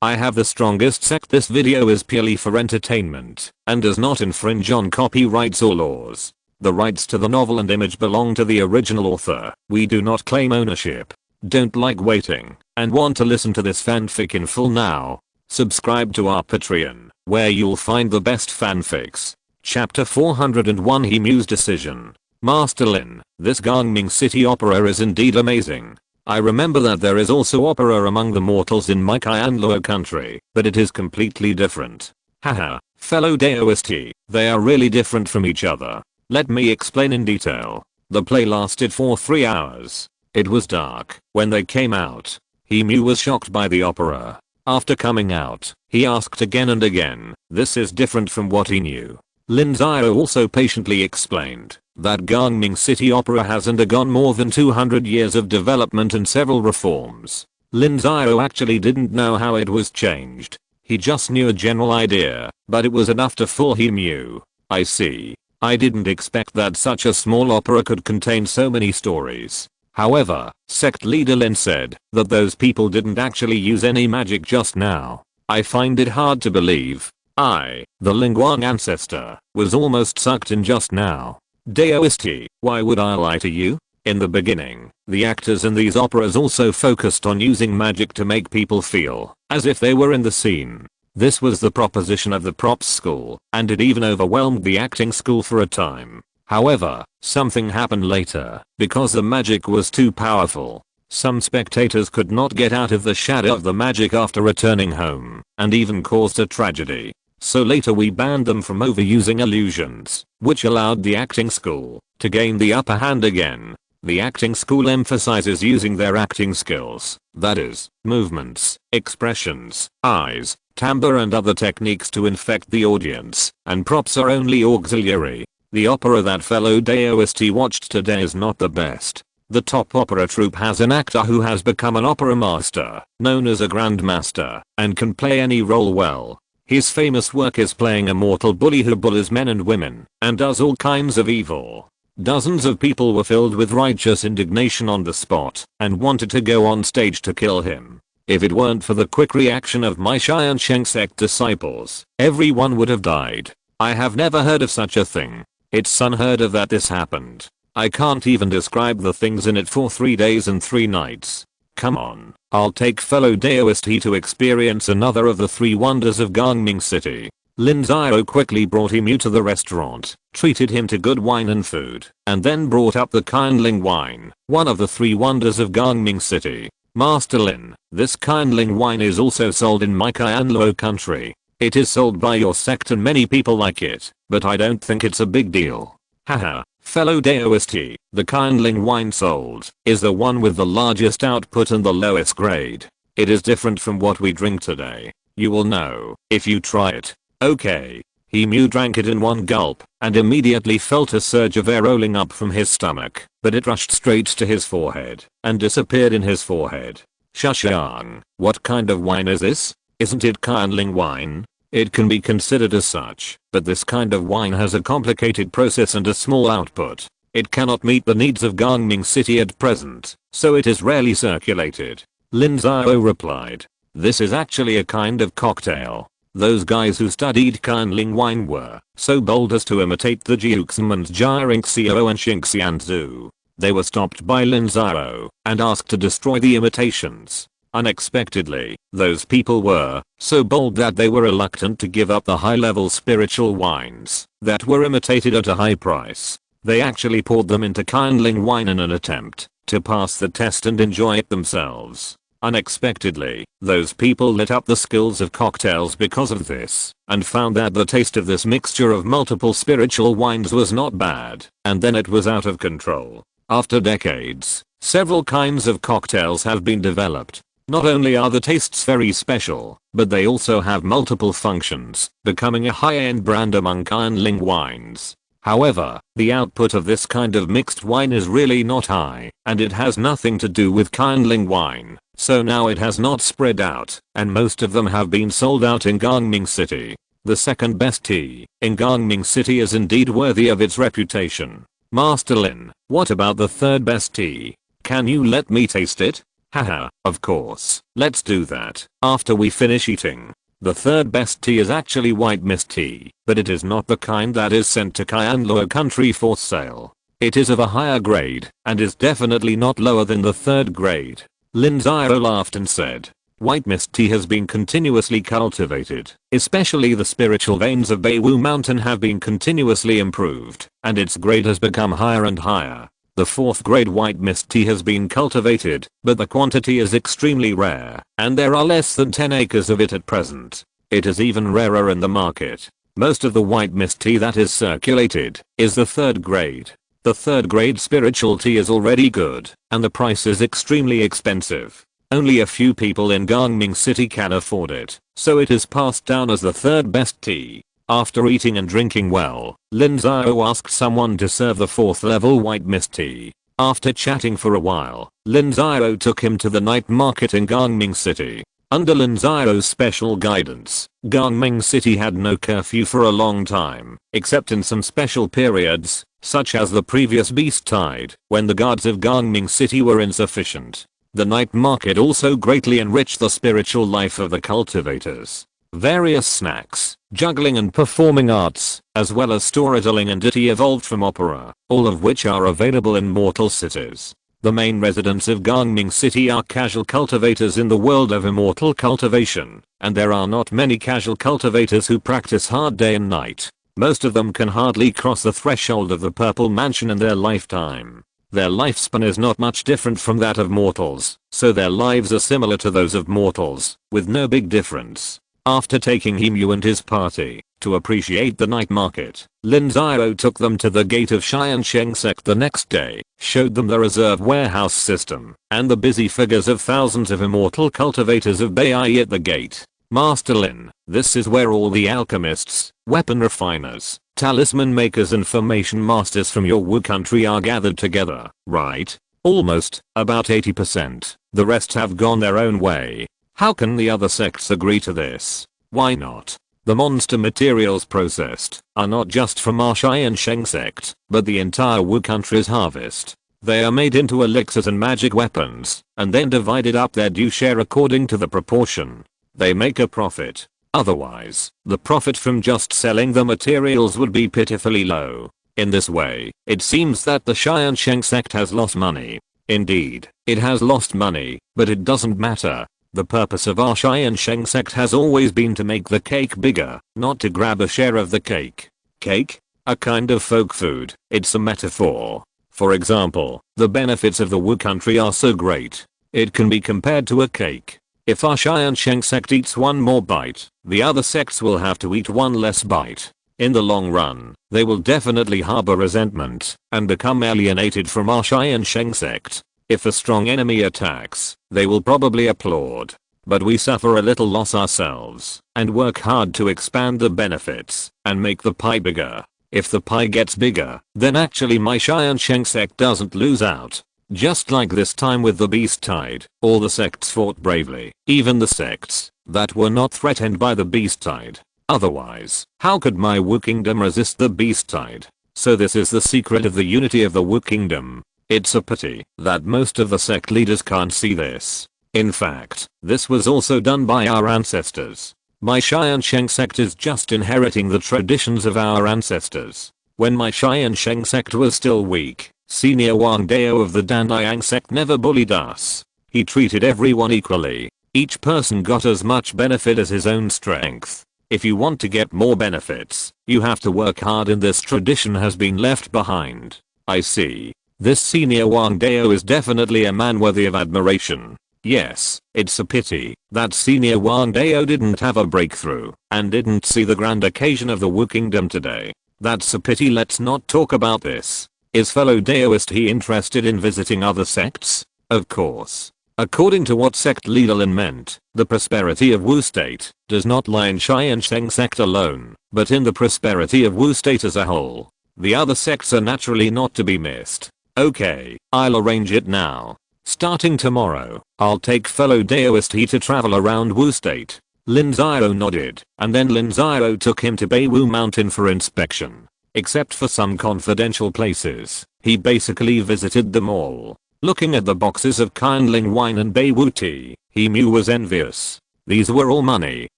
I have the strongest sect. This video is purely for entertainment and does not infringe on copyrights or laws. The rights to the novel and image belong to the original author. We do not claim ownership. Don't like waiting and want to listen to this fanfic in full now? Subscribe to our Patreon, where you'll find the best fanfics. Chapter 401 He Mew's Decision. Master Lin, this Gangming City opera is indeed amazing. I remember that there is also opera among the mortals in my Tiansheng country, but it is completely different. Haha, fellow Daoist, they are really different from each other. Let me explain in detail. The play lasted for 3 hours. It was dark when they came out. He Mew was shocked by the opera. After coming out, he asked again and again. This is different from what he knew. Lin Xiao also patiently explained that Gangming City opera has undergone more than 200 years of development and several reforms. Lin Xiao actually didn't know how it was changed. He just knew a general idea, but it was enough to fool He Mew. I see. I didn't expect that such a small opera could contain so many stories. However, sect leader Lin said that those people didn't actually use any magic just now. I find it hard to believe. I, the Lingguang ancestor, was almost sucked in just now. Daoist, why would I lie to you? In the beginning, the actors in these operas also focused on using magic to make people feel as if they were in the scene. This was the proposition of the props school, and it even overwhelmed the acting school for a time. However, something happened later, because the magic was too powerful. Some spectators could not get out of the shadow of the magic after returning home, and even caused a tragedy. So later we banned them from overusing illusions, which allowed the acting school to gain the upper hand again. The acting school emphasizes using their acting skills, that is, movements, expressions, eyes, timbre and other techniques to infect the audience, and props are only auxiliary. The opera that fellow Daoist watched today is not the best. The top opera troupe has an actor who has become an opera master, known as a grandmaster, and can play any role well. His famous work is playing a mortal bully who bullies men and women, and does all kinds of evil. Dozens of people were filled with righteous indignation on the spot, and wanted to go on stage to kill him. If it weren't for the quick reaction of my Tiansheng Sect disciples, everyone would have died. I have never heard of such a thing. It's unheard of that this happened. I can't even describe the things in it for 3 days and 3 nights. Come on, I'll take fellow Daoist to experience another of the 3 wonders of Gangming City. Lin Xiao quickly brought He Mew to the restaurant, treated him to good wine and food, and then brought up the kindling wine, one of the 3 wonders of Gangming City. Master Lin, this kindling wine is also sold in my Tiansheng country. It is sold by your sect and many people like it, but I don't think it's a big deal. Haha, fellow Daoist, the kindling wine sold is the one with the largest output and the lowest grade. It is different from what we drink today. You will know if you try it. Okay. He Mew drank it in one gulp and immediately felt a surge of air rolling up from his stomach, but it rushed straight to his forehead and disappeared in his forehead. Shushang, what kind of wine is this? Isn't it kindling wine? It can be considered as such, but this kind of wine has a complicated process and a small output. It cannot meet the needs of Gangming City at present, so it is rarely circulated. Lin Xiao replied. This is actually a kind of cocktail. Those guys who studied kindling wine were so bold as to imitate the Jiuxim and Lin Xiao and Xingxianzu. They were stopped by Lin Xiao and asked to destroy the imitations. Unexpectedly, those people were so bold that they were reluctant to give up the high-level spiritual wines that were imitated at a high price. They actually poured them into kindling wine in an attempt to pass the test and enjoy it themselves. Unexpectedly, those people lit up the skills of cocktails because of this, and found that the taste of this mixture of multiple spiritual wines was not bad, and then it was out of control. After decades, several kinds of cocktails have been developed. Not only are the tastes very special, but they also have multiple functions, becoming a high-end brand among kindling wines. However, the output of this kind of mixed wine is really not high, and it has nothing to do with kindling wine, so now it has not spread out, and most of them have been sold out in Gangming City. The second best tea in Gangming City is indeed worthy of its reputation. Master Lin, what about the third best tea? Can you let me taste it? Haha, of course, let's do that after we finish eating. The third best tea is actually white mist tea, but it is not the kind that is sent to Qianloa country for sale. It is of a higher grade, and is definitely not lower than the third grade. Lin Xiao laughed and said, white mist tea has been continuously cultivated, especially the spiritual veins of Beiwu Mountain have been continuously improved, and its grade has become higher and higher. The 4th grade white mist tea has been cultivated, but the quantity is extremely rare, and there are less than 10 acres of it at present. It is even rarer in the market. Most of the white mist tea that is circulated is the 3rd grade. The 3rd grade spiritual tea is already good, and the price is extremely expensive. Only a few people in Gangming City can afford it, so it is passed down as the 3rd best tea. After eating and drinking well, Lin Xiao asked someone to serve the 4th level white mist tea. After chatting for a while, Lin Xiao took him to the night market in Gangming City. Under Lin Xiao's special guidance, Gangming City had no curfew for a long time, except in some special periods, such as the previous beast tide, when the guards of Gangming City were insufficient. The night market also greatly enriched the spiritual life of the cultivators. Various snacks, juggling and performing arts, as well as storytelling and ditty evolved from opera, all of which are available in mortal cities. The main residents of Gangming City are casual cultivators in the world of immortal cultivation, and there are not many casual cultivators who practice hard day and night. Most of them can hardly cross the threshold of the Purple Mansion in their lifetime. Their lifespan is not much different from that of mortals, so their lives are similar to those of mortals, with no big difference. After taking Hemu and his party to appreciate the night market, Lin Xiao took them to the gate of Tiansheng Sect the next day, showed them the reserve warehouse system, and the busy figures of thousands of immortal cultivators of Bai at the gate. Master Lin, this is where all the alchemists, weapon refiners, talisman makers and formation masters from your Wu country are gathered together, right? Almost, about 80%. The rest have gone their own way. How can the other sects agree to this? Why not? The monster materials processed are not just from our Tiansheng Sect, but the entire Wu country's harvest. They are made into elixirs and magic weapons, and then divided up their due share according to the proportion. They make a profit. Otherwise, the profit from just selling the materials would be pitifully low. In this way, it seems that the Tiansheng Sect has lost money. Indeed, it has lost money, but it doesn't matter. The purpose of our Tiansheng Sect has always been to make the cake bigger, not to grab a share of the cake. Cake? A kind of folk food, it's a metaphor. For example, the benefits of the Wu country are so great. It can be compared to a cake. If our Tiansheng Sect eats one more bite, the other sects will have to eat one less bite. In the long run, they will definitely harbor resentment and become alienated from our Tiansheng Sect. If a strong enemy attacks, they will probably applaud. But we suffer a little loss ourselves and work hard to expand the benefits and make the pie bigger. If the pie gets bigger, then actually my Tiansheng Sect doesn't lose out. Just like this time with the beast tide, all the sects fought bravely, even the sects that were not threatened by the beast tide. Otherwise, how could my Wu kingdom resist the beast tide? So this is the secret of the unity of the Wu kingdom. It's a pity that most of the sect leaders can't see this. In fact, this was also done by our ancestors. My Tiansheng Sect is just inheriting the traditions of our ancestors. When my Tiansheng Sect was still weak, Senior Wang Dao of the Danliang Sect never bullied us. He treated everyone equally. Each person got as much benefit as his own strength. If you want to get more benefits, you have to work hard, and this tradition has been left behind. I see. This Senior Wang Dao is definitely a man worthy of admiration. Yes, it's a pity that Senior Wang Dao didn't have a breakthrough and didn't see the grand occasion of the Wu kingdom today. That's a pity. Let's not talk about this. Is fellow Daoist he interested in visiting other sects? Of course. According to what sect leader Lin meant, the prosperity of Wu state does not lie in Tiansheng Sect alone, but in the prosperity of Wu state as a whole. The other sects are naturally not to be missed. Okay, I'll arrange it now. Starting tomorrow, I'll take fellow Daoist he to travel around Wu state. Lin Xiao nodded, and then Lin Xiao took him to Beiwu Mountain for inspection. Except for some confidential places, he basically visited them all. Looking at the boxes of kindling wine and Beiwu tea, Mu was envious. These were all money,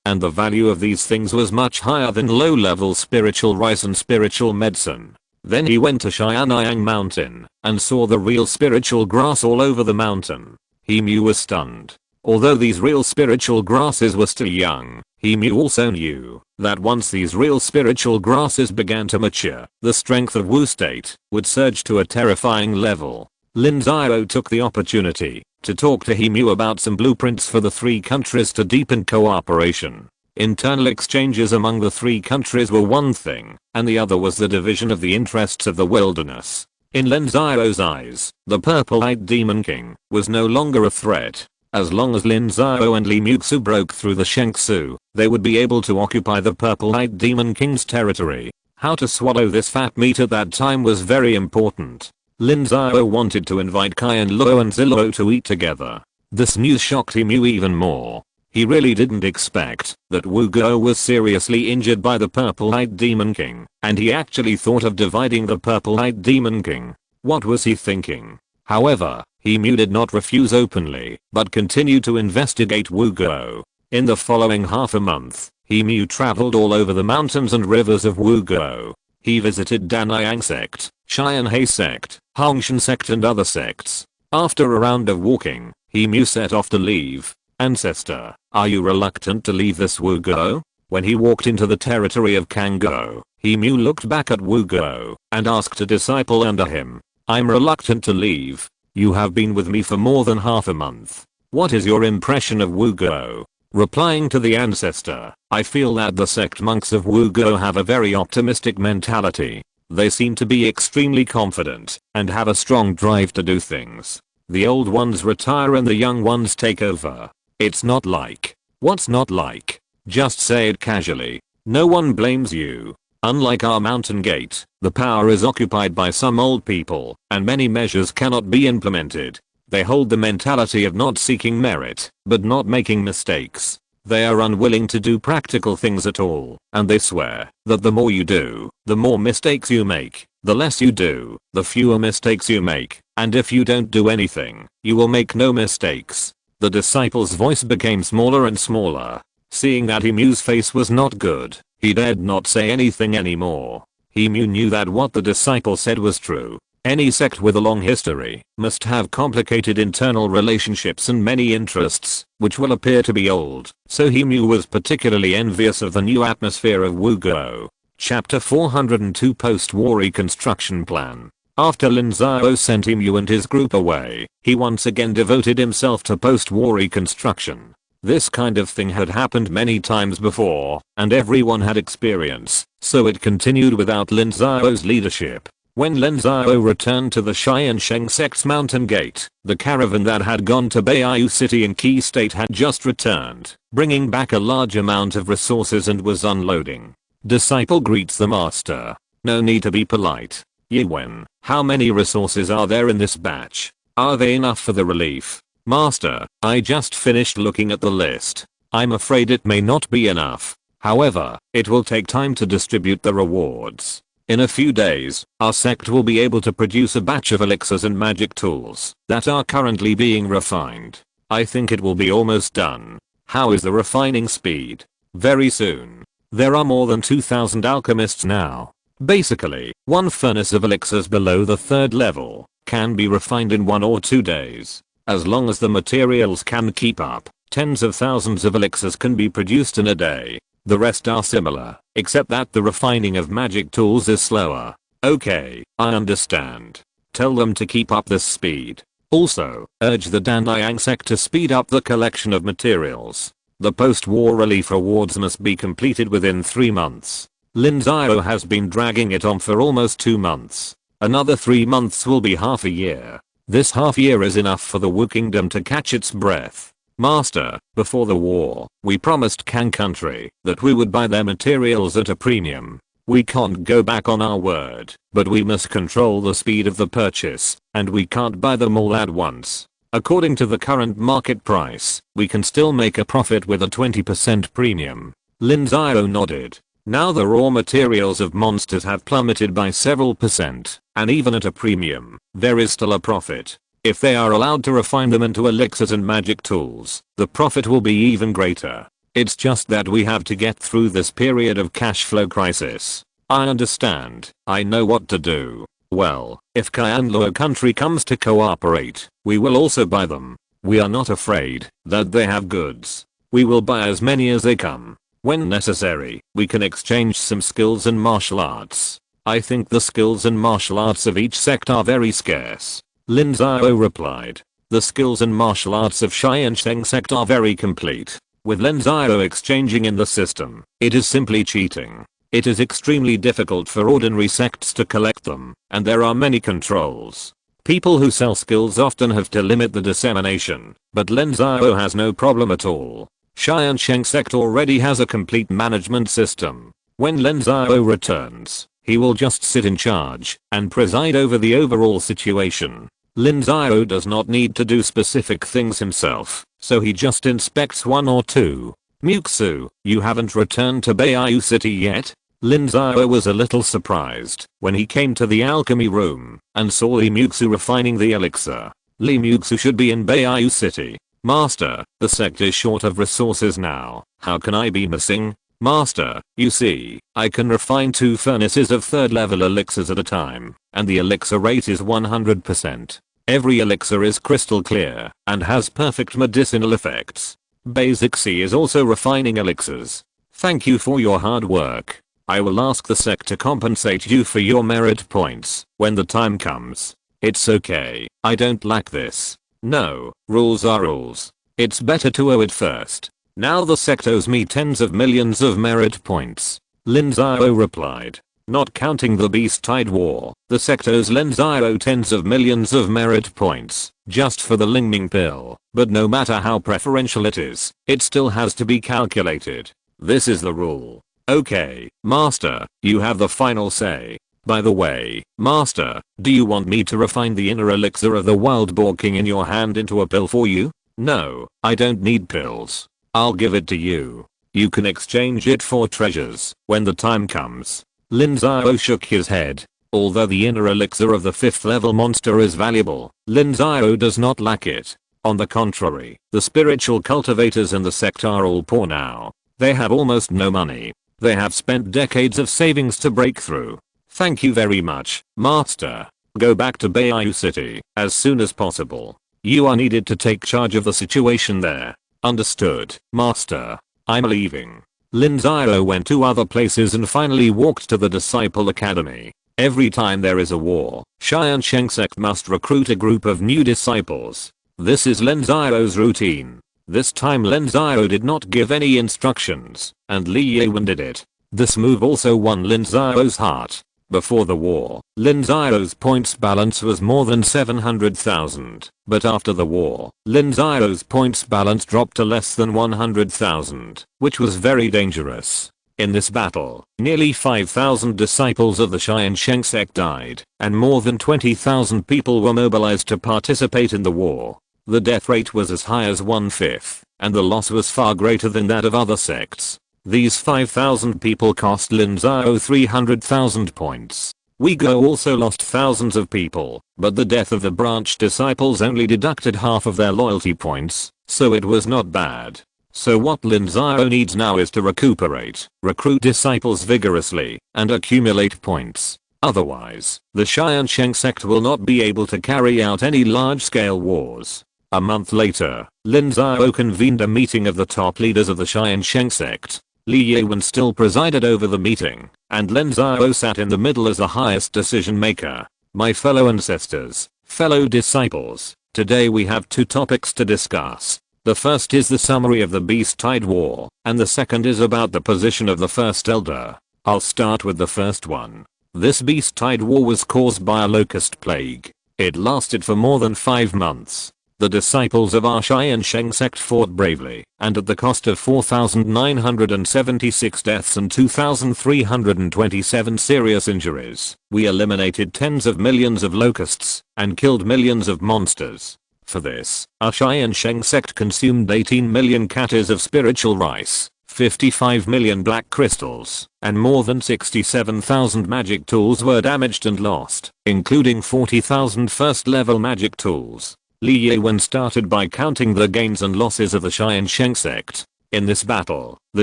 and the value of these things was much higher than low-level spiritual rice and spiritual medicine. Then he went to Xianyang Mountain, and saw the real spiritual grass all over the mountain. Mu was stunned. Although these real spiritual grasses were still young, Mu also knew that once these real spiritual grasses began to mature, the strength of Wu state would surge to a terrifying level. Lin Xiao took the opportunity to talk to Mu about some blueprints for the three countries to deepen cooperation. Internal exchanges among the three countries were one thing, and the other was the division of the interests of the wilderness. In Lin Xiao's eyes, the purple-eyed Demon King was no longer a threat. As long as Lin Xiao and Li Muxu broke through the Shengsu, they would be able to occupy the purple-eyed Demon King's territory. How to swallow this fat meat at that time was very important. Lin Xiao wanted to invite Kai and Luo and Zilluo to eat together. This news shocked Mu even more. He really didn't expect that Wu Guo was seriously injured by the purple-eyed Demon King, and he actually thought of dividing the purple-eyed Demon King. What was he thinking? However, Mu did not refuse openly, but continued to investigate Wu Guo. In the following half a month, Mu traveled all over the mountains and rivers of Wu Guo. He visited Tiansheng Sect, Tiansheng Sect, Tiansheng Sect and other sects. After a round of walking, Mu set off to leave. Ancestor, are you reluctant to leave this Wu Guo? When he walked into the territory of Kangou, Mu looked back at Wu Guo and asked a disciple under him, I'm reluctant to leave. You have been with me for more than half a month. What is your impression of Wu Guo? Replying to the ancestor, I feel that the sect monks of Wu Guo have a very optimistic mentality. They seem to be extremely confident and have a strong drive to do things. The old ones retire and the young ones take over. It's not like. What's not like? Just say it casually. No one blames you. Unlike our mountain gate, the power is occupied by some old people, and many measures cannot be implemented. They hold the mentality of not seeking merit, but not making mistakes. They are unwilling to do practical things at all, and they swear that the more you do, the more mistakes you make. The less you do, the fewer mistakes you make, and if you don't do anything, you will make no mistakes. The disciple's voice became smaller and smaller. Seeing that Mu's face was not good, he dared not say anything anymore. Mu knew that what the disciple said was true. Any sect with a long history must have complicated internal relationships and many interests, which will appear to be old, so Mu was particularly envious of the new atmosphere of Wu Guo. Chapter 402 Post-War Reconstruction Plan. After Lin Xiao sent Mu and his group away, he once again devoted himself to post-war reconstruction. This kind of thing had happened many times before, and everyone had experience, so it continued without Lin Xiao's leadership. When Lin Xiao returned to the Tiansheng Sect's mountain gate, the caravan that had gone to Beiyu City in Qi State had just returned, bringing back a large amount of resources and was unloading. Disciple greets the master. No need to be polite. Yiwen, how many resources are there in this batch? Are they enough for the relief? Master, I just finished looking at the list. I'm afraid it may not be enough. However, it will take time to distribute the rewards. In a few days, our sect will be able to produce a batch of elixirs and magic tools that are currently being refined. I think it will be almost done. How is the refining speed? Very soon. There are more than 2,000 alchemists now. Basically, one furnace of elixirs below the 3rd level can be refined in 1 or 2 days. As long as the materials can keep up, tens of thousands of elixirs can be produced in a day. The rest are similar, except that the refining of magic tools is slower. Okay, I understand. Tell them to keep up this speed. Also, urge the Tiansheng Sect to speed up the collection of materials. The post-war relief rewards must be completed within 3 months. Lin Xiao has been dragging it on for almost 2 months. Another 3 months will be half a year. This half year is enough for the Wu Kingdom to catch its breath. Master, before the war, we promised Kang Country that we would buy their materials at a premium. We can't go back on our word, but we must control the speed of the purchase, and we can't buy them all at once. According to the current market price, we can still make a profit with a 20% premium. Lin Xiao nodded. Now the raw materials of monsters have plummeted by several percent, and even at a premium, there is still a profit. If they are allowed to refine them into elixirs and magic tools, the profit will be even greater. It's just that we have to get through this period of cash flow crisis. I understand. I know what to do. Well, if Kyanlo country comes to cooperate, we will also buy them. We are not afraid that they have goods. We will buy as many as they come. When necessary, we can exchange some skills and martial arts. I think the skills and martial arts of each sect are very scarce. Lin Xiao replied. The skills and martial arts of Tiansheng Sect are very complete. With Lin Xiao exchanging in the system, it is simply cheating. It is extremely difficult for ordinary sects to collect them, and there are many controls. People who sell skills often have to limit the dissemination, but Lin Xiao has no problem at all. Tiansheng Sect already has a complete management system. When Lin Xiao returns, he will just sit in charge and preside over the overall situation. Lin Xiao does not need to do specific things himself, so he just inspects one or two. Muxu, you haven't returned to Beiyu City yet? Lin Xiao was a little surprised when he came to the alchemy room and saw Li Muxu refining the elixir. Li Muxu should be in Beiyu City. Master, the sect is short of resources now. How can I be missing? Master, you see, I can refine 2 furnaces of 3rd level elixirs at a time, and the elixir rate is 100%. Every elixir is crystal clear and has perfect medicinal effects. Basic C is also refining elixirs. Thank you for your hard work. I will ask the sect to compensate you for your merit points when the time comes. It's okay, I don't like this. No, rules are rules. It's better to owe it first. Now the sect owes me tens of millions of merit points. Lin Xiao replied. Not counting the Beast Tide War, the sect owes Lin Xiao tens of millions of merit points, just for the Lingming pill, but no matter how preferential it is, it still has to be calculated. This is the rule. Okay, Master, you have the final say. By the way, Master, do you want me to refine the inner elixir of the Wild Boar King in your hand into a pill for you? No, I don't need pills. I'll give it to you. You can exchange it for treasures when the time comes. Lin Xiao shook his head. Although the inner elixir of the 5th level monster is valuable, Lin Xiao does not lack it. On the contrary, the spiritual cultivators in the sect are all poor now. They have almost no money. They have spent decades of savings to break through. Thank you very much, Master. Go back to Beiyu City as soon as possible. You are needed to take charge of the situation there. Understood, Master. I'm leaving. Lin Xiao went to other places and finally walked to the Disciple Academy. Every time there is a war, Tiansheng Sect must recruit a group of new disciples. This is Lin Xiao's routine. This time Lin Xiao did not give any instructions, and Li Yiwen did it. This move also won Lin Xiao's heart. Before the war, Lin Xiao's points balance was more than 700,000, but after the war, Lin Xiao's points balance dropped to less than 100,000, which was very dangerous. In this battle, nearly 5,000 disciples of the Tiansheng Sect died, and more than 20,000 people were mobilized to participate in the war. The death rate was as high as 1/5, and the loss was far greater than that of other sects. These 5,000 people cost Lin Xiao 300,000 points. We Go also lost thousands of people, but the death of the branch disciples only deducted half of their loyalty points, so it was not bad. So what Lin Xiao needs now is to recuperate, recruit disciples vigorously, and accumulate points. Otherwise, the Tiansheng Sect will not be able to carry out any large-scale wars. A month later, Lin Xiao convened a meeting of the top leaders of the Tiansheng Sect. Li Yiwen still presided over the meeting, and Lin Xiao sat in the middle as the highest decision maker. My fellow ancestors, fellow disciples, today we have 2 topics to discuss. The first is the summary of the Beast Tide War, and the second is about the position of the First Elder. I'll start with the first one. This Beast Tide War was caused by a locust plague. It lasted for more than 5 months. The disciples of our Tiansheng Sect fought bravely, and at the cost of 4,976 deaths and 2,327 serious injuries, we eliminated tens of millions of locusts, and killed millions of monsters. For this, our Tiansheng Sect consumed 18 million katas of spiritual rice, 55 million black crystals, and more than 67,000 magic tools were damaged and lost, including 40,000 first level magic tools. Li Yiwen started by counting the gains and losses of the Tiansheng Sect. In this battle, the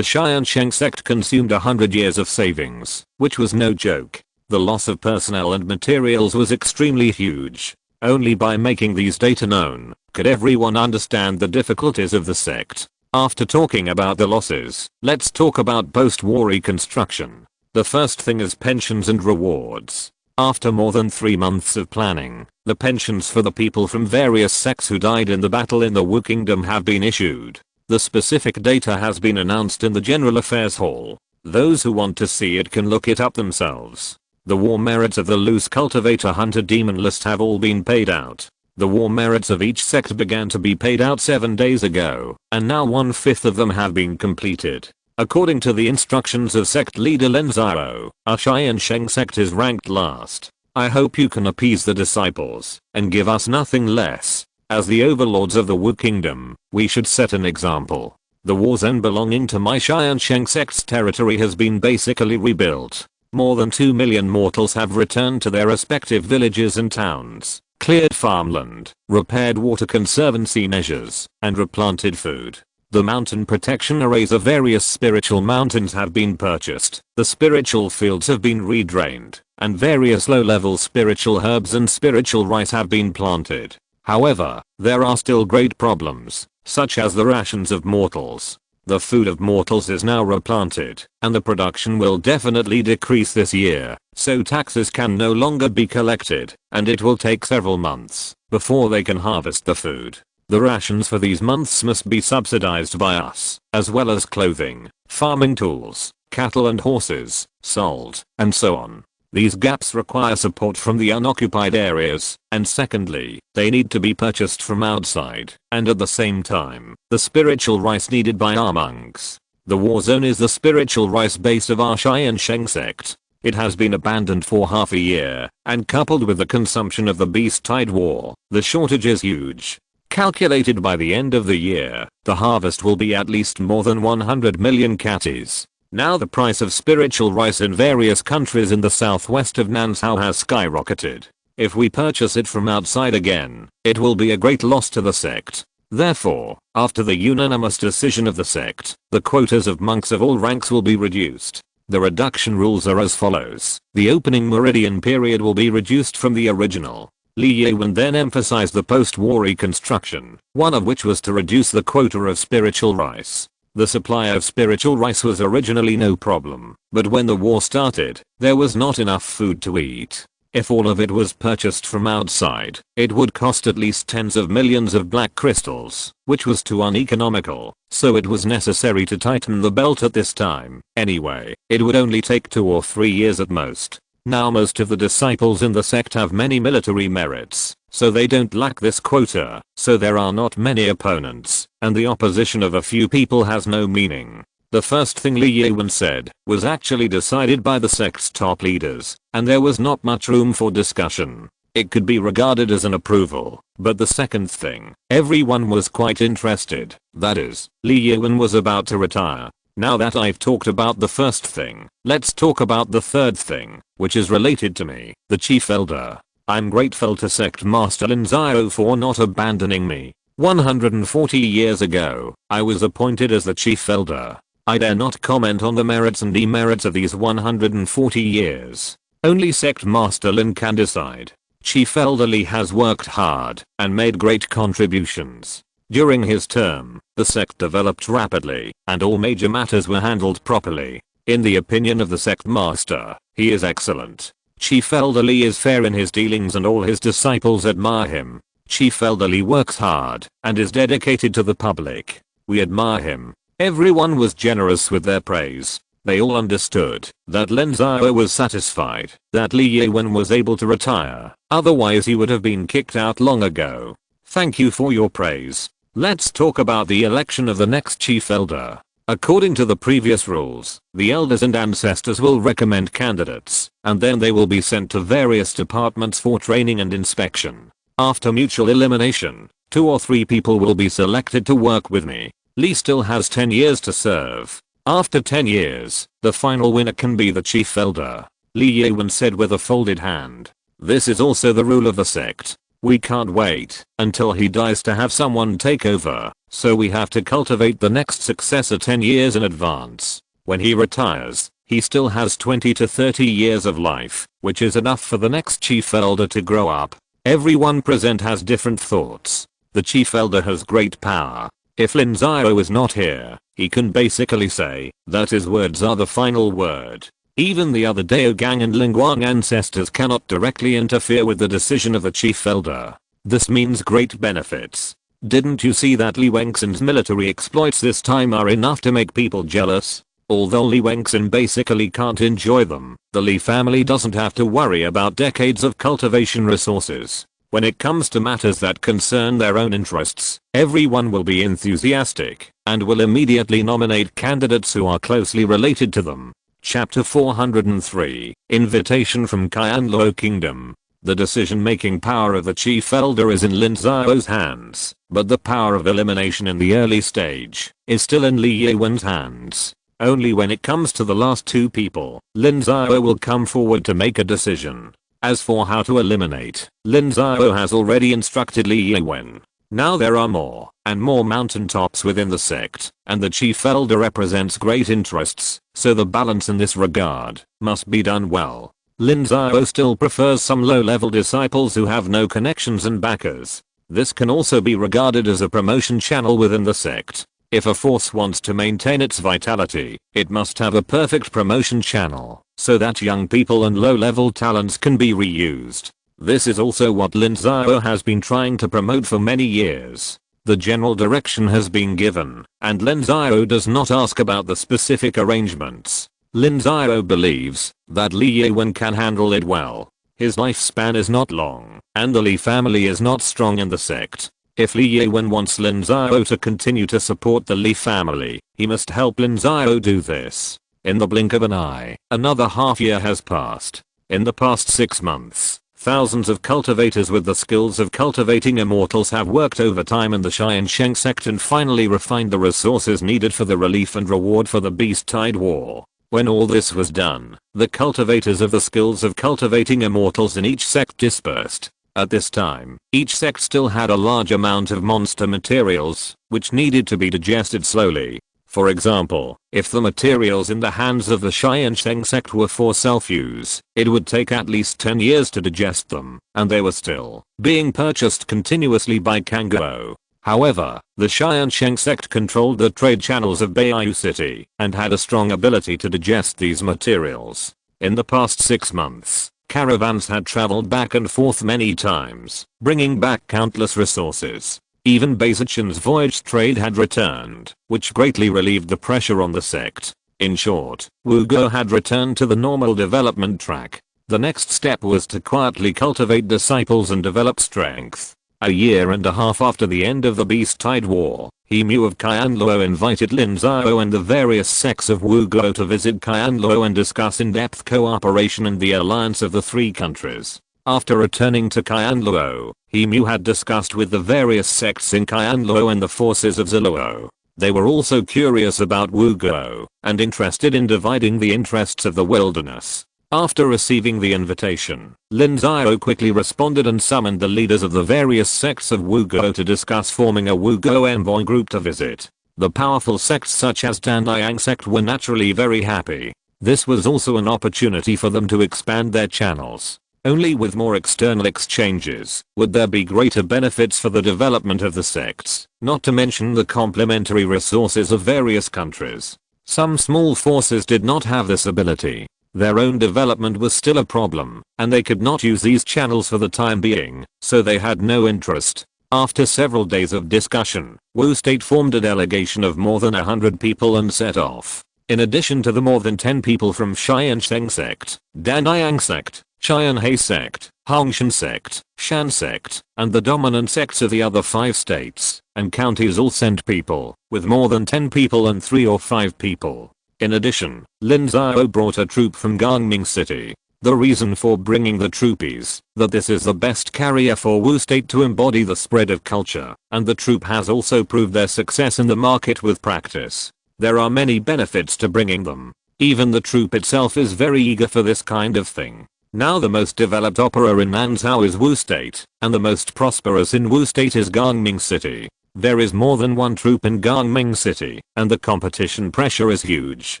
Tiansheng Sect consumed 100 years of savings, which was no joke. The loss of personnel and materials was extremely huge. Only by making these data known, could everyone understand the difficulties of the sect. After talking about the losses, let's talk about post-war reconstruction. The first thing is pensions and rewards. After more than 3 months of planning, the pensions for the people from various sects who died in the battle in the Wu Kingdom have been issued. The specific data has been announced in the General Affairs Hall. Those who want to see it can look it up themselves. The war merits of the loose cultivator hunter demon list have all been paid out. The war merits of each sect began to be paid out 7 days ago, and now 1/5 of them have been completed. According to the instructions of sect leader Lin Xiao, our Tiansheng sect is ranked last. I hope you can appease the disciples, and give us nothing less. As the overlords of the Wu Kingdom, we should set an example. The war zone belonging to my Tiansheng sect's territory has been basically rebuilt. More than 2 million mortals have returned to their respective villages and towns, cleared farmland, repaired water conservancy measures, and replanted food. The mountain protection arrays of various spiritual mountains have been purchased, the spiritual fields have been redrained, and various low-level spiritual herbs and spiritual rice have been planted. However, there are still great problems, such as the rations of mortals. The food of mortals is now replanted, and the production will definitely decrease this year, so taxes can no longer be collected, and it will take several months before they can harvest the food. The rations for these months must be subsidized by us, as well as clothing, farming tools, cattle and horses, salt, and so on. These gaps require support from the unoccupied areas, and secondly, they need to be purchased from outside, and at the same time, the spiritual rice needed by our monks. The war zone is the spiritual rice base of our Tiansheng sect. It has been abandoned for half a year, and coupled with the consumption of the Beast Tide War, the shortage is huge. Calculated by the end of the year, the harvest will be at least more than 100 million catties. Now the price of spiritual rice in various countries in the southwest of Nansao has skyrocketed. If we purchase it from outside again, it will be a great loss to the sect. Therefore, after the unanimous decision of the sect, the quotas of monks of all ranks will be reduced. The reduction rules are as follows. The opening meridian period will be reduced from the original. Li Yiwen then emphasized the post-war reconstruction, one of which was to reduce the quota of spiritual rice. The supply of spiritual rice was originally no problem, but when the war started, there was not enough food to eat. If all of it was purchased from outside, it would cost at least tens of millions of black crystals, which was too uneconomical, so it was necessary to tighten the belt at this time. Anyway, it would only take 2 or 3 years at most. Now most of the disciples in the sect have many military merits, so they don't lack this quota, so there are not many opponents, and the opposition of a few people has no meaning. The first thing Li Yiwen said was actually decided by the sect's top leaders, and there was not much room for discussion. It could be regarded as an approval, but the second thing, everyone was quite interested, that is, Li Yiwen was about to retire. Now that I've talked about the first thing, let's talk about the third thing, which is related to me, the chief elder. I'm grateful to Sect Master Lin Xiao for not abandoning me. 140 years ago, I was appointed as the chief elder. I dare not comment on the merits and demerits of these 140 years. Only Sect Master Lin can decide. Chief Elder Li has worked hard and made great contributions. During his term, the sect developed rapidly, and all major matters were handled properly. In the opinion of the sect master, he is excellent. Chief Elder Li is fair in his dealings and all his disciples admire him. Chief Elder Li works hard and is dedicated to the public. We admire him. Everyone was generous with their praise. They all understood that Lin Xiao was satisfied that Li Yiwen was able to retire, otherwise he would have been kicked out long ago. Thank you for your praise. Let's talk about the election of the next chief elder. According to the previous rules, the elders and ancestors will recommend candidates, and then they will be sent to various departments for training and inspection. After mutual elimination, 2 or 3 people will be selected to work with me. Li still has 10 years to serve. After 10 years, the final winner can be the chief elder, Li Yiwen said with a folded hand. This is also the rule of the sect. We can't wait until he dies to have someone take over, so we have to cultivate the next successor 10 years in advance. When he retires, he still has 20 to 30 years of life, which is enough for the next chief elder to grow up. Everyone present has different thoughts. The chief elder has great power. If Lin Xiao is not here, he can basically say that his words are the final word. Even the other Dao Gang and Lingguang ancestors cannot directly interfere with the decision of the chief elder. This means great benefits. Didn't you see that Li Wengxin's military exploits this time are enough to make people jealous? Although Li Wengxin basically can't enjoy them, the Li family doesn't have to worry about decades of cultivation resources. When it comes to matters that concern their own interests, everyone will be enthusiastic and will immediately nominate candidates who are closely related to them. Chapter 403, Invitation from Qianluo Kingdom. The decision-making power of the chief elder is in Lin Xiao's hands, but the power of elimination in the early stage is still in Li Yiwen's hands. Only when it comes to the last two people, Lin Xiao will come forward to make a decision. As for how to eliminate, Lin Xiao has already instructed Li Yiwen. Now there are more and more mountaintops within the sect, and the chief elder represents great interests, so the balance in this regard must be done well. Lin Xiao still prefers some low-level disciples who have no connections and backers. This can also be regarded as a promotion channel within the sect. If a force wants to maintain its vitality, it must have a perfect promotion channel, so that young people and low-level talents can be reused. This is also what Lin Xiao has been trying to promote for many years. The general direction has been given, and Lin Xiao does not ask about the specific arrangements. Lin Xiao believes that Li Yiwen can handle it well. His lifespan is not long, and the Li family is not strong in the sect. If Li Yiwen wants Lin Xiao to continue to support the Li family, he must help Lin Xiao do this. In the blink of an eye, another half year has passed. In the past 6 months, thousands of cultivators with the skills of cultivating immortals have worked overtime in the Tiansheng Sect and finally refined the resources needed for the relief and reward for the Beast Tide War. When all this was done, the cultivators of the skills of cultivating immortals in each sect dispersed. At this time, each sect still had a large amount of monster materials, which needed to be digested slowly. For example, if the materials in the hands of the Tiansheng Sect were for self-use, it would take at least 10 years to digest them, and they were still being purchased continuously by Kangguo. However, the Tiansheng Sect controlled the trade channels of Beiyu City and had a strong ability to digest these materials. In the past 6 months, caravans had traveled back and forth many times, bringing back countless resources. Even Beizichen's voyage trade had returned, which greatly relieved the pressure on the sect. In short, Wuguo had returned to the normal development track. The next step was to quietly cultivate disciples and develop strength. A year and a half after the end of the Beast Tide War, Mu of Qianluo invited Lin Xiao and the various sects of Wuguo to visit Qianluo and discuss in-depth cooperation in the alliance of the three countries. After returning to Qianluo, Mu had discussed with the various sects in Qianluo and the forces of Ziluo. They were also curious about Wuguo and interested in dividing the interests of the wilderness. After receiving the invitation, Lin Xiao quickly responded and summoned the leaders of the various sects of Wuguo to discuss forming a Wuguo envoy group to visit. The powerful sects such as Tiansheng Sect were naturally very happy. This was also an opportunity for them to expand their channels. Only with more external exchanges would there be greater benefits for the development of the sects, not to mention the complementary resources of various countries. Some small forces did not have this ability. Their own development was still a problem, and they could not use these channels for the time being, so they had no interest. After several days of discussion, Wu State formed a delegation of more than 100 people and set off. In addition to the more than 10 people from Tiansheng Sect, Danliang Sect, Qianhe Sect, Hongshan Sect, Shan Sect, and the dominant sects of the other 5 states and counties all sent people, with more than 10 people and 3 or 5 people. In addition, Lin Xiao brought a troop from Gangming City. The reason for bringing the troop is that this is the best carrier for Wu State to embody the spread of culture, and the troop has also proved their success in the market with practice. There are many benefits to bringing them. Even the troop itself is very eager for this kind of thing. Now the most developed opera in Nansao is Wu State, and the most prosperous in Wu State is Gangming City. There is more than one troop in Gangming City, and the competition pressure is huge.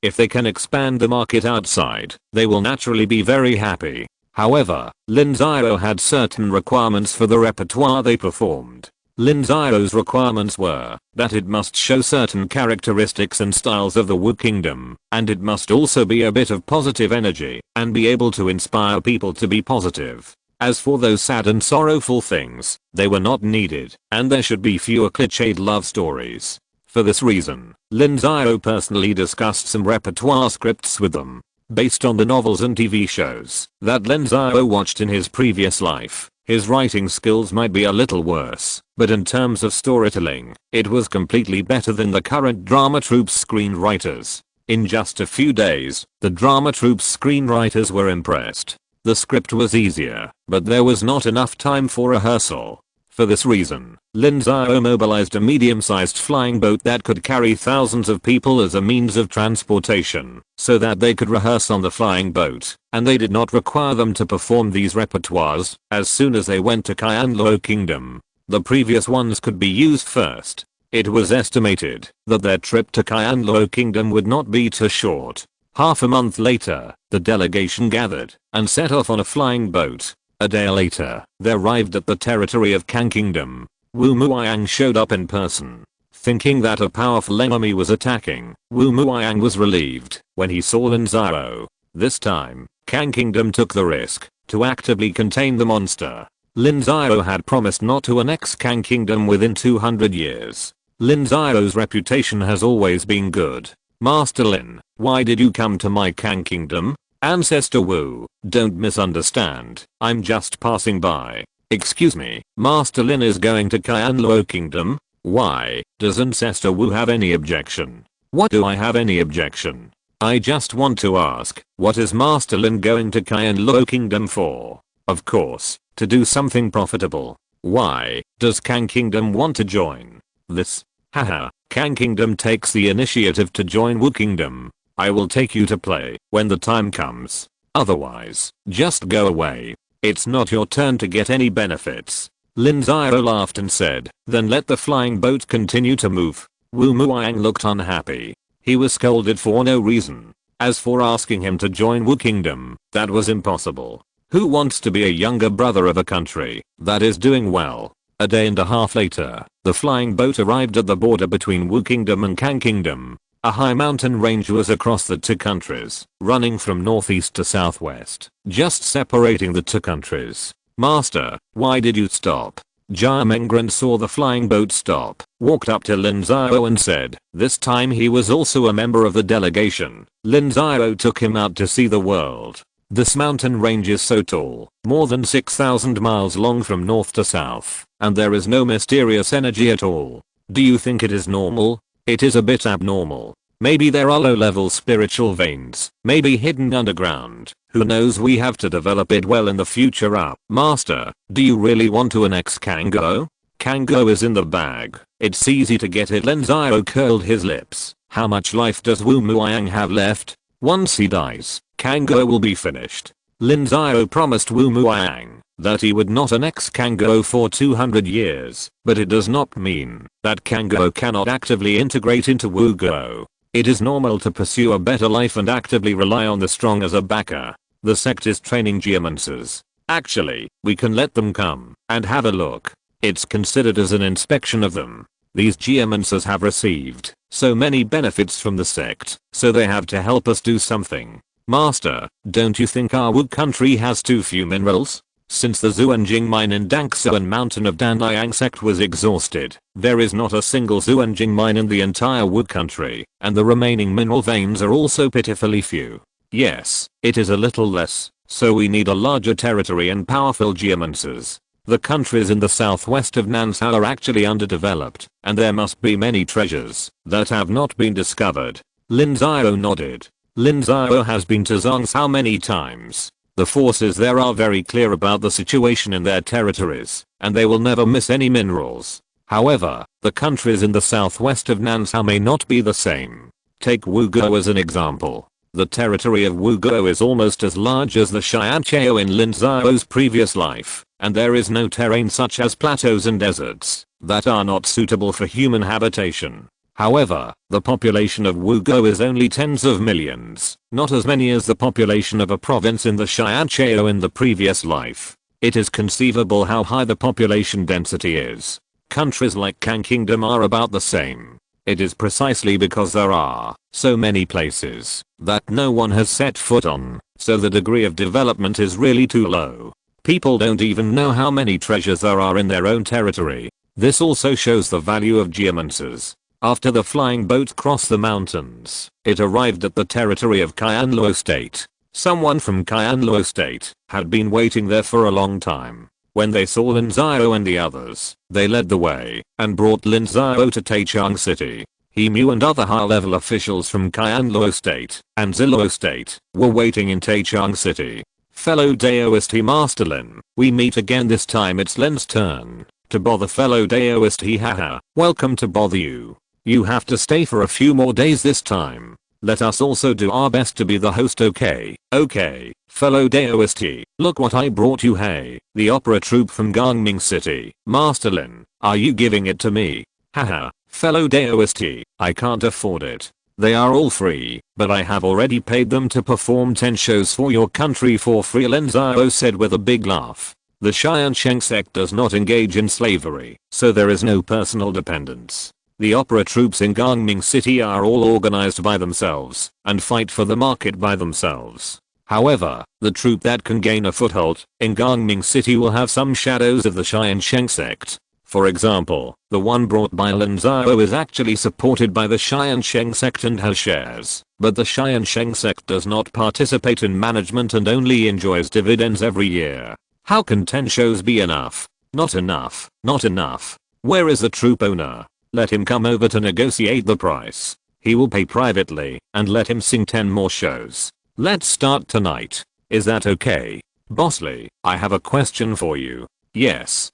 If they can expand the market outside, they will naturally be very happy. However, Lin Xiao had certain requirements for the repertoire they performed. Lin Xiao's requirements were that it must show certain characteristics and styles of the Wu Kingdom, and it must also be a bit of positive energy and be able to inspire people to be positive. As for those sad and sorrowful things, they were not needed, and there should be fewer cliched love stories. For this reason, Lin Xiao personally discussed some repertoire scripts with them, based on the novels and TV shows that Lin Xiao watched in his previous life. His writing skills might be a little worse, but in terms of storytelling, it was completely better than the current drama troupe's screenwriters. In just a few days, the drama troupe's screenwriters were impressed. The script was easier, but there was not enough time for rehearsal. For this reason, Lin Xiao mobilized a medium-sized flying boat that could carry thousands of people as a means of transportation, so that they could rehearse on the flying boat, and they did not require them to perform these repertoires as soon as they went to Qianluo Kingdom. The previous ones could be used first. It was estimated that their trip to Qianluo Kingdom would not be too short. Half a month later, the delegation gathered and set off on a flying boat. A day later, they arrived at the territory of Kang Kingdom. Wu Muiyang showed up in person. Thinking that a powerful enemy was attacking, Wu Muiyang was relieved when he saw Lin Xiao. This time, Kang Kingdom took the risk to actively contain the monster. Lin Xiao had promised not to annex Kang Kingdom within 200 years. Lin Xiao's reputation has always been good. Master Lin, why did you come to my Kang Kingdom? Ancestor Wu, don't misunderstand, I'm just passing by. Excuse me, Master Lin is going to Qianluo Kingdom? Why, does Ancestor Wu have any objection? What do I have any objection? I just want to ask, what is Master Lin going to Qianluo Kingdom for? Of course, to do something profitable. Why, does Kang Kingdom want to join this? Haha, Kang Kingdom takes the initiative to join Wu Kingdom. I will take you to play when the time comes. Otherwise, just go away. It's not your turn to get any benefits. Lin Xiao laughed and said, then let the flying boat continue to move. Wu Muiyang looked unhappy. He was scolded for no reason. As for asking him to join Wu Kingdom, that was impossible. Who wants to be a younger brother of a country that is doing well? A day and a half later, the flying boat arrived at the border between Wu Kingdom and Kang Kingdom. A high mountain range was across the two countries, running from northeast to southwest, just separating the two countries. Master, why did you stop? Jia Menggren saw the flying boat stop, walked up to Lin Xiao and said, this time he was also a member of the delegation. Lin Xiao took him out to see the world. This mountain range is so tall, more than 6,000 miles long from north to south, and there is no mysterious energy at all. Do you think it is normal? It is a bit abnormal. Maybe there are low-level spiritual veins, maybe hidden underground. Who knows, we have to develop it well in the future. Master, do you really want to annex Kangou? Kangou is in the bag. It's easy to get it. Lin Xiao curled his lips. How much life does Wu Muiyang have left? Once he dies, Kangou will be finished. Lin Xiao promised Wu Muiyang that he would not annex Kangou for 200 years, but it does not mean that Kangou cannot actively integrate into Wugou. It is normal to pursue a better life and actively rely on the strong as a backer. The sect is training geomancers. Actually, we can let them come and have a look. It's considered as an inspection of them. These geomancers have received so many benefits from the sect, so they have to help us do something. Master, don't you think our Wu country has too few minerals? Since the Zuanjing mine in Dangsuan mountain of Danliang sect was exhausted, there is not a single Zuanjing mine in the entire Wu country, and the remaining mineral veins are also pitifully few. Yes, it is a little less, so we need a larger territory and powerful geomancers. The countries in the southwest of Nansao are actually underdeveloped, and there must be many treasures that have not been discovered. Lin Xiao nodded. Lin Xiao has been to Zhongsao many times. The forces there are very clear about the situation in their territories, and they will never miss any minerals. However, the countries in the southwest of Nansha may not be the same. Take Wuguo as an example. The territory of Wuguo is almost as large as the Tiansheng in Lin Xiao's previous life, and there is no terrain such as plateaus and deserts that are not suitable for human habitation. However, the population of Wuguo is only tens of millions, not as many as the population of a province in the Tiansheng in the previous life. It is conceivable how high the population density is. Countries like Kang Kingdom are about the same. It is precisely because there are so many places that no one has set foot on, so the degree of development is really too low. People don't even know how many treasures there are in their own territory. This also shows the value of geomancers. After the flying boat crossed the mountains, it arrived at the territory of Qianluo State. Someone from Qianluo State had been waiting there for a long time. When they saw Lin Xiao and the others, they led the way and brought Lin Xiao to Tiansheng City. He Mu and other high-level officials from Qianluo State and Ziluo State were waiting in Tiansheng City. Fellow Daoist Master Lin, we meet again. This time it's Lin's turn to bother fellow Daoist he. Haha, welcome to bother you. You have to stay for a few more days this time. Let us also do our best to be the host. Okay, fellow Daoist he, look what I brought you. Hey, the opera troupe from Gangming City. Master Lin, are you giving it to me? Haha, fellow Daoist he, I can't afford it. They are all free, but I have already paid them to perform 10 shows for your country for free. Lin Xiao said with a big laugh. The Tiansheng Sect does not engage in slavery, so there is no personal dependence. The opera troops in Gangming City are all organized by themselves and fight for the market by themselves. However, the troupe that can gain a foothold in Gangming City will have some shadows of the Tiansheng Sect. For example, the one brought by Lin Xiao is actually supported by the Tiansheng Sect and has shares, but the Tiansheng Sect does not participate in management and only enjoys dividends every year. How can 10 shows be enough? Not enough, not enough. Where is the troupe owner? Let him come over to negotiate the price. He will pay privately and let him sing 10 more shows. Let's start tonight. Is that okay? Bossly, I have a question for you. Yes,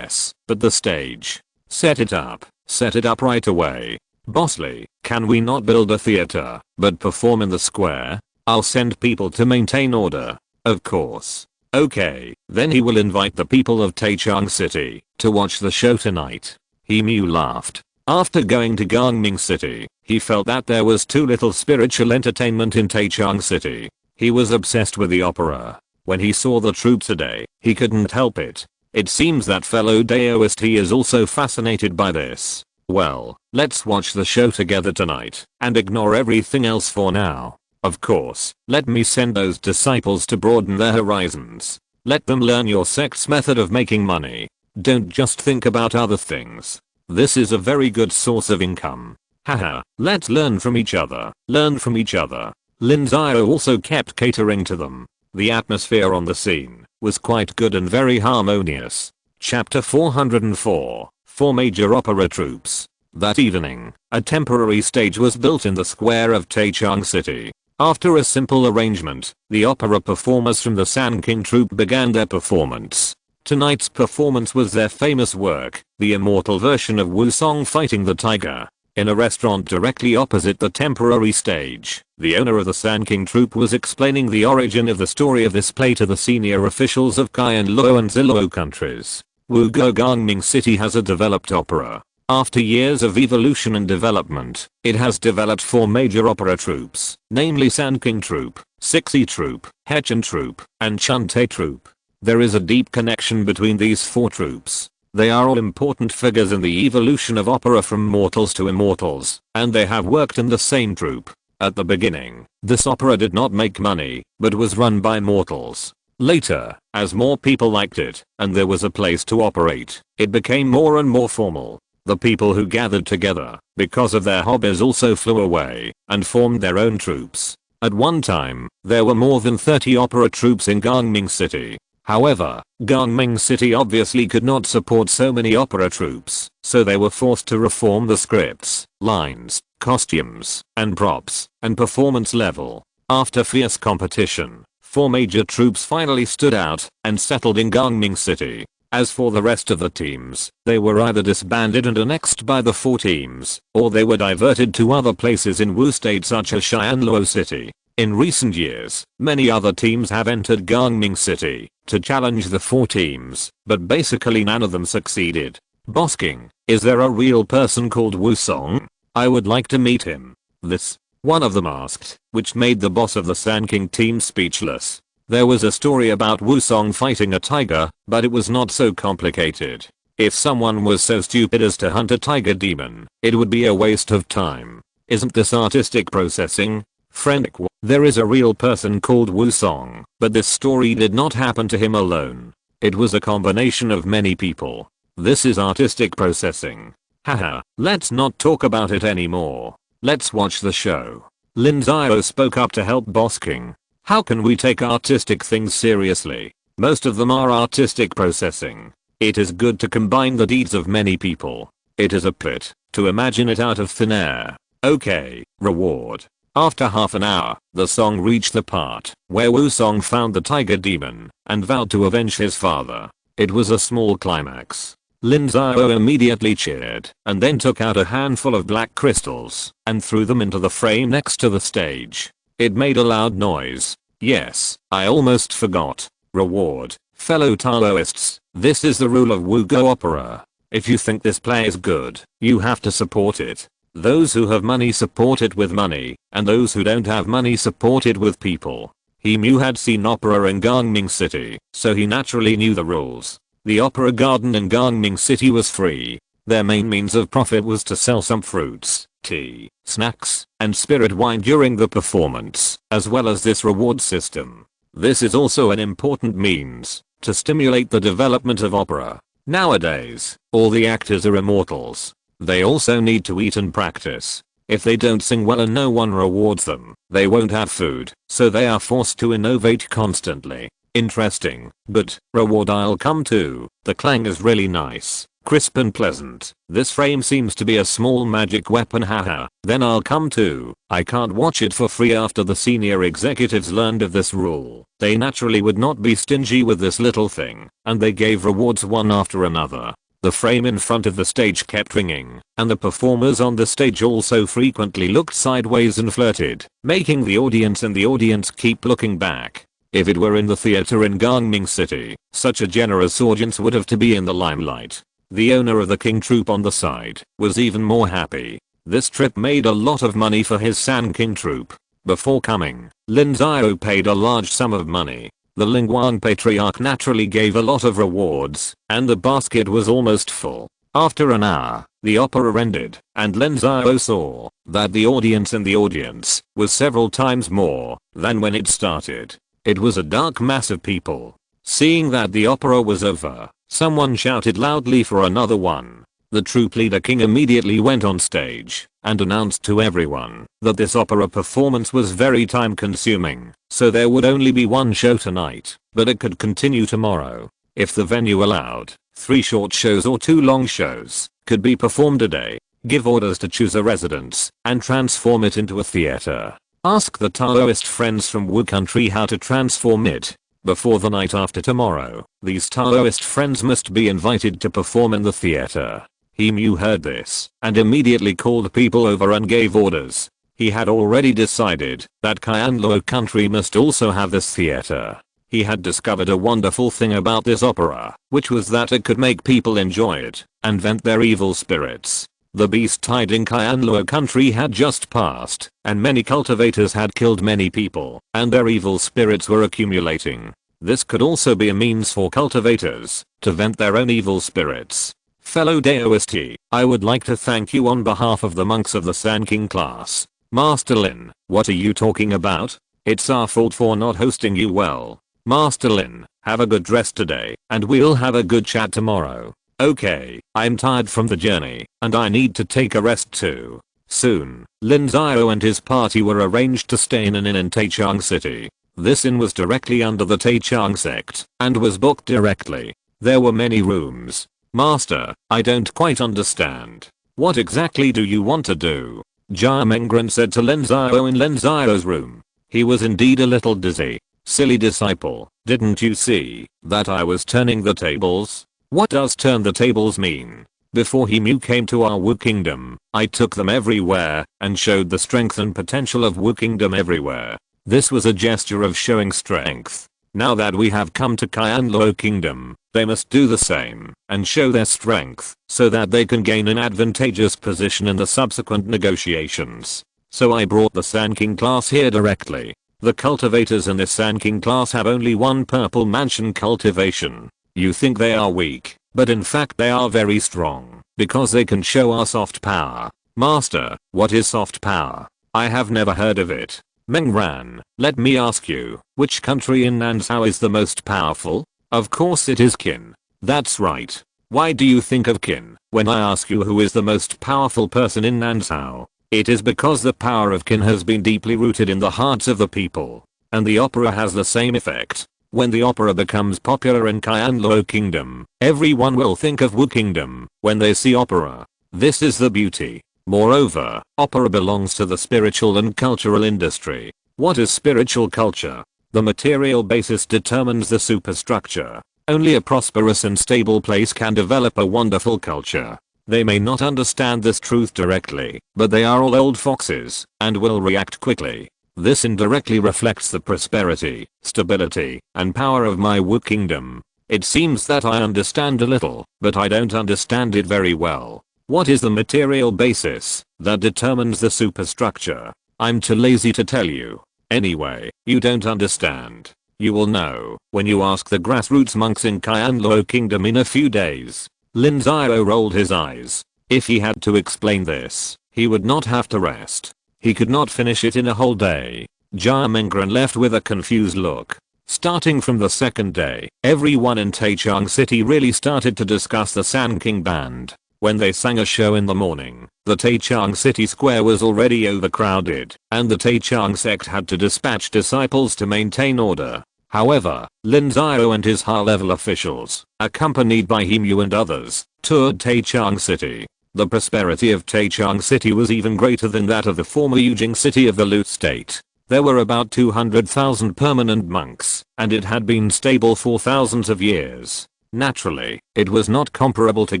but the stage. Set it up right away. Bossly, can we not build a theater, but perform in the square? I'll send people to maintain order. Of course. Okay, then he will invite the people of Tiansheng City to watch the show tonight. He Mu laughed. After going to Gangming City, he felt that there was too little spiritual entertainment in Tiansheng City. He was obsessed with the opera. When he saw the troupe today, he couldn't help it. It seems that fellow Daoist he is also fascinated by this. Well, let's watch the show together tonight and ignore everything else for now. Of course, let me send those disciples to broaden their horizons. Let them learn your sect's method of making money. Don't just think about other things. This is a very good source of income. Haha, let's learn from each other. Lin Xiao also kept catering to them. The atmosphere on the scene was quite good and very harmonious. Chapter 404, 4 major opera troupes. That evening, a temporary stage was built in the square of Tiansheng City. After a simple arrangement, the opera performers from the San King troupe began their performance. Tonight's performance was their famous work, the immortal version of Wu Song fighting the tiger. In a restaurant directly opposite the temporary stage, the owner of the San King troupe was explaining the origin of the story of this play to the senior officials of Qianluo and Ziluo countries. Wuguo Gangming City has a developed opera. After years of evolution and development, it has developed 4 major opera troupes, namely San King troupe, Sixi troupe, Hechen troupe, and Chunte troupe. There is a deep connection between these 4 troupes. They are all important figures in the evolution of opera from mortals to immortals, and they have worked in the same troupe. At the beginning, this opera did not make money, but was run by mortals. Later, as more people liked it, and there was a place to operate, it became more and more formal. The people who gathered together, because of their hobbies, also flew away, and formed their own troupes. At one time, there were more than 30 opera troupes in Gangming City. However, Gangming City obviously could not support so many opera troupes, so they were forced to reform the scripts, lines, costumes, and props, and performance level. After fierce competition, 4 major troupes finally stood out and settled in Gangming City. As for the rest of the teams, they were either disbanded and annexed by the 4 teams, or they were diverted to other places in Wu State such as Xianluo City. In recent years, many other teams have entered Gangming City to challenge the 4 teams, but basically none of them succeeded. Boss King, is there a real person called Wu Song? I would like to meet him. This, one of them asked, which made the boss of the San King team speechless. There was a story about Wu Song fighting a tiger, but it was not so complicated. If someone was so stupid as to hunt a tiger demon, it would be a waste of time. Isn't this artistic processing? Friend, there is a real person called Wu Song, but this story did not happen to him alone. It was a combination of many people. This is artistic processing. Haha, let's not talk about it anymore. Let's watch the show. Lin Xiao spoke up to help Boss King. How can we take artistic things seriously? Most of them are artistic processing. It is good to combine the deeds of many people. It is a pit to imagine it out of thin air. Okay, reward. After half an hour, the song reached the part where Wu Song found the tiger demon and vowed to avenge his father. It was a small climax. Lin Xiao immediately cheered and then took out a handful of black crystals and threw them into the frame next to the stage. It made a loud noise. Yes, I almost forgot. Reward. Fellow Taoists, this is the rule of Wugo Opera. If you think this play is good, you have to support it. Those who have money support it with money, and those who don't have money support it with people. He Mu had seen opera in Gangming City, so he naturally knew the rules. The opera garden in Gangming City was free. Their main means of profit was to sell some fruits, tea, snacks, and spirit wine during the performance, as well as this reward system. This is also an important means to stimulate the development of opera. Nowadays, all the actors are immortals. They also need to eat and practice. If they don't sing well and no one rewards them, they won't have food, so they are forced to innovate constantly. Interesting, but reward I'll come to. The clang is really nice, crisp and pleasant. This frame seems to be a small magic weapon, haha. Then I'll come to. I can't watch it for free. After the senior executives learned of this rule, they naturally would not be stingy with this little thing, and they gave rewards one after another. The frame in front of the stage kept ringing, and the performers on the stage also frequently looked sideways and flirted, making the audience keep looking back. If it were in the theater in Gangming City, such a generous audience would have to be in the limelight. The owner of the King Troop on the side was even more happy. This trip made a lot of money for his San King Troop. Before coming, Lin Xiao paid a large sum of money. The Lingguang Patriarch naturally gave a lot of rewards, and the basket was almost full. After an hour, the opera ended, and Lin Xiao saw that the audience in the audience was several times more than when it started. It was a dark mass of people. Seeing that the opera was over, someone shouted loudly for another one. The troop leader King immediately went on stage and announced to everyone that this opera performance was very time consuming, so there would only be one show tonight, but it could continue tomorrow. If the venue allowed, 3 short shows or 2 long shows could be performed a day. Give orders to choose a residence and transform it into a theater. Ask the Taoist friends from Wu country how to transform it. Before the night after tomorrow, these Taoist friends must be invited to perform in the theater. He Mu heard this and immediately called people over and gave orders. He had already decided that Qianluo country must also have this theater. He had discovered a wonderful thing about this opera, which was that it could make people enjoy it and vent their evil spirits. The beast tide in Qianluo country had just passed, and many cultivators had killed many people, and their evil spirits were accumulating. This could also be a means for cultivators to vent their own evil spirits. Fellow Daoist, I would like to thank you on behalf of the monks of the San King class. Master Lin, what are you talking about? It's our fault for not hosting you well. Master Lin, have a good rest today, and we'll have a good chat tomorrow. Okay, I'm tired from the journey, and I need to take a rest too. Soon, Lin Xiao and his party were arranged to stay in an inn in Tiansheng City. This inn was directly under the Tiansheng Sect, and was booked directly. There were many rooms. Master, I don't quite understand. What exactly do you want to do? Jia Mengren said to Lin Xiao in Lin Xiao's room. He was indeed a little dizzy. Silly disciple, didn't you see that I was turning the tables? What does turn the tables mean? Before Emu came to our Wu Kingdom, I took them everywhere and showed the strength and potential of Wu Kingdom everywhere. This was a gesture of showing strength. Now that we have come to Qianluo Kingdom, they must do the same and show their strength so that they can gain an advantageous position in the subsequent negotiations. So I brought the Sand King class here directly. The cultivators in this Sand King class have only one purple mansion cultivation. You think they are weak, but in fact they are very strong because they can show our soft power. Master, what is soft power? I have never heard of it. Mengran, let me ask you, which country in Nansao is the most powerful? Of course it is Qin. That's right. Why do you think of Qin when I ask you who is the most powerful person in Nansao? It is because the power of Qin has been deeply rooted in the hearts of the people. And the opera has the same effect. When the opera becomes popular in Qianluo Kingdom, everyone will think of Wu Kingdom when they see opera. This is the beauty. Moreover, opera belongs to the spiritual and cultural industry. What is spiritual culture? The material basis determines the superstructure. Only a prosperous and stable place can develop a wonderful culture. They may not understand this truth directly, but they are all old foxes and will react quickly. This indirectly reflects the prosperity, stability, and power of my Wu Kingdom. It seems that I understand a little, but I don't understand it very well. What is the material basis that determines the superstructure? I'm too lazy to tell you. Anyway, you don't understand. You will know when you ask the grassroots monks in Qianluo Kingdom in a few days. Lin Xiao rolled his eyes. If he had to explain this, he would not have to rest. He could not finish it in a whole day. Jia Mengran left with a confused look. Starting from the second day, everyone in Tiansheng City really started to discuss the Sand King band. When they sang a show in the morning, the Tiansheng City square was already overcrowded, and the Tiansheng Sect had to dispatch disciples to maintain order. However, Lin Xiao and his high-level officials, accompanied by Emu and others, toured Tiansheng City. The prosperity of Tiansheng City was even greater than that of the former Yujing city of the Loot State. There were about 200,000 permanent monks, and it had been stable for thousands of years. Naturally, it was not comparable to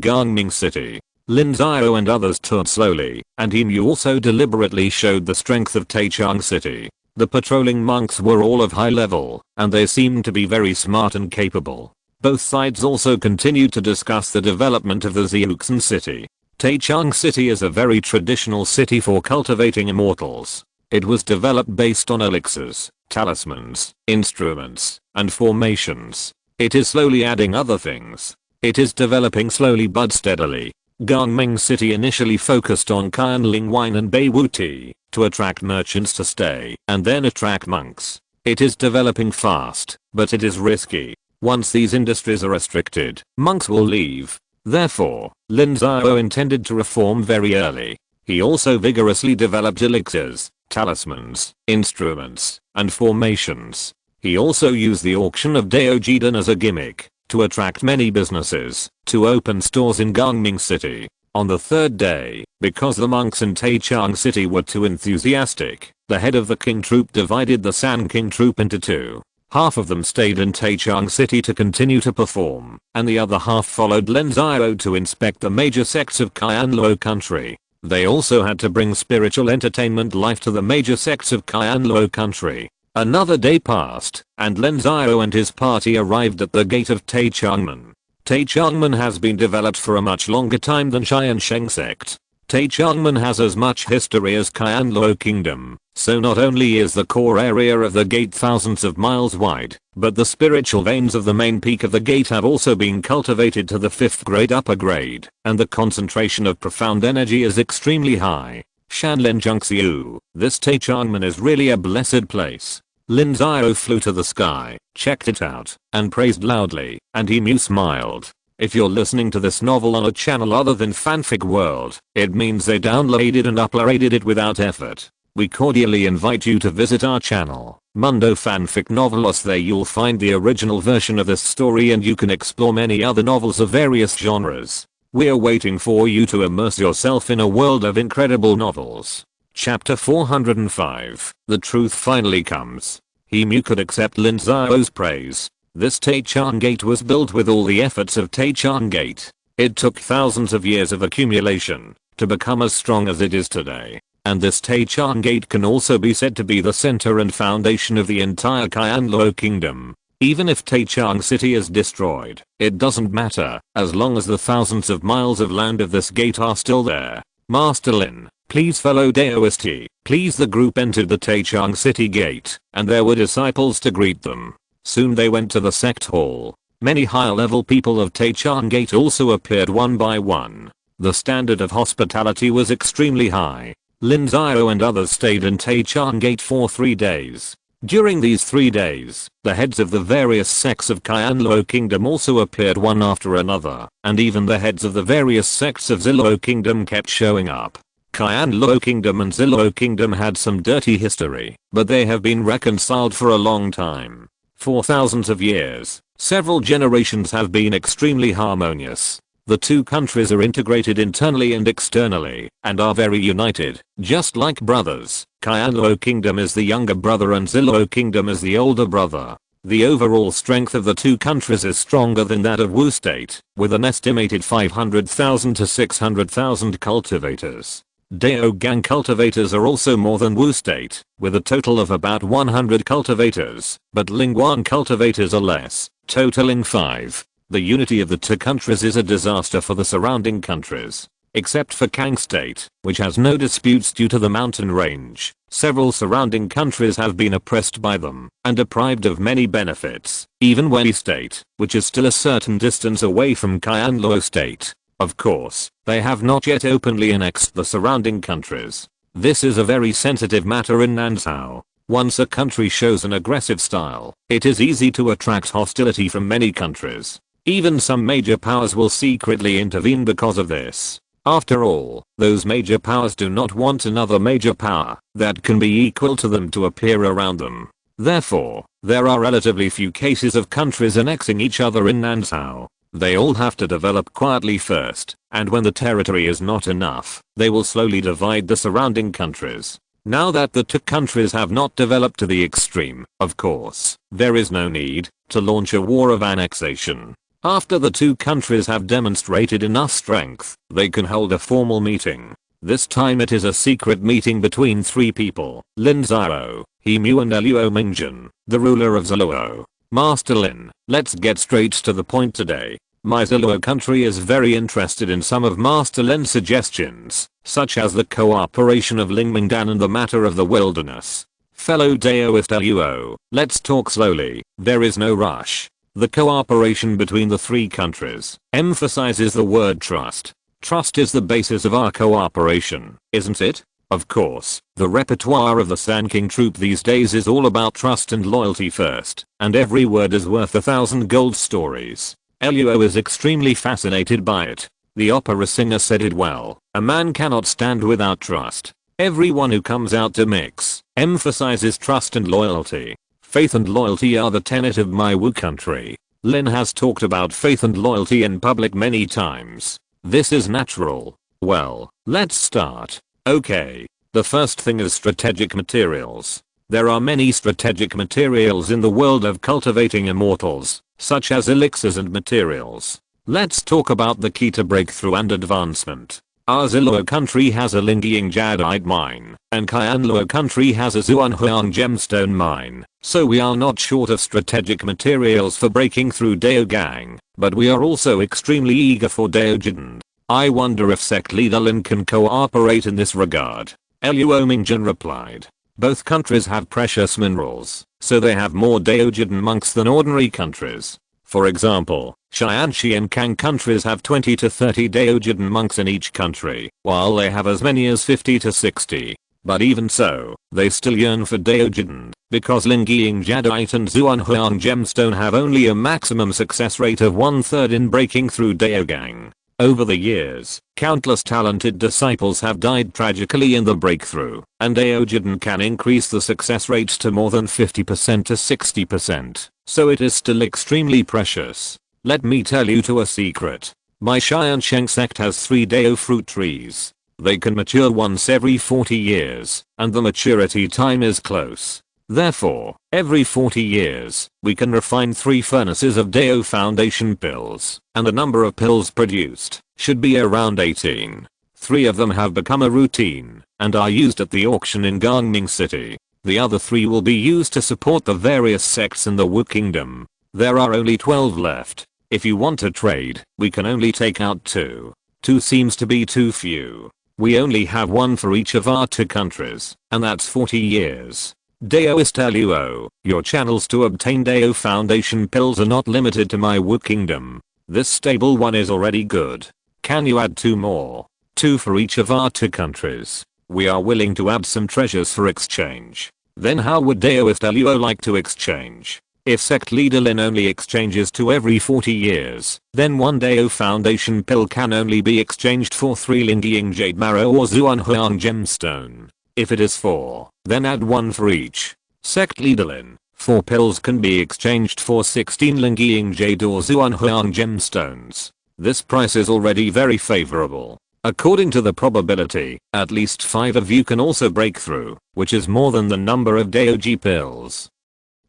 Gangming City. Lin Xiao and others toured slowly, and Emu also deliberately showed the strength of Tiansheng City. The patrolling monks were all of high level, and they seemed to be very smart and capable. Both sides also continued to discuss the development of the Xiuxin city. Tiansheng City is a very traditional city for cultivating immortals. It was developed based on elixirs, talismans, instruments, and formations. It is slowly adding other things. It is developing slowly but steadily. Gangming City initially focused on Qianling wine and Beiwu tea to attract merchants to stay and then attract monks. It is developing fast, but it is risky. Once these industries are restricted, monks will leave. Therefore, Lin Xiao intended to reform very early. He also vigorously developed elixirs, talismans, instruments, and formations. He also used the auction of Daojidan as a gimmick to attract many businesses to open stores in Gangming City. On the third day, because the monks in Tiansheng City were too enthusiastic, the head of the King troop divided the Sand King troop into two. Half of them stayed in Tiansheng City to continue to perform, and the other half followed Lin Xiao to inspect the major sects of Qianluo country. They also had to bring spiritual entertainment life to the major sects of Qianluo country. Another day passed, and Lin Xiao and his party arrived at the gate of Tianshengmen. Tianshengmen has been developed for a much longer time than Tiansheng Sect. Tianshengmen has as much history as Qianluo Kingdom, so not only is the core area of the gate thousands of miles wide, but the spiritual veins of the main peak of the gate have also been cultivated to the 5th grade upper grade, and the concentration of profound energy is extremely high. Shanlin Zhengxiu, this Tianshengmen is really a blessed place. Lin Xiao flew to the sky, checked it out, and praised loudly, and Emu smiled. If you're listening to this novel on a channel other than Fanfic World, it means they downloaded and uploaded it without effort. We cordially invite you to visit our channel, Mundo Fanfic Novelos. There you'll find the original version of this story and you can explore many other novels of various genres. We're waiting for you to immerse yourself in a world of incredible novels. Chapter 405. The truth finally comes. Emu could accept Lin Xiao's praise. This Tiansheng Gate was built with all the efforts of Tiansheng Gate. It took thousands of years of accumulation to become as strong as it is today. And this Tiansheng Gate can also be said to be the center and foundation of the entire Qianluo kingdom. Even if Tiansheng city is destroyed, it doesn't matter, as long as the thousands of miles of land of this gate are still there. Master Lin, please follow Daoist. Please. The group entered the Tiansheng city gate, and there were disciples to greet them. Soon they went to the sect hall. Many higher level people of Tiansheng Gate also appeared one by one. The standard of hospitality was extremely high. Lin Xiao and others stayed in Tiansheng Gate for 3 days. During these 3 days, the heads of the various sects of Qianluo Kingdom also appeared one after another, and even the heads of the various sects of Ziluo Kingdom kept showing up. Qianluo Kingdom and Ziluo Kingdom had some dirty history, but they have been reconciled for a long time. For thousands of years, several generations have been extremely harmonious. The two countries are integrated internally and externally, and are very united, just like brothers. Qianluo Kingdom is the younger brother and Ziluo Kingdom is the older brother. The overall strength of the two countries is stronger than that of Wu State, with an estimated 500,000 to 600,000 cultivators. Dao Gang cultivators are also more than Wu State, with a total of about 100 cultivators, but Lingguan cultivators are less, totaling 5. The unity of the two countries is a disaster for the surrounding countries. Except for Kang State, which has no disputes due to the mountain range, several surrounding countries have been oppressed by them, and deprived of many benefits. Even Wei State, which is still a certain distance away from Qianluo State. Of course, they have not yet openly annexed the surrounding countries. This is a very sensitive matter in Nansao. Once a country shows an aggressive style, it is easy to attract hostility from many countries. Even some major powers will secretly intervene because of this. After all, those major powers do not want another major power that can be equal to them to appear around them. Therefore, there are relatively few cases of countries annexing each other in Nansao. They all have to develop quietly first, and when the territory is not enough, they will slowly divide the surrounding countries. Now that the two countries have not developed to the extreme, of course, there is no need to launch a war of annexation. After the two countries have demonstrated enough strength, they can hold a formal meeting. This time it is a secret meeting between 3 people, Lin Xiao, He Mu and Luo Mingjun, the ruler of Ziluo. Master Lin, let's get straight to the point today. My Ziluo country is very interested in some of Master Lin's suggestions, such as the cooperation of Lingmingdan and the matter of the wilderness. Fellow Daoist Luo, let's talk slowly, there is no rush. The cooperation between the 3 countries emphasizes the word trust. Trust is the basis of our cooperation, isn't it? Of course, the repertoire of the San King troop these days is all about trust and loyalty first, and every word is worth 1,000 gold stories. Luo is extremely fascinated by it. The opera singer said it well, a man cannot stand without trust. Everyone who comes out to mix emphasizes trust and loyalty. Faith and loyalty are the tenet of my Wu country. Lin has talked about faith and loyalty in public many times. This is natural. Well, let's start. Okay. The first thing is strategic materials. There are many strategic materials in the world of cultivating immortals, such as elixirs and materials. Let's talk about the key to breakthrough and advancement. Our Ziluo country has a Lingying Jadeite mine, and Qianluo country has a Zhuanghuang gemstone mine, so we are not short of strategic materials for breaking through Daogang, but we are also extremely eager for Daojin. I wonder if sect leader Lin can cooperate in this regard. Luo Mingjun replied. Both countries have precious minerals, so they have more Daojin monks than ordinary countries. For example, Xianxi and Kang countries have 20 to 30 Daojin monks in each country, while they have as many as 50 to 60. But even so, they still yearn for Daojin, because Lingying Jadeite and Zhuanghuang gemstone have only a maximum success rate of 1/3 in breaking through Daogang. Over the years, countless talented disciples have died tragically in the breakthrough, and Daojin can increase the success rate to more than 50% to 60%, so it is still extremely precious. Let me tell you a secret. My Tiansheng Sect has 3 Dao fruit trees. They can mature once every 40 years, and the maturity time is close. Therefore, every 40 years, we can refine 3 furnaces of Dao Foundation pills, and the number of pills produced should be around 18. 3 of them have become a routine and are used at the auction in Gangming City. The other 3 will be used to support the various sects in the Wu Kingdom. There are only 12 left. If you want to trade, we can only take out 2. 2 seems to be too few. We only have 1 for each of our 2 countries, and that's 40 years. Daoist Luo, your channels to obtain Dao Foundation pills are not limited to my Wu Kingdom. This stable one is already good. Can you add 2 more? 2 for each of our 2 countries. We are willing to add some treasures for exchange. Then how would Daoist Luo like to exchange? If sect leader Lin only exchanges 2 every 40 years, then 1 Dao Foundation pill can only be exchanged for 3 Lingying Jade Marrow or Zuanhuang Gemstone. If it is 4, then add 1 for each. Sect leader Lin, 4 pills can be exchanged for 16 Lingying Jade or Zuanhuang Gemstones. This price is already very favorable. According to the probability, at least 5 of you can also break through, which is more than the number of Daoji pills.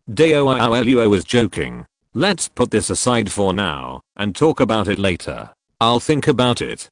Dao Luo is joking. Let's put this aside for now, and talk about it later. I'll think about it.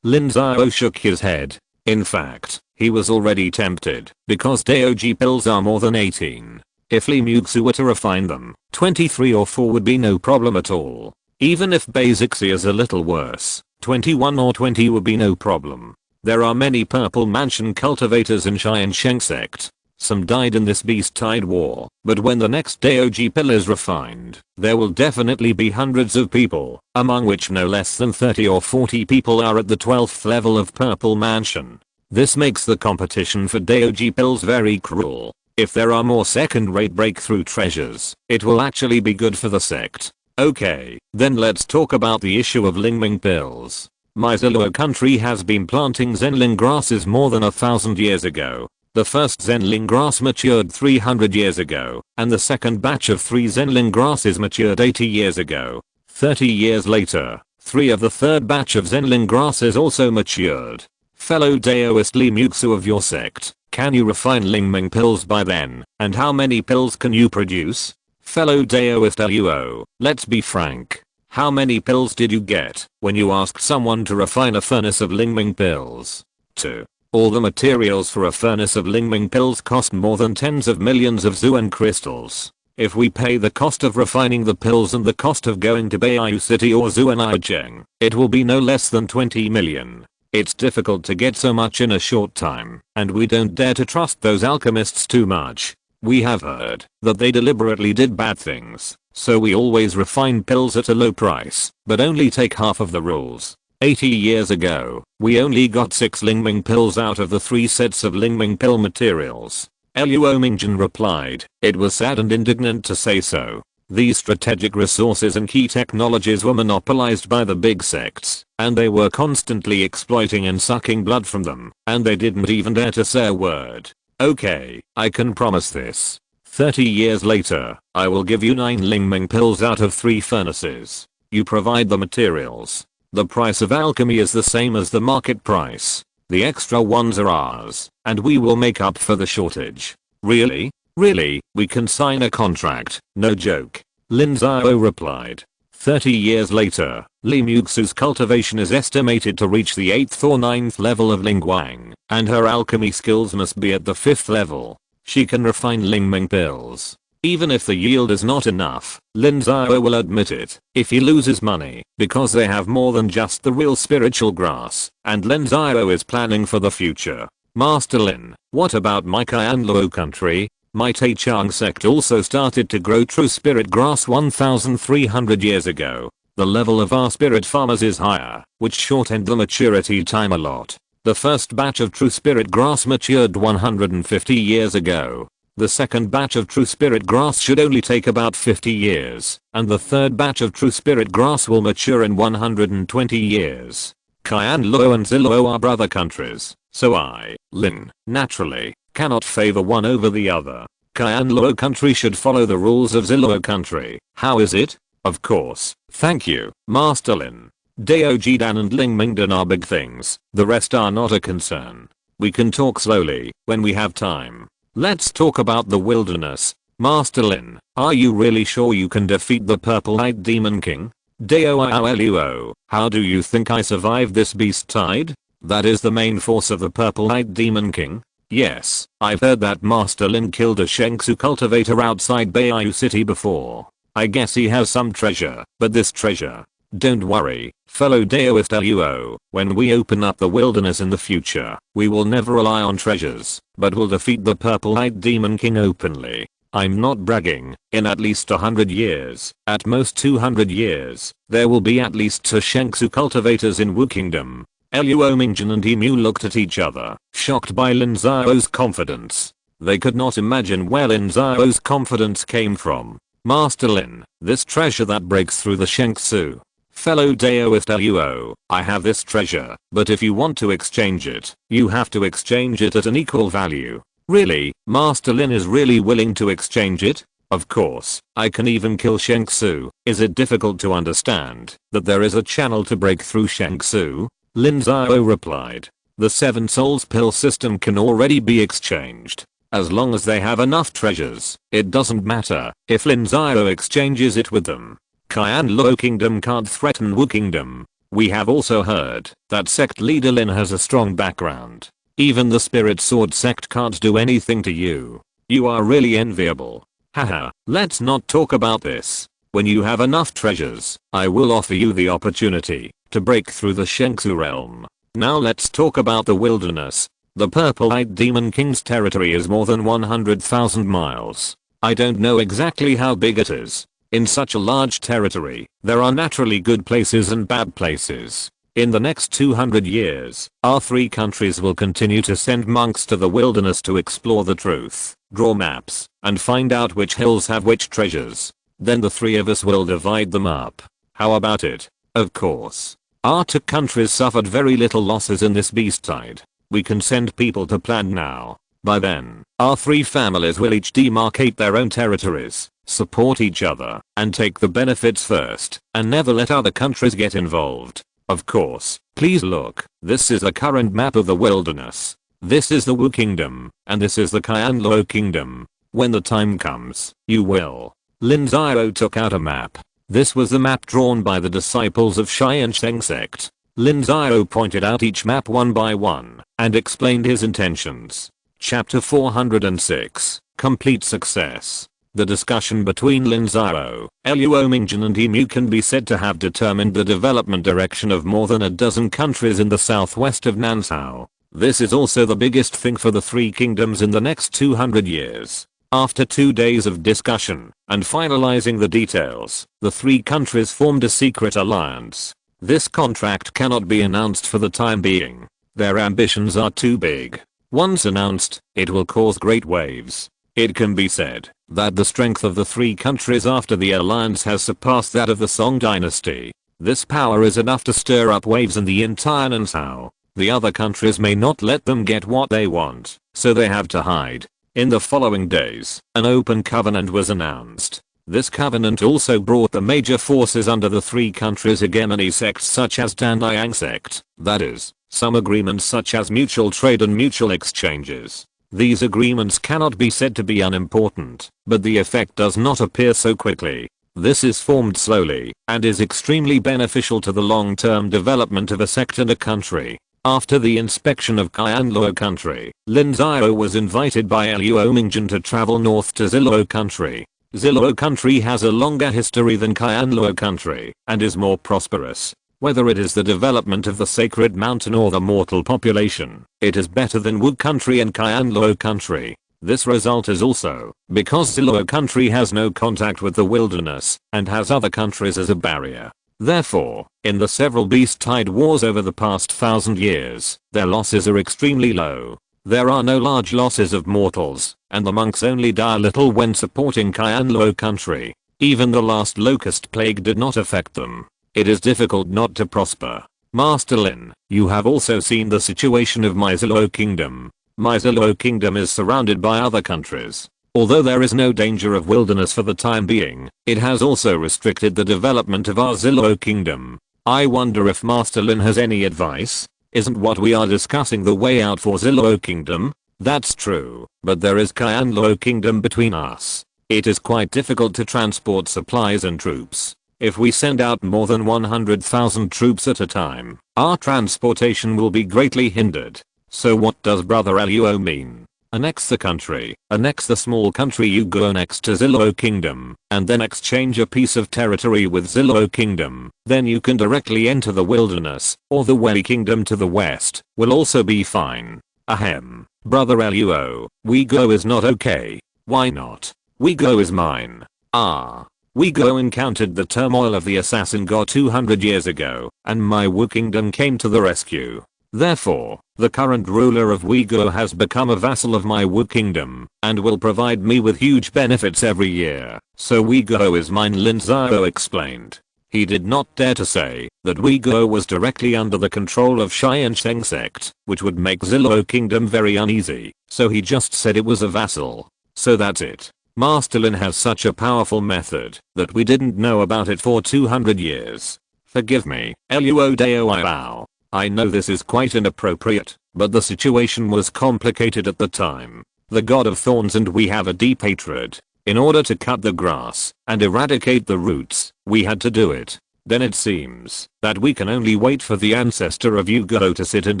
Lin Xiao shook his head. In fact, he was already tempted, because Daoji pills are more than 18. If Li Muxu were to refine them, 23 or 4 would be no problem at all. Even if basic is a little worse, 21 or 20 would be no problem. There are many purple mansion cultivators in Tiansheng Sect. Some died in this beast tide war, but when the next Daoji pill is refined, there will definitely be hundreds of people, among which no less than 30 or 40 people are at the 12th level of purple mansion. This makes the competition for Daoji pills very cruel. If there are more second-rate breakthrough treasures, it will actually be good for the sect. Okay, then let's talk about the issue of Lingming pills. My Ziluo country has been planting Zenling grasses more than 1,000 years ago. The first Zenling grass matured 300 years ago, and the second batch of 3 Zenling grasses matured 80 years ago. 30 years later, 3 of the third batch of Zenling grasses also matured. Fellow Daoist Li Muxu of your sect, can you refine Lingming pills by then, and how many pills can you produce? Fellow Daoist Luo, let's be frank. How many pills did you get when you asked someone to refine a furnace of Lingming pills? 2. All the materials for a furnace of Lingming pills cost more than tens of millions of Zuen crystals. If we pay the cost of refining the pills and the cost of going to Beiyu City or Zuan'ijeng, it will be no less than 20 million. It's difficult to get so much in a short time, and we don't dare to trust those alchemists too much. We have heard that they deliberately did bad things, so we always refine pills at a low price, but only take half of the rules. 80 years ago, we only got 6 Lingming pills out of the 3 sets of Lingming pill materials. Luo Mingjin replied, it was sad and indignant to say so. These strategic resources and key technologies were monopolized by the big sects, and they were constantly exploiting and sucking blood from them, and they didn't even dare to say a word. Okay, I can promise this. 30 years later, I will give you 9 Lingming pills out of 3 furnaces. You provide the materials. The price of alchemy is the same as the market price. The extra ones are ours, and we will make up for the shortage. Really? Really, we can sign a contract, no joke. Lin Xiao replied. 30 years later, Li Muxu's cultivation is estimated to reach the 8th or 9th level of Lingguang, and her alchemy skills must be at the 5th level. She can refine Lingming pills. Even if the yield is not enough, Lin Xiao will admit it if he loses money, because they have more than just the real spiritual grass, and Lin Xiao is planning for the future. Master Lin, what about my Tianluo country? My Tiansheng Sect also started to grow true spirit grass 1,300 years ago. The level of our spirit farmers is higher, which shortened the maturity time a lot. The first batch of true spirit grass matured 150 years ago. The second batch of true spirit grass should only take about 50 years, and the third batch of true spirit grass will mature in 120 years. Tianluo and Ziluo are brother countries, so I, Lin, naturally, cannot favor one over the other. Tianluo country should follow the rules of Ziluo country. How is it? Of course, thank you, Master Lin. Daojidan and Lingmingdan are big things, the rest are not a concern. We can talk slowly, when we have time. Let's talk about the wilderness. Master Lin, are you really sure you can defeat the purple-eyed demon king? Dao, how do you think I survived this beast tide? That is the main force of the purple-eyed demon king? Yes, I've heard that Master Lin killed a Shengsu cultivator outside Beiyu City before. I guess he has some treasure, but this treasure. Don't worry, fellow Daoist Luo, when we open up the wilderness in the future, we will never rely on treasures, but will defeat the purple-eyed demon king openly. I'm not bragging, in at least 100 years, at most 200 years, there will be at least 2 Shengsu cultivators in Wu Kingdom. Luo Mingjin and Emu looked at each other, shocked by Lin Xiao's confidence. They could not imagine where Lin Xiao's confidence came from. Master Lin, this treasure that breaks through the Shengsu. Fellow Daoist Luo, I have this treasure, but if you want to exchange it, you have to exchange it at an equal value. Really, Master Lin is really willing to exchange it? Of course, I can even kill Shengsu. Is it difficult to understand that there is a channel to break through Shengsu? Lin Xiao replied. The 7 souls pill system can already be exchanged. As long as they have enough treasures, it doesn't matter if Lin Xiao exchanges it with them. Qianluo Kingdom can't threaten Wu Kingdom. We have also heard that sect leader Lin has a strong background. Even the Spirit Sword sect can't do anything to you. You are really enviable. Haha, let's not talk about this. When you have enough treasures, I will offer you the opportunity to break through the Shengsu realm. Now let's talk about the wilderness. The purple-eyed demon king's territory is more than 100,000 miles. I don't know exactly how big it is. In such a large territory, there are naturally good places and bad places. In the next 200 years, our 3 countries will continue to send monks to the wilderness to explore the truth, draw maps, and find out which hills have which treasures. Then the 3 of us will divide them up. How about it? Of course. Our 2 countries suffered very little losses in this beast tide. We can send people to plan now. By then, our 3 families will each demarcate their own territories, support each other, and take the benefits first, and never let other countries get involved. Of course, please look, this is a current map of the wilderness. This is the Wu Kingdom, and this is the Qianluo Kingdom. When the time comes, you will. Lin Xiao took out a map. This was the map drawn by the disciples of Tiansheng Sect. Lin Xiao pointed out each map one by one, and explained his intentions. Chapter 406, Complete Success. The discussion between Lin Xiao, Luo Mingjin and Emu can be said to have determined the development direction of more than a dozen countries in the southwest of Nansao. This is also the biggest thing for the 3 kingdoms in the next 200 years. After 2 days of discussion and finalizing the details, the 3 countries formed a secret alliance. This contract cannot be announced for the time being. Their ambitions are too big. Once announced, it will cause great waves. It can be said that the strength of the 3 countries after the alliance has surpassed that of the Song dynasty. This power is enough to stir up waves in the entire Nansao. The other countries may not let them get what they want, so they have to hide. In the following days, an open covenant was announced. This covenant also brought the major forces under the 3 countries' hegemony sects such as Tiansheng Sect, that is, some agreements such as mutual trade and mutual exchanges. These agreements cannot be said to be unimportant, but the effect does not appear so quickly. This is formed slowly, and is extremely beneficial to the long-term development of a sect and a country. After the inspection of Qianluo country, Lin Xiao was invited by Luo Mingjin to travel north to Ziluo country. Ziluo country has a longer history than Qianluo country, and is more prosperous. Whether it is the development of the sacred mountain or the mortal population, it is better than Wu country and Qianluo country. This result is also because Ziluo country has no contact with the wilderness and has other countries as a barrier. Therefore, in the several beast tide wars over the past 1000 years, their losses are extremely low. There are no large losses of mortals, and the monks only die little when supporting Qianluo country. Even the last locust plague did not affect them. It is difficult not to prosper. Master Lin, you have also seen the situation of my Ziluo kingdom. My Ziluo kingdom is surrounded by other countries. Although there is no danger of wilderness for the time being, it has also restricted the development of our Ziluo kingdom. I wonder if Master Lin has any advice? Isn't what we are discussing the way out for Ziluo kingdom? That's true, but there is Qianluo Kingdom between us. It is quite difficult to transport supplies and troops. If we send out more than 100,000 troops at a time, our transportation will be greatly hindered. So what does Brother Luo mean? Annex the country, annex the small country Yugo next to Zilluo Kingdom, and then exchange a piece of territory with Zilluo Kingdom. Then you can directly enter the wilderness, or the Wei Kingdom to the west, will also be fine. Ahem. Brother Luo, Uyghur is not okay. Why not? Uyghur is mine. Ah. Uyghur encountered the turmoil of the assassin god 200 years ago, and my Wu Kingdom came to the rescue. Therefore, the current ruler of Uyghur has become a vassal of my Wu Kingdom, and will provide me with huge benefits every year. So Uyghur is mine, Lin Xiao explained. He did not dare to say that Uyghur was directly under the control of Tiansheng Sect, which would make Zilluo Kingdom very uneasy, so he just said it was a vassal. So that's it. Master Lin has such a powerful method that we didn't know about it for 200 years. Forgive me, Luo Deo Iao. I know this is quite inappropriate, but the situation was complicated at the time. The god of thorns and we have a deep hatred. In order to cut the grass and eradicate the roots, we had to do it. Then it seems that we can only wait for the ancestor of Yugo to sit and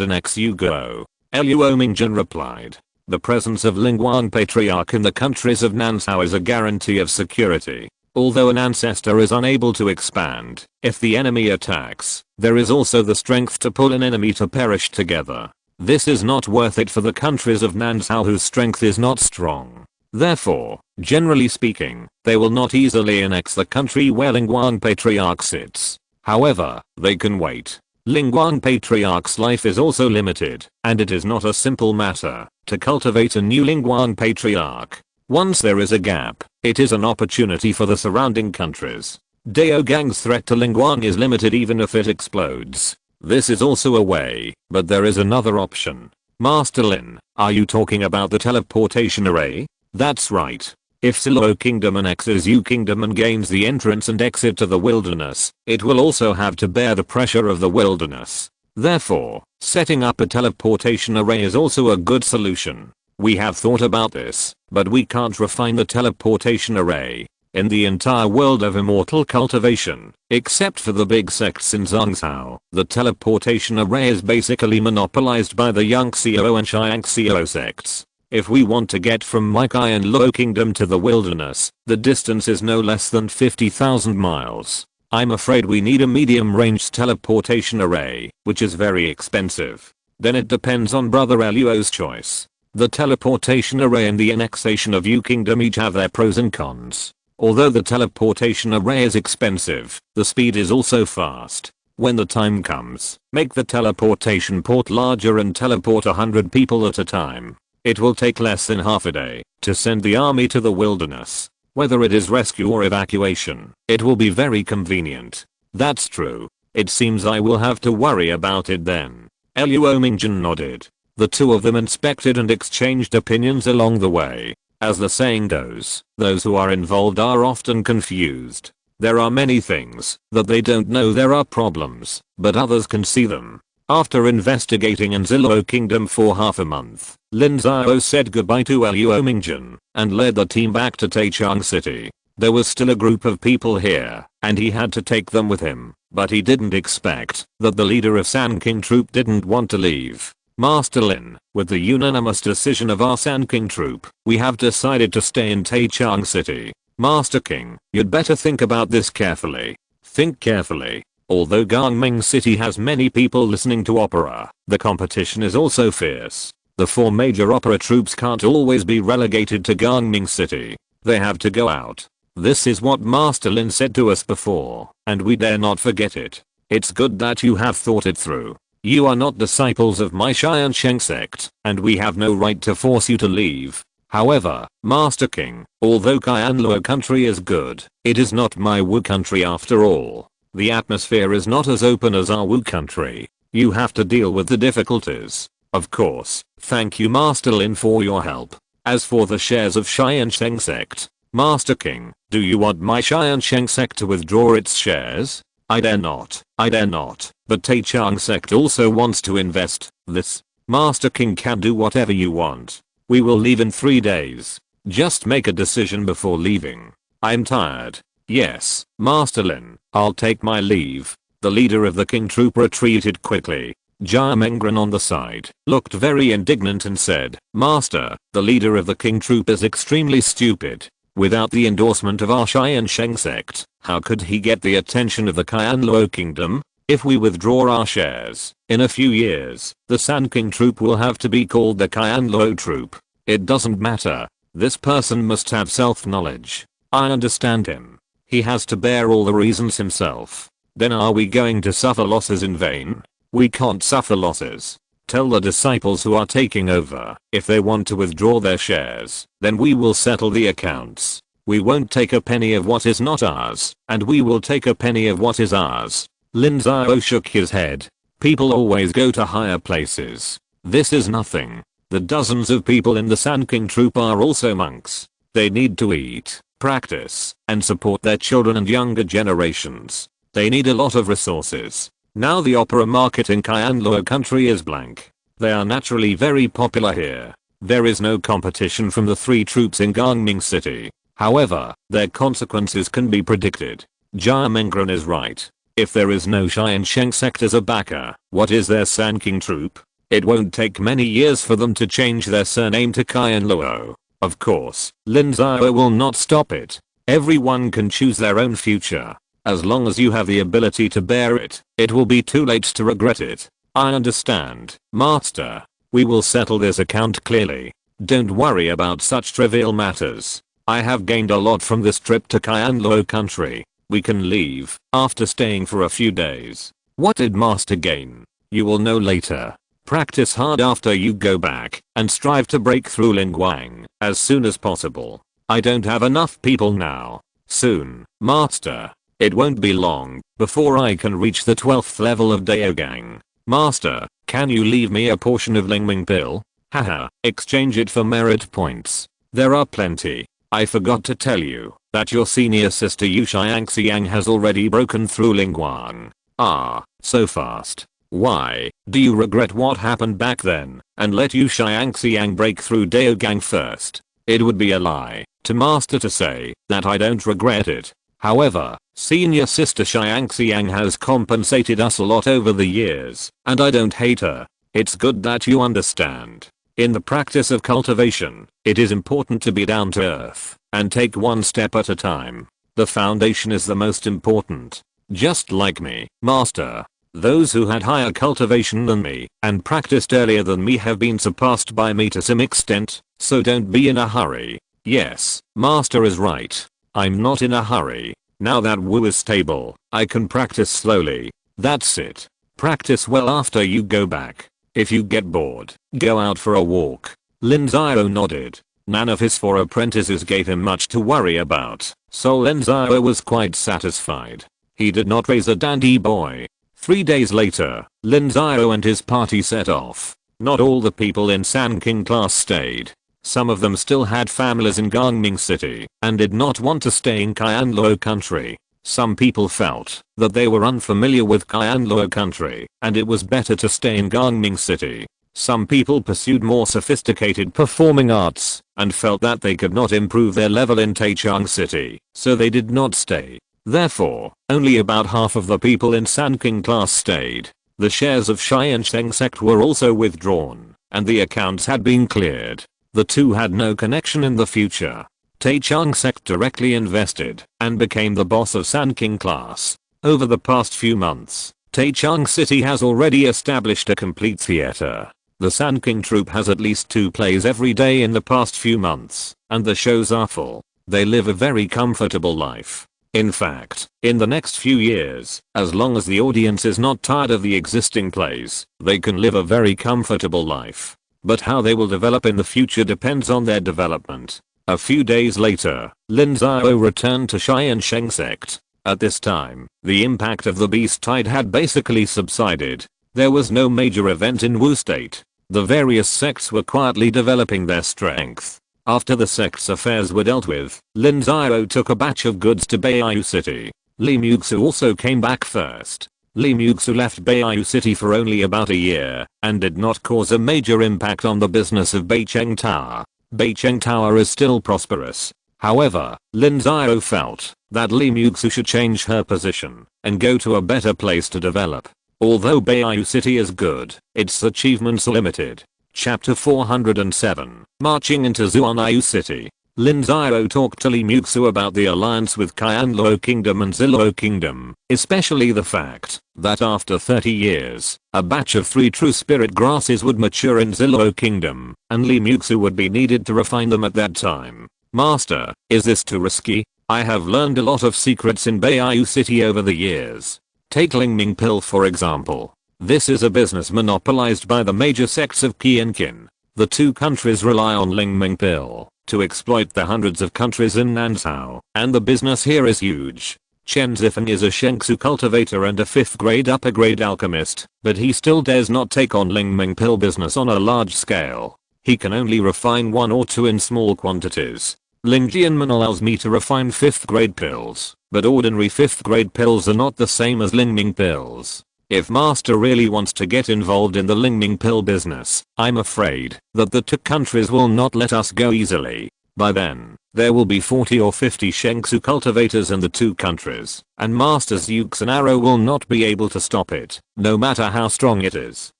annex Yugo. Luo Mingjin replied. The presence of Lingguan Patriarch in the countries of Nansao is a guarantee of security. Although an ancestor is unable to expand, if the enemy attacks, there is also the strength to pull an enemy to perish together. This is not worth it for the countries of Nansao whose strength is not strong. Therefore, generally speaking, they will not easily annex the country where Lingguan Patriarch sits. However, they can wait. Lingguan Patriarch's life is also limited, and it is not a simple matter to cultivate a new Lingguan Patriarch. Once there is a gap, it is an opportunity for the surrounding countries. Dao Gang's threat to Lingguan is limited even if it explodes. This is also a way, but there is another option. Master Lin, are you talking about the teleportation array? That's right. If Zilluo Kingdom annexes Yu Kingdom and gains the entrance and exit to the wilderness, it will also have to bear the pressure of the wilderness. Therefore, setting up a teleportation array is also a good solution. We have thought about this, but we can't refine the teleportation array. In the entire world of immortal cultivation, except for the big sects in Zhangzhou, the teleportation array is basically monopolized by the Yangxiao and Tiansheng sects. If we want to get from Qianluo Kingdom to the wilderness, the distance is no less than 50,000 miles. I'm afraid we need a medium-range teleportation array, which is very expensive. Then it depends on Brother Luo's choice. The teleportation array and the annexation of Yu Kingdom each have their pros and cons. Although the teleportation array is expensive, the speed is also fast. When the time comes, make the teleportation port larger and teleport 100 people at a time. It will take less than half a day to send the army to the wilderness. Whether it is rescue or evacuation, it will be very convenient. That's true. It seems I will have to worry about it then. Luo Mingjin nodded. The two of them inspected and exchanged opinions along the way. As the saying goes, those who are involved are often confused. There are many things that they don't know there are problems, but others can see them. After investigating in Zilluo Kingdom for half a month, Lin Xiao said goodbye to Luo Mingjin and led the team back to Tiansheng City. There was still a group of people here, and he had to take them with him, but he didn't expect that the leader of Sand King troop didn't want to leave. Master Lin, with the unanimous decision of our Sand King troop, we have decided to stay in Tiansheng City. Master King, you'd better think about this carefully. Think carefully. Although Gangming City has many people listening to opera, the competition is also fierce. The four major opera troops can't always be relegated to Gangming City. They have to go out. This is what Master Lin said to us before, and we dare not forget it. It's good that you have thought it through. You are not disciples of my Tiansheng Sect, and we have no right to force you to leave. However, Master King, although Qianluo country is good, it is not my Wu country after all. The atmosphere is not as open as our Wu country. You have to deal with the difficulties. Of course, thank you Master Lin for your help. As for the shares of Tiansheng Sect, Master King, do you want my Tiansheng Sect to withdraw its shares? I dare not, but Tiansheng Sect also wants to invest this. Master King can do whatever you want. We will leave in 3 days. Just make a decision before leaving. I'm tired. Yes, Master Lin, I'll take my leave. The leader of the king troop retreated quickly. Jia Mengren on the side looked very indignant and said, Master, the leader of the king troop is extremely stupid. Without the endorsement of our Tiansheng Sect, how could he get the attention of the Qianluo kingdom? If we withdraw our shares, in a few years, the San King troop will have to be called the Qianluo troop. It doesn't matter. This person must have self-knowledge. I understand him. He has to bear all the reasons himself. Then are we going to suffer losses in vain? We can't suffer losses. Tell the disciples who are taking over, if they want to withdraw their shares, then we will settle the accounts. We won't take a penny of what is not ours, and we will take a penny of what is ours. Lin Xiao shook his head. People always go to higher places. This is nothing. The dozens of people in the San King troop are also monks. They need to eat, practice, and support their children and younger generations. They need a lot of resources. Now the opera market in Qianluo country is blank. They are naturally very popular here. There is no competition from the 3 troops in Gangming City. However, their consequences can be predicted. Jia Mengren is right. If there is no Tiansheng Sect as a backer, what is their San King troop? It won't take many years for them to change their surname to Qianluo. Of course, Lin Xiao will not stop it. Everyone can choose their own future. As long as you have the ability to bear it, it will be too late to regret it. I understand, Master. We will settle this account clearly. Don't worry about such trivial matters. I have gained a lot from this trip to Qianluo country. We can leave after staying for a few days. What did Master gain? You will know later. Practice hard after you go back and strive to break through Lingguang as soon as possible. I don't have enough people now. Soon, Master. It won't be long before I can reach the 12th level of Daogang. Master, can you leave me a portion of Lingming pill? Haha, exchange it for merit points. There are plenty. I forgot to tell you that your senior sister Yu Xiangxiang has already broken through Lingguang. Ah, so fast. Why, do you regret what happened back then and let Yu Xiangxiang break through Daogang first? It would be a lie to Master to say that I don't regret it. However, senior sister Xiangxiang has compensated us a lot over the years, and I don't hate her. It's good that you understand. In the practice of cultivation, it is important to be down to earth and take one step at a time. The foundation is the most important. Just like me, Master. Those who had higher cultivation than me and practiced earlier than me have been surpassed by me to some extent, so don't be in a hurry. Yes, Master is right. I'm not in a hurry. Now that Wu is stable, I can practice slowly. That's it. Practice well after you go back. If you get bored, go out for a walk. Lin Xiao nodded. None of his 4 apprentices gave him much to worry about, so Lin Xiao was quite satisfied. He did not raise a dandy boy. 3 days later, Lin Xiao and his party set off. Not all the people in San King class stayed. Some of them still had families in Gangming City and did not want to stay in Qianluo country. Some people felt that they were unfamiliar with Qianluo country and it was better to stay in Gangming City. Some people pursued more sophisticated performing arts and felt that they could not improve their level in Tiansheng City, so they did not stay. Therefore, only about half of the people in San King class stayed. The shares of Tiansheng Sect were also withdrawn, and the accounts had been cleared. The two had no connection in the future. Tiansheng Sect directly invested and became the boss of San King class. Over the past few months, Tiansheng City has already established a complete theater. The San King troupe has at least 2 plays every day in the past few months, and the shows are full. They live a very comfortable life. In fact, in the next few years, as long as the audience is not tired of the existing plays, they can live a very comfortable life. But how they will develop in the future depends on their development. A few days later, Lin Xiao returned to Tiansheng Sect. At this time, the impact of the beast tide had basically subsided. There was no major event in Wu State. The various sects were quietly developing their strength. After the sect's affairs were dealt with, Lin Xiao took a batch of goods to Beiyu City. Li Muxu also came back first. Li Xiao left Beiyu City for only about a year and did not cause a major impact on the business of Beicheng Tower. Beicheng Tower is still prosperous. However, Lin Xiao felt that Li Xiao should change her position and go to a better place to develop. Although Beiyu City is good, its achievements are limited. Chapter 407, Marching into Zuanyu City. Lin Xiao talked to Li Xiao about the alliance with Qianluo Kingdom and Ziluo Kingdom, especially the fact that after 30 years, a batch of 3 true spirit grasses would mature in Ziluo Kingdom, and Li Xiao would be needed to refine them at that time. Master, is this too risky? I have learned a lot of secrets in Beiyu City over the years. Take Lingming Pill for example. This is a business monopolized by the major sects of Qi and Qin. The two countries rely on Lingming Pill to exploit the hundreds of countries in Nansao, and the business here is huge. Chen Zifeng is a Shengsu cultivator and a 5th grade upper grade alchemist, but he still dares not take on Lingming Pill business on a large scale. He can only refine 1 or 2 in small quantities. Ling Jianmen allows me to refine 5th grade pills, but ordinary 5th grade pills are not the same as Lingming pills. If Master really wants to get involved in the Lingming Pill business, I'm afraid that the 2 countries will not let us go easily. By then, there will be 40 or 50 Shengsu cultivators in the 2 countries, and Master's Ukes and arrow will not be able to stop it, no matter how strong it is.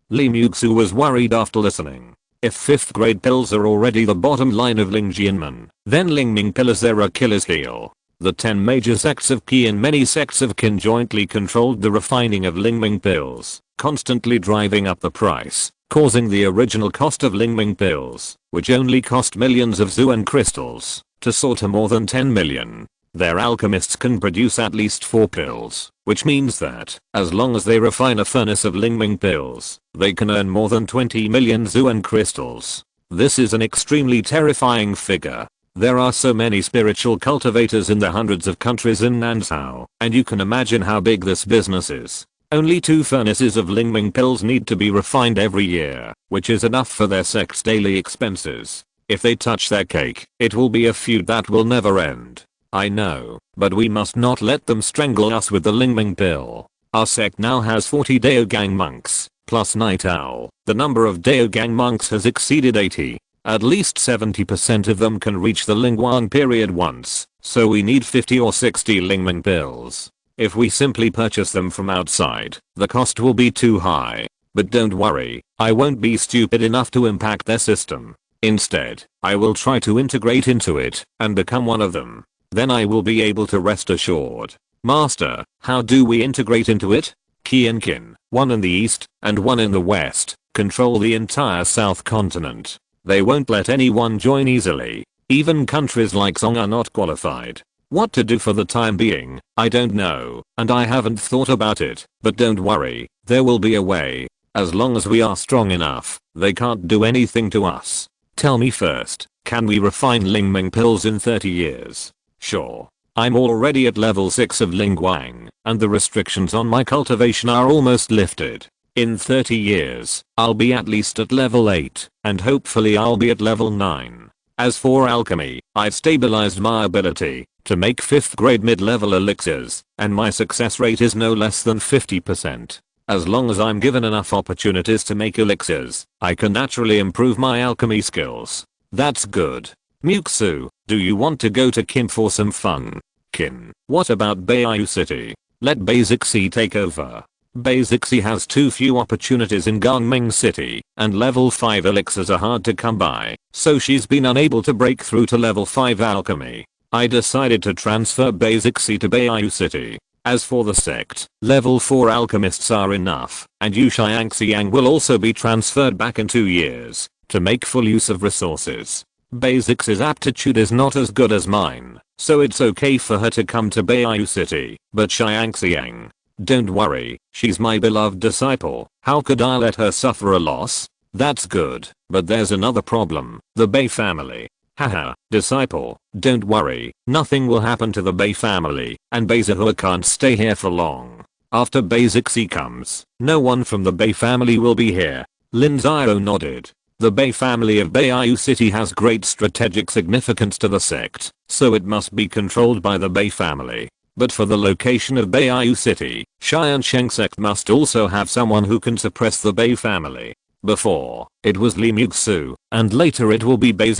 Li Xiao was worried after listening. If 5th grade pills are already the bottom line of Ling Jianmen, then Lingming Pill is their Achilles heel. The 10 major sects of Qi and many sects of Qin jointly controlled the refining of Lingming pills, constantly driving up the price, causing the original cost of Lingming pills, which only cost millions of Zuan crystals, to soar to more than 10 million. Their alchemists can produce at least 4 pills, which means that, as long as they refine a furnace of Lingming pills, they can earn more than 20 million Zuan crystals. This is an extremely terrifying figure. There are so many spiritual cultivators in the hundreds of countries in Nansao, and you can imagine how big this business is. Only 2 furnaces of Lingming pills need to be refined every year, which is enough for their sect's daily expenses. If they touch their cake, it will be a feud that will never end. I know, but we must not let them strangle us with the Lingming pill. Our sect now has 40 Daogang monks, plus Night Owl. The number of Daogang monks has exceeded 80. At least 70% of them can reach the Lingguang period once, so we need 50 or 60 Lingming pills. If we simply purchase them from outside, the cost will be too high. But don't worry, I won't be stupid enough to impact their system. Instead, I will try to integrate into it and become one of them. Then I will be able to rest assured. Master, how do we integrate into it? Qi and Qin, one in the east and one in the west, control the entire south continent. They won't let anyone join easily. Even countries like Song are not qualified. What to do for the time being, I don't know, and I haven't thought about it, but don't worry, there will be a way. As long as we are strong enough, they can't do anything to us. Tell me first, can we refine Lingming pills in 30 years? Sure. I'm already at level 6 of Lingguang, and the restrictions on my cultivation are almost lifted. In 30 years, I'll be at least at level 8, and hopefully I'll be at level 9. As for alchemy, I've stabilized my ability to make 5th grade mid-level elixirs, and my success rate is no less than 50%. As long as I'm given enough opportunities to make elixirs, I can naturally improve my alchemy skills. That's good. Xiao, do you want to go to Qin for some fun? Qin, what about Beiyu City? Let Basic C take over. Basic C has too few opportunities in Gangming City, and level 5 elixirs are hard to come by, so she's been unable to break through to level 5 alchemy. I decided to transfer Basic C to Beiyu City. As for the sect, level 4 alchemists are enough, and Yu Xiangxiang will also be transferred back in 2 years, to make full use of resources. Basic C's aptitude is not as good as mine, so it's okay for her to come to Beiyu City, but Xiangxiang, don't worry, she's my beloved disciple, how could I let her suffer a loss? That's good, but there's another problem, the Bei family. Haha, disciple, don't worry, nothing will happen to the Bei family, and Beizahua can't stay here for long. After Basic C comes, no one from the Bei family will be here. Lin Xiao nodded. The Bei family of Beiyu City has great strategic significance to the sect, so it must be controlled by the Bei family. But for the location of Beiyu City, Tiansheng Sect must also have someone who can suppress the Bei family. Before, it was Lin Xiao, and later it will be Bei,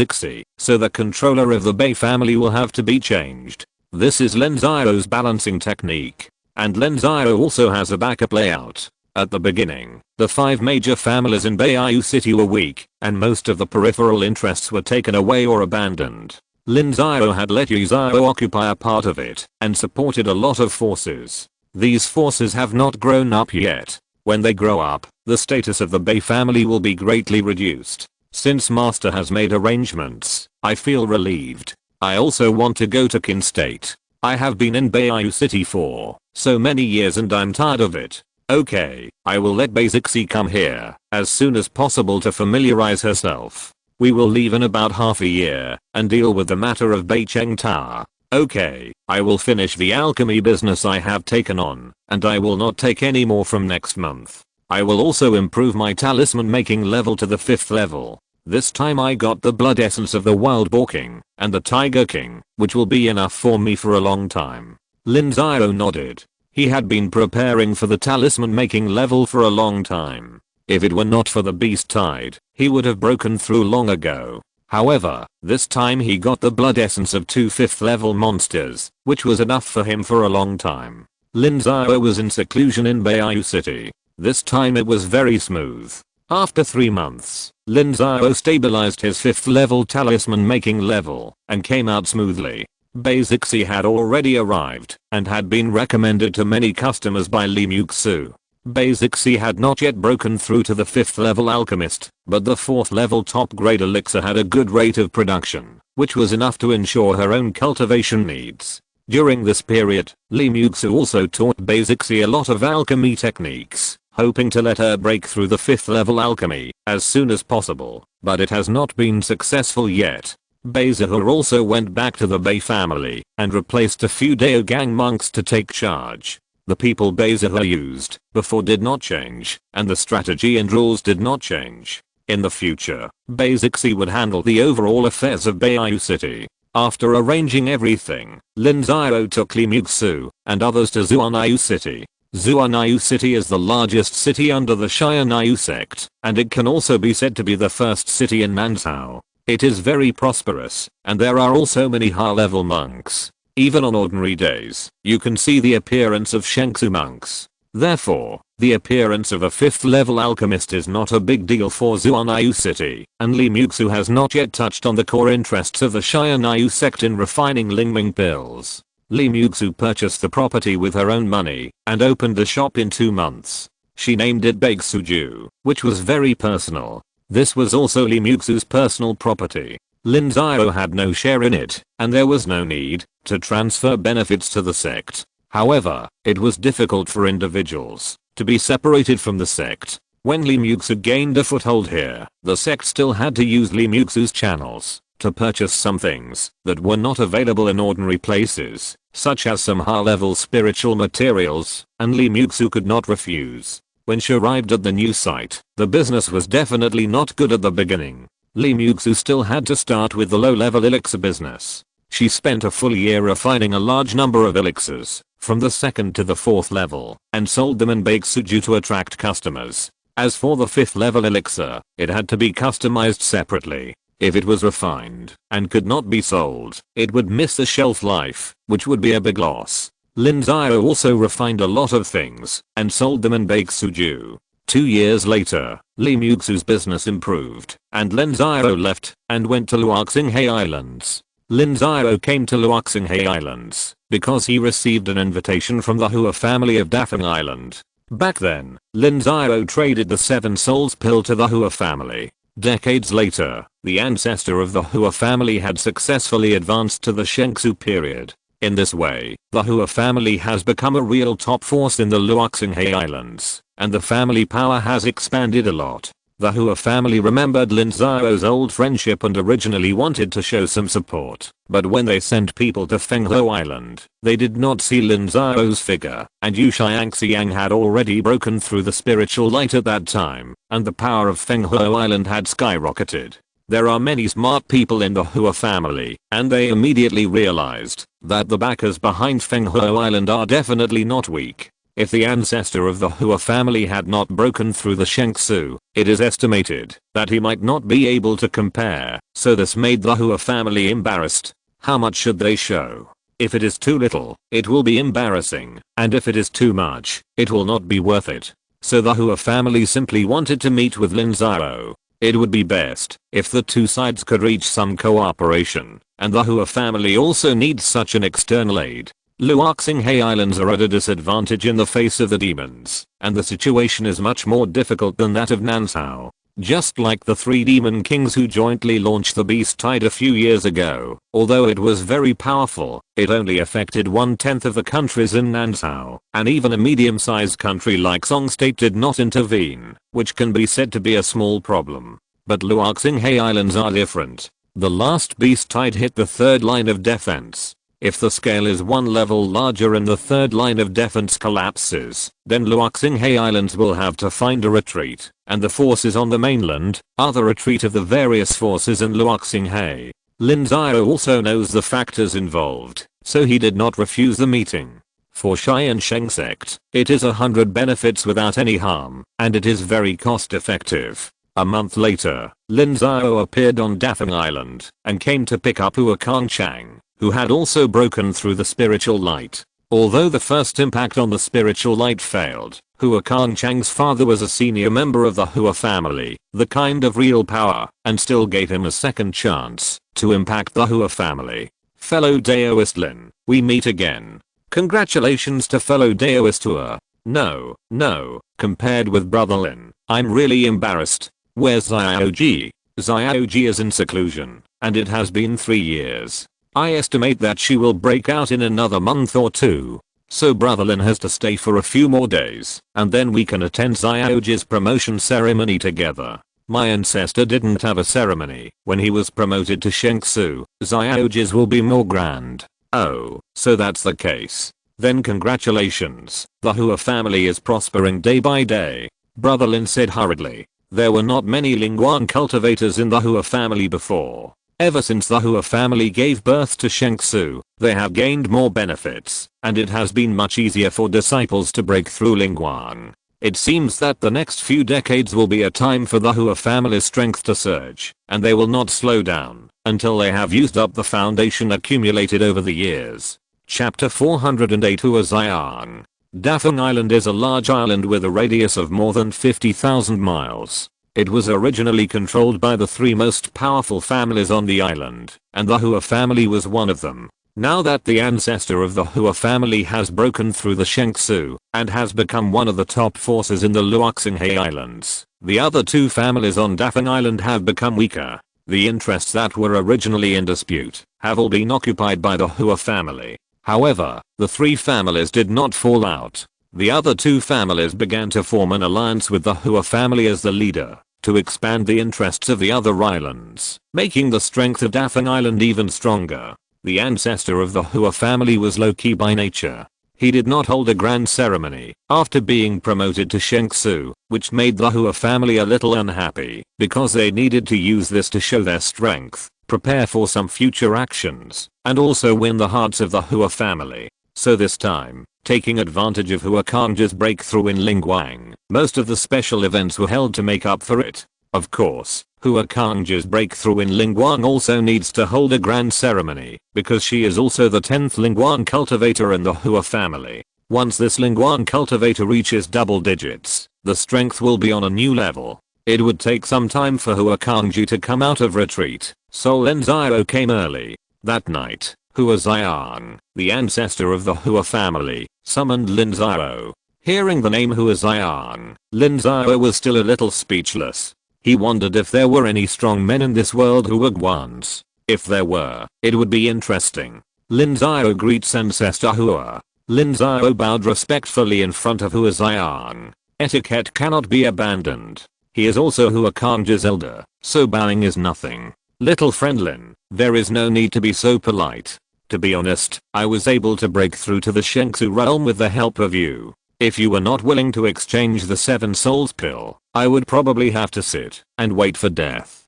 so the controller of the Bei family will have to be changed. This is Lin Xiao's balancing technique. And Lin Xiao also has a backup layout. At the beginning, the 5 major families in Beiyu City were weak, and most of the peripheral interests were taken away or abandoned. Lin Xiao had let Yu Xiao occupy a part of it, and supported a lot of forces. These forces have not grown up yet. When they grow up, the status of the Bei family will be greatly reduced. Since Master has made arrangements, I feel relieved. I also want to go to Qin State. I have been in Beiyu City for so many years and I'm tired of it. Okay, I will let Bei come here as soon as possible to familiarize herself. We will leave in about half a year and deal with the matter of Beicheng Tower. Okay, I will finish the alchemy business I have taken on, and I will not take any more from next month. I will also improve my talisman making level to the 5th level. This time I got the blood essence of the Wild Boar King and the Tiger King, which will be enough for me for a long time. Lin Xiao nodded. He had been preparing for the talisman making level for a long time. If it were not for the beast tide, he would have broken through long ago. However, this time he got the blood essence of 2 5th level monsters, which was enough for him for a long time. Lin Xiao was in seclusion in Beiyu City. This time it was very smooth. After 3 months, Lin Xiao stabilized his 5th level talisman making level and came out smoothly. Bei had already arrived and had been recommended to many customers by Lin Xiao. Bei had not yet broken through to the 5th level alchemist, but the 4th level top grade elixir had a good rate of production, which was enough to ensure her own cultivation needs. During this period, Lin Xiao also taught Bei a lot of alchemy techniques, hoping to let her break through the 5th level alchemy as soon as possible, but it has not been successful yet. Bei also went back to the Bei family and replaced a few Daogang monks to take charge. The people Bei used before did not change, and the strategy and rules did not change. In the future, Bei would handle the overall affairs of Beiyu City. After arranging everything, Lin Xiao took Lin Xiao and others to Zuanayu City. Zuanayu City is the largest city under the Tiansheng Sect, and it can also be said to be the first city in Manzhou. It is very prosperous, and there are also many high-level monks. Even on ordinary days, you can see the appearance of Shengsu monks. Therefore, the appearance of a 5th level alchemist is not a big deal for Zuanayu City, and Lin Xiao has not yet touched on the core interests of the Tiansheng Sect in refining Lingming pills. Lin Xiao purchased the property with her own money and opened the shop in 2 months. She named it Bakesuju, which was very personal. This was also Lin Xiao's personal property. Lin Xiao had no share in it, and there was no need to transfer benefits to the sect. However, it was difficult for individuals to be separated from the sect. When Lin Xiao gained a foothold here, the sect still had to use Lin Xiao's channels to purchase some things that were not available in ordinary places, such as some high-level spiritual materials, and Lin Xiao could not refuse. When she arrived at the new site, the business was definitely not good at the beginning. Lin Xiao still had to start with the low-level elixir business. She spent a full year refining a large number of elixirs, from the 2nd to the 4th level, and sold them in Bakesuju to attract customers. As for the 5th level elixir, it had to be customized separately. If it was refined and could not be sold, it would miss the shelf life, which would be a big loss. Lin Xiao also refined a lot of things and sold them in Bakesuju. 2 years later, Lin Xiao's business improved, and Lin Xiao left and went to Luoxinghe Islands. Lin Xiao came to Luoxinghe Islands because he received an invitation from the Hua family of Dafeng Island. Back then, Lin Xiao traded the 7 Souls pill to the Hua family. Decades later, the ancestor of the Hua family had successfully advanced to the Shengsu period. In this way, the Hua family has become a real top force in the Luoxinghe Islands, and the family power has expanded a lot. The Hua family remembered Lin Xiao's old friendship and originally wanted to show some support, but when they sent people to Fenghuo Island, they did not see Lin Xiao's figure, and Yu Xiangxiang had already broken through the spiritual light at that time, and the power of Fenghuo Island had skyrocketed. There are many smart people in the Hua family, and they immediately realized that the backers behind Fenghuo Island are definitely not weak. If the ancestor of the Hua family had not broken through the Shengsu, it is estimated that he might not be able to compare, so this made the Hua family embarrassed. How much should they show? If it is too little, it will be embarrassing, and if it is too much, it will not be worth it. So the Hua family simply wanted to meet with Lin Xiao. It would be best if the two sides could reach some cooperation, and the Hua family also needs such an external aid. Luoxinghe Islands are at a disadvantage in the face of the demons, and the situation is much more difficult than that of Nansao. Just like the three demon kings who jointly launched the beast tide a few years ago, although it was very powerful, it only affected 1/10 of the countries in Nansao, and even a medium-sized country like Song State did not intervene, which can be said to be a small problem. But Luoxinghe Islands are different. The last beast tide hit the third line of defense. If the scale is one level larger and the third line of defense collapses, then Luoxinghe Islands will have to find a retreat, and the forces on the mainland are the retreat of the various forces in Luoxinghe. Lin Xiao also knows the factors involved, so he did not refuse the meeting. For Tiansheng Sect, it is 100 benefits without any harm, and it is very cost effective. A month later, Lin Xiao appeared on Dafeng Island and came to pick up Hua Kangchang, who had also broken through the spiritual light. Although the first impact on the spiritual light failed, Hua Kangchang's father was a senior member of the Hua family, the kind of real power, and still gave him a second chance to impact the Hua family. Fellow Daoist Lin, we meet again. Congratulations to fellow Daoist Hua. No, compared with brother Lin, I'm really embarrassed. Where's Xiaoji? Xiaoji is in seclusion, and it has been 3 years. I estimate that she will break out in another month or two. So brother Lin has to stay for a few more days, and then we can attend Xiaoji's promotion ceremony together. My ancestor didn't have a ceremony when he was promoted to Shengsu. Xiaoji's will be more grand. Oh, so that's the case. Then congratulations, the Hua family is prospering day by day. Brother Lin said hurriedly. There were not many Lingguang cultivators in the Hua family before. Ever since the Hua family gave birth to Shengsu, they have gained more benefits, and it has been much easier for disciples to break through Lingguang. It seems that the next few decades will be a time for the Hua family's strength to surge, and they will not slow down until they have used up the foundation accumulated over the years. Chapter 408 Hua Xiang. Dafeng Island is a large island with a radius of more than 50,000 miles. It was originally controlled by the three most powerful families on the island, and the Hua family was one of them. Now that the ancestor of the Hua family has broken through the Shengsu and has become one of the top forces in the Luoxinghe Islands, the other two families on Dafeng Island have become weaker. The interests that were originally in dispute have all been occupied by the Hua family. However, the three families did not fall out. The other two families began to form an alliance with the Hua family as the leader, to expand the interests of the other islands, making the strength of Dafeng Island even stronger. The ancestor of the Hua family was low-key by nature. He did not hold a grand ceremony after being promoted to Shengsu, which made the Hua family a little unhappy, because they needed to use this to show their strength, prepare for some future actions, and also win the hearts of the Hua family. So this time, taking advantage of Hua Kang's breakthrough in Lingguang, most of the special events were held to make up for it. Of course, Hua Kang's breakthrough in Lingguang also needs to hold a grand ceremony, because she is also the 10th Lingguang cultivator in the Hua family. Once this Lingguang cultivator reaches double digits, the strength will be on a new level. It would take some time for Hua Kangji to come out of retreat, so Lin Xiao came early. That night, Hua Xiang, the ancestor of the Hua family, summoned Lin Xiao. Hearing the name Hua Xiang, Lin Xiao was still a little speechless. He wondered if there were any strong men in this world who were Guans. If there were, it would be interesting. Lin Xiao greets ancestor Hua. Lin Xiao bowed respectfully in front of Hua Xiang. Etiquette cannot be abandoned. He is also Hua Kang's elder, so bowing is nothing. Little friend Lin, there is no need to be so polite. To be honest, I was able to break through to the Shengsu realm with the help of you. If you were not willing to exchange the 7 souls pill, I would probably have to sit and wait for death.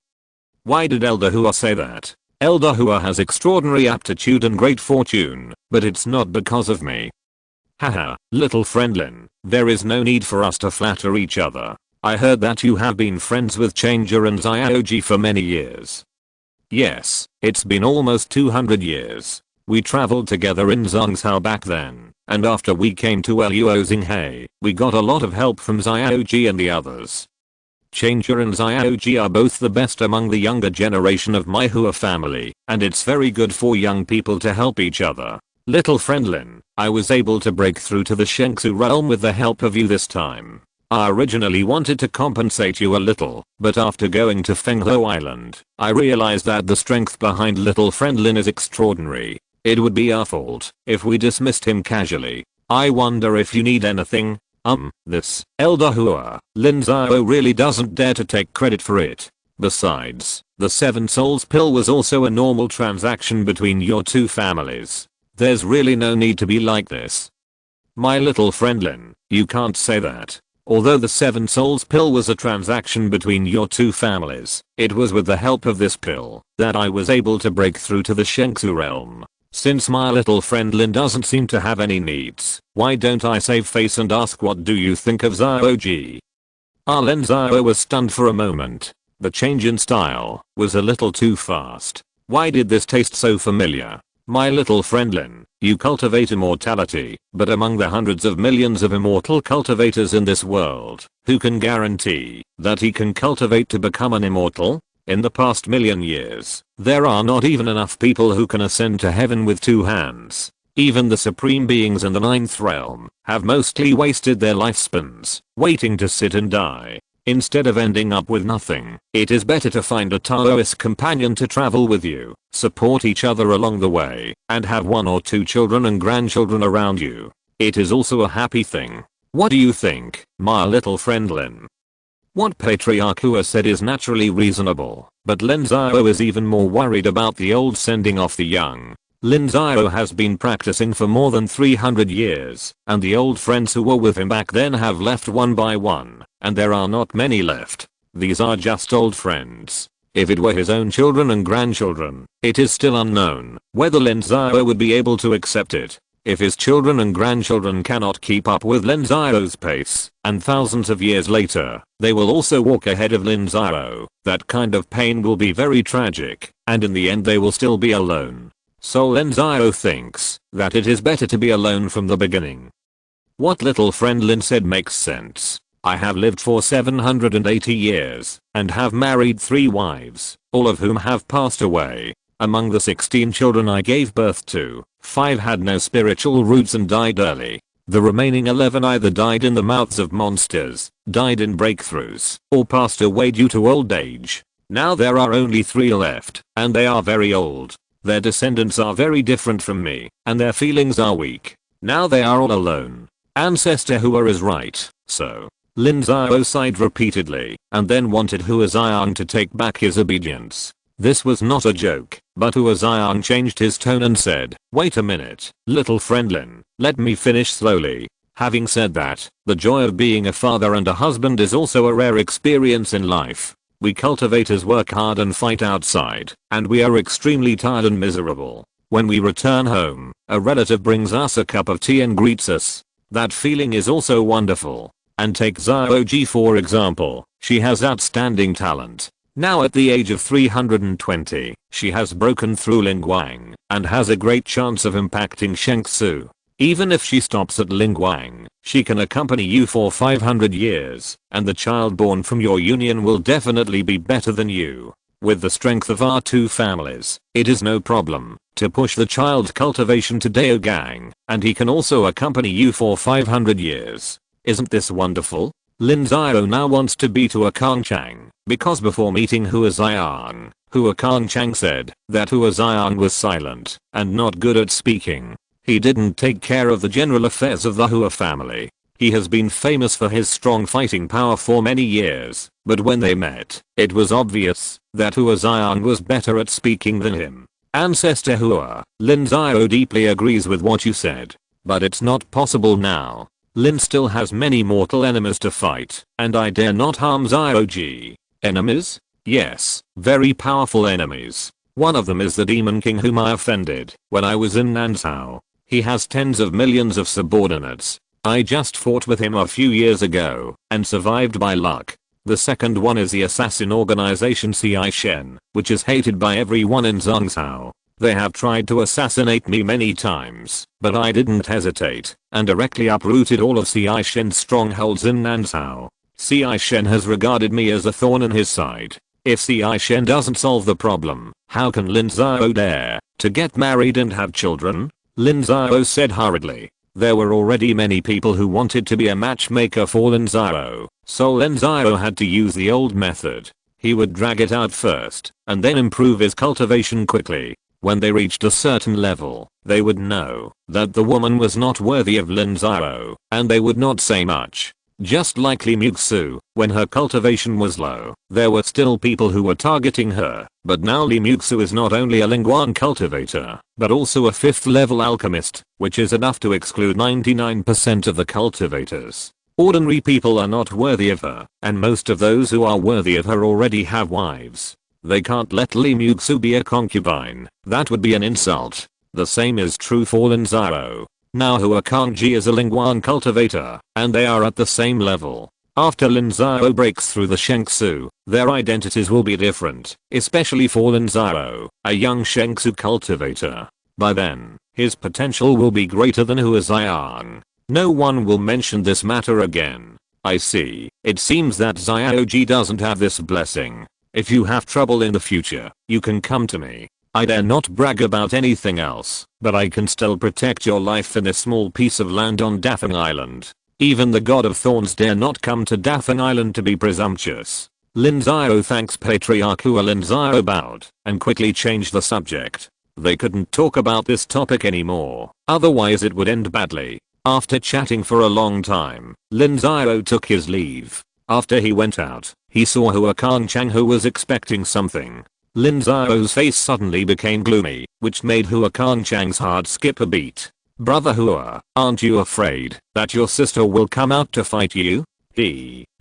Why did Elder Hua say that? Elder Hua has extraordinary aptitude and great fortune, but it's not because of me. Haha, little friend Lin, there is no need for us to flatter each other. I heard that you have been friends with Changer and Xiaoji for many years. Yes, it's been almost 200 years. We traveled together in Zhangzhou back then, and after we came to Luo Xinghe, we got a lot of help from Xiaoji and the others. Changer and Xiaoji are both the best among the younger generation of my Hua family, and it's very good for young people to help each other. Little friend Lin, I was able to break through to the Shengsu realm with the help of you this time. I originally wanted to compensate you a little, but after going to Fenghuo Island, I realized that the strength behind little friend Lin is extraordinary. It would be our fault if we dismissed him casually. I wonder if you need anything? This Elder Hua, Lin Xiao really doesn't dare to take credit for it. Besides, the 7 souls pill was also a normal transaction between your two families. There's really no need to be like this. My little friend Lin, you can't say that. Although the 7 souls pill was a transaction between your two families, it was with the help of this pill that I was able to break through to the Shengsu realm. Since my little friend Lin doesn't seem to have any needs, why don't I save face and ask what do you think of Xiaoji? Lin Xiao was stunned for a moment. The change in style was a little too fast. Why did this taste so familiar? My little friend Lin, you cultivate immortality, but among the hundreds of millions of immortal cultivators in this world, who can guarantee that he can cultivate to become an immortal? In the past million years, there are not even enough people who can ascend to heaven with 2 hands. Even the supreme beings in the 9th realm have mostly wasted their lifespans waiting to sit and die. Instead of ending up with nothing, it is better to find a Taoist companion to travel with you, support each other along the way, and have 1 or 2 children and grandchildren around you. It is also a happy thing. What do you think, my little friend Lin? What Patriarch Hua said is naturally reasonable, but Lin Xiao is even more worried about the old sending off the young. Lin Xiao has been practicing for more than 300 years, and the old friends who were with him back then have left one by one, and there are not many left. These are just old friends. If it were his own children and grandchildren, it is still unknown whether Lin Xiao would be able to accept it. If his children and grandchildren cannot keep up with Lin Xiao's pace, and thousands of years later, they will also walk ahead of Lin Xiao, that kind of pain will be very tragic, and in the end they will still be alone. So Lin Xiao thinks that it is better to be alone from the beginning. What little friend Lin said makes sense. I have lived for 780 years, and have married 3 wives, all of whom have passed away. Among the 16 children I gave birth to, 5 had no spiritual roots and died early. The remaining 11 either died in the mouths of monsters, died in breakthroughs, or passed away due to old age. Now there are only 3 left, and they are very old. Their descendants are very different from me, and their feelings are weak. Now they are all alone. Ancestor Hua is right, so. Lin Xiao sighed repeatedly, and then wanted Hua Xiang to take back his obedience. This was not a joke, but Hua Xiang changed his tone and said, wait a minute, little friend Lin, let me finish slowly. Having said that, the joy of being a father and a husband is also a rare experience in life. We cultivators work hard and fight outside, and we are extremely tired and miserable. When we return home, a relative brings us a cup of tea and greets us. That feeling is also wonderful. And take Xiaoji for example, she has outstanding talent. Now at the age of 320, she has broken through Lingguang, and has a great chance of impacting Shengsu. Even if she stops at Lingguang, she can accompany you for 500 years, and the child born from your union will definitely be better than you. With the strength of our 2 families, it is no problem to push the child cultivation to Daogang, and he can also accompany you for 500 years. Isn't this wonderful? Lin Xiao now wants to be to a Kangchang, because before meeting Hua Xiang, Hua Kangchang said that Hua Xiang was silent and not good at speaking. He didn't take care of the general affairs of the Hua family. He has been famous for his strong fighting power for many years, but when they met, it was obvious that Hua Xiang was better at speaking than him. Ancestor Hua, Lin Xiao deeply agrees with what you said, but it's not possible now. Lin still has many mortal enemies to fight, and I dare not harm Xiaoji. Enemies? Yes, very powerful enemies. One of them is the Demon King whom I offended when I was in Nanzhao. He has tens of millions of subordinates. I just fought with him a few years ago and survived by luck. The second one is the assassin organization Tiansheng, which is hated by everyone in Zhongzhou. They have tried to assassinate me many times, but I didn't hesitate and directly uprooted all of Tiansheng's strongholds in Nanzhou. Tiansheng has regarded me as a thorn in his side. If Tiansheng doesn't solve the problem, how can Lin Xiao dare to get married and have children? Lin Xiao said hurriedly. There were already many people who wanted to be a matchmaker for Lin Xiao, so Lin Xiao had to use the old method. He would drag it out first, and then improve his cultivation quickly. When they reached a certain level, they would know that the woman was not worthy of Lin Xiao, and they would not say much. Just like Li Muxu, when her cultivation was low, there were still people who were targeting her, but now Li Muxu is not only a Lingguan cultivator, but also a 5th level alchemist, which is enough to exclude 99% of the cultivators. Ordinary people are not worthy of her, and most of those who are worthy of her already have wives. They can't let Li Muxu be a concubine, that would be an insult. The same is true for Lin Xiao. Now Hua Kangji is a Lingguan cultivator, and they are at the same level. After Lin Xiao breaks through the Shengsu, their identities will be different, especially for Lin Xiao, a young Shengsu cultivator. By then, his potential will be greater than Hua Xiang. No one will mention this matter again. I see. It seems that Xiaoji doesn't have this blessing. If you have trouble in the future, you can come to me. I dare not brag about anything else, but I can still protect your life in this small piece of land on Dafeng Island. Even the God of Thorns dare not come to Dafeng Island to be presumptuous. Lin Xiao thanks Patriarch Hua. Lin Xiao bowed and quickly changed the subject. They couldn't talk about this topic anymore, otherwise it would end badly. After chatting for a long time, Lin Xiao took his leave. After he went out, he saw Hua Kangchang, who was expecting something. Lin Xiao's face suddenly became gloomy, which made Hua Kangchang's heart skip a beat. Brother Hua, aren't you afraid that your sister will come out to fight you?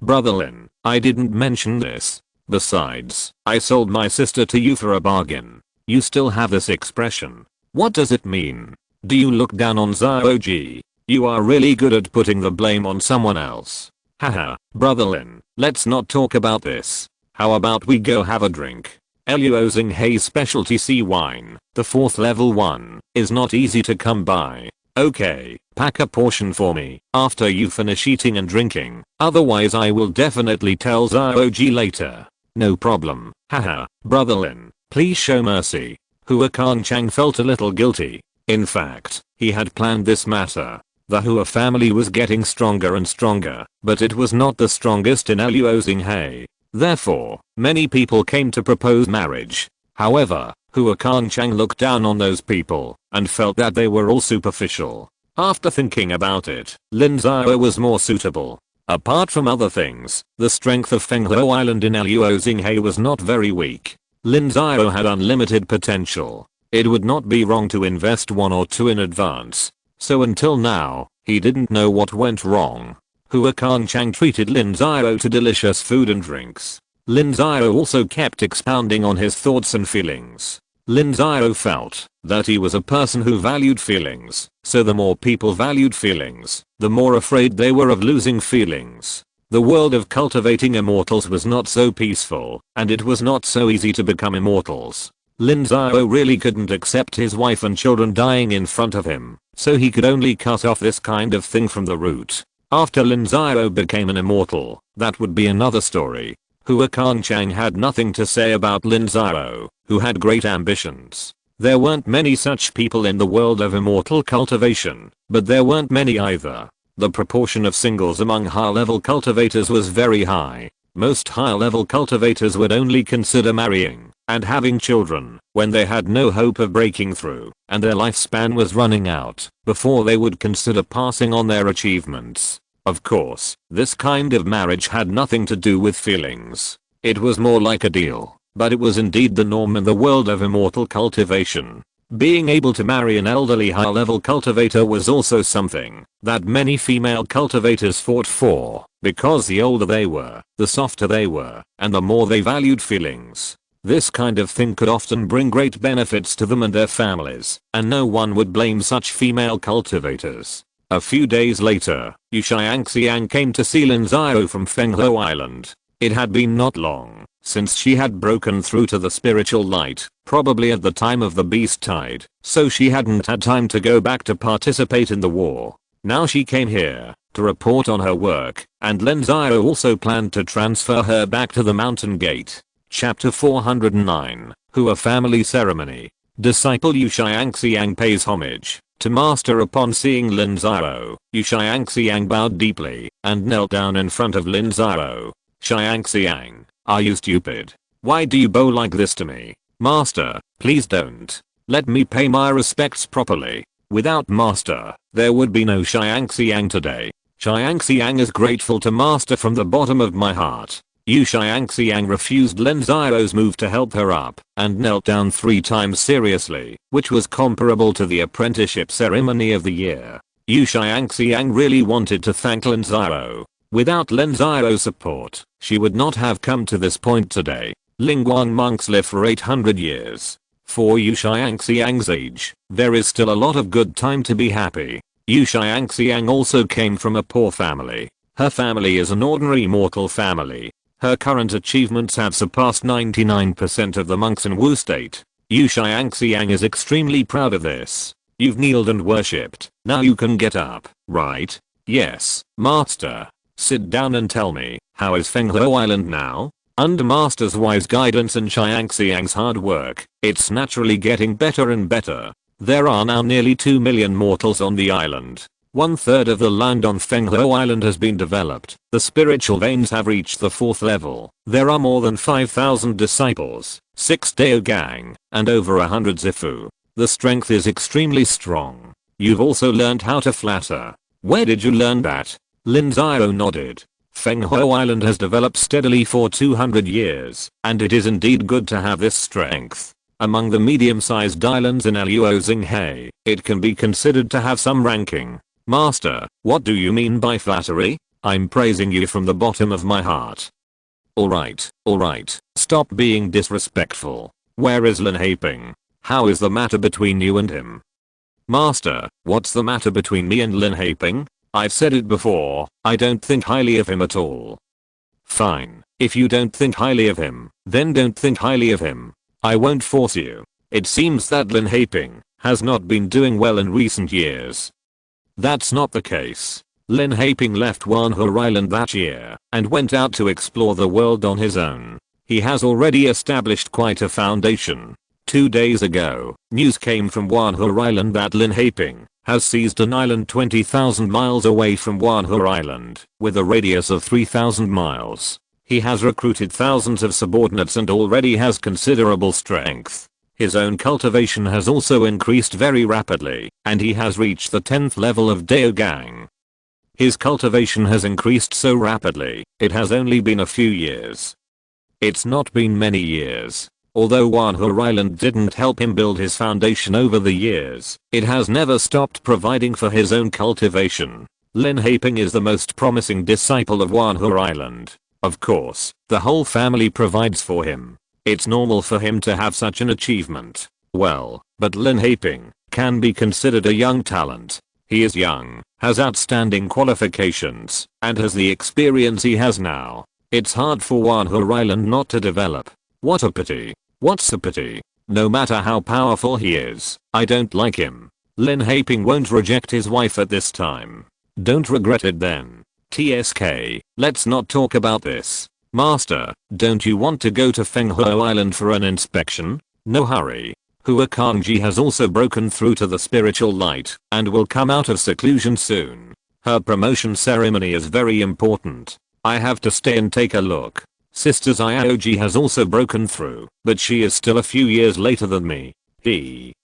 Brother Lin, I didn't mention this. Besides, I sold my sister to you for a bargain. You still have this expression. What does it mean? Do you look down on Xiaoji? You are really good at putting the blame on someone else. Haha, Brother Lin, let's not talk about this. How about we go have a drink? Luo Xinghei's specialty sea wine, the 4th level one, is not easy to come by. Okay, pack a portion for me after you finish eating and drinking, otherwise I will definitely tell Xiaoji later. No problem, haha, Brother Lin, please show mercy. Hua Kangchang felt a little guilty. In fact, he had planned this matter. The Hua family was getting stronger and stronger, but it was not the strongest in Luo Xinghei. Therefore, many people came to propose marriage. However, Hua Kangchang looked down on those people and felt that they were all superficial. After thinking about it, Lin Xiao was more suitable. Apart from other things, the strength of Fenghuo Island in Luo Xinghei was not very weak. Lin Xiao had unlimited potential. It would not be wrong to invest 1 or 2 in advance. So until now, he didn't know what went wrong. Hua Kangchang treated Lin Xiao to delicious food and drinks. Lin Xiao also kept expounding on his thoughts and feelings. Lin Xiao felt that he was a person who valued feelings, so the more people valued feelings, the more afraid they were of losing feelings. The world of cultivating immortals was not so peaceful, and it was not so easy to become immortals. Lin Xiao really couldn't accept his wife and children dying in front of him, so he could only cut off this kind of thing from the root. After Lin Xiao became an immortal, that would be another story. Hua Kangchang had nothing to say about Lin Xiao, who had great ambitions. There weren't many such people in the world of immortal cultivation, but there weren't many either. The proportion of singles among high-level cultivators was very high. Most high-level cultivators would only consider marrying and having children when they had no hope of breaking through and their lifespan was running out before they would consider passing on their achievements. Of course, this kind of marriage had nothing to do with feelings. It was more like a deal, but it was indeed the norm in the world of immortal cultivation. Being able to marry an elderly high-level cultivator was also something that many female cultivators fought for, because the older they were, the softer they were, and the more they valued feelings. This kind of thing could often bring great benefits to them and their families, and no one would blame such female cultivators. A few days later, Yu Xiangxiang came to see Lin Xiao from Fenghe Island. It had been not long since she had broken through to the spiritual light, probably at the time of the beast tide, so she hadn't had time to go back to participate in the war. Now she came here to report on her work, and Lin Xiao also planned to transfer her back to the mountain gate. Chapter 409, Who a Family Ceremony. Disciple Yu Xiangxiang pays homage to master upon seeing Lin Xiao. Yu Xiangxiang bowed deeply and knelt down in front of Lin Xiao. Xiangxiang, are you stupid? Why do you bow like this to me? Master, please don't. Let me pay my respects properly. Without master, there would be no Xiangxiang today. Xiangxiang is grateful to master from the bottom of my heart. Yu Xiangxiang refused Lin Xiao's move to help her up and knelt down 3 times seriously, which was comparable to the apprenticeship ceremony of the year. Yu Xiangxiang really wanted to thank Lin Xiao. Without Lin Xiao's support, she would not have come to this point today. Lingguang monks live for 800 years. For Yu Xiangxiang's age, there is still a lot of good time to be happy. Yu Xiangxiang also came from a poor family. Her family is an ordinary mortal family. Her current achievements have surpassed 99% of the monks in Wu State. Yu Xiangxiang is extremely proud of this. You've kneeled and worshipped. Now you can get up, right? Yes, master. Sit down and tell me, how is Fenghe Island now? Under master's wise guidance and Xiangxiang's hard work, it's naturally getting better and better. There are now nearly 2 million mortals on the island. 1/3 of the land on Fenghe Island has been developed. The spiritual veins have reached the 4th level. There are more than 5,000 disciples, 6 Daogang, and over 100 Zifu. The strength is extremely strong. You've also learned how to flatter. Where did you learn that? Lin Xiao nodded. Fenghe Island has developed steadily for 200 years, and it is indeed good to have this strength. Among the medium-sized islands in Luo Xinghe, it can be considered to have some ranking. Master, what do you mean by flattery? I'm praising you from the bottom of my heart. Alright, stop being disrespectful. Where is Lin Haiping? How is the matter between you and him? Master, what's the matter between me and Lin Haiping? I've said it before, I don't think highly of him at all. Fine, if you don't think highly of him, then don't think highly of him. I won't force you. It seems that Lin Haiping has not been doing well in recent years. That's not the case. Lin Haiping left Wanhe Island that year and went out to explore the world on his own. He has already established quite a foundation. 2 days ago, news came from Wanhe Island that Lin Haiping has seized an island 20,000 miles away from Wanhe Island, with a radius of 3,000 miles. He has recruited thousands of subordinates and already has considerable strength. His own cultivation has also increased very rapidly, and he has reached the 10th level of Daogang. His cultivation has increased so rapidly, it has only been a few years. It's not been many years. Although Wanhe Island didn't help him build his foundation over the years, it has never stopped providing for his own cultivation. Lin Haiping is the most promising disciple of Wanhe Island. Of course, the whole family provides for him. It's normal for him to have such an achievement. Well, but Lin Haiping can be considered a young talent. He is young, has outstanding qualifications, and has the experience he has now. It's hard for Wanhe Island not to develop. What a pity. What's a pity? No matter how powerful he is, I don't like him. Lin Haiping won't reject his wife at this time. Don't regret it then. TSK, let's not talk about this. Master, don't you want to go to Fenghe Island for an inspection? No hurry. Hua Kangji has also broken through to the spiritual light and will come out of seclusion soon. Her promotion ceremony is very important. I have to stay and take a look. Sister Xiaoji has also broken through, but she is still a few years later than me.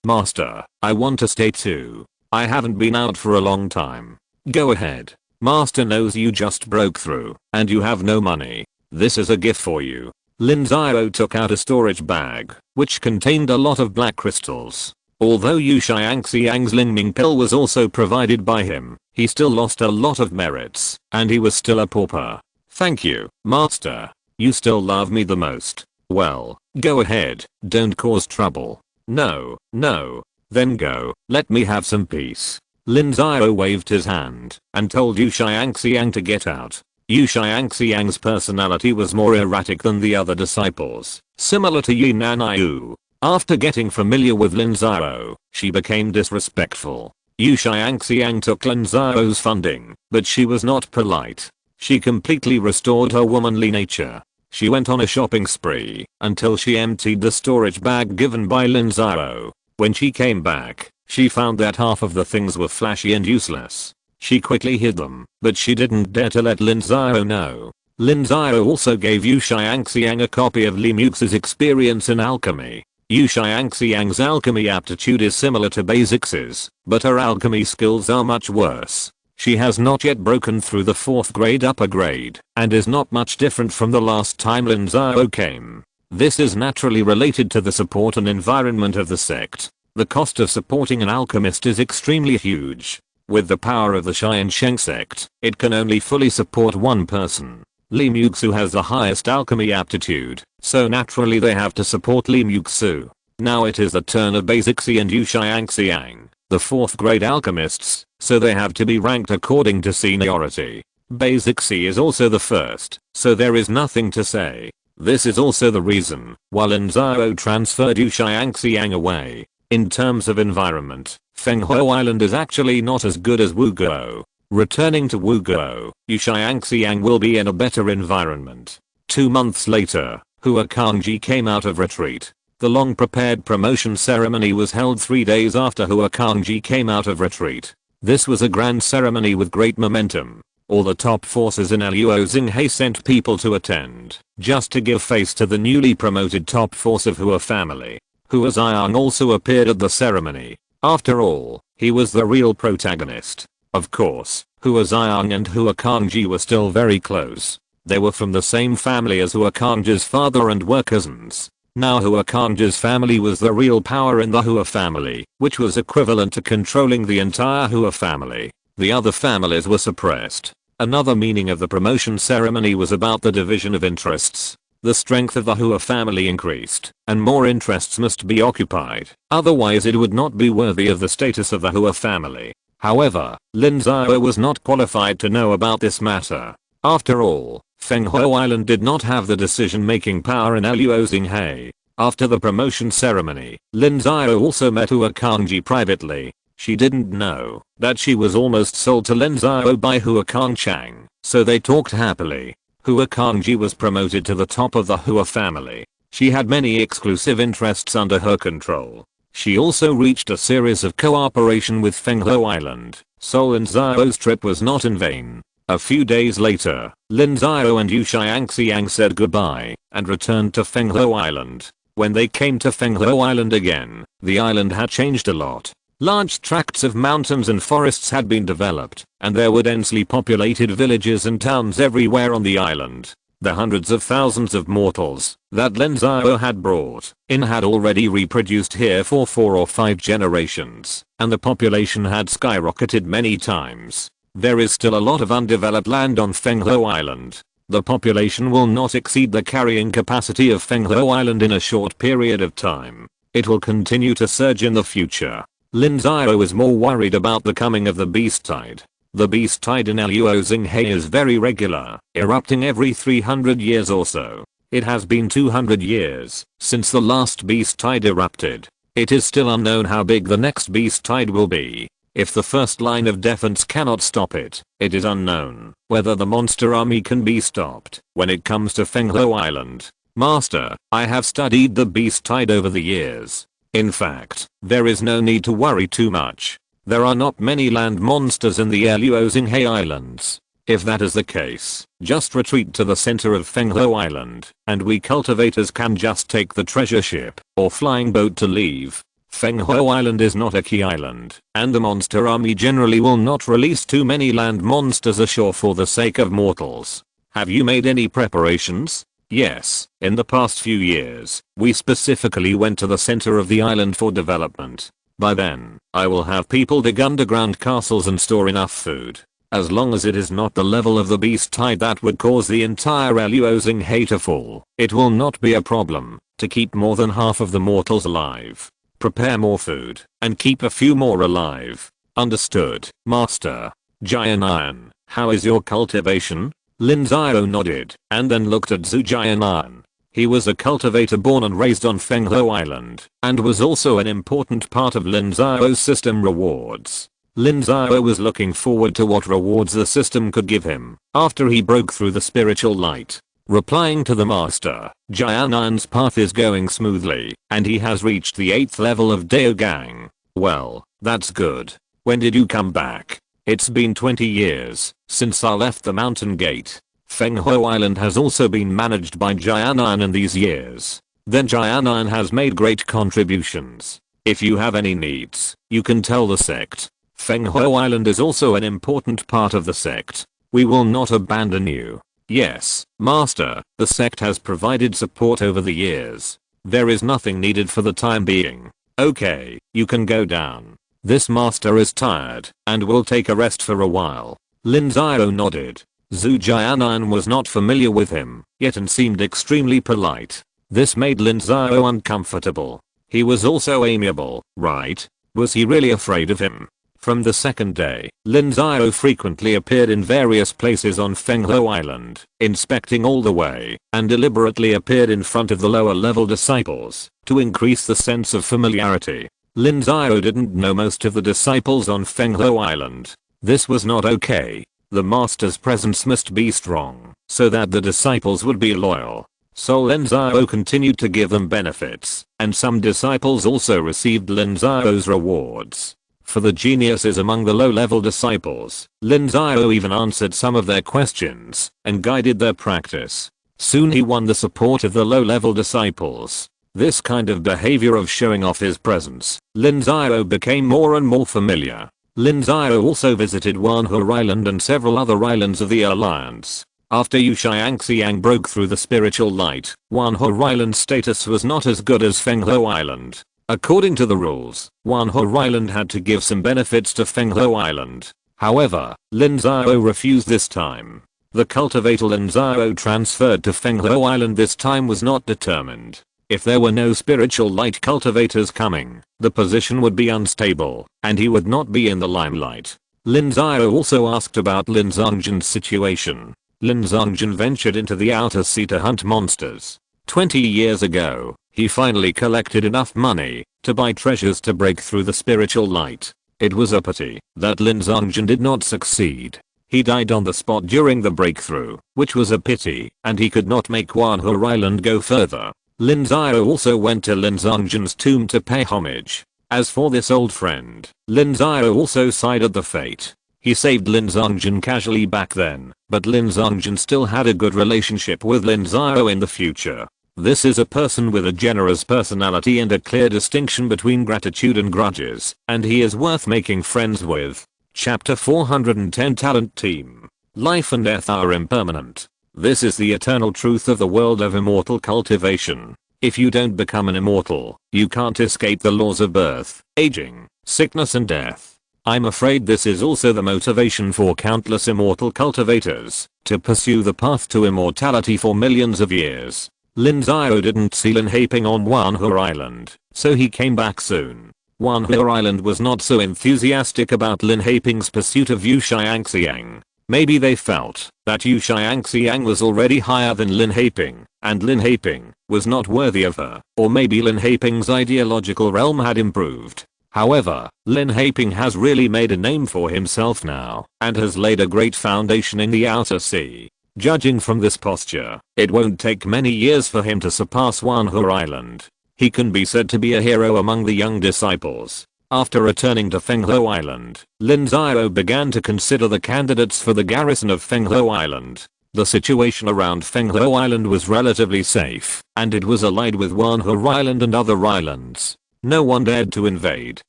Master, I want to stay too. I haven't been out for a long time. Go ahead. Master knows you just broke through, and you have no money. This is a gift for you. Lin Xiao took out a storage bag, which contained a lot of black crystals. Although Yu Xiangxiang's Lingming pill was also provided by him, he still lost a lot of merits, and he was still a pauper. Thank you, Master. You still love me the most. Well, go ahead, don't cause trouble. No, no. Then go, let me have some peace. Lin Xiao waved his hand and told Yu Xiangxiang to get out. Yu Xiangxiang's personality was more erratic than the other disciples, similar to Yin Naniu. After getting familiar with Lin Xiao, she became disrespectful. Yu Xiangxiang took Lin Xiao's funding, but she was not polite. She completely restored her womanly nature. She went on a shopping spree until she emptied the storage bag given by Lin Xiao. When she came back, she found that half of the things were flashy and useless. She quickly hid them, but she didn't dare to let Lin Xiao know. Lin Xiao also gave Yu Xiangxiang a copy of Li Mux's experience in alchemy. Yu Xiangxiang's alchemy aptitude is similar to Basix's, but her alchemy skills are much worse. She has not yet broken through the 4th grade upper grade, and is not much different from the last time Lin Xiao came. This is naturally related to the support and environment of the sect. The cost of supporting an alchemist is extremely huge. With the power of the Tiansheng Sect, it can only fully support one person. Li Muxu has the highest alchemy aptitude, so naturally they have to support Li Muxu. Now it is the turn of Basixi and Yu Xiangxiang, the 4th grade alchemists, so they have to be ranked according to seniority. Basixi is also the first, so there is nothing to say. This is also the reason why Lin Xiao transferred Yu Xiangxiang away. In terms of environment, Fenghuo Island is actually not as good as Wuguo. Returning to Wuguo, Yu Xiangxiang will be in a better environment. 2 months later, Hua Kangji came out of retreat. The long-prepared promotion ceremony was held 3 days after Hua Kangji came out of retreat. This was a grand ceremony with great momentum. All the top forces in Luo Xinghe sent people to attend, just to give face to the newly promoted top force of Hua family. Hua Xiang also appeared at the ceremony. After all, he was the real protagonist. Of course, Hua Xiang and Hua Kangji were still very close. They were from the same family as Hua Kangji's father and were cousins. Now Hua Kangji's family was the real power in the Hua family, which was equivalent to controlling the entire Hua family. The other families were suppressed. Another meaning of the promotion ceremony was about the division of interests. The strength of the Hua family increased, and more interests must be occupied, otherwise it would not be worthy of the status of the Hua family. However, Lin Xiao was not qualified to know about this matter. After all, Fenghuo Island did not have the decision-making power in Luo Xinghe. After the promotion ceremony, Lin Xiao also met Hua Kangji privately. She didn't know that she was almost sold to Lin Xiao by Hua Kangchang, so they talked happily. Hua Kangji was promoted to the top of the Hua family. She had many exclusive interests under her control. She also reached a series of cooperation with Fenghuo Island, so Lin Xiao's trip was not in vain. A few days later, Lin Xiao and Yu Xiangxiang said goodbye and returned to Fenghuo Island. When they came to Fenghuo Island again, the island had changed a lot. Large tracts of mountains and forests had been developed, and there were densely populated villages and towns everywhere on the island. The hundreds of thousands of mortals that Lin Xiao had brought in had already reproduced here for 4 or 5 generations, and the population had skyrocketed many times. There is still a lot of undeveloped land on Fenghuo Island. The population will not exceed the carrying capacity of Fenghuo Island in a short period of time. It will continue to surge in the future. Lin Xiao is more worried about the coming of the beast tide. The beast tide in Luo Xinghe is very regular, erupting every 300 years or so. It has been 200 years since the last beast tide erupted. It is still unknown how big the next beast tide will be. If the first line of defense cannot stop it, it is unknown whether the monster army can be stopped. When it comes to Fenghuo Island, Master, I have studied the beast tide over the years. In fact, there is no need to worry too much. There are not many land monsters in the Luo Xinghe Islands. If that is the case, just retreat to the center of Fenghuo Island, and we cultivators can just take the treasure ship or flying boat to leave. Fenghuo Island is not a key island, and the monster army generally will not release too many land monsters ashore for the sake of mortals. Have you made any preparations? Yes, in the past few years, we specifically went to the center of the island for development. By then, I will have people dig underground castles and store enough food. As long as it is not the level of the beast tide that would cause the entire Luozing Hay to fall, it will not be a problem to keep more than half of the mortals alive. Prepare more food and keep a few more alive. Understood, Master. Jianian, how is your cultivation? Lin Xiao nodded and then looked at Zhu Jianian. He was a cultivator born and raised on Fenghe Island and was also an important part of Lin Xiao's system rewards. Lin Xiao was looking forward to what rewards the system could give him after he broke through the spiritual light. Replying to the master, Jianan's path is going smoothly and he has reached the 8th level of Daogang. Well, that's good. When did you come back? It's been 20 years since I left the mountain gate. Fenghe Island has also been managed by Jianan in these years. Then Jianan has made great contributions. If you have any needs, you can tell the sect. Fenghe Island is also an important part of the sect. We will not abandon you. Yes, Master, the sect has provided support over the years. There is nothing needed for the time being. Okay, you can go down. This master is tired and will take a rest for a while. Lin Xiao nodded. Zhu Jianan was not familiar with him, yet and seemed extremely polite. This made Lin Xiao uncomfortable. He was also amiable, right? Was he really afraid of him? From the second day, Lin Xiao frequently appeared in various places on Fenghe Island, inspecting all the way, and deliberately appeared in front of the lower level disciples, to increase the sense of familiarity. Lin Xiao didn't know most of the disciples on Fenghe Island. This was not okay. The master's presence must be strong, so that the disciples would be loyal. So Lin Xiao continued to give them benefits, and some disciples also received Lin Xiao's rewards. For the geniuses among the low-level disciples, Lin Xiao even answered some of their questions and guided their practice. Soon he won the support of the low-level disciples. This kind of behavior of showing off his presence, Lin Xiao became more and more familiar. Lin Xiao also visited Wanhe Island and several other islands of the Alliance. After Yu Xiangxiang broke through the spiritual light, Wanhe Island's status was not as good as Fenghe Island. According to the rules, Wanhe Island had to give some benefits to Fenghe Island. However, Lin Xiao refused this time. The cultivator Lin Xiao transferred to Fenghe Island this time was not determined. If there were no spiritual light cultivators coming, the position would be unstable, and he would not be in the limelight. Lin Xiao also asked about Lin Zhongzhen's situation. Lin Zhongzhen ventured into the outer sea to hunt monsters. 20 years ago, he finally collected enough money to buy treasures to break through the spiritual light. It was a pity that Lin Zhongzhen did not succeed. He died on the spot during the breakthrough, which was a pity, and he could not make Wanhe Island go further. Lin Xiao also went to Lin Zhongzhen's tomb to pay homage. As for this old friend, Lin Xiao also sighed at the fate. He saved Lin Zhongzhen casually back then, but Lin Zhongzhen still had a good relationship with Lin Xiao in the future. This is a person with a generous personality and a clear distinction between gratitude and grudges, and he is worth making friends with. Chapter 410 Talent Team. Life and death are impermanent. This is the eternal truth of the world of immortal cultivation. If you don't become an immortal, you can't escape the laws of birth, aging, sickness and death. I'm afraid this is also the motivation for countless immortal cultivators to pursue the path to immortality for millions of years. Lin Xiao didn't see Lin Haiping on Wanhe Island, so he came back soon. Wanhe Island was not so enthusiastic about Lin Haiping's pursuit of Yu Xiangxiang. Maybe they felt that Yu Xiangxiang was already higher than Lin Haiping, and Lin Haiping was not worthy of her, or maybe Lin Haiping's ideological realm had improved. However, Lin Haiping has really made a name for himself now, and has laid a great foundation in the outer sea. Judging from this posture, it won't take many years for him to surpass Wanhe Island. He can be said to be a hero among the young disciples. After returning to Fenghe Island, Lin Xiao began to consider the candidates for the garrison of Fenghe Island. The situation around Fenghe Island was relatively safe, and it was allied with Wanhe Island and other islands. No one dared to invade,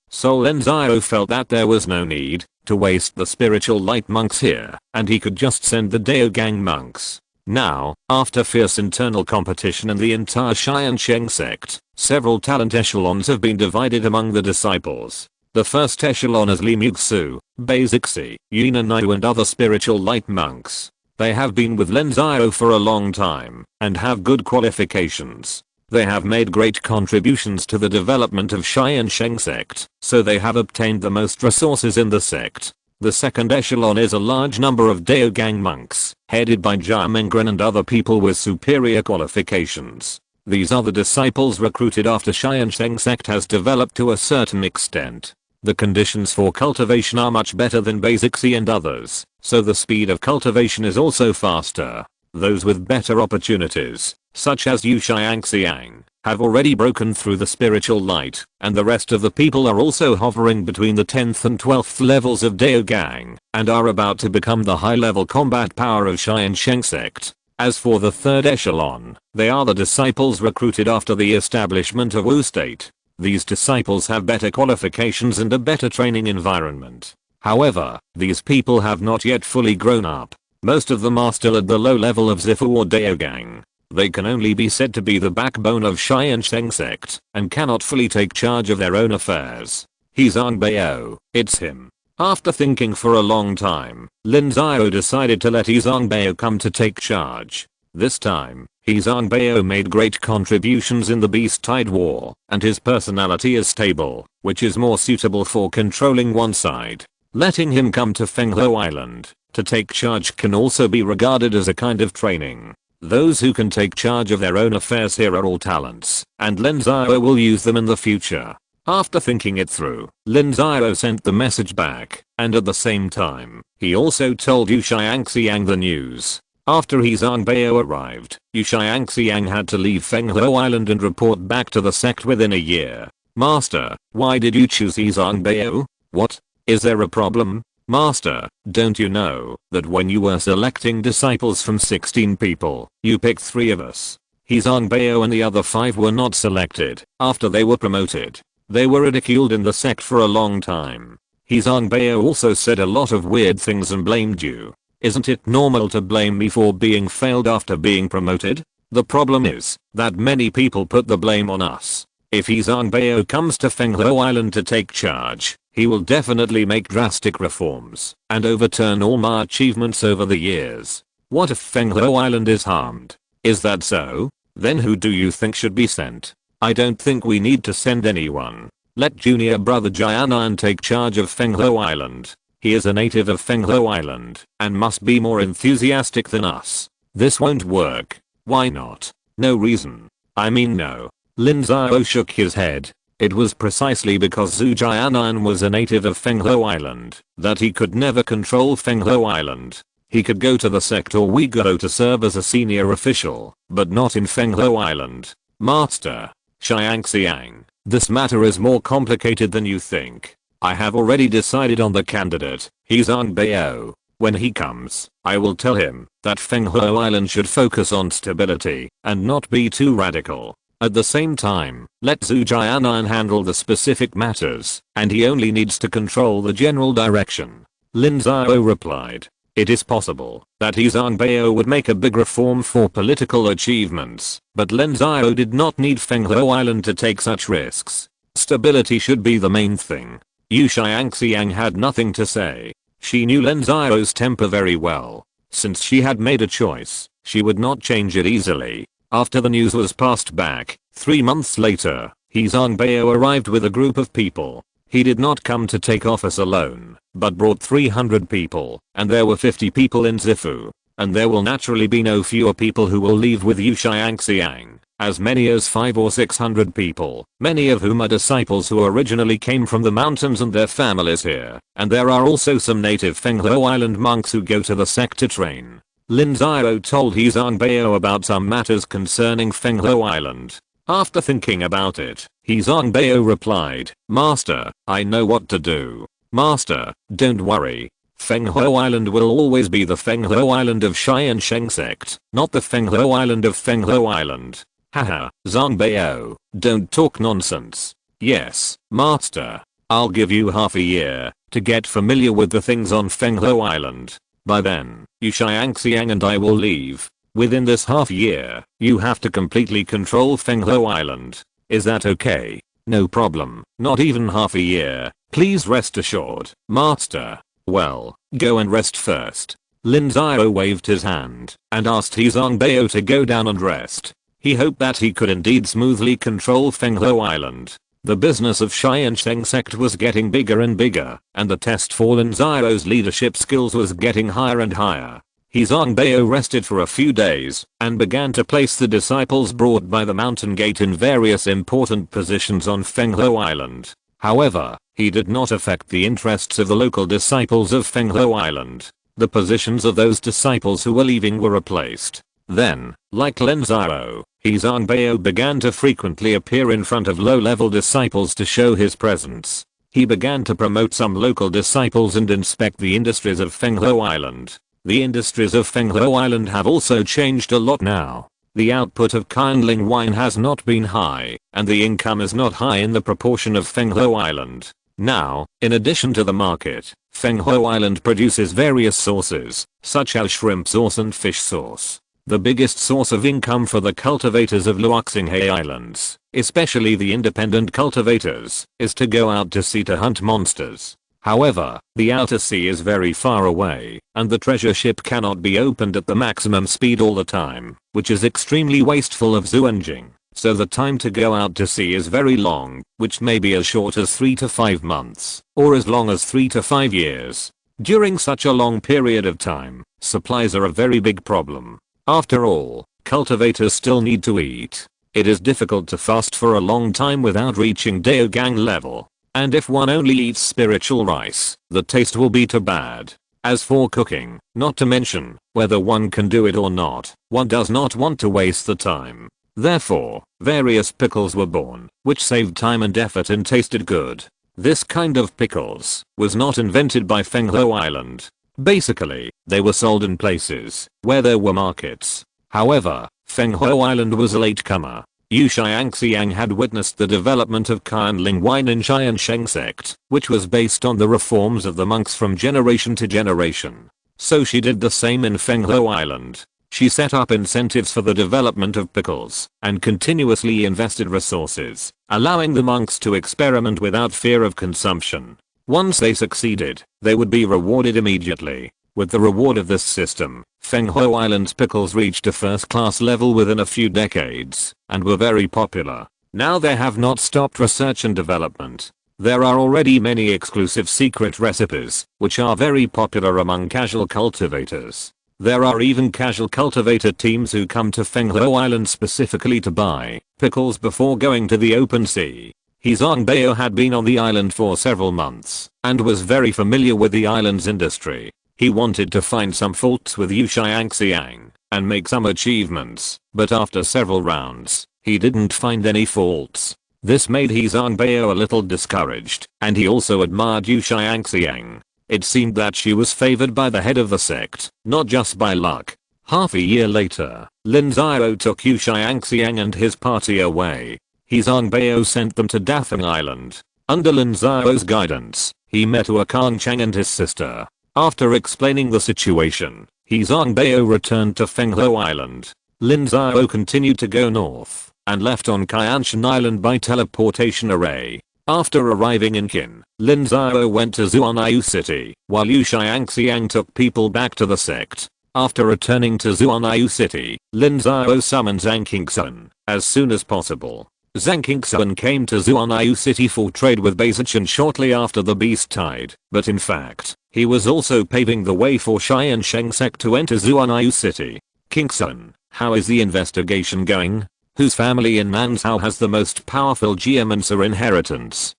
so Lin Xiao felt that there was no need to waste the spiritual light monks here, and he could just send the Daogang monks. Now, after fierce internal competition in the entire Tiansheng Sect, several talent echelons have been divided among the disciples. The first echelon is Lin Xiao, Basic C, Yunanai and other spiritual light monks. They have been with Lin Xiao for a long time and have good qualifications. They have made great contributions to the development of Tiansheng Sect, so they have obtained the most resources in the sect. The second echelon is a large number of Daogang monks, headed by Jiamengren and other people with superior qualifications. These are the disciples recruited after Tiansheng Sect has developed to a certain extent. The conditions for cultivation are much better than Basic C and others, so the speed of cultivation is also faster. Those with better opportunities, such as Yu Xiangxiang, have already broken through the spiritual light, and the rest of the people are also hovering between the 10th and 12th levels of Daogang, and are about to become the high-level combat power of Tiansheng Sect. As for the third echelon, they are the disciples recruited after the establishment of Wu State. These disciples have better qualifications and a better training environment. However, these people have not yet fully grown up. Most of them are still at the low level of Zifu or Daogang. They can only be said to be the backbone of Tiansheng Sect, and cannot fully take charge of their own affairs. Zongbao, it's him. After thinking for a long time, Lin Xiao decided to let Zongbao come to take charge. This time, Zongbao made great contributions in the Beast Tide War, and his personality is stable, which is more suitable for controlling one side. Letting him come to Fenghuo Island to take charge can also be regarded as a kind of training. Those who can take charge of their own affairs here are all talents, and Lin Xiao will use them in the future. After thinking it through, Lin Xiao sent the message back, and at the same time, he also told Yu Xiangxiang the news. After Zongbao arrived, Yu Xiangxiang had to leave Fenghuo Island and report back to the sect within a year. Master, why did you choose Zongbao? What? Is there a problem? Master, don't you know that when you were selecting disciples from 16 people, you picked 3 of us? Zongbao and the other 5 were not selected after they were promoted. They were ridiculed in the sect for a long time. Zongbao also said a lot of weird things and blamed you. Isn't it normal to blame me for being failed after being promoted? The problem is that many people put the blame on us. If Zongbao comes to Fenghuo Island to take charge, he will definitely make drastic reforms and overturn all my achievements over the years. What if Fenghuo Island is harmed? Is that so? Then who do you think should be sent? I don't think we need to send anyone. Let junior brother Jianan take charge of Fenghuo Island. He is a native of Fenghuo Island and must be more enthusiastic than us. This won't work. Why not? No reason. I mean no. Lin Xiao shook his head. It was precisely because Zhu Jianan was a native of Fenghuo Island that he could never control Fenghuo Island. He could go to the sect or Uyghur to serve as a senior official, but not in Fenghuo Island. Master Xiangxiang, this matter is more complicated than you think. I have already decided on the candidate, Zongbao. When he comes, I will tell him that Fenghuo Island should focus on stability and not be too radical. At the same time, let Zhu Jianan handle the specific matters, and he only needs to control the general direction. Lin Xiao replied. It is possible that Zongbao would make a big reform for political achievements, but Lin Xiao did not need Fenghuo Island to take such risks. Stability should be the main thing. Yu Xiangxiang had nothing to say. She knew Lin Xiao's temper very well. Since she had made a choice, she would not change it easily. After the news was passed back, 3 months later, Zongbao arrived with a group of people. He did not come to take office alone, but brought 300 people, and there were 50 people in Zifu. And there will naturally be no fewer people who will leave with Yu Xiangxiang, as many as 500 or 600 people, many of whom are disciples who originally came from the mountains and their families here, and there are also some native Fenghuo Island monks who go to the sect to train. Lin Xiao told Zongbao about some matters concerning Fenghuo Island. After thinking about it, Zongbao replied, Master, I know what to do. Master, don't worry. Fenghuo Island will always be the Fenghuo Island of Tiansheng Sect, not the Fenghuo Island of Fenghuo Island. Haha, Zongbao, don't talk nonsense. Yes, Master. I'll give you half a year to get familiar with the things on Fenghuo Island. By then, Yu Xiangxiang and I will leave. Within this half year, you have to completely control Fenghuo Island. Is that okay? No problem, not even half a year. Please rest assured, Master. Well, go and rest first. Lin Xiao waved his hand and asked He Zongbao to go down and rest. He hoped that he could indeed smoothly control Fenghuo Island. The business of Tiansheng Sect was getting bigger and bigger, and the test for Lin Xiao's leadership skills was getting higher and higher. He Zongbao rested for a few days and began to place the disciples brought by the mountain gate in various important positions on Fenghuo Island. However, he did not affect the interests of the local disciples of Fenghuo Island. The positions of those disciples who were leaving were replaced. Then, like Lin Xiao, He Zongbao began to frequently appear in front of low-level disciples to show his presence. He began to promote some local disciples and inspect the industries of Fenghuo Island. The industries of Fenghuo Island have also changed a lot now. The output of kindling wine has not been high, and the income is not high in the proportion of Fenghuo Island. Now, in addition to the market, Fenghuo Island produces various sauces, such as shrimp sauce and fish sauce. The biggest source of income for the cultivators of Luoxinghe Islands, especially the independent cultivators, is to go out to sea to hunt monsters. However, the outer sea is very far away, and the treasure ship cannot be opened at the maximum speed all the time, which is extremely wasteful of Zuanjing. So the time to go out to sea is very long, which may be as short as 3 to 5 months, or as long as 3 to 5 years. During such a long period of time, supplies are a very big problem. After all, cultivators still need to eat. It is difficult to fast for a long time without reaching Daogang level. And if one only eats spiritual rice, the taste will be too bad. As for cooking, not to mention whether one can do it or not, one does not want to waste the time. Therefore, various pickles were born, which saved time and effort and tasted good. This kind of pickles was not invented by Fenghuo Island. Basically, they were sold in places where there were markets. However, Fenghuo Island was a latecomer. Yu Xiangxiang had witnessed the development of kindling wine in Tiansheng Sect, which was based on the reforms of the monks from generation to generation. So she did the same in Fenghuo Island. She set up incentives for the development of pickles and continuously invested resources, allowing the monks to experiment without fear of consumption. Once they succeeded, they would be rewarded immediately. With the reward of this system, Fenghuo Island's pickles reached a first-class level within a few decades, and were very popular. Now they have not stopped research and development. There are already many exclusive secret recipes, which are very popular among casual cultivators. There are even casual cultivator teams who come to Fenghuo Island specifically to buy pickles before going to the open sea. He Zongbao had been on the island for several months, and was very familiar with the island's industry. He wanted to find some faults with Yu Xiangxiang and make some achievements, but after several rounds, he didn't find any faults. This made He Zongbao a little discouraged, and he also admired Yu Xiangxiang. It seemed that she was favored by the head of the sect, not just by luck. Half a year later, Lin Xiao took Yu Xiangxiang and his party away. He Zongbao sent them to Dathang Island. Under Lin Xiao's guidance, he met Wakang Cheng and his sister. After explaining the situation, He Zongbao returned to Fenghuo Island. Lin Xiao continued to go north and left on Tiansheng Island by teleportation array. After arriving in Qin, Lin Xiao went to Zuanyu City, while Yu Xiangxiang took people back to the sect. After returning to Zuanyu City, Lin Xiao summoned Zhang Qingxun as soon as possible. Zhang Qingxun came to Zuanyu City for trade with Beizichan shortly after the beast tide, but in fact, he was also paving the way for Tiansheng Sect to enter Zuanyu City. Qingxun, how is the investigation going? Whose family in Mansao has the most powerful geomancer inheritance?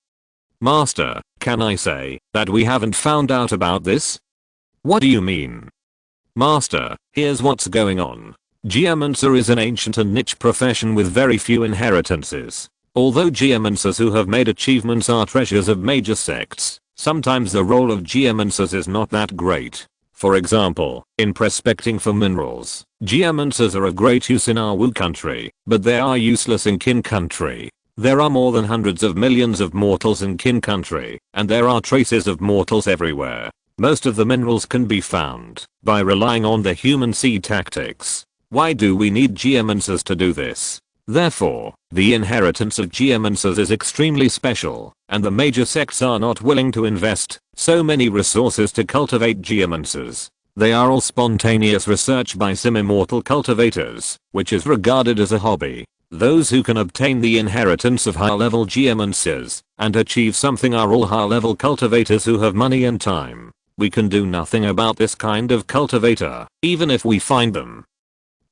Master, can I say that we haven't found out about this? What do you mean? Master, here's what's going on. Geomancer is an ancient and niche profession with very few inheritances. Although geomancers who have made achievements are treasures of major sects, sometimes the role of geomancers is not that great. For example, in prospecting for minerals, geomancers are of great use in our Wu country, but they are useless in Qin country. There are more than hundreds of millions of mortals in Qin country, and there are traces of mortals everywhere. Most of the minerals can be found by relying on the human seed tactics. Why do we need geomancers to do this? Therefore, the inheritance of geomancers is extremely special, and the major sects are not willing to invest so many resources to cultivate geomancers. They are all spontaneous research by some immortal cultivators, which is regarded as a hobby. Those who can obtain the inheritance of high-level geomancers and achieve something are all high-level cultivators who have money and time. We can do nothing about this kind of cultivator, even if we find them.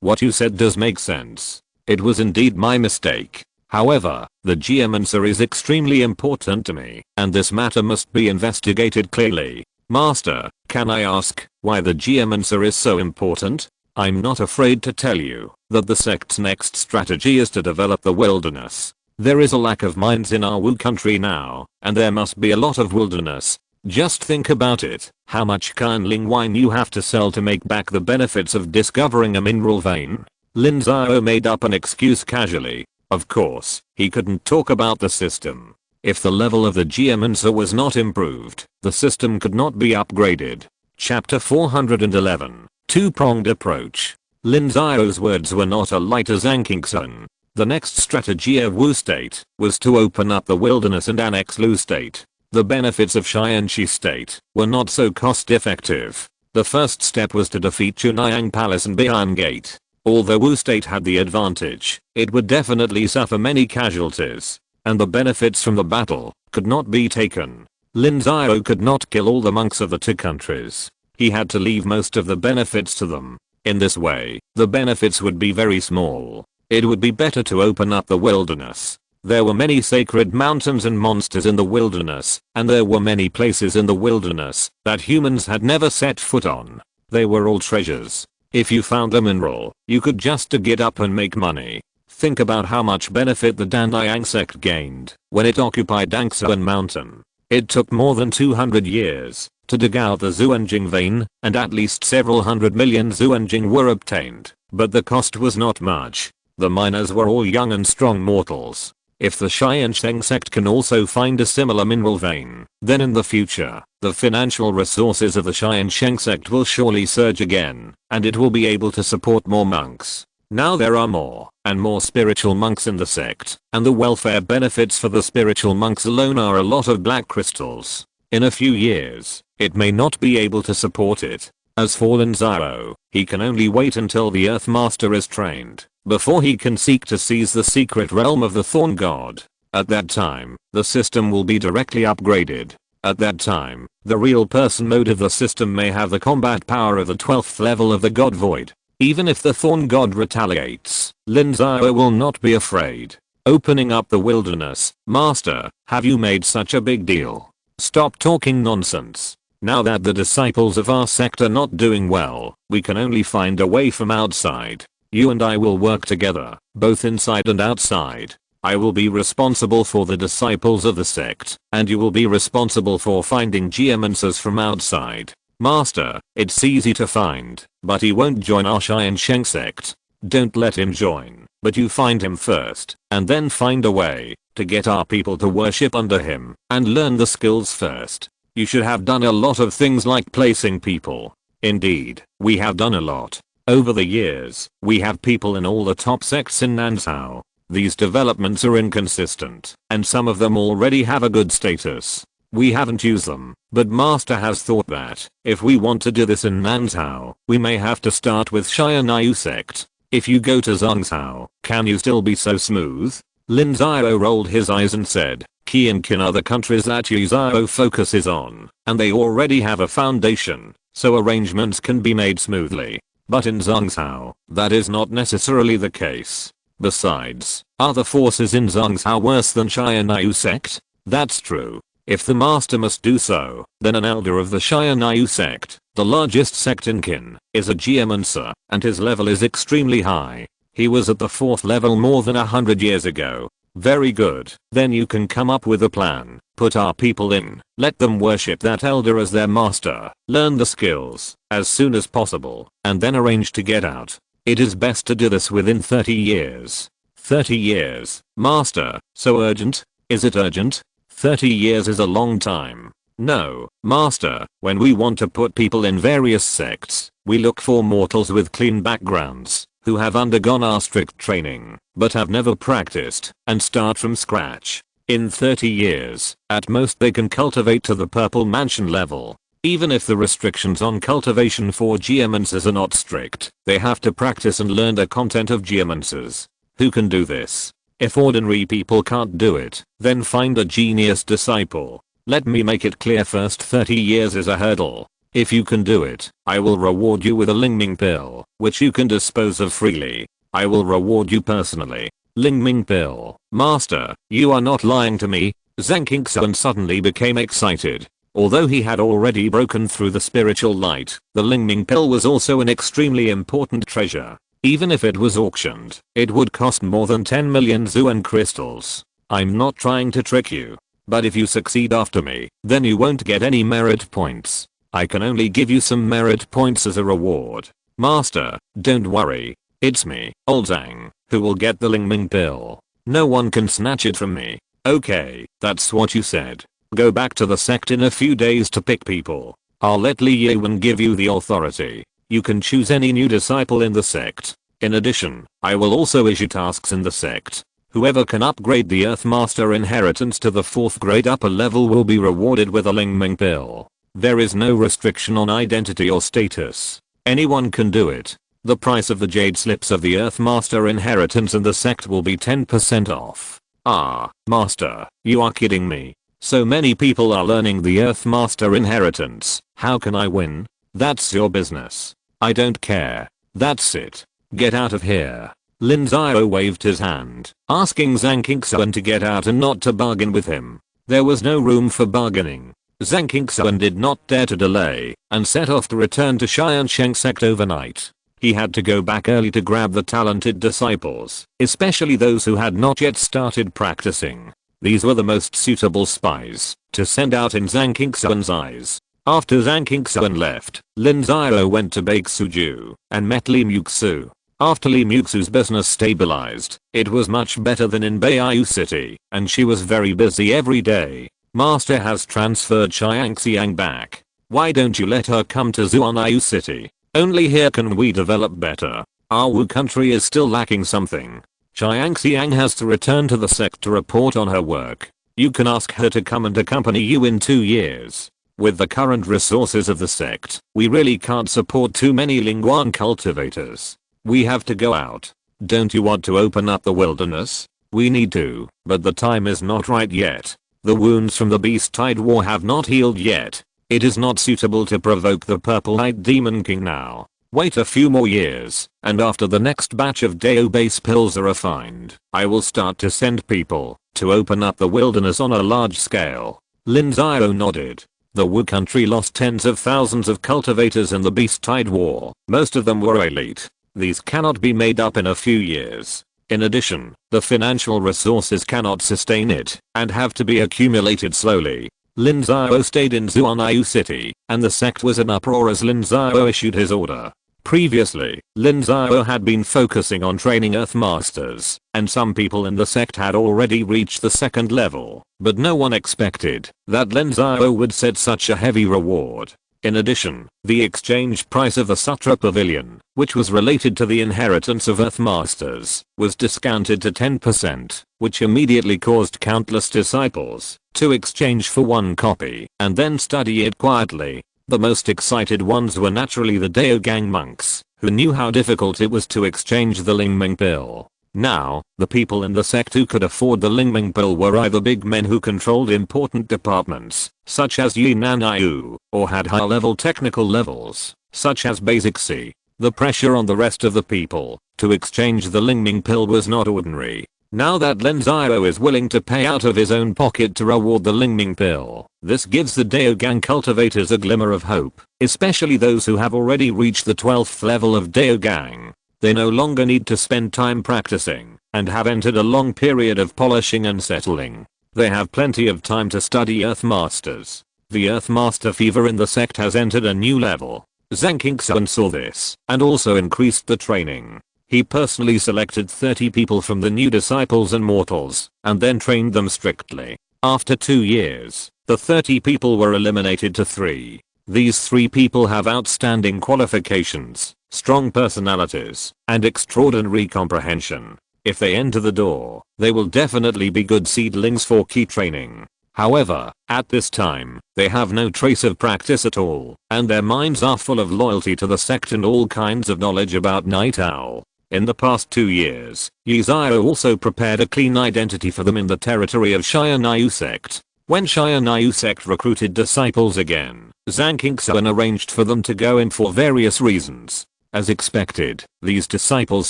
What you said does make sense. It was indeed my mistake. However, the geomancer is extremely important to me, and this matter must be investigated clearly. Master, can I ask why the geomancer is so important? I'm not afraid to tell you that the sect's next strategy is to develop the wilderness. There is a lack of mines in our Wu country now, and there must be a lot of wilderness. Just think about it, how much kindling wine you have to sell to make back the benefits of discovering a mineral vein. Lin Xiao made up an excuse casually. Of course, he couldn't talk about the system. If the level of the geomancer was not improved, the system could not be upgraded. Chapter 411. Two-pronged approach. Lin Xiao's words were not a light as Ankingson. The next strategy of Wu State was to open up the wilderness and annex Lu State. The benefits of Tiansheng State were not so cost-effective. The first step was to defeat Chunayang Palace and Bian Gate. Although Wu State had the advantage, it would definitely suffer many casualties, and the benefits from the battle could not be taken. Lin Xiao could not kill all the monks of the two countries. He had to leave most of the benefits to them. In this way, the benefits would be very small. It would be better to open up the wilderness. There were many sacred mountains and monsters in the wilderness, and there were many places in the wilderness that humans had never set foot on. They were all treasures. If you found a mineral, you could just get up and make money. Think about how much benefit the Tiansheng Sect gained when it occupied Dangsuan Mountain. It took more than 200 years to dig out the Zuanjing vein, and at least several hundred million Zuanjing were obtained, but the cost was not much. The miners were all young and strong mortals. If the Tiansheng Sect can also find a similar mineral vein, then in the future, the financial resources of the Tiansheng Sect will surely surge again, and it will be able to support more monks. Now there are more and more spiritual monks in the sect, and the welfare benefits for the spiritual monks alone are a lot of black crystals. In a few years, it may not be able to support it. As for Lin Xiao, he can only wait until the Earth Master is trained before he can seek to seize the secret realm of the Thorn God. At that time, the system will be directly upgraded. At that time, the real person mode of the system may have the combat power of the 12th level of the God Void. Even if the Thorn God retaliates, Lin Xiao will not be afraid. Opening up the wilderness. Master, have you made such a big deal? Stop talking nonsense. Now that the disciples of our sect are not doing well, we can only find a way from outside. You and I will work together, both inside and outside. I will be responsible for the disciples of the sect, and you will be responsible for finding geomancers from outside. Master, it's easy to find, but he won't join our Tiansheng Sect. Don't let him join, but you find him first, and then find a way to get our people to worship under him, and learn the skills first. You should have done a lot of things like placing people. Indeed, we have done a lot. Over the years, we have people in all the top sects in Nanzhao. These developments are inconsistent, and some of them already have a good status. We haven't used them, but Master has thought that, if we want to do this in Nanzhao, we may have to start with Xianyu Sect. If you go to Zhongzhou, can you still be so smooth? Lin Xiao rolled his eyes and said, Qianqin are the countries that Yu Xiao focuses on, and they already have a foundation, so arrangements can be made smoothly. But in Zhongzhou, that is not necessarily the case. Besides, are the forces in Zhongzhou worse than Xianyu Sect? That's true. If the master must do so, then an elder of the Xianyu Sect, the largest sect in Qin, is a geomancer, and his level is extremely high. He was at the 4th level more than 100 years ago. Very good. Then you can come up with a plan. Put our people in, let them worship that elder as their master, learn the skills as soon as possible, and then arrange to get out. It is best to do this within 30 years. 30 years, master, so urgent? Is it urgent? 30 years is a long time. No, master, when we want to put people in various sects, we look for mortals with clean backgrounds. who have undergone our strict training, but have never practiced, and start from scratch. In 30 years, at most they can cultivate to the purple mansion level. Even if the restrictions on cultivation for geomancers are not strict, they have to practice and learn the content of geomancers. Who can do this? If ordinary people can't do it, then find a genius disciple. Let me make it clear, first 30 years is a hurdle. If you can do it, I will reward you with a Lingming pill, which you can dispose of freely. I will reward you personally. Lingming pill. Master, you are not lying to me. Zhang Qingxuan suddenly became excited. Although he had already broken through the spiritual light, the Lingming pill was also an extremely important treasure. Even if it was auctioned, it would cost more than 10 million Zuan crystals. I'm not trying to trick you. But if you succeed after me, then you won't get any merit points. I can only give you some merit points as a reward. Master, don't worry. It's me, old Zhang, who will get the Lingming pill. No one can snatch it from me. Okay, that's what you said. Go back to the sect in a few days to pick people. I'll let Li Yuan give you the authority. You can choose any new disciple in the sect. In addition, I will also issue tasks in the sect. Whoever can upgrade the Earthmaster inheritance to the 4th grade upper level will be rewarded with a Lingming pill. There is no restriction on identity or status. Anyone can do it. The price of the jade slips of the Earthmaster inheritance in the sect will be 10% off. Ah, Master, you are kidding me. So many people are learning the Earthmaster inheritance. How can I win? That's your business. I don't care. That's it. Get out of here. Lin Xiao waved his hand, asking Zhang Qingxuan to get out and not to bargain with him. There was no room for bargaining. Zhang Qingxuan did not dare to delay, and set off to return to Tiansheng Sect overnight. He had to go back early to grab the talented disciples, especially those who had not yet started practicing. These were the most suitable spies to send out in Zhang Qingxuan's eyes. After Zhang Qingxuan left, Lin Xiao went to Bakesuju and met Li Muxu. After Li Muxu's business stabilized, it was much better than in Beiyu City, and she was very busy every day. Master has transferred Xiangxiang back. Why don't you let her come to Zuanayu City? Only here can we develop better. Our Wu country is still lacking something. Xiangxiang has to return to the sect to report on her work. You can ask her to come and accompany you in 2 years. With the current resources of the sect, we really can't support too many Lingguan cultivators. We have to go out. Don't you want to open up the wilderness? We need to, but the time is not right yet. The wounds from the Beast Tide War have not healed yet. It is not suitable to provoke the Purple Night Demon King now. Wait a few more years, and after the next batch of Deo base pills are refined, I will start to send people to open up the wilderness on a large scale. Lin Xiao nodded. The Wu country lost tens of thousands of cultivators in the Beast Tide War. Most of them were elite. These cannot be made up in a few years. In addition, the financial resources cannot sustain it and have to be accumulated slowly. Lin Xiao stayed in Zuanayu City, and the sect was in uproar as Lin Xiao issued his order. Previously, Lin Xiao had been focusing on training Earthmasters, and some people in the sect had already reached the 2nd level, but no one expected that Lin Xiao would set such a heavy reward. In addition, the exchange price of the Sutra Pavilion, which was related to the inheritance of Earthmasters, was discounted to 10%, which immediately caused countless disciples to exchange for one copy and then study it quietly. The most excited ones were naturally the Daogang monks, who knew how difficult it was to exchange the Lingming pill. Now, the people in the sect who could afford the Lingming pill were either big men who controlled important departments, such as Yunanayu, or had high-level technical levels, such as Basic C. The pressure on the rest of the people to exchange the Lingming pill was not ordinary. Now that Lin Xiao is willing to pay out of his own pocket to reward the Lingming pill, this gives the Daogang cultivators a glimmer of hope, especially those who have already reached the 12th level of Daogang. They no longer need to spend time practicing and have entered a long period of polishing and settling. They have plenty of time to study Earthmasters. The Earthmaster fever in the sect has entered a new level. Zhang Qingxuan saw this and also increased the training. He personally selected 30 people from the new disciples and mortals and then trained them strictly. After 2 years, the 30 people were eliminated to 3. These 3 people have outstanding qualifications, strong personalities, and extraordinary comprehension. If they enter the door, they will definitely be good seedlings for key training. However, at this time, they have no trace of practice at all, and their minds are full of loyalty to the sect and all kinds of knowledge about Night Owl. In the past 2 years, Lin Xiao also prepared a clean identity for them in the territory of Tiansheng Sect. When Tiansheng Sect recruited disciples again, Zhang arranged for them to go in for various reasons. As expected, these disciples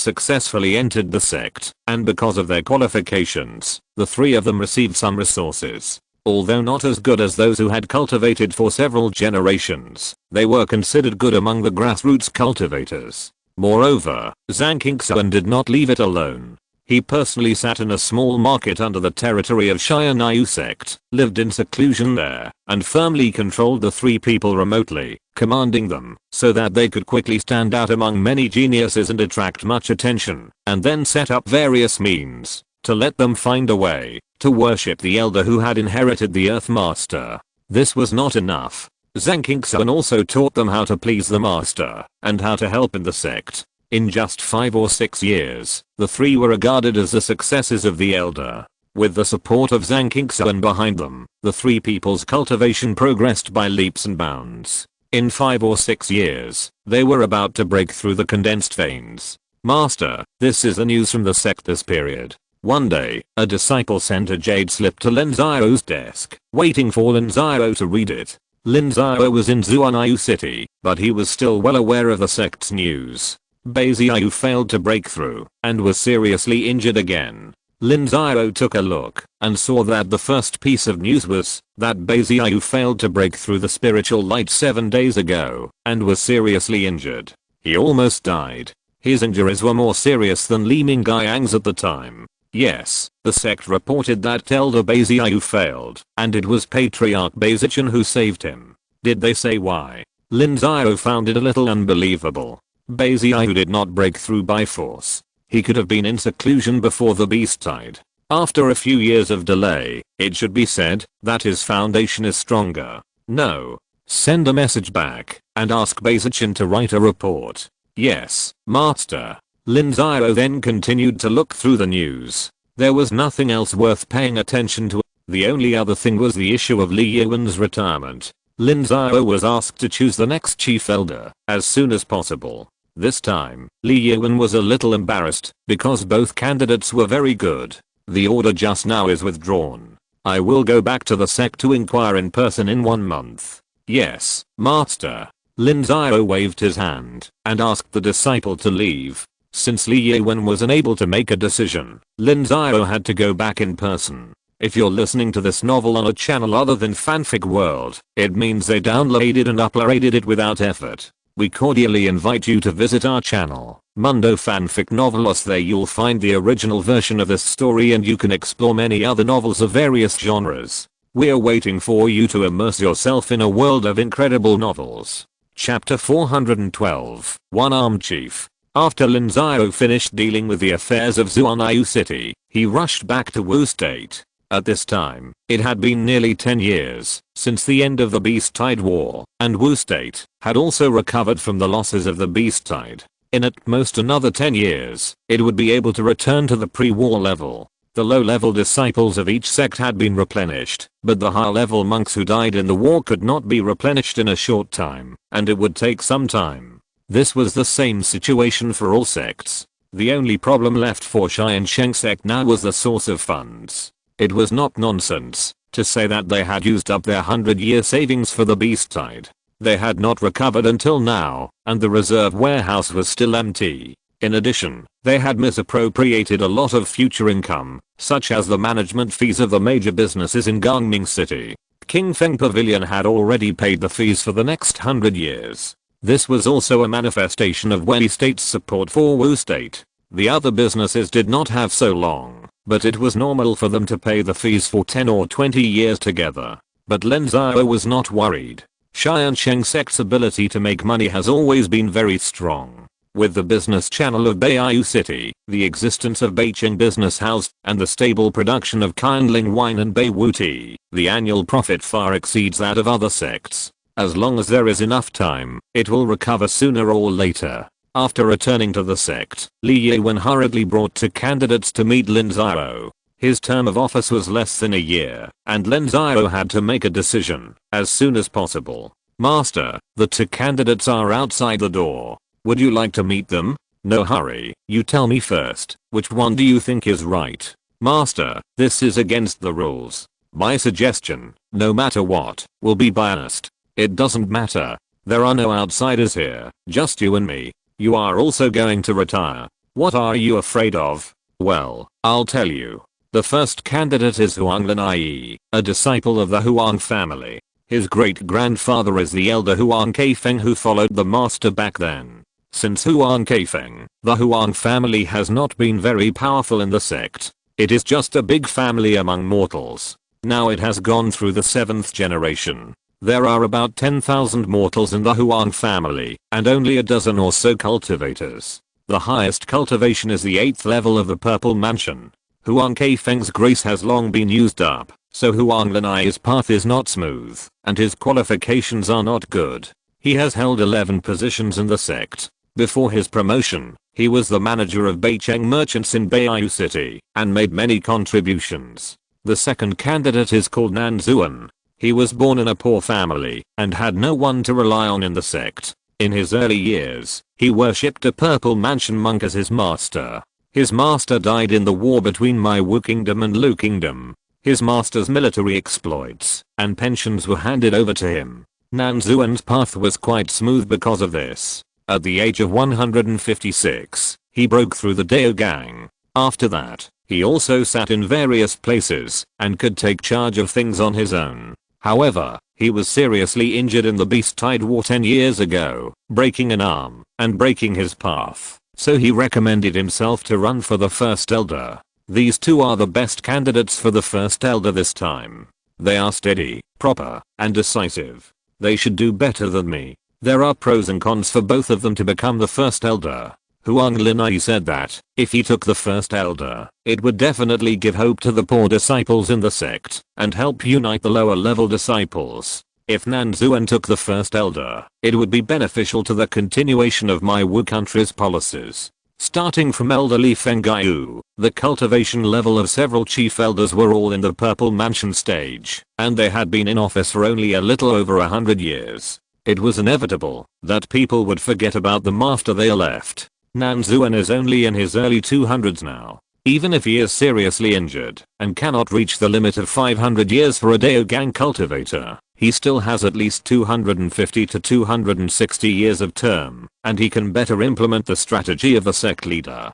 successfully entered the sect, and because of their qualifications, the 3 of them received some resources. Although not as good as those who had cultivated for several generations, they were considered good among the grassroots cultivators. Moreover, Zhang did not leave it alone. He personally sat in a small market under the territory of Tiansheng Sect, lived in seclusion there, and firmly controlled the 3 people remotely, commanding them so that they could quickly stand out among many geniuses and attract much attention, and then set up various means to let them find a way to worship the elder who had inherited the Earth Master. This was not enough. Zhang also taught them how to please the Master and how to help in the sect. In just 5 or 6 years, the 3 were regarded as the successors of the elder. With the support of Zhang behind them, the 3 people's cultivation progressed by leaps and bounds. In 5 or 6 years, they were about to break through the condensed veins. Master, this is the news from the sect this period. One day, a disciple sent a jade slip to Lin Xiao's desk, waiting for Lin Xiao to read it. Lin Xiao was in Zuanyu City, but he was still well aware of the sect's news. Xiao failed to break through, and was seriously injured again. Lin Xiao took a look, and saw that the first piece of news was that Xiao failed to break through the spiritual light 7 days ago, and was seriously injured. He almost died. His injuries were more serious than Li Mingyang's at the time. Yes, the sect reported that Elder Xiao failed, and it was Patriarch Zichen who saved him. Did they say why? Lin Xiao found it a little unbelievable. Xiao did not break through by force. He could have been in seclusion before the beast died. After a few years of delay, it should be said that his foundation is stronger. No. Send a message back and ask Zichen to write a report. Yes, Master. Lin Xiao then continued to look through the news. There was nothing else worth paying attention to. The only other thing was the issue of Li Yuan's retirement. Lin Xiao was asked to choose the next chief elder as soon as possible. This time, Li Yuan was a little embarrassed because both candidates were very good. The order just now is withdrawn. I will go back to the sect to inquire in person in 1 month. Yes, Master. Lin Xiao waved his hand and asked the disciple to leave. Since Li Yuan was unable to make a decision, Lin Xiao had to go back in person. If you're listening to this novel on a channel other than Fanfic World, it means they downloaded and uploaded it without effort. We cordially invite you to visit our channel, Mundo Fanfic Novelos. There you'll find the original version of this story and you can explore many other novels of various genres. We're waiting for you to immerse yourself in a world of incredible novels. Chapter 412, One-Armed Chief. After Lin Xiao finished dealing with the affairs of Zuanyu City, he rushed back to Wu State. At this time, it had been nearly 10 years since the end of the Beast Tide War, and Wu State had also recovered from the losses of the Beast Tide. In at most another 10 years, it would be able to return to the pre-war level. The low-level disciples of each sect had been replenished, but the high-level monks who died in the war could not be replenished in a short time, and it would take some time. This was the same situation for all sects. The only problem left for Tiansheng Sect now was the source of funds. It was not nonsense to say that they had used up their 100-year savings for the Beast Tide. They had not recovered until now, and the reserve warehouse was still empty. In addition, they had misappropriated a lot of future income, such as the management fees of the major businesses in Gangming City. King Feng Pavilion had already paid the fees for the next 100 years. This was also a manifestation of Wei State's support for Wu State. The other businesses did not have so long, but it was normal for them to pay the fees for 10 or 20 years together. But Lin Xiao was not worried. Tiansheng Sect's ability to make money has always been very strong. With the business channel of Beiyu City, the existence of Beicheng Business House, and the stable production of Kindling Wine and Beiwu Tea, the annual profit far exceeds that of other sects. As long as there is enough time, it will recover sooner or later. After returning to the sect, Li Yuan hurriedly brought 2 candidates to meet Lin Xiao. His term of office was less than a year, and Lin Xiao had to make a decision as soon as possible. Master, the 2 candidates are outside the door. Would you like to meet them? No hurry, you tell me first, which one do you think is right? Master, this is against the rules. My suggestion, no matter what, will be biased. It doesn't matter. There are no outsiders here, just you and me. You are also going to retire. What are you afraid of? Well, I'll tell you. The first candidate is Huang Linai, a disciple of the Huang family. His great-grandfather is the elder Huang Keifeng who followed the master back then. Since Huang Keifeng, the Huang family has not been very powerful in the sect. It is just a big family among mortals. Now it has gone through the 7th generation. There are about 10,000 mortals in the Huang family, and only a dozen or so cultivators. The highest cultivation is the 8th level of the Purple Mansion. Huang Keifeng's grace has long been used up, so Huang Linai's path is not smooth, and his qualifications are not good. He has held 11 positions in the sect. Before his promotion, he was the manager of Beicheng merchants in Beiyu City, and made many contributions. The second candidate is called Nan Zuan. He was born in a poor family, and had no one to rely on in the sect. In his early years, he worshipped a Purple Mansion monk as his master. His master died in the war between My Wu Kingdom and Lu Kingdom. His master's military exploits and pensions were handed over to him. Nan Zuan's path was quite smooth because of this. At the age of 156, he broke through the Dao gang. After that, he also sat in various places and could take charge of things on his own. However, he was seriously injured in the Beast Tide War 10 years ago, breaking an arm and breaking his path. So he recommended himself to run for the first elder. These 2 are the best candidates for the first elder this time. They are steady, proper, and decisive. They should do better than me. There are pros and cons for both of them to become the first elder. Huang Linai said that, if he took the first elder, it would definitely give hope to the poor disciples in the sect, and help unite the lower level disciples. If Nan Zuan took the first elder, it would be beneficial to the continuation of my Wu country's policies. Starting from Elder Li Fengaiyu, the cultivation level of several chief elders were all in the Purple Mansion stage, and they had been in office for only a little over 100 years. It was inevitable that people would forget about them after they left. Nan Zuan is only in his early 200s now. Even if he is seriously injured and cannot reach the limit of 500 years for a Dao Gang cultivator, he still has at least 250 to 260 years of term, and he can better implement the strategy of the sect leader.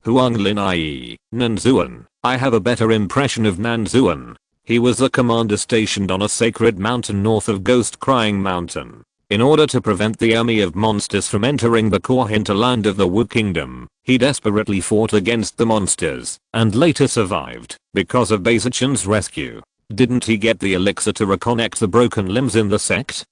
Huang Linai, Nan Zuan. I have a better impression of Nan Zuan. He was the commander stationed on a sacred mountain north of Ghost Crying Mountain. In order to prevent the army of monsters from entering the core hinterland of the Wu Kingdom, he desperately fought against the monsters, and later survived, because of Baizichen's rescue. Didn't he get the elixir to reconnect the broken limbs in the sect?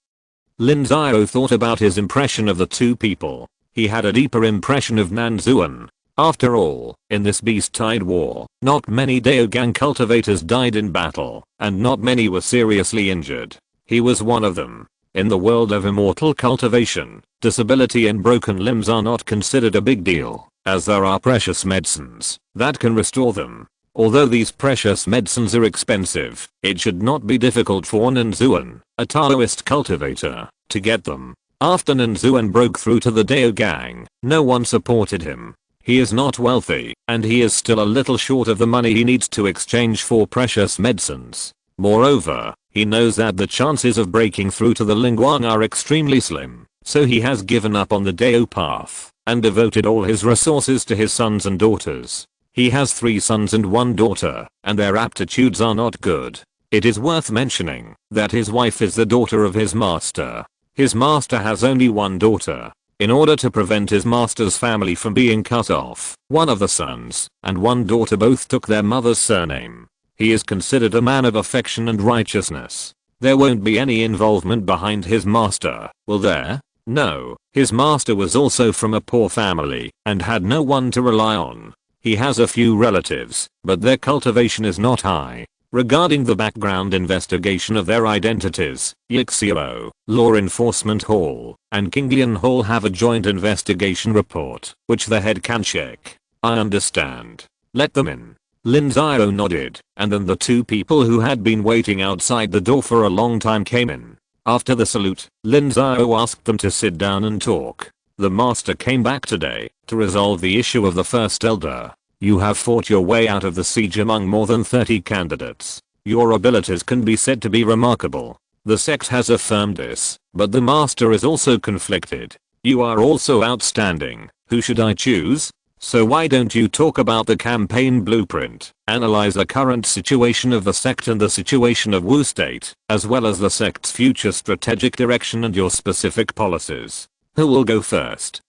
Lin Xiao thought about his impression of the 2 people. He had a deeper impression of Nan Zuan. After all, in this Beast Tide War, not many Dao Gang cultivators died in battle, and not many were seriously injured. He was one of them. In the world of immortal cultivation, disability and broken limbs are not considered a big deal, as there are precious medicines that can restore them. Although these precious medicines are expensive, it should not be difficult for Nan Zuan, a Taoist cultivator, to get them. After Nan Zuan broke through to the Dao Gang, no one supported him. He is not wealthy, and he is still a little short of the money he needs to exchange for precious medicines. Moreover, he knows that the chances of breaking through to the Lingguang are extremely slim, so he has given up on the Dao path, and devoted all his resources to his sons and daughters. He has 3 sons and 1 daughter, and their aptitudes are not good. It is worth mentioning that his wife is the daughter of his master. His master has only 1 daughter. In order to prevent his master's family from being cut off, one of the sons and 1 daughter both took their mother's surname. He is considered a man of affection and righteousness. There won't be any involvement behind his master, will there? No, his master was also from a poor family and had no one to rely on. He has a few relatives, but their cultivation is not high. Regarding the background investigation of their identities, Lin Xiao, Law Enforcement Hall, and King Lian Hall have a joint investigation report, which the head can check. I understand. Let them in. Lin Xiao nodded, and then the two people who had been waiting outside the door for a long time came in. After the salute, Lin Xiao asked them to sit down and talk. The master came back today to resolve the issue of the first elder. You have fought your way out of the siege among more than 30 candidates. Your abilities can be said to be remarkable. The sect has affirmed this, but the master is also conflicted. You are also outstanding. Who should I choose? So why don't you talk about the campaign blueprint, analyze the current situation of the sect and the situation of Wu State, as well as the sect's future strategic direction and your specific policies. Who will go first?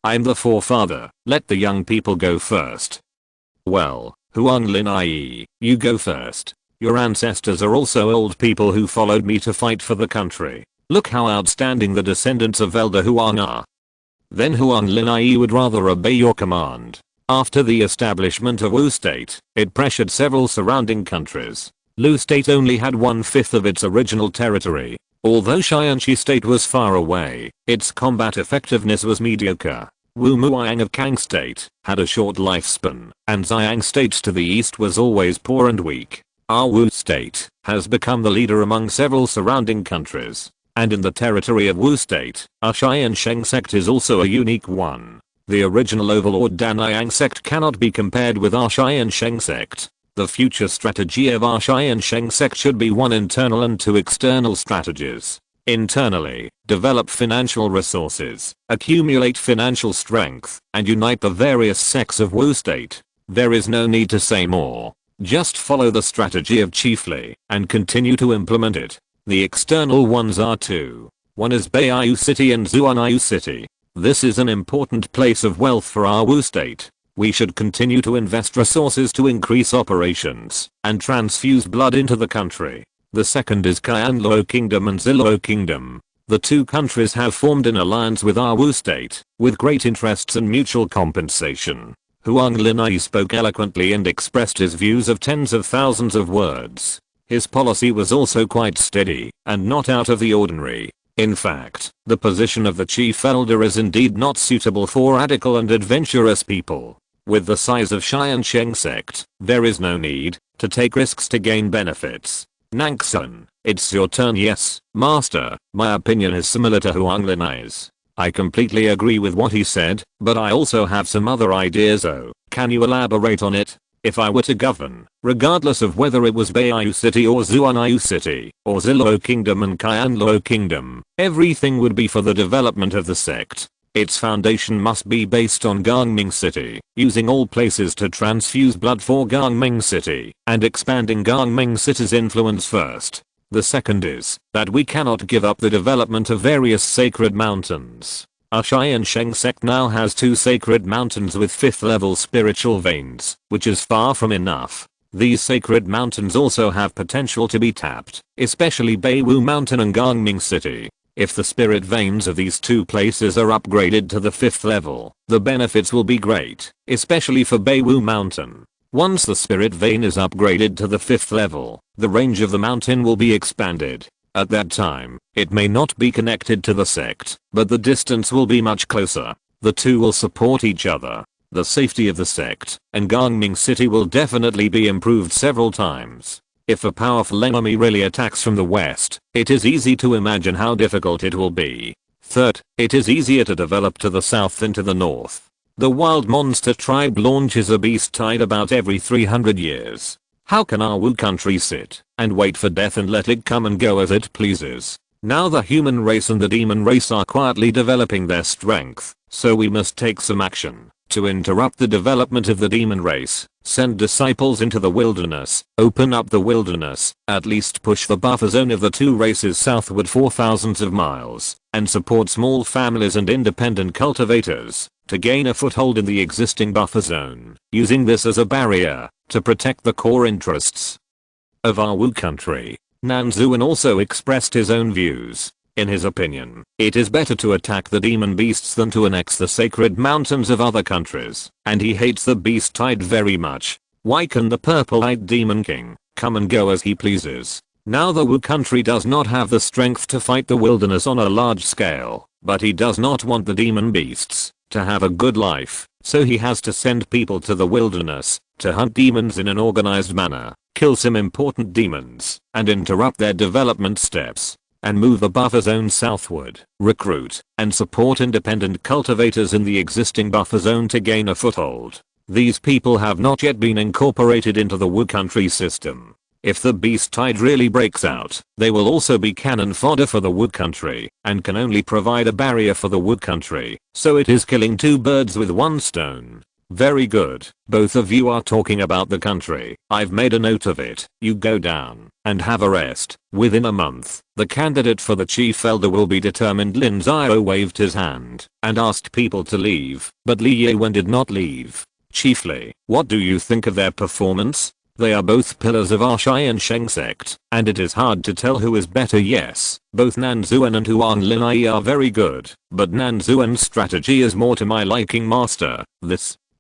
I'm the forefather. Let the young people go first. Well, Huang Lin ie, you go first. Your ancestors are also old people who followed me to fight for the country. Look how outstanding the descendants of Elder Huang are. Then Huang Lin ie would rather obey your command. After the establishment of Wu State, it pressured several surrounding countries. Lu State only had 1/5 of its original territory. Although Tiansheng State was far away, its combat effectiveness was mediocre. Wu Muang of Kang State had a short lifespan, and Xiang State to the east was always poor and weak. Our Wu State has become the leader among several surrounding countries, and in the territory of Wu State, our Tiansheng Sect is also a unique one. The original overlord Danliang Sect cannot be compared with our Tiansheng Sect. The future strategy of our Tiansheng Sect should be 1 internal and 2 external strategies. Internally, develop financial resources, accumulate financial strength, and unite the various sects of Wu State. There is no need to say more. Just follow the strategy of Chief Li and continue to implement it. The external ones are 2. One is Beiyu City and Zuanyu City. This is an important place of wealth for our Wu State. We should continue to invest resources to increase operations and transfuse blood into the country. The second is Qianluo Kingdom and Zilluo Kingdom. The two countries have formed an alliance with our Wu State, with great interests and mutual compensation. Huang Linai spoke eloquently and expressed his views of tens of thousands of words. His policy was also quite steady, and not out of the ordinary. In fact, the position of the chief elder is indeed not suitable for radical and adventurous people. With the size of Tiansheng Sect, there is no need to take risks to gain benefits. Nangxun, it's your turn. Yes, master, my opinion is similar to Huang Linai's. I completely agree with what he said, but I also have some other ideas. Oh, can you elaborate on it? If I were to govern, regardless of whether it was Beiyu City or Zuanyu City, or Zilluo Kingdom and Qianluo Kingdom, everything would be for the development of the sect. Its foundation must be based on Gangming City, using all places to transfuse blood for Gangming City, and expanding Gangming City's influence first. The second is that we cannot give up the development of various sacred mountains. Our Tiansheng Sect now has 2 sacred mountains with 5th level spiritual veins, which is far from enough. These sacred mountains also have potential to be tapped, especially Beiwu Mountain and Gangming City. If the spirit veins of these 2 places are upgraded to the 5th level, the benefits will be great, especially for Beiwu Mountain. Once the spirit vein is upgraded to the 5th level, the range of the mountain will be expanded. At that time, it may not be connected to the sect, but the distance will be much closer. The 2 will support each other. The safety of the sect and Gangming City will definitely be improved several times. If a powerful enemy really attacks from the west, it is easy to imagine how difficult it will be. Third, it is easier to develop to the south than to the north. The wild monster tribe launches a beast tide about every 300 years. How can our Wu country sit and wait for death and let it come and go as it pleases? Now the human race and the demon race are quietly developing their strength, so we must take some action to interrupt the development of the demon race. Send disciples into the wilderness, open up the wilderness, at least push the buffer zone of the 2 races southward for thousands of miles, and support small families and independent cultivators to gain a foothold in the existing buffer zone, using this as a barrier to protect the core interests of our Wu country. Nanzuan also expressed his own views. In his opinion, it is better to attack the demon beasts than to annex the sacred mountains of other countries, and he hates the beast tide very much. Why can the purple-eyed demon king come and go as he pleases. Now the Wu country does not have the strength to fight the wilderness on a large scale, but he does not want the demon beasts to have a good life, so he has to send people to the wilderness to hunt demons in an organized manner, kill some important demons, and interrupt their development steps, and move the buffer zone southward, recruit, and support independent cultivators in the existing buffer zone to gain a foothold. These people have not yet been incorporated into the Wu country system. If the beast tide really breaks out, they will also be cannon fodder for the Wu country, and can only provide a barrier for the Wu country, so it is killing two birds with one stone. Very good. Both of you are talking about the country. I've made a note of it. You go down and have a rest. Within a month, the candidate for the chief elder will be determined. Lin Xiao waved his hand and asked people to leave, but Li Yiwen did not leave. Chief Li, what do you think of their performance? They are both pillars of our Tiansheng Sect, and it is hard to tell who is better. Yes, both Nanzuan and Huang Linai are very good, but Nanzuan's strategy is more to my liking, master.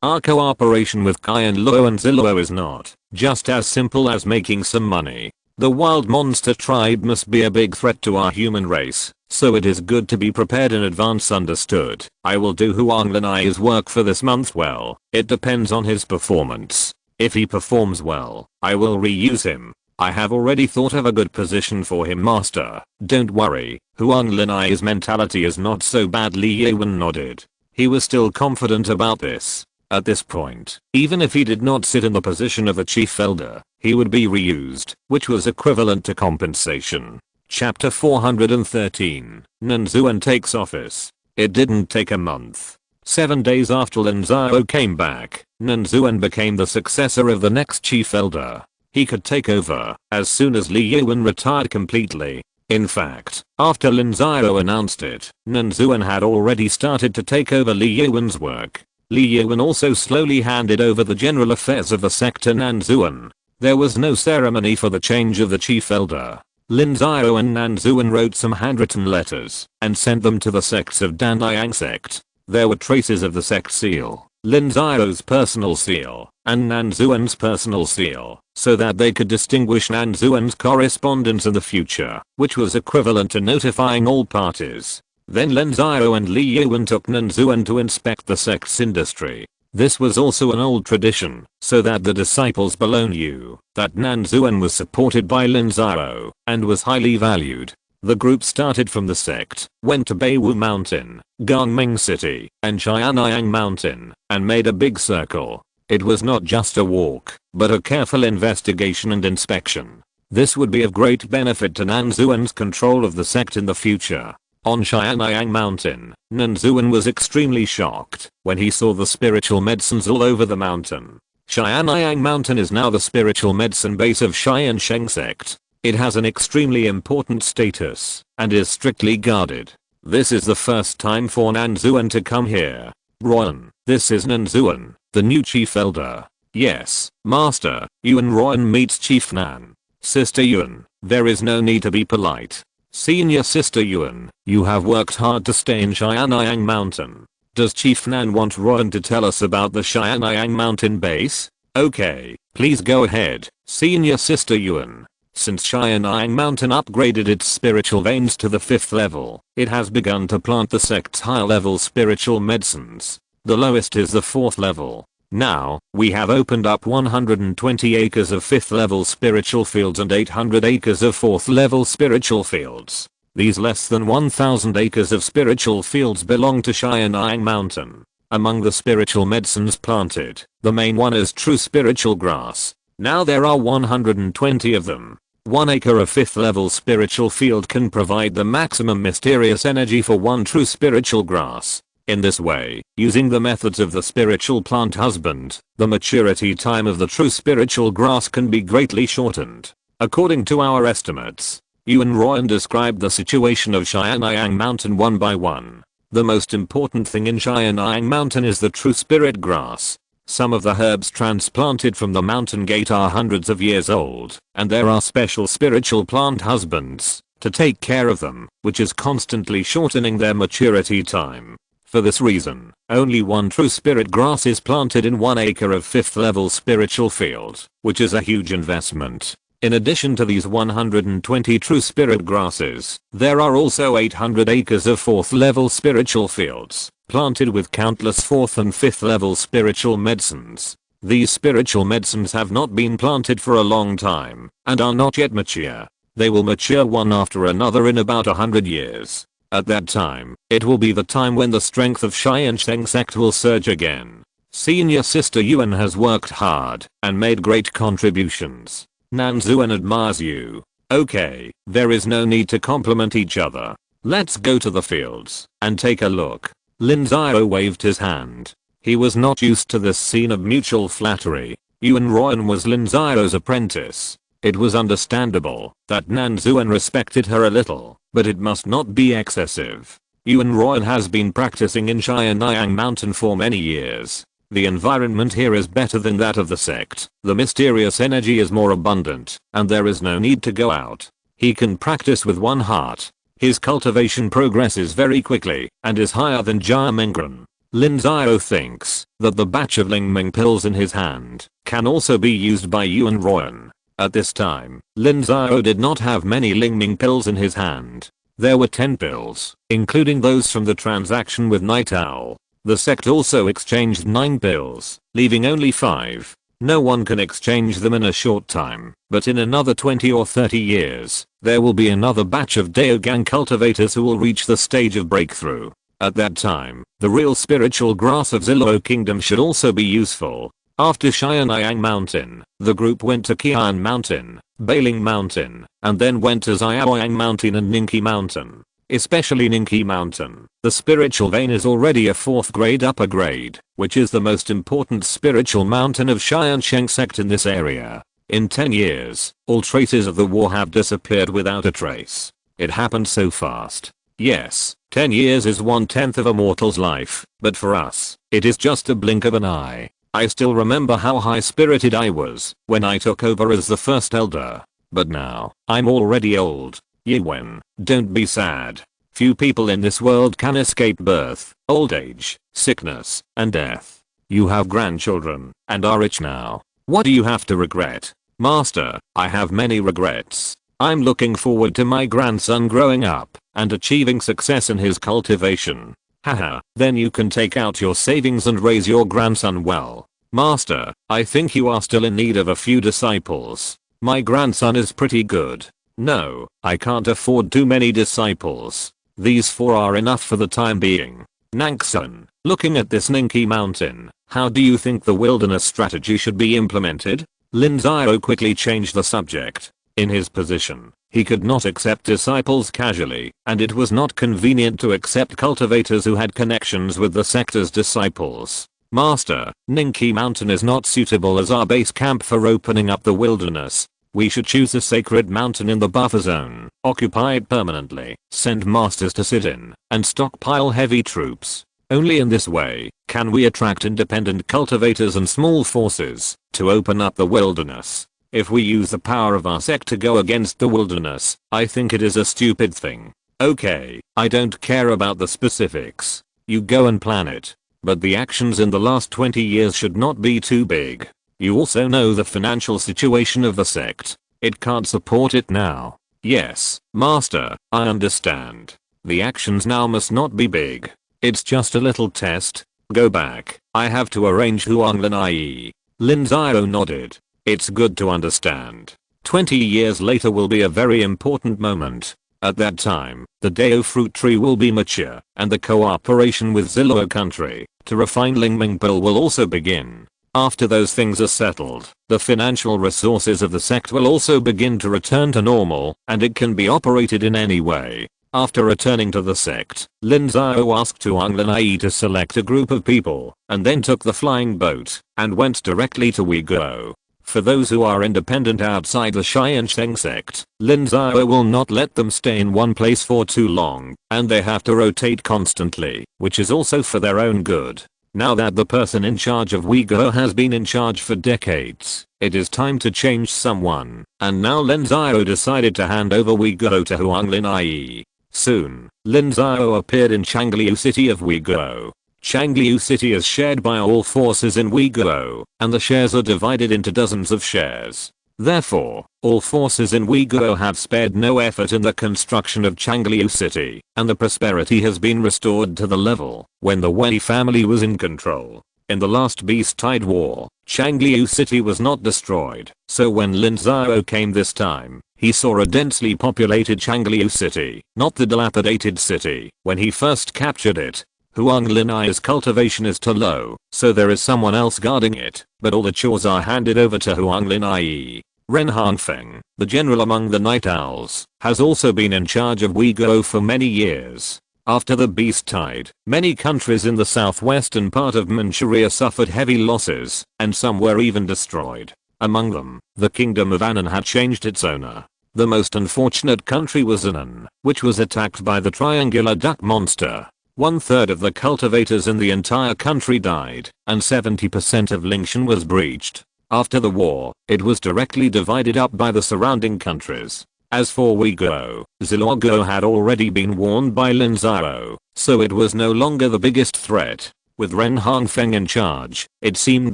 Our cooperation with Kai and Luo and Ziluo is not just as simple as making some money. The wild monster tribe must be a big threat to our human race, so it is good to be prepared in advance. Understood. I will do Huang Linai's work for this month. Well, it depends on his performance. If he performs well, I will reuse him. I have already thought of a good position for him, master. Don't worry, Huang Linai's mentality is not so bad. Li Yiwen nodded. He was still confident about this. At this point, even if he did not sit in the position of a chief elder, he would be reused, which was equivalent to compensation. Chapter 413. Nanzuan takes office. It didn't take a month. 7 days after Lin Xiao came back, Nanzuan became the successor of the next chief elder. He could take over as soon as Li Yiwen retired completely. In fact, after Lin Xiao announced it, Nanzuan had already started to take over Li Yiwen's work. Li Yiwen also slowly handed over the general affairs of the sect to Nanzuan. There was no ceremony for the change of the chief elder. Lin Xiao and Nanzuan wrote some handwritten letters and sent them to the sects of Tiansheng Sect. There were traces of the sect seal, Lin Xiao's personal seal, and Nanzuan's personal seal, so that they could distinguish Nanzuan's correspondence in the future, which was equivalent to notifying all parties. Then Lin Xiao and Li Yiwen took Nanzuan to inspect the sect's industry. This was also an old tradition, so that the disciples below knew that Nanzuan was supported by Lin Xiao and was highly valued. The group started from the sect, went to Beiwu Mountain, Gangming City, and Qianyang Mountain, and made a big circle. It was not just a walk, but a careful investigation and inspection. This would be of great benefit to Nanzuan's control of the sect in the future. On Qianyang Mountain, Nanzuan was extremely shocked when he saw the spiritual medicines all over the mountain. Qianyang Mountain is now the spiritual medicine base of Tiansheng Sect. It has an extremely important status and is strictly guarded. This is the first time for Nanzuan to come here. Royan, this is Nanzuan, the new chief elder. Yes, master. Yuan. Royan meets Chief Nan. Sister Yuan, there is no need to be polite. Senior Sister Yuan, you have worked hard to stay in Qianyang Mountain. Does Chief Nan want Royan to tell us about the Qianyang Mountain base? Okay, please go ahead, Senior Sister Yuan. Since Qianyang Mountain upgraded its spiritual veins to the 5th level, it has begun to plant the sect's higher level spiritual medicines. The lowest is the 4th level. Now, we have opened up 120 acres of 5th level spiritual fields and 800 acres of 4th level spiritual fields. These less than 1000 acres of spiritual fields belong to Qianyang Mountain. Among the spiritual medicines planted, the main one is true spiritual grass. Now there are 120 of them. 1 acre of 5th level spiritual field can provide the maximum mysterious energy for 1 true spiritual grass. In this way, using the methods of the spiritual plant husband, the maturity time of the true spiritual grass can be greatly shortened. According to our estimates, Yuan Royan described the situation of Qianyang Mountain one by one. The most important thing in Qianyang Mountain is the true spirit grass. Some of the herbs transplanted from the mountain gate are hundreds of years old, and there are special spiritual plant husbands to take care of them, which is constantly shortening their maturity time. For this reason, only 1 true spirit grass is planted in 1 acre of 5th level spiritual field, which is a huge investment. In addition to these 120 true spirit grasses, there are also 800 acres of 4th level spiritual fields, planted with countless 4th and 5th level spiritual medicines. These spiritual medicines have not been planted for a long time, and are not yet mature. They will mature one after another in about 100 years. At that time, it will be the time when the strength of Tiansheng Sect will surge again. Senior Sister Yuan has worked hard, and made great contributions. Nanzuan admires you. Okay, there is no need to compliment each other. Let's go to the fields, and take a look. Lin Xiao waved his hand. He was not used to this scene of mutual flattery. Yuan Royan was Lin Xiao's apprentice. It was understandable that Nanzuan respected her a little, but it must not be excessive. Yuan Royan has been practicing in Xianyang Mountain for many years. The environment here is better than that of the sect. The mysterious energy is more abundant, and there is no need to go out. He can practice with one heart. His cultivation progresses very quickly, and is higher than Jia Mengren. Lin Xiao thinks that the batch of Lingming pills in his hand can also be used by Yuan Royan. At this time, Lin Xiao did not have many Lingming pills in his hand. There were 10 pills, including those from the transaction with Night Owl. The sect also exchanged 9 pills, leaving only 5. No one can exchange them in a short time, but in another 20 or 30 years, there will be another batch of Daogang cultivators who will reach the stage of breakthrough. At that time, the real spiritual grass of Zillow Kingdom should also be useful. After Xianyang Mountain, the group went to Qian Mountain, Bailing Mountain, and then went to Xiaoyang Mountain and Ningqi Mountain. Especially Ningqi Mountain. The spiritual vein is already a 4th grade upper grade, which is the most important spiritual mountain of Tiansheng Sect in this area. In 10 years, all traces of the war have disappeared without a trace. It happened so fast. Yes, 10 years is 1/10 of a mortal's life, but for us, it is just a blink of an eye. I still remember how high-spirited I was when I took over as the first elder. But now, I'm already old. Yuan, don't be sad. Few people in this world can escape birth, old age, sickness, and death. You have grandchildren, and are rich now. What do you have to regret? Master, I have many regrets. I'm looking forward to my grandson growing up, and achieving success in his cultivation. Haha, then you can take out your savings and raise your grandson well. Master, I think you are still in need of a few disciples. My grandson is pretty good. No, I can't afford too many disciples. These 4 are enough for the time being. Nangxun, looking at this Ningqi Mountain, how do you think the wilderness strategy should be implemented? Lin Xiao quickly changed the subject. In his position, he could not accept disciples casually, and it was not convenient to accept cultivators who had connections with the sector's disciples. Master, Ningqi Mountain is not suitable as our base camp for opening up the wilderness. We should choose a sacred mountain in the buffer zone, occupy it permanently, send masters to sit in, and stockpile heavy troops. Only in this way can we attract independent cultivators and small forces to open up the wilderness. If we use the power of our sect to go against the wilderness, I think it is a stupid thing. Okay, I don't care about the specifics. You go and plan it. But the actions in the last 20 years should not be too big. You also know the financial situation of the sect. It can't support it now. Yes, Master, I understand. The actions now must not be big. It's just a little test. Go back. I have to arrange Huanglin IE. Lin Xiao nodded. It's good to understand. 20 years later will be a very important moment. At that time, the Dao fruit tree will be mature, and the cooperation with Zillow country to refine Lingming pill will also begin. After those things are settled, the financial resources of the sect will also begin to return to normal, and it can be operated in any way. After returning to the sect, Lin Xiao asked Huanglin IE to select a group of people, and then took the flying boat, and went directly to Uyghur. For those who are independent outside the Tiansheng Sect, Lin Xiao will not let them stay in one place for too long, and they have to rotate constantly, which is also for their own good. Now that the person in charge of Uyghur has been in charge for decades, it is time to change someone, and now Lin Xiao decided to hand over Uyghur to Huanglin IE. Soon, Lin Xiao appeared in Changliu city of Uyghur. Changliu city is shared by all forces in Uyghur, and the shares are divided into dozens of shares. Therefore, all forces in Uyghur have spared no effort in the construction of Changliu city, and the prosperity has been restored to the level when the Wei family was in control. In the last Beast Tide War, Changliu city was not destroyed, so when Lin Xiao came this time, he saw a densely populated Changliu city, not the dilapidated city, when he first captured it. Huang Linai's cultivation is too low, so there is someone else guarding it, but all the chores are handed over to Huang Linai. Ren Hongfeng, the general among the Night Owls, has also been in charge of Uyghur for many years. After the Beast Tide, many countries in the southwestern part of Manchuria suffered heavy losses, and some were even destroyed. Among them, the kingdom of Annan had changed its owner. The most unfortunate country was Annan, which was attacked by the triangular duck monster. 1/3 of the cultivators in the entire country died, and 70% of Lingshan was breached. After the war, it was directly divided up by the surrounding countries. As for Uyghur, Zilorgo had already been warned by Lin Xiao, so it was no longer the biggest threat. With Ren Hongfeng in charge, it seemed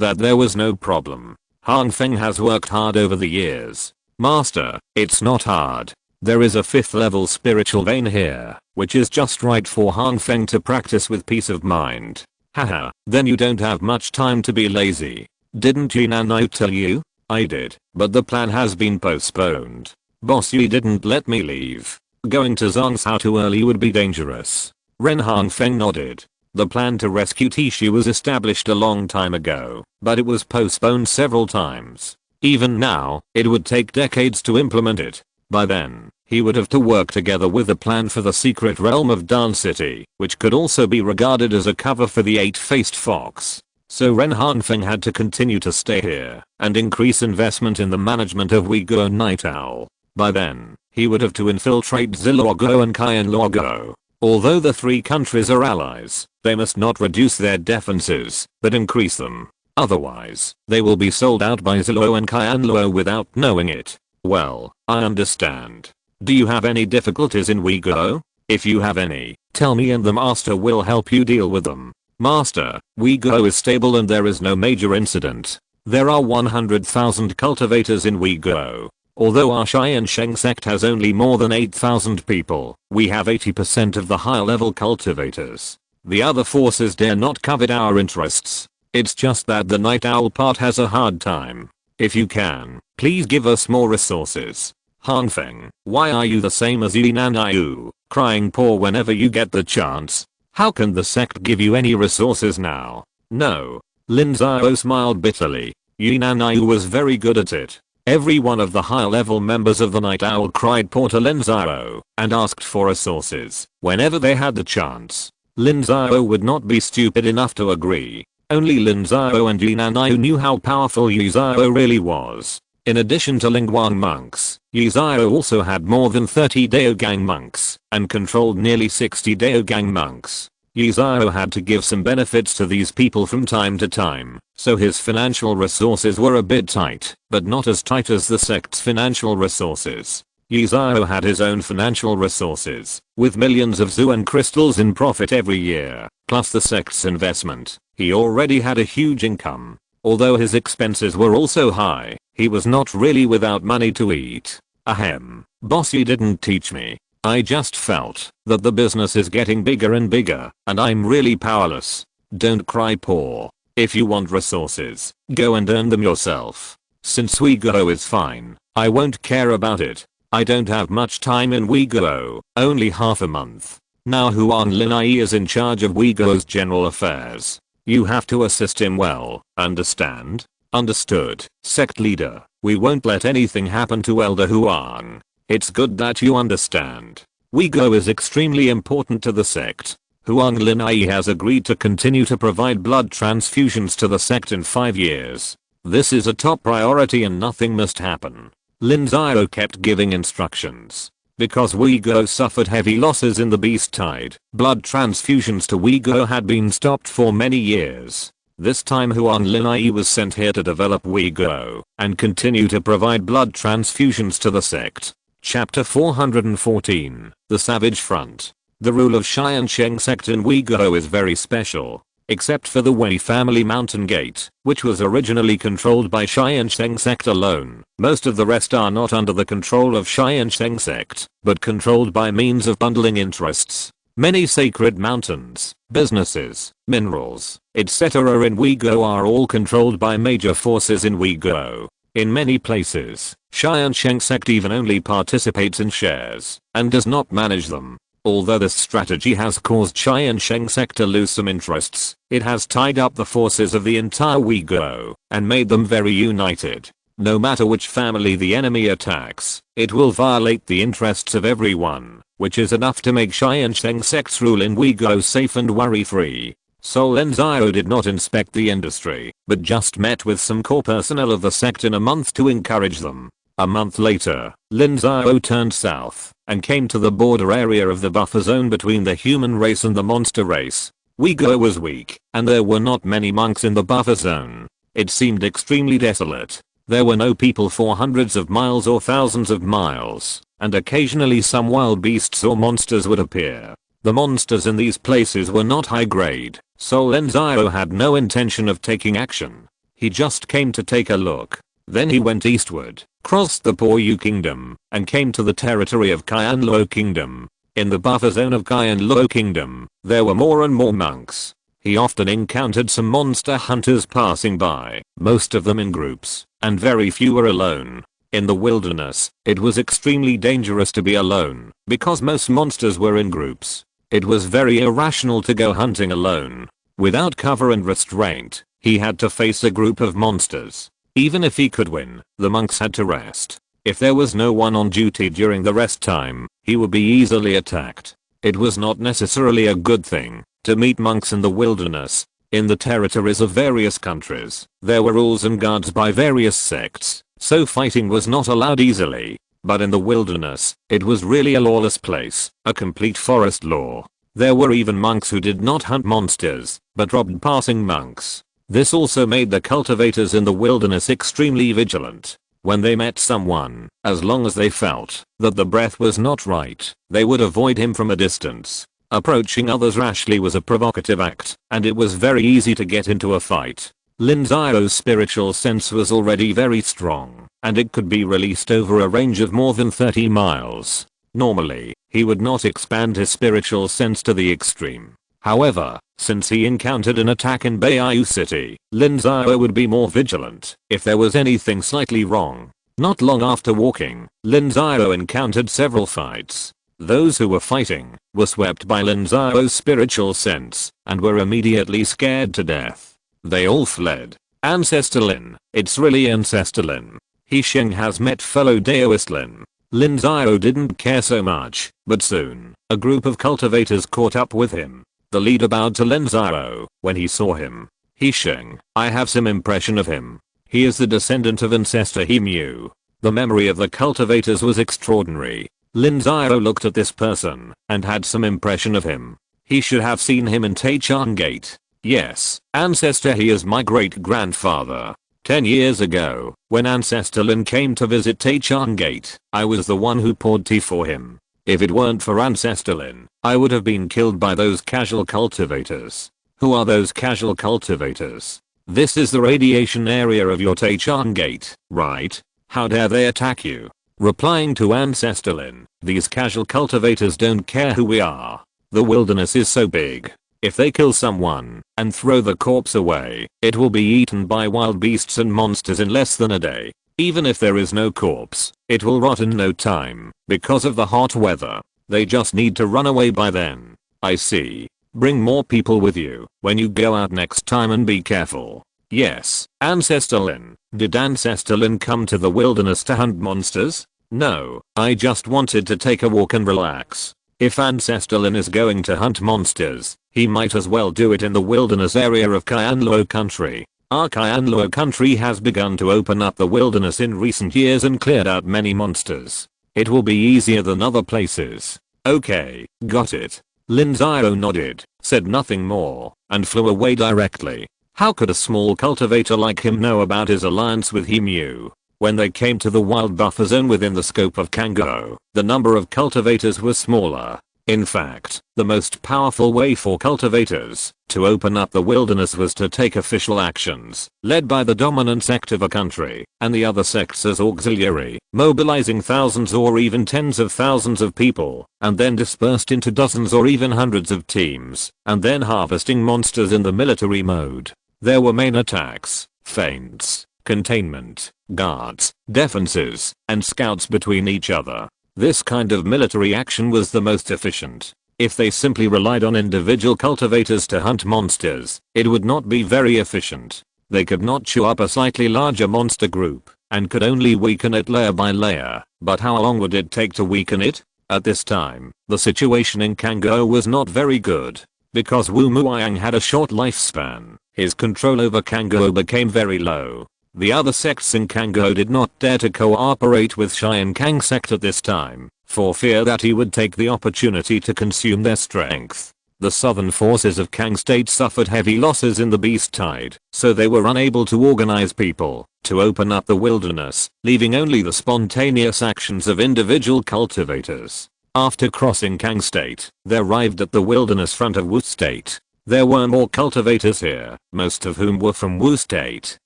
that there was no problem. Hongfeng has worked hard over the years. Master, it's not hard. There is a 5th level spiritual vein here, which is just right for Hongfeng to practice with peace of mind. Haha, then you don't have much time to be lazy. Didn't Yunanai tell you? I did, but the plan has been postponed. Boss, you didn't let me leave. Going to Zhongzhou too early would be dangerous. Ren Hongfeng nodded. The plan to rescue Tishu was established a long time ago, but it was postponed several times. Even now, it would take decades to implement it. By then, he would have to work together with a plan for the secret realm of Dan City, which could also be regarded as a cover for the 8-faced fox. So Ren Hongfeng had to continue to stay here and increase investment in the management of Uyghur Night Owl. By then, he would have to infiltrate Zilorgo and Qianlorgo. Although the 3 countries are allies, they must not reduce their defenses, but increase them. Otherwise, they will be sold out by Zilo and Qianluo without knowing it. Well, I understand. Do you have any difficulties in Uyghur? If you have any, tell me and the master will help you deal with them. Master, Uyghur is stable and there is no major incident. There are 100,000 cultivators in Uyghur. Although our Tiansheng Sect has only more than 8,000 people, we have 80% of the higher level cultivators. The other forces dare not covet our interests. It's just that the Night Owl part has a hard time. If you can, please give us more resources. Hongfeng, why are you the same as Yunanai, crying poor whenever you get the chance? How can the sect give you any resources now? No. Lin Xiao smiled bitterly. Yunanai was very good at it. Every one of the higher level members of the Night Owl cried poor to Lin Xiao and asked for resources whenever they had the chance. Lin Xiao would not be stupid enough to agree. Only Lin Xiao and Yunanai knew how powerful Yu Xiao really was. In addition to Lingguang monks, Yu Xiao also had more than 30 Daogang monks and controlled nearly 60 Daogang monks. Yu Xiao had to give some benefits to these people from time to time, so his financial resources were a bit tight, but not as tight as the sect's financial resources. Yu Xiao had his own financial resources, with millions of Zuan crystals in profit every year, plus the sect's investment. He already had a huge income. Although his expenses were also high, he was not really without money to eat. Ahem. Boss, you didn't teach me. I just felt that the business is getting bigger and bigger, and I'm really powerless. Don't cry poor. If you want resources, go and earn them yourself. Since Uyghur is fine, I won't care about it. I don't have much time in Uyghur, only half a month. Now Huang Linai is in charge of Uyghur's general affairs. You have to assist him well, understand? Understood, sect leader. We won't let anything happen to Elder Huang. It's good that you understand. Uyghur is extremely important to the sect. Huang Linai has agreed to continue to provide blood transfusions to the sect in 5 years. This is a top priority and nothing must happen. Lin Xiao kept giving instructions. Because Uyghur suffered heavy losses in the Beast Tide, blood transfusions to Uyghur had been stopped for many years. This time Huang Linai was sent here to develop Uyghur and continue to provide blood transfusions to the sect. Chapter 414, The Savage Front. The rule of Tiansheng Sect in Uyghur is very special. except for the Wei family mountain gate, which was originally controlled by Tiansheng Sect alone. Most of the rest are not under the control of Tiansheng Sect, but controlled by means of bundling interests. Many sacred mountains, businesses, minerals, etc. in Uyghur are all controlled by major forces in Uyghur. In many places, Tiansheng Sect even only participates in shares and does not manage them. Although this strategy has caused Tiansheng Sect to lose some interests, it has tied up the forces of the entire Uyghur and made them very united. No matter which family the enemy attacks, it will violate the interests of everyone, which is enough to make Tiansheng Sect's rule in Uyghur safe and worry-free. So Lin Xiao did not inspect the industry, but just met with some core personnel of the sect in a month to encourage them. A month later, Lin Xiao turned south and came to the border area of the buffer zone between the human race and the monster race. Uyghur was weak, and there were not many monks in the buffer zone. It seemed extremely desolate. There were no people for hundreds of miles or thousands of miles, and occasionally some wild beasts or monsters would appear. The monsters in these places were not high grade, so Lin Xiao had no intention of taking action. He just came to take a look. Then he went eastward, crossed the Poyu Kingdom, and came to the territory of Qianluo Kingdom. In the buffer zone of Qianluo Kingdom, there were more and more monks. He often encountered some monster hunters passing by, most of them in groups, and very few were alone. In the wilderness, it was extremely dangerous to be alone, because most monsters were in groups. It was very irrational to go hunting alone. Without cover and restraint, he had to face a group of monsters. Even if he could win, the monks had to rest. If there was no one on duty during the rest time, he would be easily attacked. It was not necessarily a good thing to meet monks in the wilderness. In the territories of various countries, there were rules and guards by various sects, so fighting was not allowed easily. But in the wilderness, it was really a lawless place, a complete forest law. There were even monks who did not hunt monsters, but robbed passing monks. This also made the cultivators in the wilderness extremely vigilant. When they met someone, as long as they felt that the breath was not right, they would avoid him from a distance. Approaching others rashly was a provocative act, and it was very easy to get into a fight. Lin Xiao's spiritual sense was already very strong, and it could be released over a range of more than 30 miles. Normally, he would not expand his spiritual sense to the extreme. However, since he encountered an attack in Beiyu City, Lin Xiao would be more vigilant if there was anything slightly wrong. Not long after walking, Lin Xiao encountered several fights. Those who were fighting were swept by Lin Xiao's spiritual sense and were immediately scared to death. They all fled. Ancestor Lin, it's really Ancestor Lin. He Sheng has met fellow Daoist Lin. Lin Xiao didn't care so much, but soon, a group of cultivators caught up with him. The leader bowed to Lin Xiao when he saw him. He Sheng, I have some impression of him. He is the descendant of Ancestor He Mu. The memory of the cultivators was extraordinary. Lin Xiao looked at this person and had some impression of him. He should have seen him in Tiansheng Gate. Yes, Ancestor He is my great-grandfather. 10 years ago, when Ancestor Lin came to visit Tiansheng Gate, I was the one who poured tea for him. If it weren't for Ancestor Lin, I would have been killed by those casual cultivators. Who are those casual cultivators? This is the radiation area of your Tiansheng Gate, right? How dare they attack you? Replying to Ancestor Lin, these casual cultivators don't care who we are. The wilderness is so big. If they kill someone and throw the corpse away, it will be eaten by wild beasts and monsters in less than a day. Even if there is no corpse, it will rot in no time because of the hot weather. They just need to run away by then. I see. Bring more people with you when you go out next time and be careful. Yes, Ancestor Lin. Did Ancestor Lin come to the wilderness to hunt monsters? No, I just wanted to take a walk and relax. If Ancestor Lin is going to hunt monsters, he might as well do it in the wilderness area of Qianluo country. Our Qianluo country has begun to open up the wilderness in recent years and cleared out many monsters. It will be easier than other places. Okay, got it. Lin Xiao nodded, said nothing more, and flew away directly. How could a small cultivator like him know about his alliance with He Mu? When they came to the wild buffer zone within the scope of Kango, the number of cultivators was smaller. In fact, the most powerful way for cultivators to open up the wilderness was to take official actions, led by the dominant sect of a country, and the other sects as auxiliary, mobilizing thousands or even tens of thousands of people, and then dispersed into dozens or even hundreds of teams, and then harvesting monsters in the military mode. There were main attacks, feints, containment, guards, defenses, and scouts between each other. This kind of military action was the most efficient. If they simply relied on individual cultivators to hunt monsters, it would not be very efficient. They could not chew up a slightly larger monster group, and could only weaken it layer by layer. But how long would it take to weaken it? At this time, the situation in Kangou was not very good. Because Wu Muiyang had a short lifespan, his control over Kangou became very low. The other sects in Kangou did not dare to cooperate with Tiansheng Sect at this time, for fear that he would take the opportunity to consume their strength. The southern forces of Kang State suffered heavy losses in the Beast Tide, so they were unable to organize people to open up the wilderness, leaving only the spontaneous actions of individual cultivators. After crossing Kang State, they arrived at the wilderness front of Wu State. There were more cultivators here, most of whom were from Wu State.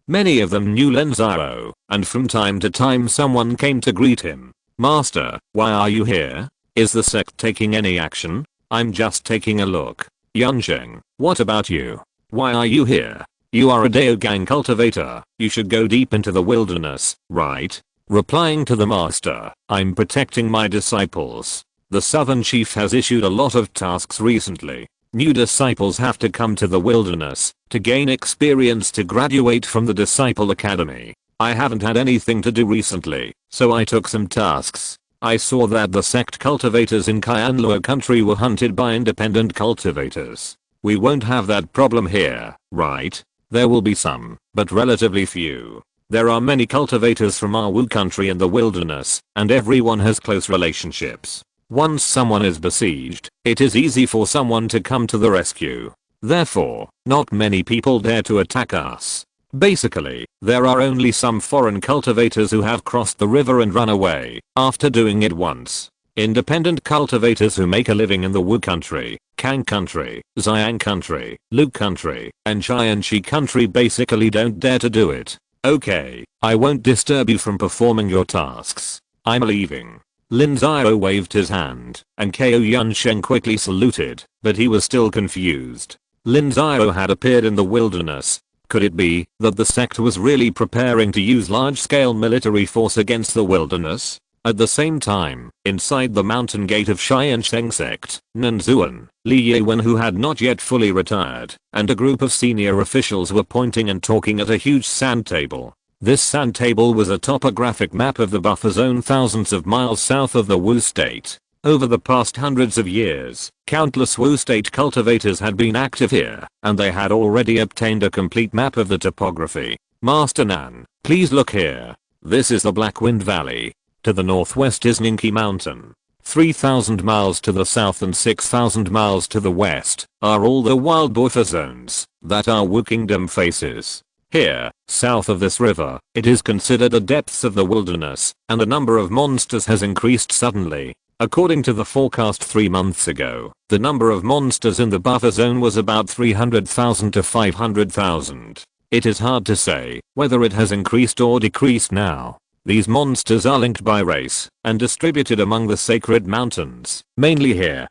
Many of them knew Lin Xiao, and from time to time someone came to greet him. "Master, why are you here? Is the sect taking any action?" "I'm just taking a look." "Yunsheng, what about you? Why are you here? You are a Daogang cultivator, you should go deep into the wilderness, right?" Replying to the master, "I'm protecting my disciples. The southern chief has issued a lot of tasks recently. New disciples have to come to the wilderness to gain experience to graduate from the disciple academy. I haven't had anything to do recently, so I took some tasks. I saw that the sect cultivators in Qianluo country were hunted by independent cultivators. We won't have that problem here, right? There will be some, but relatively few. There are many cultivators from our Wu country in the wilderness, and everyone has close relationships. Once someone is besieged, it is easy for someone to come to the rescue. Therefore, not many people dare to attack us. Basically, there are only some foreign cultivators who have crossed the river and run away after doing it once. Independent cultivators who make a living in the Wu country, Kang country, Xiang country, Lu country, and Tianshi country basically don't dare to do it. Okay, I won't disturb you from performing your tasks. I'm leaving." Lin Xiao waved his hand, and Ko Yunsheng quickly saluted, but he was still confused. Lin Xiao had appeared in the wilderness. Could it be that the sect was really preparing to use large-scale military force against the wilderness? At the same time, inside the mountain gate of Tiansheng Sect, Nanzuan, Li Yiwen, who had not yet fully retired, and a group of senior officials were pointing and talking at a huge sand table. This sand table was a topographic map of the buffer zone thousands of miles south of the Wu state. Over the past hundreds of years, countless Wu state cultivators had been active here, and they had already obtained a complete map of the topography. "Master Nan, please look here. This is the Black Wind Valley. To the northwest is Ninki Mountain. 3,000 miles to the south and 6,000 miles to the west are all the wild buffer zones that our Wu Kingdom faces. Here, south of this river, it is considered the depths of the wilderness, and the number of monsters has increased suddenly. According to the forecast 3 months ago, the number of monsters in the buffer zone was about 300,000 to 500,000. It is hard to say whether it has increased or decreased now. These monsters are linked by race and distributed among the sacred mountains, mainly here,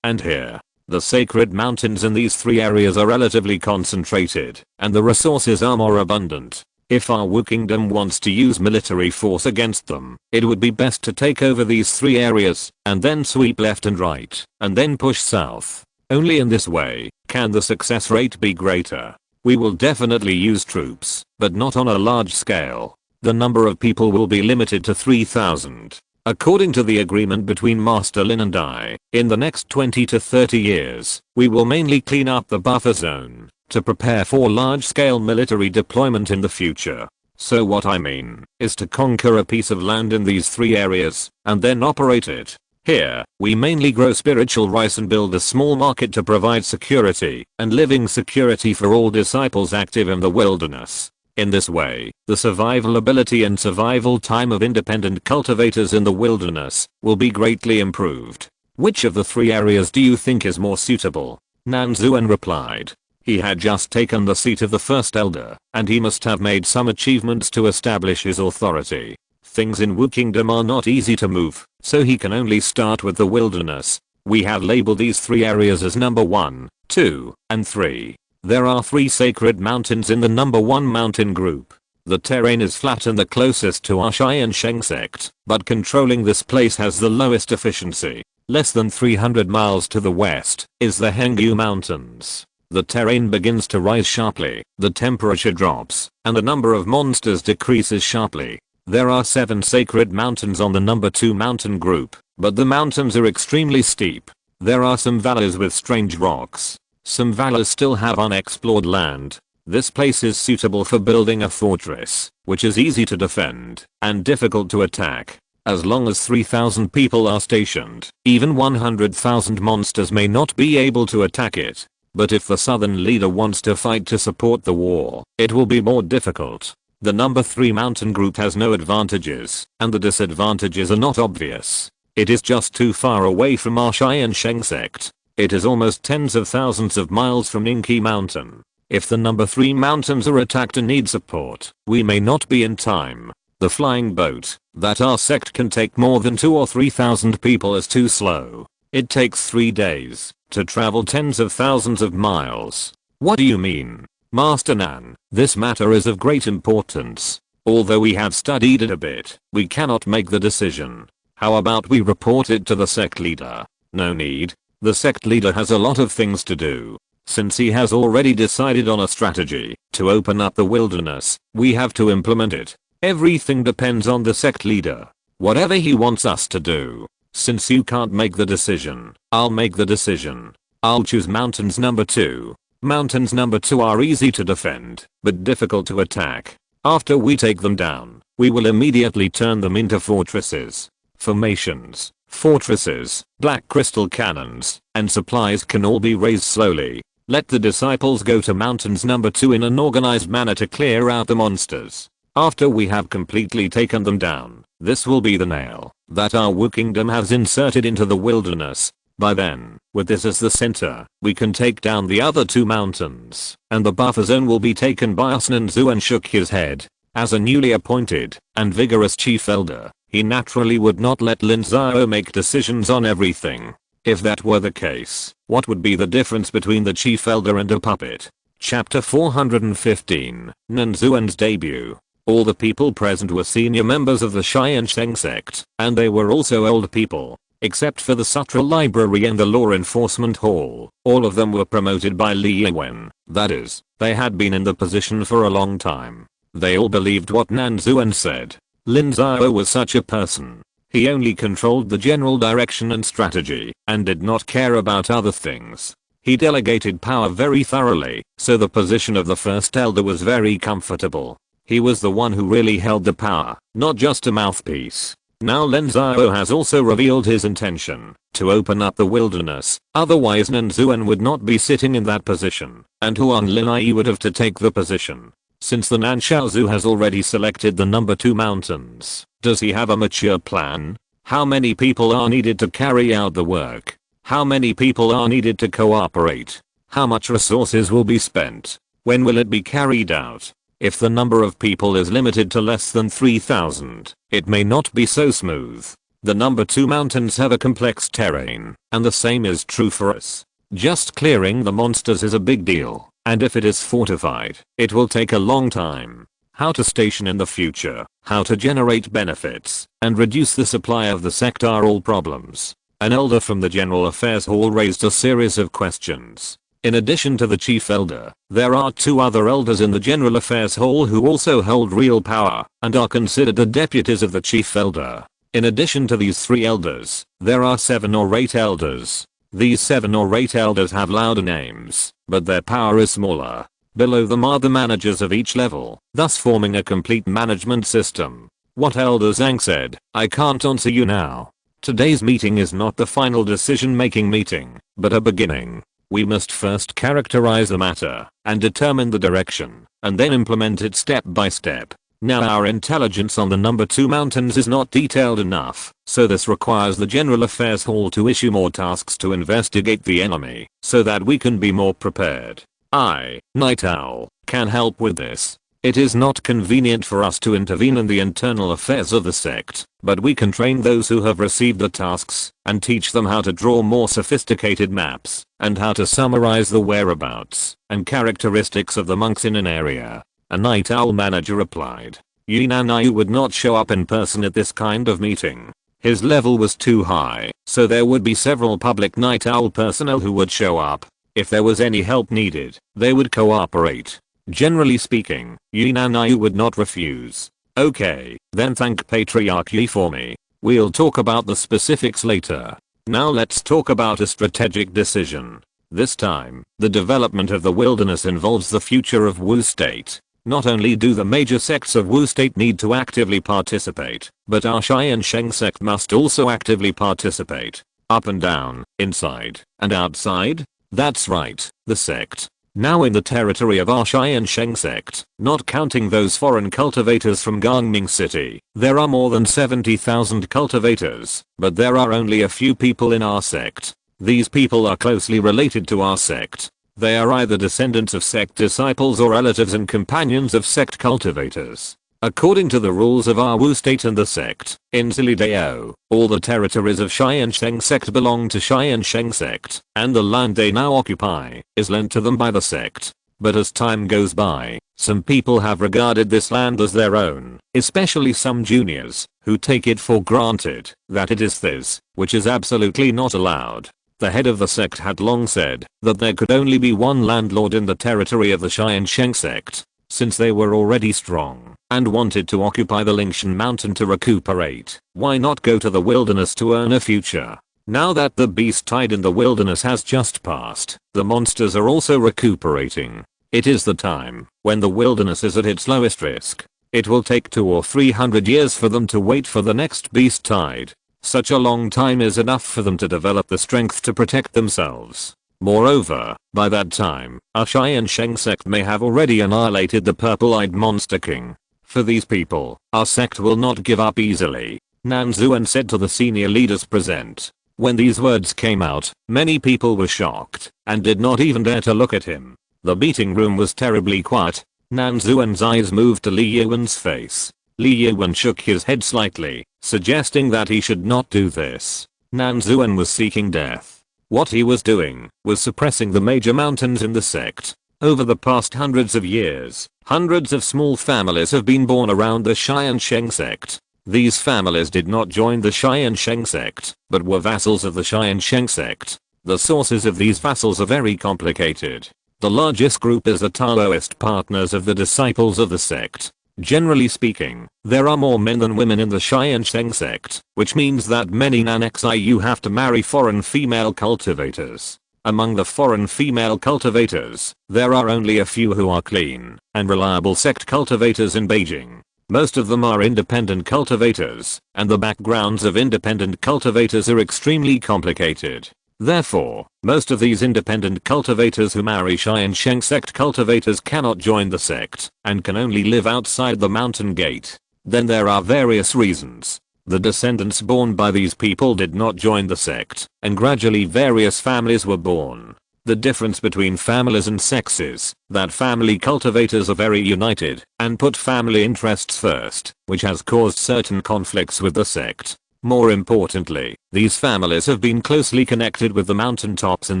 and here. The sacred mountains in these 3 areas are relatively concentrated, and the resources are more abundant. If our Wu Kingdom wants to use military force against them, it would be best to take over these 3 areas, and then sweep left and right, and then push south. Only in this way can the success rate be greater. We will definitely use troops, but not on a large scale. The number of people will be limited to 3,000. According to the agreement between Master Lin and I, in the next 20 to 30 years, we will mainly clean up the buffer zone to prepare for large-scale military deployment in the future. So what I mean is to conquer a piece of land in these 3 areas and then operate it. Here, we mainly grow spiritual rice and build a small market to provide security and living security for all disciples active in the wilderness. In this way, the survival ability and survival time of independent cultivators in the wilderness will be greatly improved. Which of the three areas do you think is more suitable? Nanzuan replied. He had just taken the seat of the first elder, and he must have made some achievements to establish his authority. Things in Wu Kingdom are not easy to move, so he can only start with the wilderness. We have labeled these three areas as number 1, 2, and 3. There are 3 sacred mountains in the number 1 mountain group. The terrain is flat and the closest to our Tiansheng Sect, but controlling this place has the lowest efficiency. Less than 300 miles to the west is the Hengyu Mountains. The terrain begins to rise sharply, the temperature drops, and the number of monsters decreases sharply. There are 7 sacred mountains on the number 2 mountain group, but the mountains are extremely steep. There are some valleys with strange rocks. Some valleys still have unexplored land. This place is suitable for building a fortress, which is easy to defend and difficult to attack. As long as 3,000 people are stationed, even 100,000 monsters may not be able to attack it. But if the southern leader wants to fight to support the war, it will be more difficult. The number 3 mountain group has no advantages, and the disadvantages are not obvious. It is just too far away from our Tiansheng Sect. It is almost tens of thousands of miles from Inki Mountain. If the number 3 mountains are attacked and need support, we may not be in time. The flying boat that our sect can take more than 2 or 3,000 people is too slow. It takes 3 days to travel tens of thousands of miles. What do you mean, Master Nan? This matter is of great importance. Although we have studied it a bit, we cannot make the decision. How about we report it to the sect leader? No need. The sect leader has a lot of things to do. Since he has already decided on a strategy to open up the wilderness, we have to implement it. Everything depends on the sect leader. Whatever he wants us to do. Since you can't make the decision, I'll make the decision. I'll choose mountains number 2. Mountains number 2 are easy to defend, but difficult to attack. After we take them down, we will immediately turn them into fortresses. Formations, fortresses, black crystal cannons, and supplies can all be raised slowly. Let the disciples go to mountains number 2 in an organized manner to clear out the monsters. After we have completely taken them down, this will be the nail that our Wu Kingdom has inserted into the wilderness. By then, with this as the center, we can take down the other 2 mountains, and the buffer zone will be taken by us. Nanzuan shook his head. As a newly appointed and vigorous chief elder, he naturally would not let Lin Xiao make decisions on everything. If that were the case, what would be the difference between the chief elder and a puppet? Chapter 415, Nanzuan's debut. All the people present were senior members of the Tiansheng Sect, and they were also old people. Except for the Sutra Library and the Law Enforcement Hall, all of them were promoted by Li Wen. That is, they had been in the position for a long time. They all believed what Nanzuan said. Lin Xiao was such a person. He only controlled the general direction and strategy, and did not care about other things. He delegated power very thoroughly, so the position of the first elder was very comfortable. He was the one who really held the power, not just a mouthpiece. Now Lin Xiao has also revealed his intention to open up the wilderness, otherwise Nanzuan would not be sitting in that position, and Huang Linai would have to take the position. Since the Nan Xiaozu has already selected the number 2 mountains, does he have a mature plan? How many people are needed to carry out the work? How many people are needed to cooperate? How much resources will be spent? When will it be carried out? If the number of people is limited to less than 3,000, it may not be so smooth. The number 2 mountains have a complex terrain, and the same is true for us. Just clearing the monsters is a big deal, and if it is fortified, it will take a long time. How to station in the future, how to generate benefits, and reduce the supply of the sect are all problems. An elder from the General Affairs Hall raised a series of questions. In addition to the chief elder, there are 2 other elders in the General Affairs Hall who also hold real power and are considered the deputies of the chief elder. In addition to these 3 elders, there are 7 or 8 elders. These 7 or 8 elders have louder names, but their power is smaller. Below them are the managers of each level, thus forming a complete management system. What Elder Zhang said, I can't answer you now. Today's meeting is not the final decision-making meeting, but a beginning. We must first characterize the matter and determine the direction, and then implement it step by step. Now our intelligence on the number 2 mountains is not detailed enough, so this requires the General Affairs Hall to issue more tasks to investigate the enemy, so that we can be more prepared. I, Night Owl, can help with this. It is not convenient for us to intervene in the internal affairs of the sect, but we can train those who have received the tasks, and teach them how to draw more sophisticated maps, and how to summarize the whereabouts and characteristics of the monks in an area. A Night Owl manager replied. Yunanayu would not show up in person at this kind of meeting. His level was too high, so there would be several public Night Owl personnel who would show up. If there was any help needed, they would cooperate. Generally speaking, Yunanayu would not refuse. Okay, then thank Patriarch Yi for me. We'll talk about the specifics later. Now let's talk about a strategic decision. This time, the development of the wilderness involves the future of Wu State. Not only do the major sects of Wu State need to actively participate, but our Tiansheng Sect must also actively participate. Up and down, inside, and outside? That's right, the sect. Now in the territory of our Tiansheng Sect, not counting those foreign cultivators from Gangming City, there are more than 70,000 cultivators, but there are only a few people in our sect. These people are closely related to our sect. They are either descendants of sect disciples or relatives and companions of sect cultivators. According to the rules of our Wu State and the sect, in Zilidao, all the territories of Tiansheng Sect belong to Tiansheng Sect, and the land they now occupy is lent to them by the sect. But as time goes by, some people have regarded this land as their own, especially some juniors, who take it for granted that it is theirs, which is absolutely not allowed. The head of the sect had long said that there could only be one landlord in the territory of the Tiansheng Sect. Since they were already strong and wanted to occupy the Lingshan mountain to recuperate, why not go to the wilderness to earn a future? Now that the beast tide in the wilderness has just passed, the monsters are also recuperating. It is the time when the wilderness is at its lowest risk. It will take 200 or 300 years for them to wait for the next beast tide. Such a long time is enough for them to develop the strength to protect themselves. Moreover, by that time, our Tiansheng Sect may have already annihilated the purple-eyed monster king. For these people, our sect will not give up easily, Nan Zuan said to the senior leaders present. When these words came out, many people were shocked and did not even dare to look at him. The meeting room was terribly quiet. Nan Zuan's eyes moved to Li Yuan's face. Li Yuan shook his head slightly, suggesting that he should not do this. Nan Zuan was seeking death. What he was doing was suppressing the major mountains in the sect. Over the past hundreds of years, hundreds of small families have been born around the Tiansheng Sect. These families did not join the Tiansheng Sect, but were vassals of the Tiansheng Sect. The sources of these vassals are very complicated. The largest group is the Taoist partners of the disciples of the sect. Generally speaking, there are more men than women in the Tiansheng Sect, which means that many Nanxiu have to marry foreign female cultivators. Among the foreign female cultivators, there are only a few who are clean and reliable sect cultivators in Beijing. Most of them are independent cultivators, and the backgrounds of independent cultivators are extremely complicated. Therefore, most of these independent cultivators who marry Tiansheng Sect cultivators cannot join the sect, and can only live outside the mountain gate. Then there are various reasons. The descendants born by these people did not join the sect, and gradually various families were born. The difference between families and sects is that family cultivators are very united and put family interests first, which has caused certain conflicts with the sect. More importantly, these families have been closely connected with the mountaintops in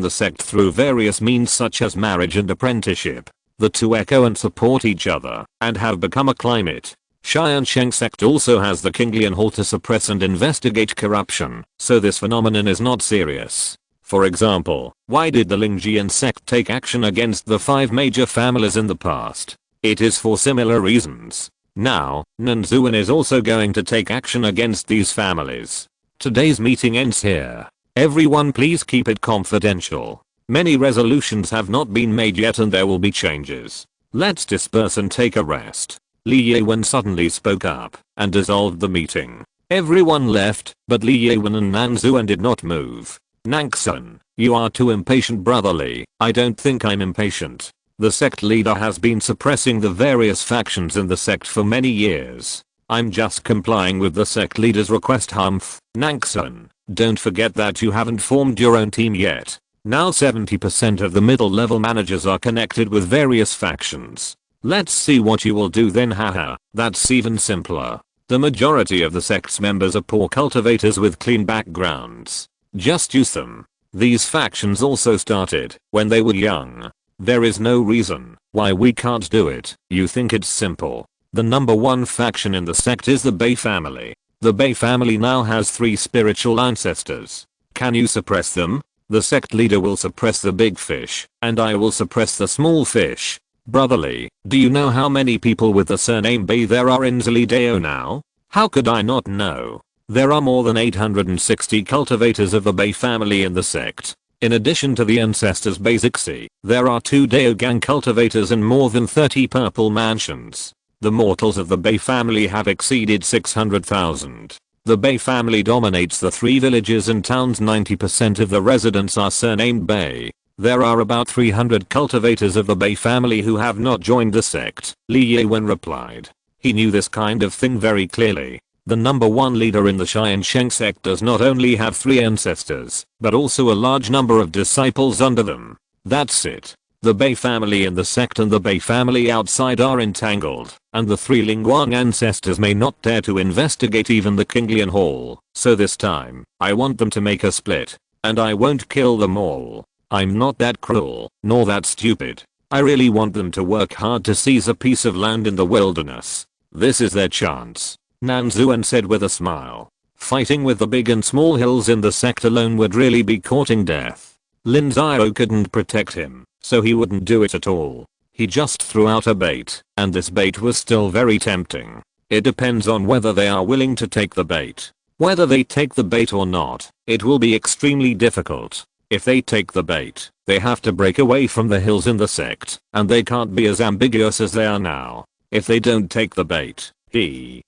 the sect through various means such as marriage and apprenticeship. The two echo and support each other, and have become a climate. Tiansheng Sect also has the Kinglian Hall to suppress and investigate corruption, so this phenomenon is not serious. For example, why did the Lingjian sect take action against the 5 major families in the past? It is for similar reasons. Now, Nanzuan is also going to take action against these families. Today's meeting ends here. Everyone please keep it confidential. Many resolutions have not been made yet and there will be changes. Let's disperse and take a rest. Li Yuan suddenly spoke up and dissolved the meeting. Everyone left, but Li Yuan and Nanzuan did not move. Nangsun, you are too impatient brotherly. I don't think I'm impatient. The sect leader has been suppressing the various factions in the sect for many years. I'm just complying with the sect leader's request. Humph, Nanksun, don't forget that you haven't formed your own team yet. Now 70% of the middle level managers are connected with various factions. Let's see what you will do then. Haha, that's even simpler. The majority of the sect's members are poor cultivators with clean backgrounds. Just use them. These factions also started when they were young. There is no reason why we can't do it. You think it's simple. The number one faction in the sect is the Bei family. The Bei family now has 3 spiritual ancestors. Can you suppress them? The sect leader will suppress the big fish, and I will suppress the small fish. Brotherly, do you know how many people with the surname Bei there are in Zilideo now? How could I not know? There are more than 860 cultivators of the Bei family in the sect. In addition to the ancestors Beizixi, there are 2 Daogang cultivators and more than 30 purple mansions. The mortals of the Bei family have exceeded 600,000. The Bei family dominates the 3 villages and towns. 90% of the residents are surnamed Bei. There are about 300 cultivators of the Bei family who have not joined the sect, Li Yiwen replied. He knew this kind of thing very clearly. The number one leader in the Tiansheng Sect does not only have 3 ancestors, but also a large number of disciples under them. That's it. The Bei family in the sect and the Bei family outside are entangled, and the 3 Lingguang ancestors may not dare to investigate even the Qinglian Hall, so this time, I want them to make a split. And I won't kill them all. I'm not that cruel, nor that stupid. I really want them to work hard to seize a piece of land in the wilderness. This is their chance. Nanzuan said with a smile. Fighting with the big and small hills in the sect alone would really be courting death. Lin Xiao couldn't protect him, so he wouldn't do it at all. He just threw out a bait, and this bait was still very tempting. It depends on whether they are willing to take the bait. Whether they take the bait or not, it will be extremely difficult. If they take the bait, they have to break away from the hills in the sect, and they can't be as ambiguous as they are now. If they don't take the bait,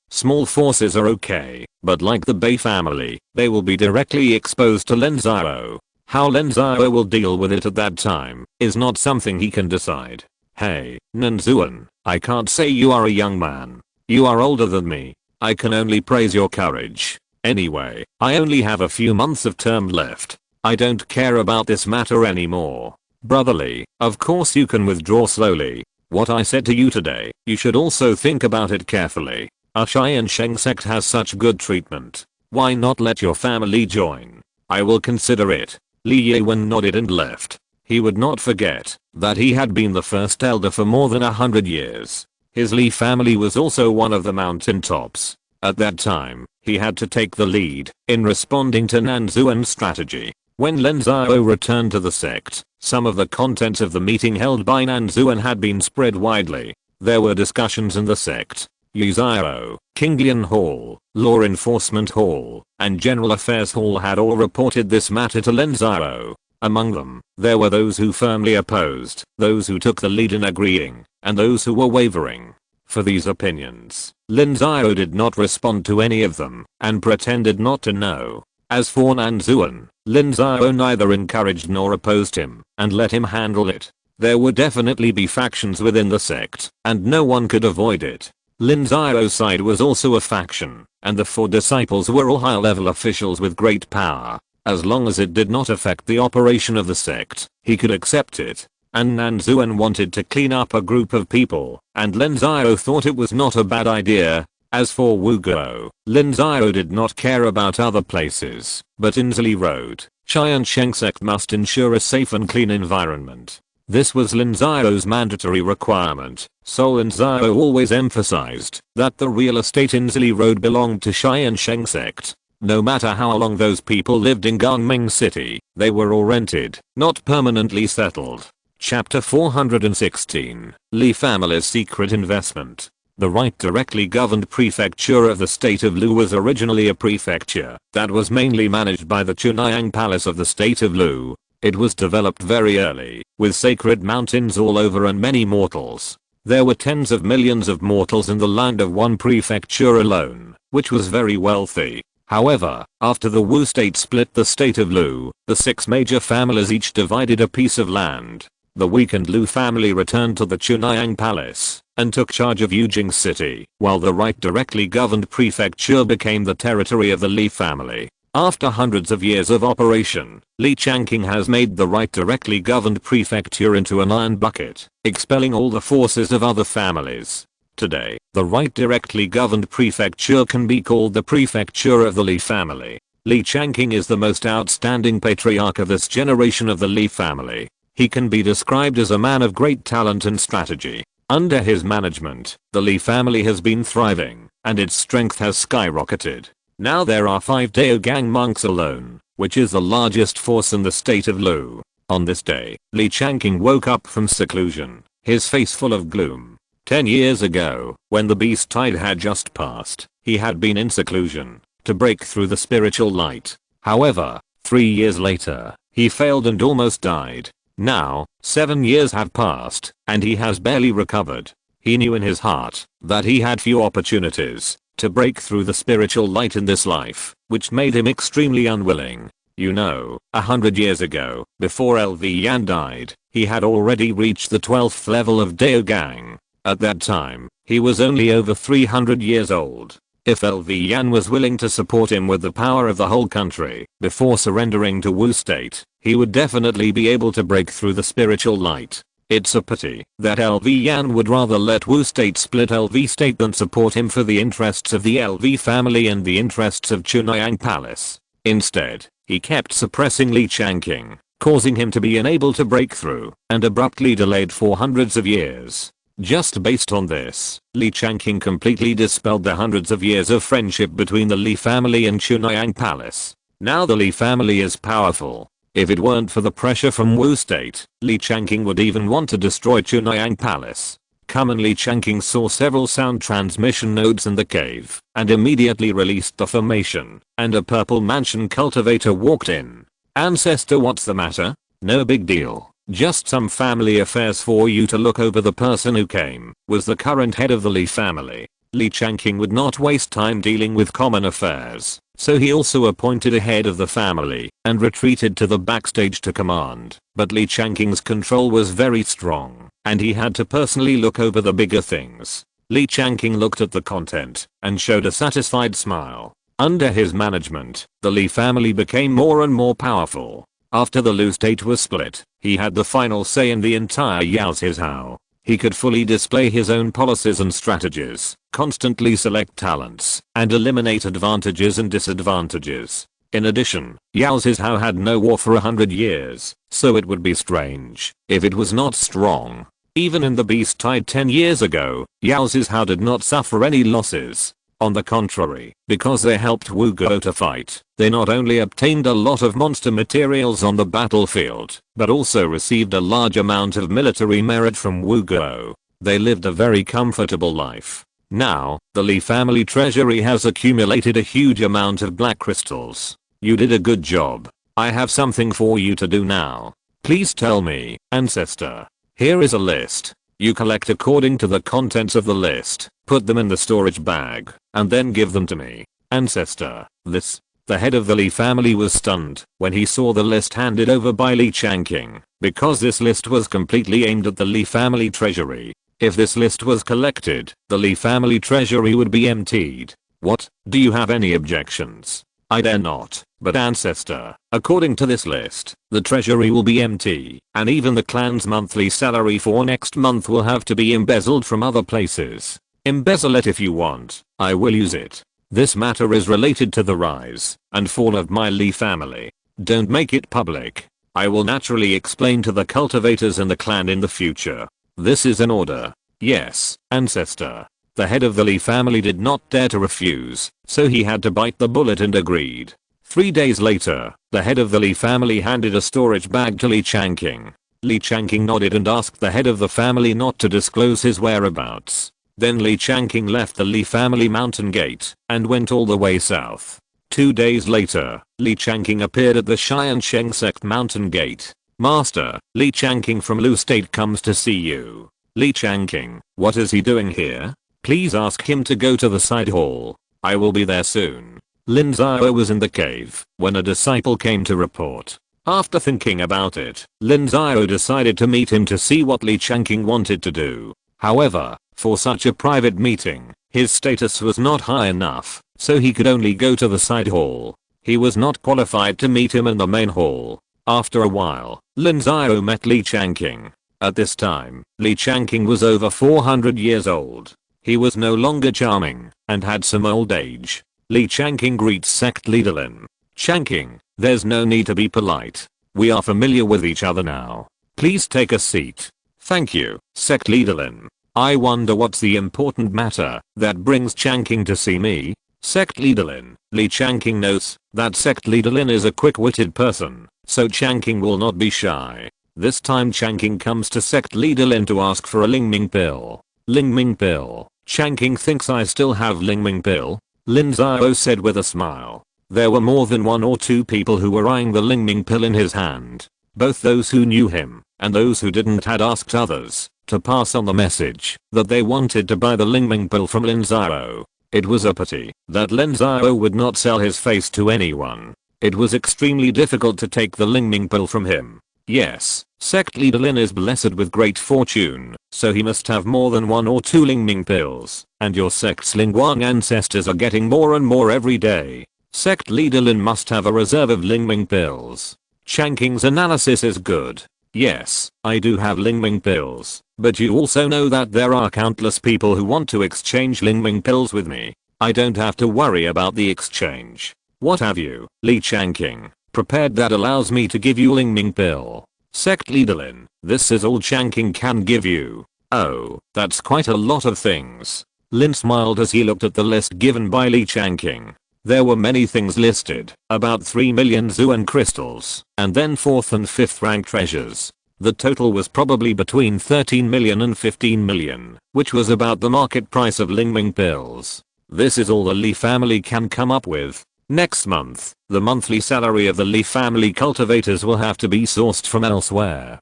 small forces are okay, but like the Bei family, they will be directly exposed to Lin Xiao. How Lin Xiao will deal with it at that time is not something he can decide. Hey, Nanzuan, I can't say you are a young man. You are older than me. I can only praise your courage. Anyway, I only have a few months of term left. I don't care about this matter anymore. Brotherly, of course you can withdraw slowly. What I said to you today, you should also think about it carefully. Our Tiansheng Sect has such good treatment. Why not let your family join? I will consider it. Li Yiwen nodded and left. He would not forget that he had been the first elder for more than 100 years. His Li family was also one of the mountain tops. At that time, he had to take the lead in responding to Nanzuan's strategy. When Lin Xiao returned to the sect, some of the contents of the meeting held by Nanzuan had been spread widely. There were discussions in the sect. Yu Xiao, Qinglian Hall, Law Enforcement Hall, and General Affairs Hall had all reported this matter to Lin Xiao. Among them, there were those who firmly opposed, those who took the lead in agreeing, and those who were wavering. For these opinions, Lin Xiao did not respond to any of them, and pretended not to know. As for Nanzuan, Lin Xiao neither encouraged nor opposed him, and let him handle it. There would definitely be factions within the sect, and no one could avoid it. Lin Xiao's side was also a faction, and the 4 disciples were all high-level officials with great power. As long as it did not affect the operation of the sect, he could accept it. And Nanzuan wanted to clean up a group of people, and Lin Xiao thought it was not a bad idea. As for Wuguo, Lin Xiao did not care about other places, but in Zili Road, Tiansheng Sect must ensure a safe and clean environment. This was Lin Xiao's mandatory requirement, so Lin Xiao always emphasized that the real estate in Zili Road belonged to Tiansheng Sect. No matter how long those people lived in Gangming City, they were all rented, not permanently settled. Chapter 416, Li Family's Secret Investment. The right directly governed prefecture of the state of Lu was originally a prefecture that was mainly managed by the Chunayang Palace of the state of Lu. It was developed very early, with sacred mountains all over and many mortals. There were tens of millions of mortals in the land of one prefecture alone, which was very wealthy. However, after the Wu state split the state of Lu, the 6 major families each divided a piece of land. the weakened Lu family returned to the Chunhyang Palace and took charge of Yujing City, while the right directly governed prefecture became the territory of the Li family. After hundreds of years of operation, Li Changqing has made the right directly governed prefecture into an iron bucket, expelling all the forces of other families. Today, the right directly governed prefecture can be called the prefecture of the Li family. Li Changqing is the most outstanding patriarch of this generation of the Li family. He can be described as a man of great talent and strategy. Under his management, the Li family has been thriving, and its strength has skyrocketed. Now there are 5 Daogang monks alone, which is the largest force in the state of Lu. On this day, Li Changqing woke up from seclusion, his face full of gloom. 10 years ago, when the beast tide had just passed, he had been in seclusion to break through the spiritual light. However, 3 years later, he failed and almost died. Now, 7 years have passed, and he has barely recovered. He knew in his heart that he had few opportunities to break through the spiritual light in this life, which made him extremely unwilling. You know, 100 years ago, before LV Yan died, he had already reached the 12th level of Daogang. At that time, he was only over 300 years old. If LV Yan was willing to support him with the power of the whole country, before surrendering to Wu state, he would definitely be able to break through the spiritual light. It's a pity that LV Yan would rather let Wu state split LV state than support him for the interests of the LV family and the interests of Chunhyang Palace. Instead, he kept suppressing Li Changqing, causing him to be unable to break through, and abruptly delayed for hundreds of years. Just based on this, Li Changqing completely dispelled the hundreds of years of friendship between the Li family and Chunhyang Palace. Now the Li family is powerful. If it weren't for the pressure from Wu state, Li Changqing would even want to destroy Chunhyang Palace. Li Changqing saw several sound transmission nodes in the cave, and immediately released the formation, and a purple mansion cultivator walked in. Ancestor, what's the matter? No big deal. Just some family affairs for you to look over. The person who came was the current head of the Li family. Li Changqing would not waste time dealing with common affairs, so he also appointed a head of the family and retreated to the backstage to command. But Li Changqing's control was very strong, and he had to personally look over the bigger things. Li Changqing looked at the content and showed a satisfied smile. Under his management, the Li family became more and more powerful. After the Lu state was split, he had the final say in the entire Yaozhizhao. He could fully display his own policies and strategies, constantly select talents, and eliminate advantages and disadvantages. In addition, Yaozhizhao had no war for 100 years, so it would be strange if it was not strong. Even in the beast tide 10 years ago, Yaozhizhao did not suffer any losses. On the contrary, because they helped Wu Go to fight, they not only obtained a lot of monster materials on the battlefield, but also received a large amount of military merit from Wu Go. They lived a very comfortable life. Now, the Li family treasury has accumulated a huge amount of black crystals. You did a good job. I have something for you to do now. Please tell me, ancestor. Here is a list. You collect according to the contents of the list, put them in the storage bag, and then give them to me. Ancestor, this. The head of the Li family was stunned when he saw the list handed over by Li Changqing, because this list was completely aimed at the Li family treasury. If this list was collected, the Li family treasury would be emptied. What? Do you have any objections? I dare not, but ancestor, according to this list, the treasury will be empty, and even the clan's monthly salary for next month will have to be embezzled from other places. Embezzle it if you want, I will use it. This matter is related to the rise and fall of my Li family. Don't make it public. I will naturally explain to the cultivators in the clan in the future. This is an order. Yes, ancestor. The head of the Li family did not dare to refuse, so he had to bite the bullet and agreed. 3 days later, the head of the Li family handed a storage bag to Li Changqing. Li Changqing nodded and asked the head of the family not to disclose his whereabouts. Then Li Changqing left the Li family mountain gate and went all the way south. 2 days later, Li Changqing appeared at the Tiansheng Sect mountain gate. Master, Li Changqing from Lu state comes to see you. Li Changqing, what is he doing here? Please ask him to go to the side hall. I will be there soon. Lin Xiao was in the cave when a disciple came to report. After thinking about it, Lin Xiao decided to meet him to see what Li Changqing wanted to do. However, for such a private meeting, his status was not high enough, so he could only go to the side hall. He was not qualified to meet him in the main hall. After a while, Lin Xiao met Li Changqing. At this time, Li Changqing was over 400 years old. He was no longer charming, and had some old age. Li Changqing greets sect leader Lin. Changqing, there's no need to be polite. We are familiar with each other now. Please take a seat. Thank you, sect leader Lin. I wonder what's the important matter that brings Changqing to see me? Sect leader Lin. Li Changqing knows that sect leader Lin is a quick-witted person, so Changqing will not be shy. This time Changqing comes to sect leader Lin to ask for a Lingming pill. Lingming pill. Changqing thinks I still have Lingming pill? Lin Xiao said with a smile. There were more than 1 or 2 people who were eyeing the Lingming pill in his hand. Both those who knew him and those who didn't had asked others to pass on the message that they wanted to buy the Lingming pill from Lin Xiao. It was a pity that Lin Xiao would not sell his face to anyone. It was extremely difficult to take the Lingming pill from him. Yes, sect leader Lin is blessed with great fortune, so he must have more than 1 or 2 Lingming pills, and your sect's Lingguang ancestors are getting more and more every day. Sect leader Lin must have a reserve of Lingming pills. Changqing's analysis is good. Yes, I do have Lingming pills, but you also know that there are countless people who want to exchange Lingming pills with me. I don't have to worry about the exchange. What have you, Li Changqing, prepared that allows me to give you Lingming pill? Sect leader Lin, this is all Changqing can give you. Oh, that's quite a lot of things. Lin smiled as he looked at the list given by Li Changqing. There were many things listed, about 3 million Zuan crystals, and then 4th and 5th rank treasures. The total was probably between 13 million and 15 million, which was about the market price of Lingming pills. This is all the Li family can come up with. Next month, the monthly salary of the Li family cultivators will have to be sourced from elsewhere.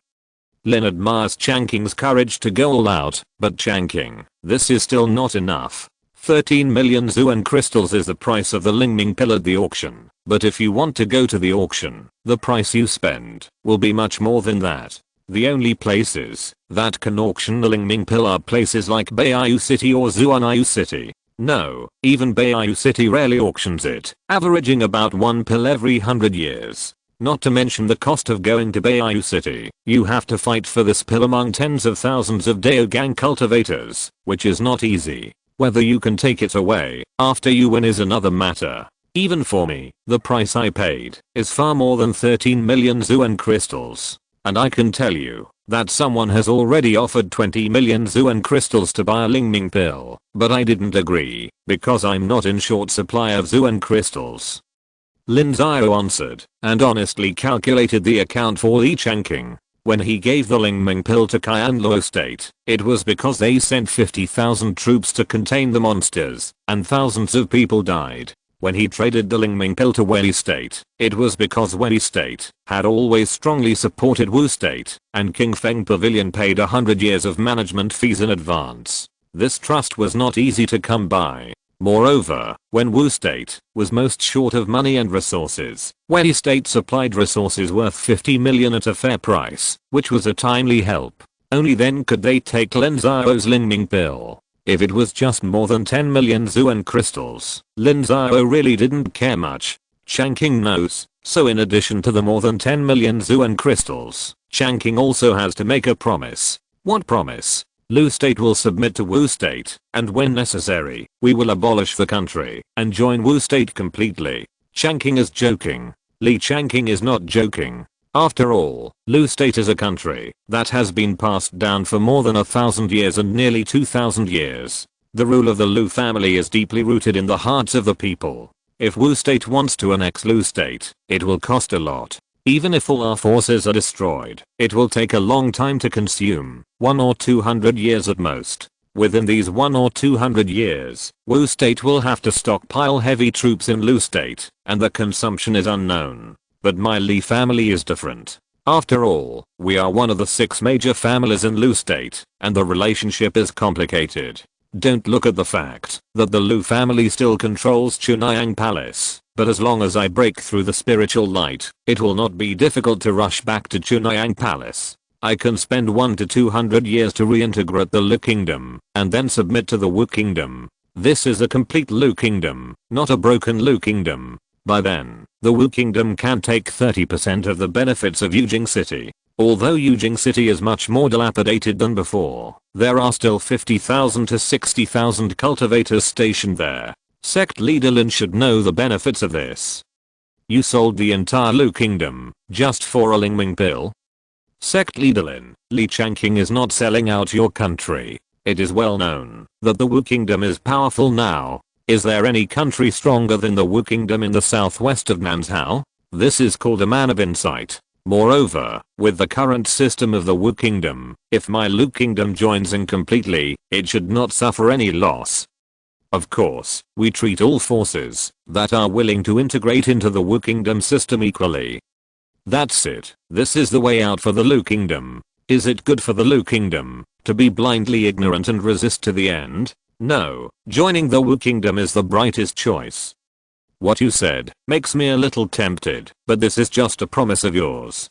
Lin admires Changqing's courage to go all out, but Changqing, this is still not enough. 13 million Zuan crystals is the price of the Lingming pill at the auction, but if you want to go to the auction, the price you spend will be much more than that. The only places that can auction the Lingming pill are places like Beiyu City or Zuanyu City. No, even Beiyu City rarely auctions it, averaging about 1 pill every 100 years. Not to mention the cost of going to Beiyu City. You have to fight for this pill among tens of thousands of Daogang cultivators, which is not easy. Whether you can take it away after you win is another matter. Even for me, the price I paid is far more than 13 million Zuan crystals. And I can tell you that someone has already offered 20 million Zuan crystals to buy a Lingming pill, but I didn't agree because I'm not in short supply of Zuan crystals. Lin Xiao answered and honestly calculated the account for Li Changqing. When he gave the Lingming pill to Qianluo State, it was because they sent 50,000 troops to contain the monsters, and thousands of people died. When he traded the Lingming pill to Wei State, it was because Wei State had always strongly supported Wu State, and King Feng Pavilion paid 100 years of management fees in advance. This trust was not easy to come by. Moreover, when Wu State was most short of money and resources, Wei State supplied resources worth 50 million at a fair price, which was a timely help. Only then could they take Lin Xiao's Lingming pill. If it was just more than 10 million Zuan crystals, Lin Xiao really didn't care much. Changqing knows, so in addition to the more than 10 million Zuan crystals, Changqing also has to make a promise. What promise? Lu State will submit to Wu State, and when necessary, we will abolish the country and join Wu State completely. Changqing is joking. Li Changqing is not joking. After all, Lu State is a country that has been passed down for more than 1,000 years and nearly 2,000 years. The rule of the Lu family is deeply rooted in the hearts of the people. If Wu State wants to annex Lu State, it will cost a lot. Even if all our forces are destroyed, it will take a long time to consume, 1 or 200 years at most. Within these 1 or 200 years, Wu State will have to stockpile heavy troops in Lu State, and the consumption is unknown. But my Li family is different. After all, we are one of the 6 major families in Lu State, and the relationship is complicated. Don't look at the fact that the Lu family still controls Chunayang Palace. but as long as I break through the spiritual light, it will not be difficult to rush back to Chunhyang Palace. I can spend 1 to 200 years to reintegrate the Lu Kingdom, and then submit to the Wu Kingdom. This is a complete Lu Kingdom, not a broken Lu Kingdom. By then, the Wu Kingdom can take 30% of the benefits of Yujing City. Although Yujing City is much more dilapidated than before, there are still 50,000 to 60,000 cultivators stationed there. Sect leader Lin should know the benefits of this. You sold the entire Lu Kingdom, just for a Lingming pill? Sect leader Lin, Li Changqing is not selling out your country. It is well known that the Wu Kingdom is powerful now. Is there any country stronger than the Wu Kingdom in the southwest of Nanzhao? This is called a man of insight. Moreover, with the current system of the Wu Kingdom, if my Lu Kingdom joins in completely, it should not suffer any loss. Of course, we treat all forces that are willing to integrate into the Wu Kingdom system equally. That's it. This is the way out for the Lu Kingdom. Is it good for the Lu Kingdom to be blindly ignorant and resist to the end? No, joining the Wu Kingdom is the brightest choice. What you said makes me a little tempted, but this is just a promise of yours.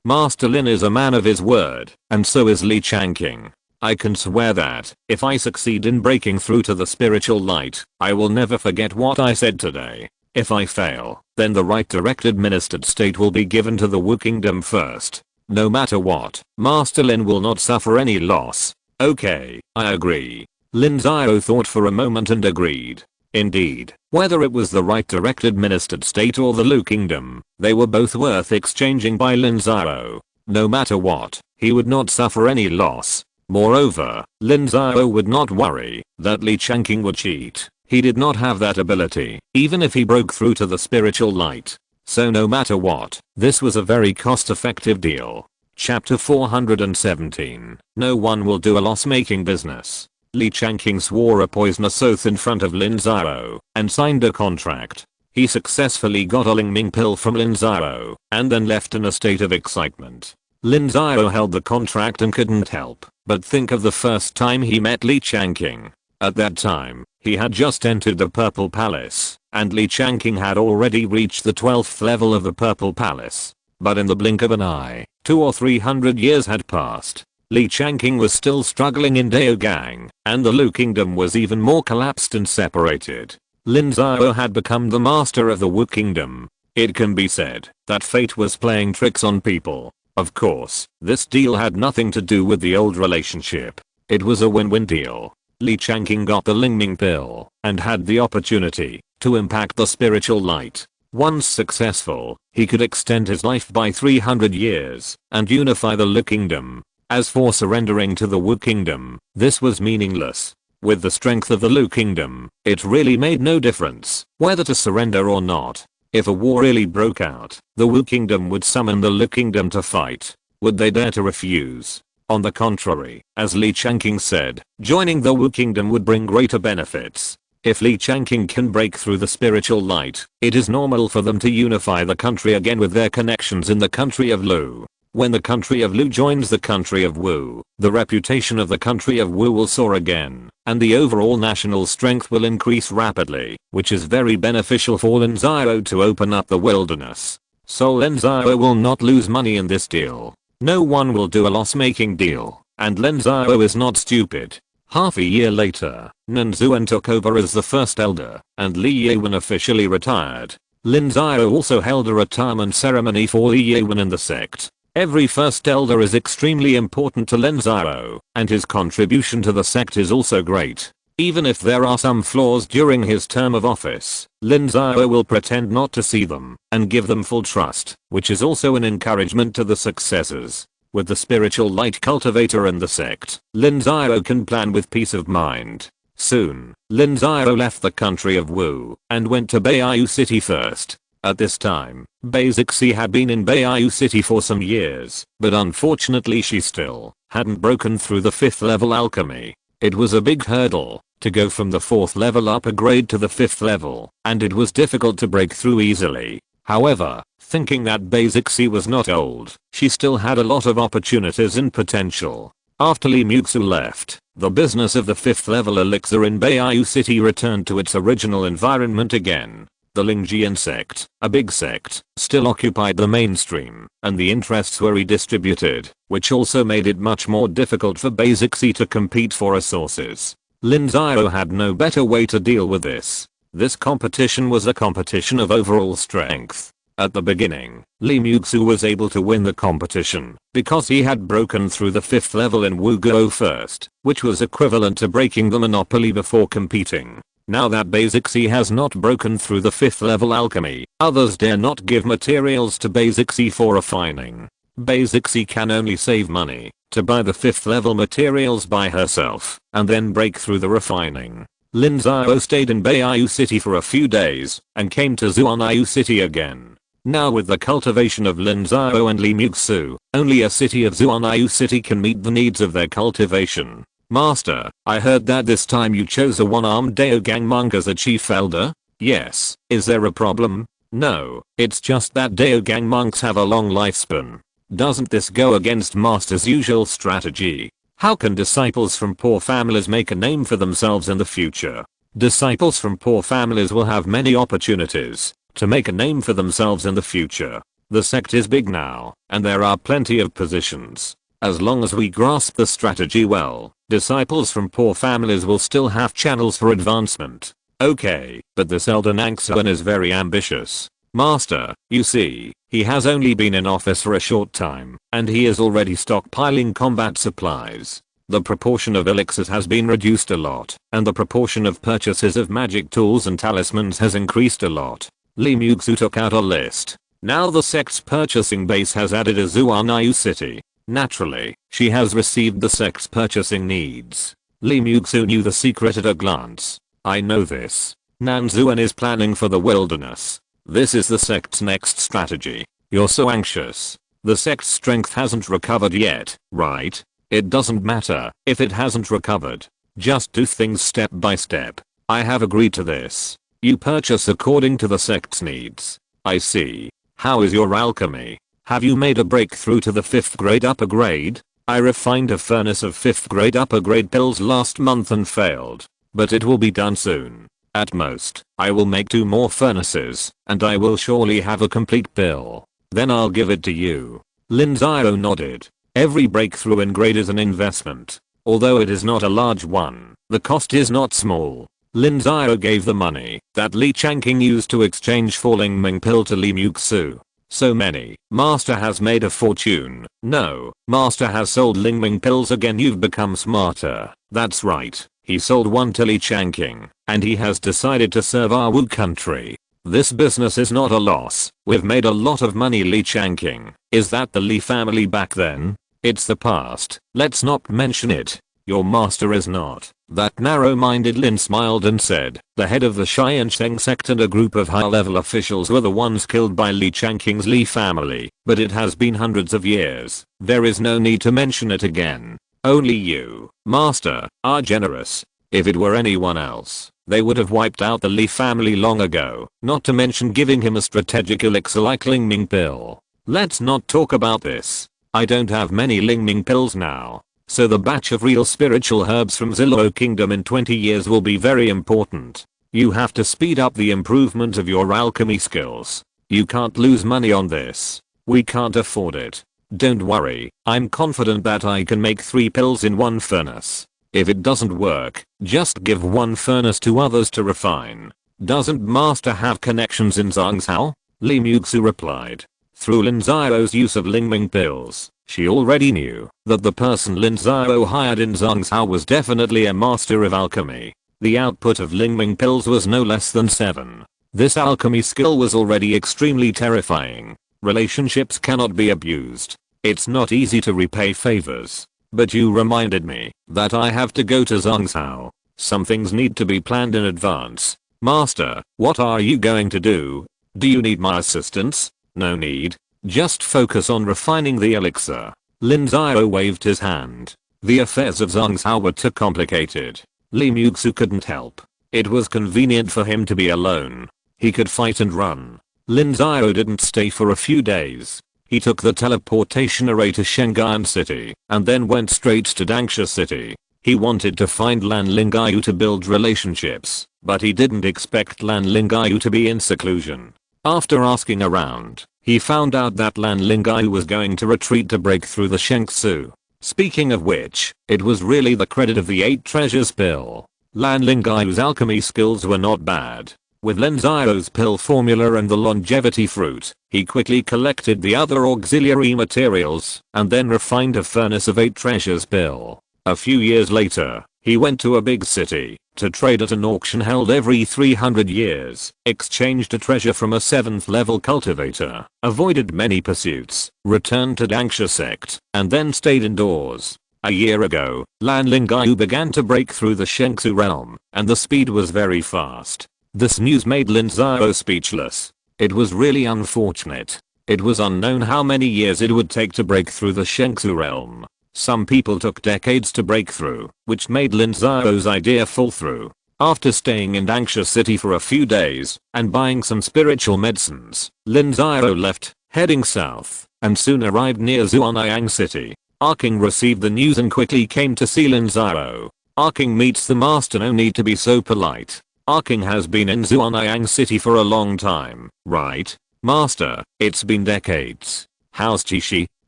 Master Lin is a man of his word, and so is Li Changqing. I can swear that, if I succeed in breaking through to the spiritual light, I will never forget what I said today. If I fail, then the right direct administered state will be given to the Wu Kingdom first. No matter what, Master Lin will not suffer any loss. Okay, I agree. Lin Xiao thought for a moment and agreed. Indeed, whether it was the right direct administered state or the Lu Kingdom, they were both worth exchanging by Lin Xiao. No matter what, he would not suffer any loss. Moreover, Lin Xiao would not worry that Li Changqing would cheat. He did not have that ability, even if he broke through to the spiritual light. So no matter what, this was a very cost-effective deal. Chapter 417. No one will do a loss-making business. Li Changqing swore a poisonous oath in front of Lin Xiao and signed a contract. He successfully got a Lingming pill from Lin Xiao and then left in a state of excitement. Lin Xiao held the contract and couldn't help but think of the first time he met Li Changqing. At that time, he had just entered the Purple Palace, and Li Changqing had already reached the 12th level of the Purple Palace. But in the blink of an eye, 200 or 300 years had passed. Li Changqing was still struggling in Daogang, and the Lu Kingdom was even more collapsed and separated. Lin Xiao had become the master of the Wu Kingdom. It can be said that fate was playing tricks on people. Of course, this deal had nothing to do with the old relationship. It was a win-win deal. Li Changqing got the Lingming pill and had the opportunity to impact the spiritual light. Once successful, he could extend his life by 300 years and unify the Lu Kingdom. As for surrendering to the Wu Kingdom, this was meaningless. With the strength of the Lu Kingdom, it really made no difference whether to surrender or not. If a war really broke out, the Wu Kingdom would summon the Lu Kingdom to fight. Would they dare to refuse? On the contrary, as Li Changqing said, joining the Wu Kingdom would bring greater benefits. If Li Changqing can break through the spiritual light, it is normal for them to unify the country again with their connections in the country of Lu. When the country of Lu joins the country of Wu, the reputation of the country of Wu will soar again, and the overall national strength will increase rapidly, which is very beneficial for Lin Xiao to open up the wilderness. So Lin Xiao will not lose money in this deal. No one will do a loss-making deal, and Lin Xiao is not stupid. Half a year later, Nan Zuan took over as the first elder, and Li Yewen officially retired. Lin Xiao also held a retirement ceremony for Li Yewen in the sect. Every first elder is extremely important to Lin Xiao, and his contribution to the sect is also great. Even if there are some flaws during his term of office, Lin Xiao will pretend not to see them and give them full trust, which is also an encouragement to the successors. With the spiritual light cultivator in the sect, Lin Xiao can plan with peace of mind. Soon, Lin Xiao left the country of Wu and went to Beiyu City first. At this time, Bai Zixi had been in Beiyu City for some years, but unfortunately she still hadn't broken through the 5th level alchemy. It was a big hurdle to go from the 4th level up a grade to the 5th level, and it was difficult to break through easily. However, thinking that Bai Zixi was not old, she still had a lot of opportunities and potential. After Li Muxu left, the business of the 5th level elixir in Beiyu City returned to its original environment again. The Lin Xiao sect, a big sect, still occupied the mainstream, and the interests were redistributed, which also made it much more difficult for Basic C to compete for resources. Lin Xiao had no better way to deal with this. This competition was a competition of overall strength. At the beginning, Li Muxu was able to win the competition because he had broken through the 5th level in Wuguo first, which was equivalent to breaking the monopoly before competing. Now that Basic C has not broken through the 5th level alchemy, others dare not give materials to Basic C for refining. Basic C can only save money to buy the 5th level materials by herself and then break through the refining. Lin Xiao stayed in Beiyu City for a few days and came to Zuanyu City again. Now with the cultivation of Lin Xiao and Li Muxu, only a city of Zuanyu City can meet the needs of their cultivation. Master, I heard that this time you chose a one-armed Daogang monk as a chief elder? Yes. Is there a problem? No, it's just that Daogang monks have a long lifespan. Doesn't this go against Master's usual strategy? How can disciples from poor families make a name for themselves in the future? Disciples from poor families will have many opportunities to make a name for themselves in the future. The sect is big now, and there are plenty of positions. As long as we grasp the strategy well, disciples from poor families will still have channels for advancement. Okay, but this elder Nangsuan is very ambitious. Master, you see, he has only been in office for a short time, and he is already stockpiling combat supplies. The proportion of elixirs has been reduced a lot, and the proportion of purchases of magic tools and talismans has increased a lot. Li Muxu took out a list. Now the sect's purchasing base has added a Zuanyu City. Naturally, she has received the sect's purchasing needs. Li Muxu knew the secret at a glance. I know this. Nanzuan is planning for the wilderness. This is the sect's next strategy. You're so anxious. The sect's strength hasn't recovered yet, right? It doesn't matter if it hasn't recovered. Just do things step by step. I have agreed to this. You purchase according to the sect's needs. I see. How is your alchemy? Have you made a breakthrough to the 5th grade upper grade? I refined a furnace of 5th grade upper grade pills last month and failed. But it will be done soon. At most, I will make 2 more furnaces, and I will surely have a complete pill. Then I'll give it to you. Lin Xiao nodded. Every breakthrough in grade is an investment. Although it is not a large one, the cost is not small. Lin Xiao gave the money that Li Changqing used to exchange Falling Ming pill to Li Muxu. So many. Master has made a fortune. No, Master has sold Lingming pills again. You've become smarter. That's right. He sold one to Li Changqing, and he has decided to serve our Wu country. This business is not a loss. We've made a lot of money. Li Changqing. Is that the Li family back then? It's the past. Let's not mention it. Your master is not. That narrow-minded Lin smiled and said, the head of the Tiansheng Sect and a group of high-level officials were the ones killed by Li Changqing's Li family, but it has been hundreds of years. There is no need to mention it again. Only you, master, are generous. If it were anyone else, they would have wiped out the Li family long ago, not to mention giving him a strategic elixir like Lingming pill. Let's not talk about this. I don't have many Lingming pills now. So the batch of real spiritual herbs from Zillow Kingdom in 20 years will be very important. You have to speed up the improvement of your alchemy skills. You can't lose money on this. We can't afford it. Don't worry, I'm confident that I can make 3 pills in 1 furnace. If it doesn't work, just give 1 furnace to others to refine. Doesn't Master have connections in Zhangzhou? Li Muxu replied. Through Lin Xiao's use of Lingming pills, she already knew that the person Lin Xiao hired in Zhangzhou was definitely a master of alchemy. The output of Lingming pills was no less than 7. This alchemy skill was already extremely terrifying. Relationships cannot be abused. It's not easy to repay favors. But you reminded me that I have to go to Zhangzhou. Some things need to be planned in advance. Master, what are you going to do? Do you need my assistance? No need. Just focus on refining the elixir. Lin Xiao waved his hand. The affairs of Zhangzhou were too complicated. Li Muxu couldn't help. It was convenient for him to be alone. He could fight and run. Lin Xiao didn't stay for a few days. He took the teleportation array to Shengan City and then went straight to Dangsha City. He wanted to find Lan Lingayu to build relationships. but he didn't expect Lan Lingayu to be in seclusion. After asking around, he found out that Lan Lingayu was going to retreat to break through the Shengsu. Speaking of which, it was really the credit of the 8 treasures pill. Lan Lingayu's alchemy skills were not bad. With Lin Xiao's pill formula and the longevity fruit, he quickly collected the other auxiliary materials and then refined a furnace of 8 treasures pill. A few years later, he went to a big city to trade at an auction held every 300 years, exchanged a treasure from a 7th level cultivator, avoided many pursuits, returned to Tiansheng Sect, and then stayed indoors. A year ago, Lan Lingayu began to break through the Shengsu realm, and the speed was very fast. This news made Lin Xiao speechless. It was really unfortunate. It was unknown how many years it would take to break through the Shengsu realm. Some people took decades to break through, which made Lin Xiao's idea fall through. After staying in Dangsha City for a few days and buying some spiritual medicines, Lin Xiao left, heading south, and soon arrived near Zhuanayang City. Arking received the news and quickly came to see Lin Xiao. Arking meets the master. No need to be so polite. Arking has been in Zhuanayang City for a long time, right? Master, it's been decades. How's Tishi?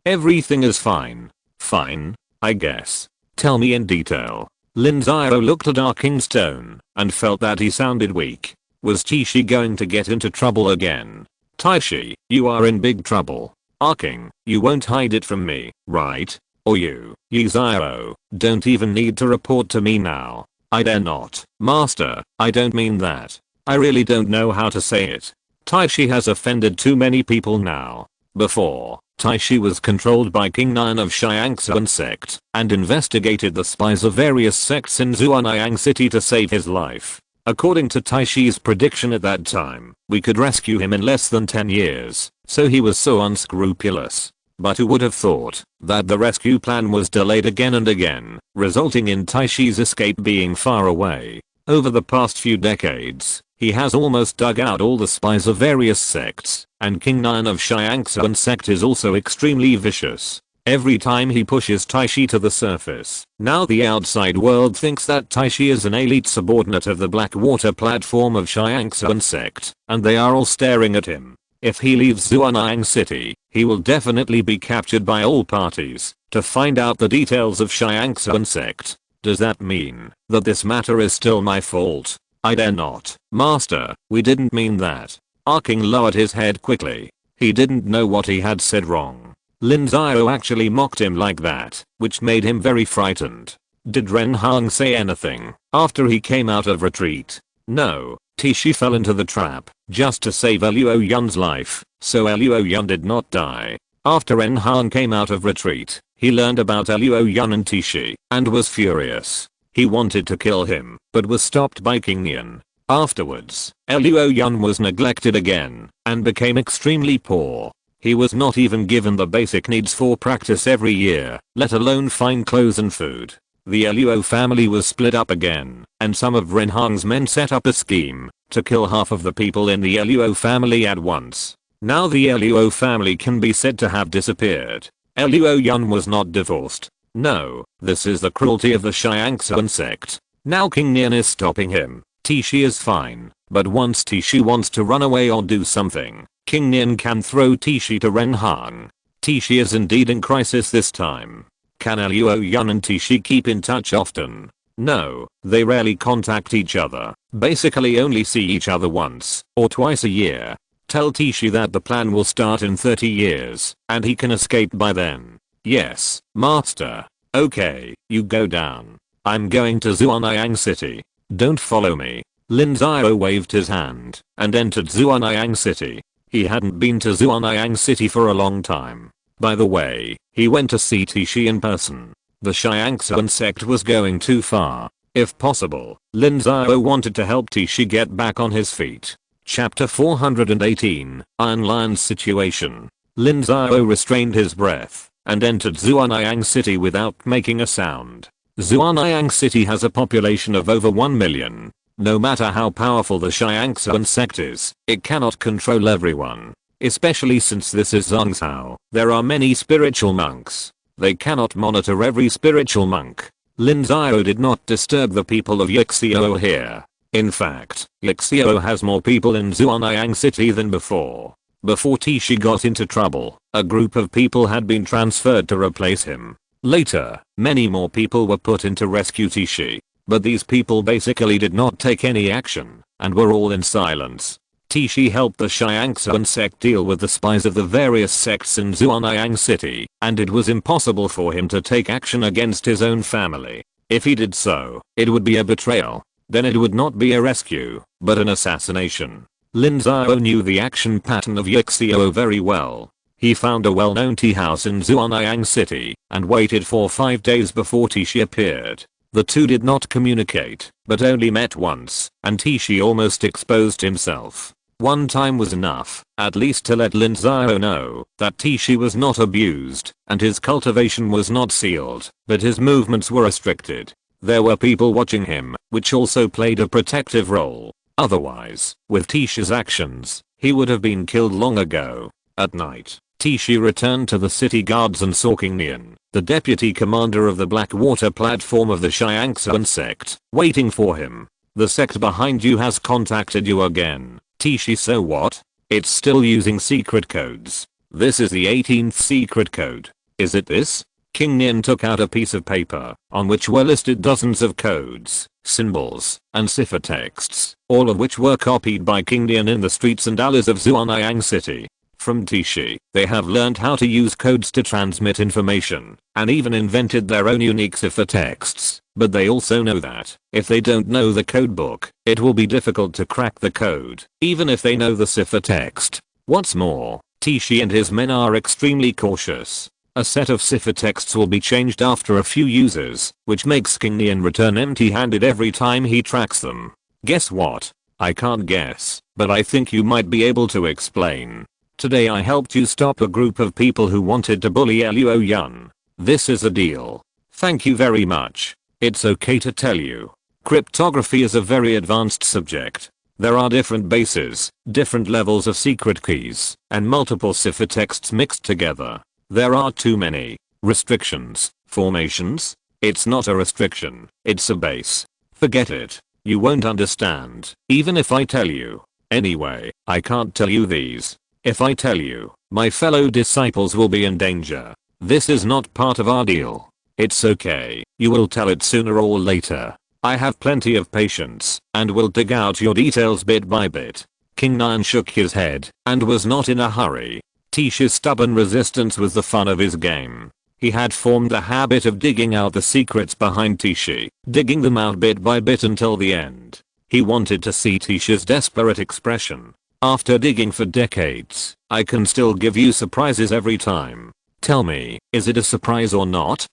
Everything is fine. Fine, I guess. Tell me in detail. Lin Xiao looked at Arking's tone and felt that he sounded weak. Was Tishi going to get into trouble again? Tishi, you are in big trouble. Arking, you won't hide it from me, right? Or you, Xiao, don't even need to report to me now. I dare not. Master, I don't mean that. I really don't know how to say it. Tishi has offended too many people now. Before, Tishi was controlled by King Nian of Tiansheng Sect and investigated the spies of various sects in Zhuanayang City to save his life. According to Tishi's prediction at that time, we could rescue him in less than 10 years, so he was so unscrupulous. But who would have thought that the rescue plan was delayed again and again, resulting in Tishi's escape being far away. Over the past few decades, he has almost dug out all the spies of various sects, and King Nian of Tiansheng Sect is also extremely vicious. Every time he pushes Tishi to the surface, now the outside world thinks that Tishi is an elite subordinate of the Blackwater platform of Tiansheng Sect, and they are all staring at him. If he leaves Zhuanayang City, he will definitely be captured by all parties to find out the details of Tiansheng Sect. Does that mean that this matter is still my fault? I dare not. Master, we didn't mean that. Arking lowered his head quickly. He didn't know what he had said wrong. Lin Xiao actually mocked him like that, which made him very frightened. Did Ren Hang say anything after he came out of retreat? No. Tishi fell into the trap just to save Luo Yun's life, so Luo Yun did not die. After Ren Han came out of retreat, he learned about Luo Yun and Tishi and was furious. He wanted to kill him, but was stopped by King Nian. Afterwards, Luo Yun was neglected again and became extremely poor. He was not even given the basic needs for practice every year, let alone fine clothes and food. The Luo family was split up again, and some of Ren Hang's men set up a scheme to kill half of the people in the Luo family at once. Now the Luo family can be said to have disappeared. Luo Yun was not divorced. No, this is the cruelty of the Tiansheng Sect. Now King Nian is stopping him. Tishi is fine, but once Tishi wants to run away or do something, King Nian can throw Tishi to Ren Hang. Tishi is indeed in crisis this time. Can Luo Yun and Tishi keep in touch often? No, they rarely contact each other, basically only see each other once or twice a year. Tell Tishi that the plan will start in 30 years, and he can escape by then. Yes, master. Okay, you go down. I'm going to Zhuanayang City. Don't follow me. Lin Xiao waved his hand and entered Zhuanayang City. He hadn't been to Zhuanayang City for a long time. By the way, he went to see Tishi in person. The Tiansheng Sect was going too far. If possible, Lin Xiao wanted to help Tishi get back on his feet. Chapter 418, Iron Lion's Situation. Lin Xiao restrained his breath and entered Zhuanayang City without making a sound. Zhuanayang City has a population of over 1 million. No matter how powerful the Tiansheng Sect is, it cannot control everyone. Especially since this is Zhongzhou, there are many spiritual monks. They cannot monitor every spiritual monk. Lin Xiao did not disturb the people of Yixiao here. In fact, Lin Xiao has more people in Zhuanayang City than before. Before Tishi got into trouble, a group of people had been transferred to replace him. Later, many more people were put in to rescue Tishi. But these people basically did not take any action, and were all in silence. Tishi helped the Tiansheng Sect deal with the spies of the various sects in Zhuanayang City, and it was impossible for him to take action against his own family. If he did so, it would be a betrayal. Then it would not be a rescue, but an assassination. Lin Xiao knew the action pattern of Lin Xiao very well. He found a well-known tea house in Zhuanayang City, and waited for 5 days before Tishi appeared. The two did not communicate, but only met once, and Tishi almost exposed himself. One time was enough, at least to let Lin Xiao know that Tishi was not abused, and his cultivation was not sealed, but his movements were restricted. There were people watching him, which also played a protective role. Otherwise, with Tishi's actions, he would have been killed long ago. At night, Tishi returned to the city guards and saw King Nian, the deputy commander of the Blackwater platform of the Tiansheng Sect, waiting for him. The sect behind you has contacted you again. Tishi, so what? It's still using secret codes. This is the 18th secret code. Is it this? King Nian took out a piece of paper, on which were listed dozens of codes, symbols, and ciphertexts, all of which were copied by King Nian in the streets and alleys of Zhuanayang City. From Tishi, they have learned how to use codes to transmit information, and even invented their own unique ciphertexts. But they also know that, if they don't know the codebook, it will be difficult to crack the code, even if they know the ciphertext. What's more, Tishi and his men are extremely cautious. A set of ciphertexts will be changed after a few uses, which makes King Nian return empty-handed every time he tracks them. Guess what? I can't guess, but I think you might be able to explain. Today I helped you stop a group of people who wanted to bully Luo Yun. This is a deal. Thank you very much. It's okay to tell you. Cryptography is a very advanced subject. There are different bases, different levels of secret keys, and multiple ciphertexts mixed together. There are too many restrictions, formations. It's not a restriction, it's a base. Forget it. You won't understand, even if I tell you. Anyway, I can't tell you these. If I tell you, my fellow disciples will be in danger. This is not part of our deal. It's okay, you will tell it sooner or later. I have plenty of patience, and will dig out your details bit by bit. King Nian shook his head, and was not in a hurry. Tishi's stubborn resistance was the fun of his game. He had formed the habit of digging out the secrets behind Tishi, digging them out bit by bit until the end. He wanted to see Tishi's desperate expression. After digging for decades, I can still give you surprises every time. Tell me, is it a surprise or not?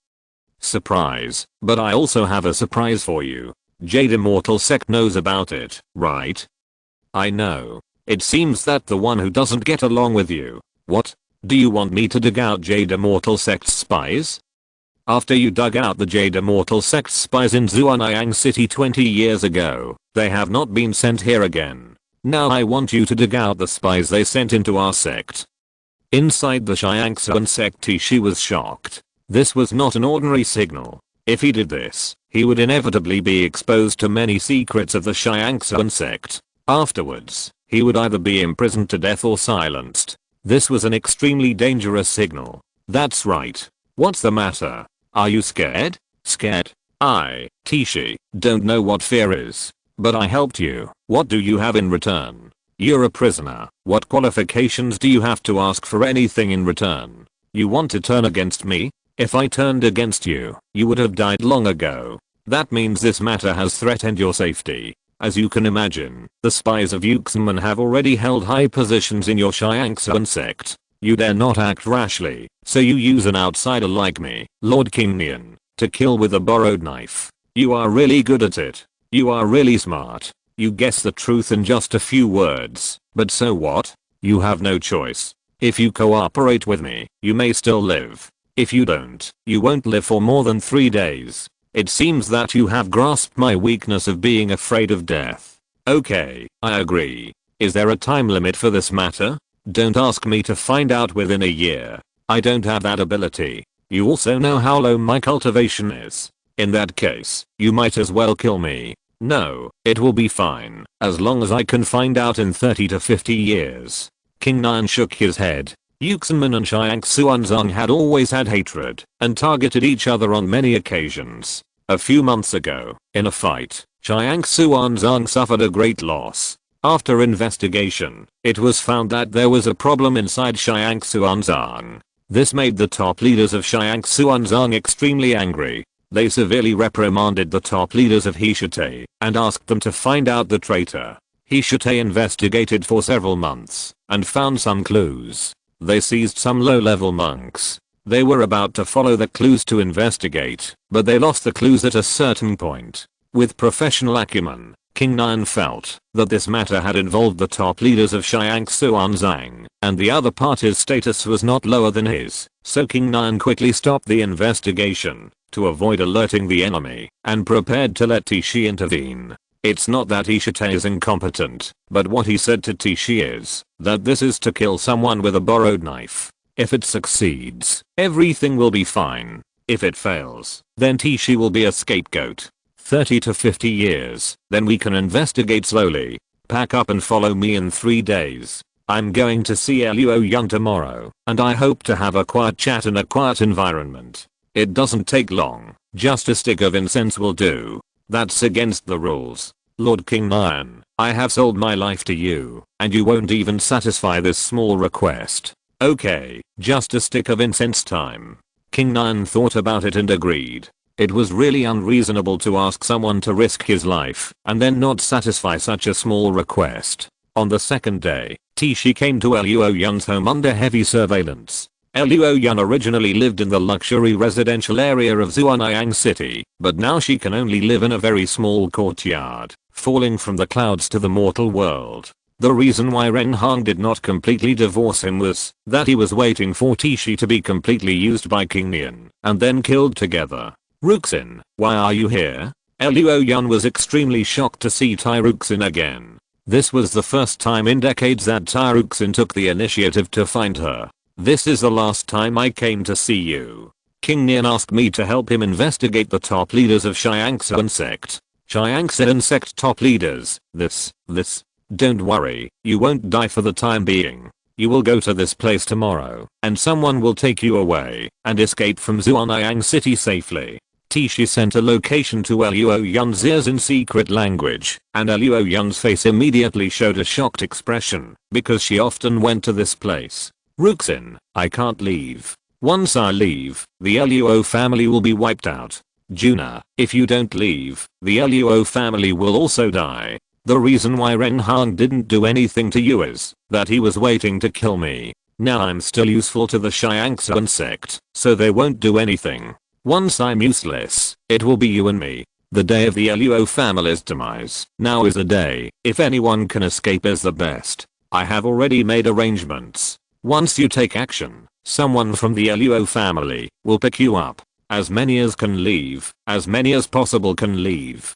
Surprise, but I also have a surprise for you. Jade Immortal Sect knows about it, right? I know. It seems that the one who doesn't get along with you. What? Do you want me to dig out Jade Immortal Sect's spies? After you dug out the Jade Immortal Sect's spies in Zhuanayang City 20 years ago, they have not been sent here again. Now I want you to dig out the spies they sent into our sect. Inside the Tiansheng Sect, Tishi was shocked. This was not an ordinary signal. If he did this, he would inevitably be exposed to many secrets of the Tiansheng Sect. Afterwards, he would either be imprisoned to death or silenced. This was an extremely dangerous signal. That's right. What's the matter? Are you scared? Scared? I, Tishi, don't know what fear is. But I helped you. What do you have in return? You're a prisoner. What qualifications do you have to ask for anything in return? You want to turn against me? If I turned against you, you would have died long ago. That means this matter has threatened your safety. As you can imagine, the spies of Yuxinman have already held high positions in your Tiansheng Sect. You dare not act rashly, so you use an outsider like me, Lord King Nian, to kill with a borrowed knife. You are really good at it. You are really smart. You guess the truth in just a few words. But so what? You have no choice. If you cooperate with me, you may still live. If you don't, you won't live for more than 3 days. It seems that you have grasped my weakness of being afraid of death. Okay, I agree. Is there a time limit for this matter? Don't ask me to find out within a year. I don't have that ability. You also know how low my cultivation is. In that case, you might as well kill me. No, it will be fine, as long as I can find out in 30 to 50 years. King Nian shook his head. Yuxinman and Xiang Xuanzang had always had hatred and targeted each other on many occasions. A few months ago, in a fight, Xiang Xuanzang suffered a great loss. After investigation, it was found that there was a problem inside Xiang Xuanzang. This made the top leaders of Xiang Xuanzang extremely angry. They severely reprimanded the top leaders of Hishite and asked them to find out the traitor. Hishite investigated for several months and found some clues. They seized some low-level monks. They were about to follow the clues to investigate, but they lost the clues at a certain point. With professional acumen, King Nian felt that this matter had involved the top leaders of Xiang Xuanzang, and the other party's status was not lower than his, so King Nian quickly stopped the investigation to avoid alerting the enemy and prepared to let Tishi intervene. It's not that Ishite is incompetent, but what he said to Tishi is that this is to kill someone with a borrowed knife. If it succeeds, everything will be fine. If it fails, then Tishi will be a scapegoat. 30 to 50 years, then we can investigate slowly. Pack up and follow me in 3 days. I'm going to see Luo Yang tomorrow, and I hope to have a quiet chat in a quiet environment. It doesn't take long, just a stick of incense will do. That's against the rules. Lord King Nian, I have sold my life to you, and you won't even satisfy this small request. Okay, just a stick of incense time. King Nian thought about it and agreed. It was really unreasonable to ask someone to risk his life and then not satisfy such a small request. On the second day, Tishi came to Luo Yang's home under heavy surveillance. Luo Yang originally lived in the luxury residential area of Zuanyang City, but now she can only live in a very small courtyard, falling from the clouds to the mortal world. The reason why Ren Hong did not completely divorce him was that he was waiting for Tishi to be completely used by King Nian and then killed together. Ruxin, why are you here? Luo Yang was extremely shocked to see Tai Ruxin again. This was the first time in decades that Tai Ruxin took the initiative to find her. This is the last time I came to see you. King Nian asked me to help him investigate the top leaders of Tiansheng Sect. Tiansheng Sect top leaders, this. Don't worry, you won't die for the time being. You will go to this place tomorrow, and someone will take you away and escape from Zuanyang City safely. Tishi sent a location to Luo Yang's ears in secret language, and Luo Yang's face immediately showed a shocked expression because she often went to this place. Ruxin, I can't leave. Once I leave, the Luo family will be wiped out. Juna, if you don't leave, the Luo family will also die. The reason why Ren Hong didn't do anything to you is that he was waiting to kill me. Now I'm still useful to the Tiansheng Sect, so they won't do anything. Once I'm useless, it will be you and me. The day of the Luo family's demise. Now is the day. If anyone can escape is the best. I have already made arrangements. Once you take action, someone from the Luo family will pick you up. As many as can leave, as many as possible can leave.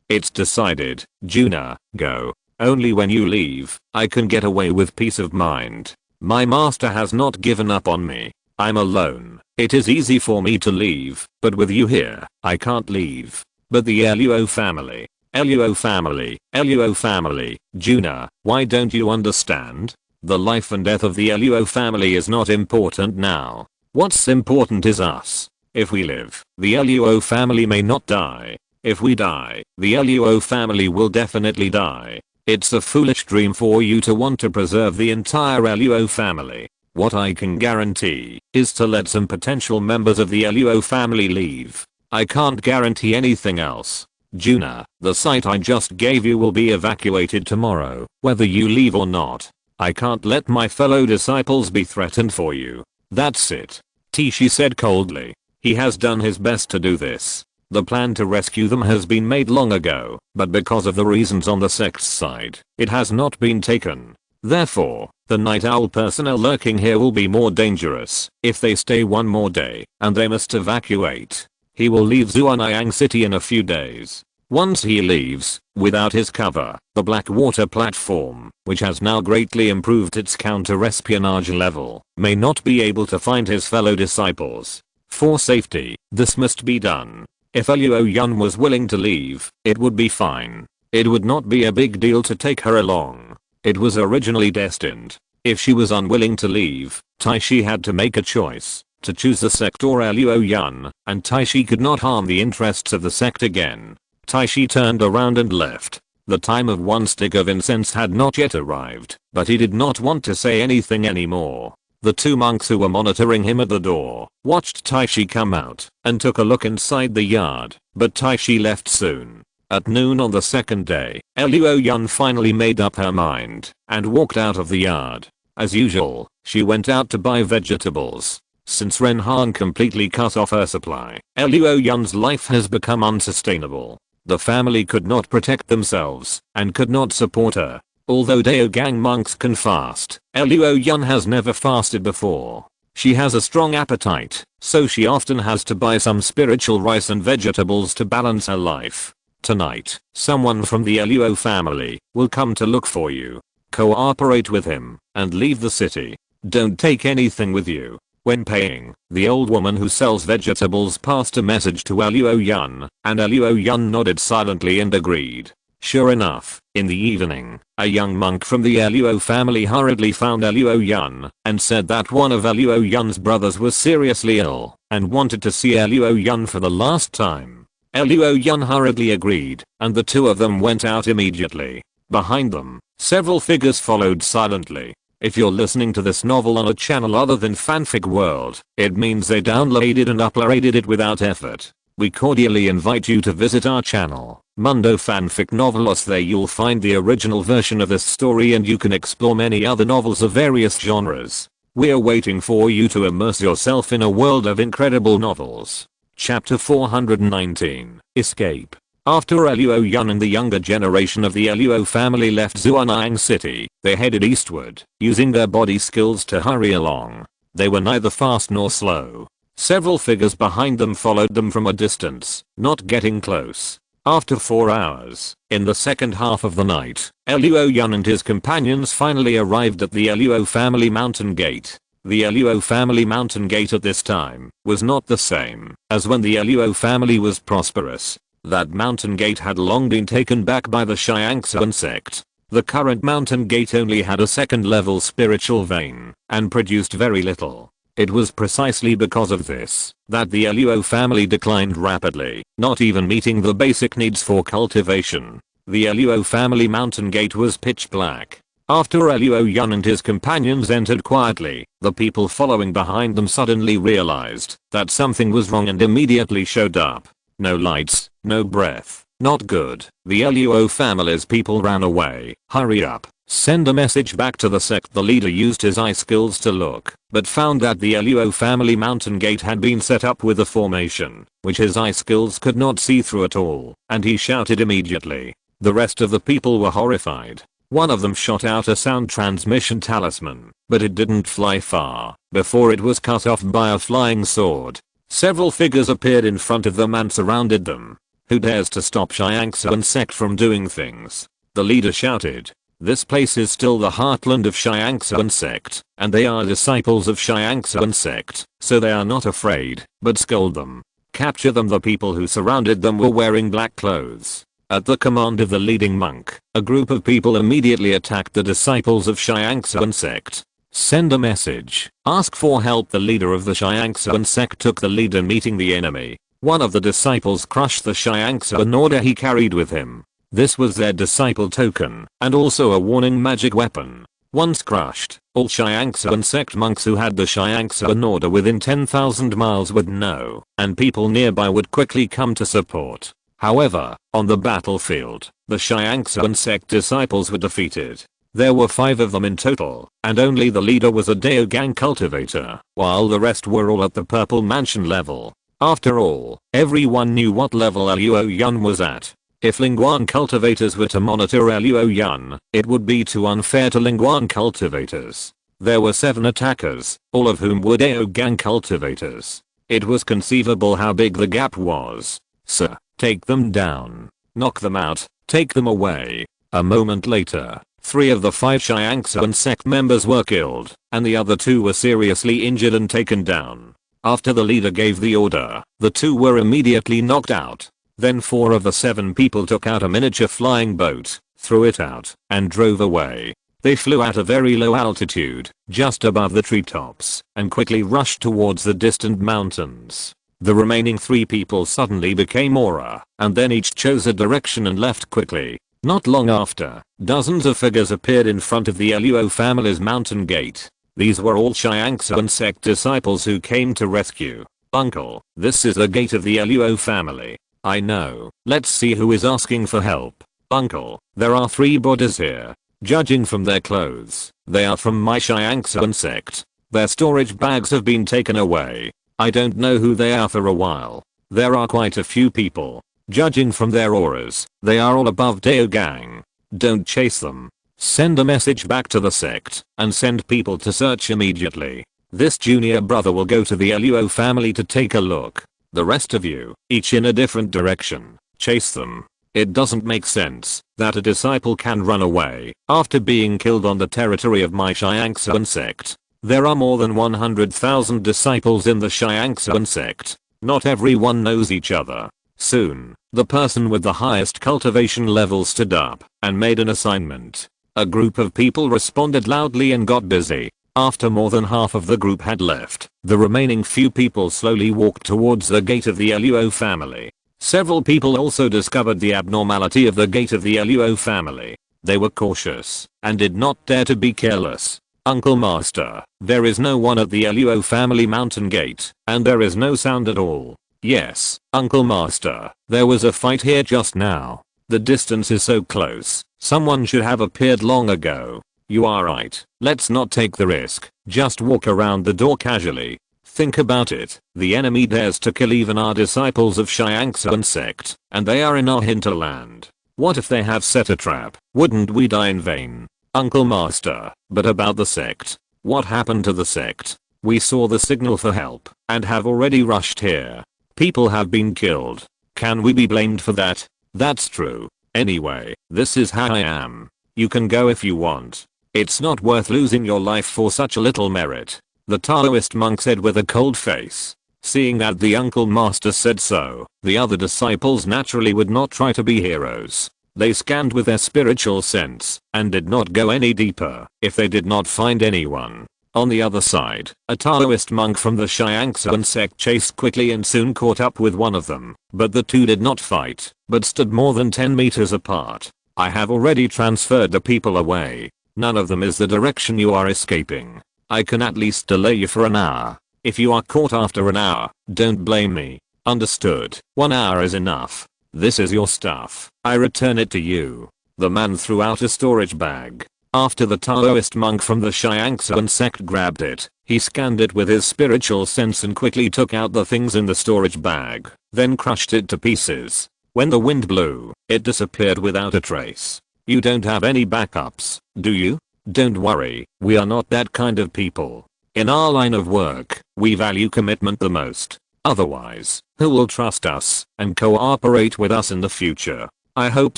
It's decided. Juna, go. Only when you leave, I can get away with peace of mind. My master has not given up on me. I'm alone. It is easy for me to leave, but with you here, I can't leave. But the Luo family. Luo family. Juna, why don't you understand? The life and death of the Luo family is not important now. What's important is us. If we live, the Luo family may not die. If we die, the Luo family will definitely die. It's a foolish dream for you to want to preserve the entire Luo family. What I can guarantee is to let some potential members of the Luo family leave. I can't guarantee anything else. Juna, the site I just gave you will be evacuated tomorrow, whether you leave or not. I can't let my fellow disciples be threatened for you. That's it. Tishi said coldly. He has done his best to do this. The plan to rescue them has been made long ago, but because of the reasons on the sect's side, it has not been taken. Therefore, the night owl personnel lurking here will be more dangerous if they stay one more day, and they must evacuate. He will leave Zuanyang City in a few days. Once he leaves, without his cover, the Blackwater platform, which has now greatly improved its counter-espionage level, may not be able to find his fellow disciples. For safety, this must be done. If Luo Yun was willing to leave, it would be fine. It would not be a big deal to take her along. It was originally destined. If she was unwilling to leave, Taishi had to make a choice, to choose the sect or Luo Yun, and Taishi could not harm the interests of the sect again. Taishi turned around and left. The time of one stick of incense had not yet arrived, but he did not want to say anything anymore. The two monks who were monitoring him at the door watched Taishi come out and took a look inside the yard, but Taishi left soon. At noon on the second day, Luo Yun finally made up her mind and walked out of the yard. As usual, she went out to buy vegetables. Since Ren Han completely cut off her supply, Luo Yun's life has become unsustainable. The family could not protect themselves and could not support her. Although Daogang monks can fast, Luo Yun has never fasted before. She has a strong appetite, so she often has to buy some spiritual rice and vegetables to balance her life. Tonight, someone from the Luo family will come to look for you. Cooperate with him and leave the city. Don't take anything with you. When paying, the old woman who sells vegetables passed a message to Luo Yun, and Luo Yun nodded silently and agreed. Sure enough, in the evening, a young monk from the Luo family hurriedly found Luo Yun and said that one of Luo Yun's brothers was seriously ill and wanted to see Luo Yun for the last time. Luo Yun hurriedly agreed, and the two of them went out immediately. Behind them, several figures followed silently. If you're listening to this novel on a channel other than Fanfic World, it means they downloaded and uploaded it without effort. We cordially invite you to visit our channel, Mundo Fanfic Novelos. There you'll find the original version of this story and you can explore many other novels of various genres. We're waiting for you to immerse yourself in a world of incredible novels. Chapter 419, Escape. After Luo Yun and the younger generation of the Luo family left Zuanang City, they headed eastward, using their body skills to hurry along. They were neither fast nor slow. Several figures behind them followed them from a distance, not getting close. After 4 hours, in the second half of the night, Luo Yun and his companions finally arrived at the Luo family mountain gate. The Luo family mountain gate at this time was not the same as when the Luo family was prosperous. That mountain gate had long been taken back by the Tiansheng Sect. The current mountain gate only had a second level spiritual vein and produced very little. It was precisely because of this that the Luo family declined rapidly, not even meeting the basic needs for cultivation. The Luo family mountain gate was pitch black. After Luo Yun and his companions entered quietly, the people following behind them suddenly realized that something was wrong and immediately showed up. No lights, no breath, not good. The Luo family's people ran away. Hurry up. Send a message back to the sect. The leader used his eye skills to look, but found that the Luo family mountain gate had been set up with a formation, which his eye skills could not see through at all, and he shouted immediately. The rest of the people were horrified. One of them shot out a sound transmission talisman, but it didn't fly far before it was cut off by a flying sword. Several figures appeared in front of them and surrounded them. Who dares to stop Tiansheng Sect from doing things? The leader shouted. This place is still the heartland of Tiansheng Sect, and they are disciples of Tiansheng Sect, so they are not afraid, but scold them. Capture them. The people who surrounded them were wearing black clothes. At the command of the leading monk, a group of people immediately attacked the disciples of Tiansheng Sect. Send a message. Ask for help. The leader of the Tiansheng Sect took the lead in meeting the enemy. One of the disciples crushed the Tiansheng order he carried with him. This was their disciple token, and also a warning magic weapon. Once crushed, all Tiansheng Sect monks who had the Tiansheng order within 10,000 miles would know, and people nearby would quickly come to support. However, on the battlefield, the Tiansheng Sect disciples were defeated. There were 5 of them in total, and only the leader was a Daogang cultivator, while the rest were all at the Purple Mansion level. After all, everyone knew what level Luo Yun was at. If Lingguan cultivators were to monitor Luo Yun, it would be too unfair to Lingguan cultivators. There were 7 attackers, all of whom were Daogang cultivators. It was conceivable how big the gap was. Sir, take them down. Knock them out. Take them away. A moment later, 3 of the 5 Tiansheng Sect members were killed, and the other 2 were seriously injured and taken down. After the leader gave the order, the 2 were immediately knocked out. Then 4 of the 7 people took out a miniature flying boat, threw it out, and drove away. They flew at a very low altitude, just above the treetops, and quickly rushed towards the distant mountains. The remaining 3 people suddenly became aura, and then each chose a direction and left quickly. Not long after, dozens of figures appeared in front of the Luo family's mountain gate. These were all Tiansheng Sect disciples who came to rescue. Uncle, this is the gate of the Luo family. I know. Let's see who is asking for help. Uncle, there are 3 Buddhas here. Judging from their clothes, they are from my Tiansheng Sect. Their storage bags have been taken away. I don't know who they are for a while. There are quite a few people. Judging from their auras, they are all above Dao Gang. Don't chase them. Send a message back to the sect and send people to search immediately. This junior brother will go to the Luo family to take a look. The rest of you, each in a different direction, chase them. It doesn't make sense that a disciple can run away after being killed on the territory of my Tiansheng Sect. There are more than 100,000 disciples in the Tiansheng Sect. Not everyone knows each other. Soon, the person with the highest cultivation level stood up and made an assignment. A group of people responded loudly and got busy. After more than half of the group had left, the remaining few people slowly walked towards the gate of the Luo family. Several people also discovered the abnormality of the gate of the Luo family. They were cautious and did not dare to be careless. Uncle Master, there is no one at the Luo family mountain gate, and there is no sound at all. Yes, Uncle Master, there was a fight here just now. The distance is so close, someone should have appeared long ago. You are right, let's not take the risk, just walk around the door casually. Think about it, the enemy dares to kill even our disciples of Tiansheng Sect, and they are in our hinterland. What if they have set a trap? Wouldn't we die in vain? Uncle Master, but about the sect. What happened to the sect? We saw the signal for help, and have already rushed here. People have been killed. Can we be blamed for that? That's true. Anyway, this is how I am. You can go if you want. It's not worth losing your life for such a little merit. The Taoist monk said with a cold face. Seeing that the Uncle Master said so, the other disciples naturally would not try to be heroes. They scanned with their spiritual sense and did not go any deeper if they did not find anyone. On the other side, a Taoist monk from the Tiansheng Sect chased quickly and soon caught up with one of them, but the 2 did not fight, but stood more than 10 meters apart. I have already transferred the people away. None of them is the direction you are escaping. I can at least delay you for an hour. If you are caught after an hour, don't blame me. Understood? 1 hour is enough. This is your stuff. I return it to you. The man threw out a storage bag. After the Taoist monk from the Tiansheng Sect grabbed it, he scanned it with his spiritual sense and quickly took out the things in the storage bag, then crushed it to pieces. When the wind blew, it disappeared without a trace. You don't have any backups, do you? Don't worry, we are not that kind of people. In our line of work, we value commitment the most. Otherwise, who will trust us and cooperate with us in the future? I hope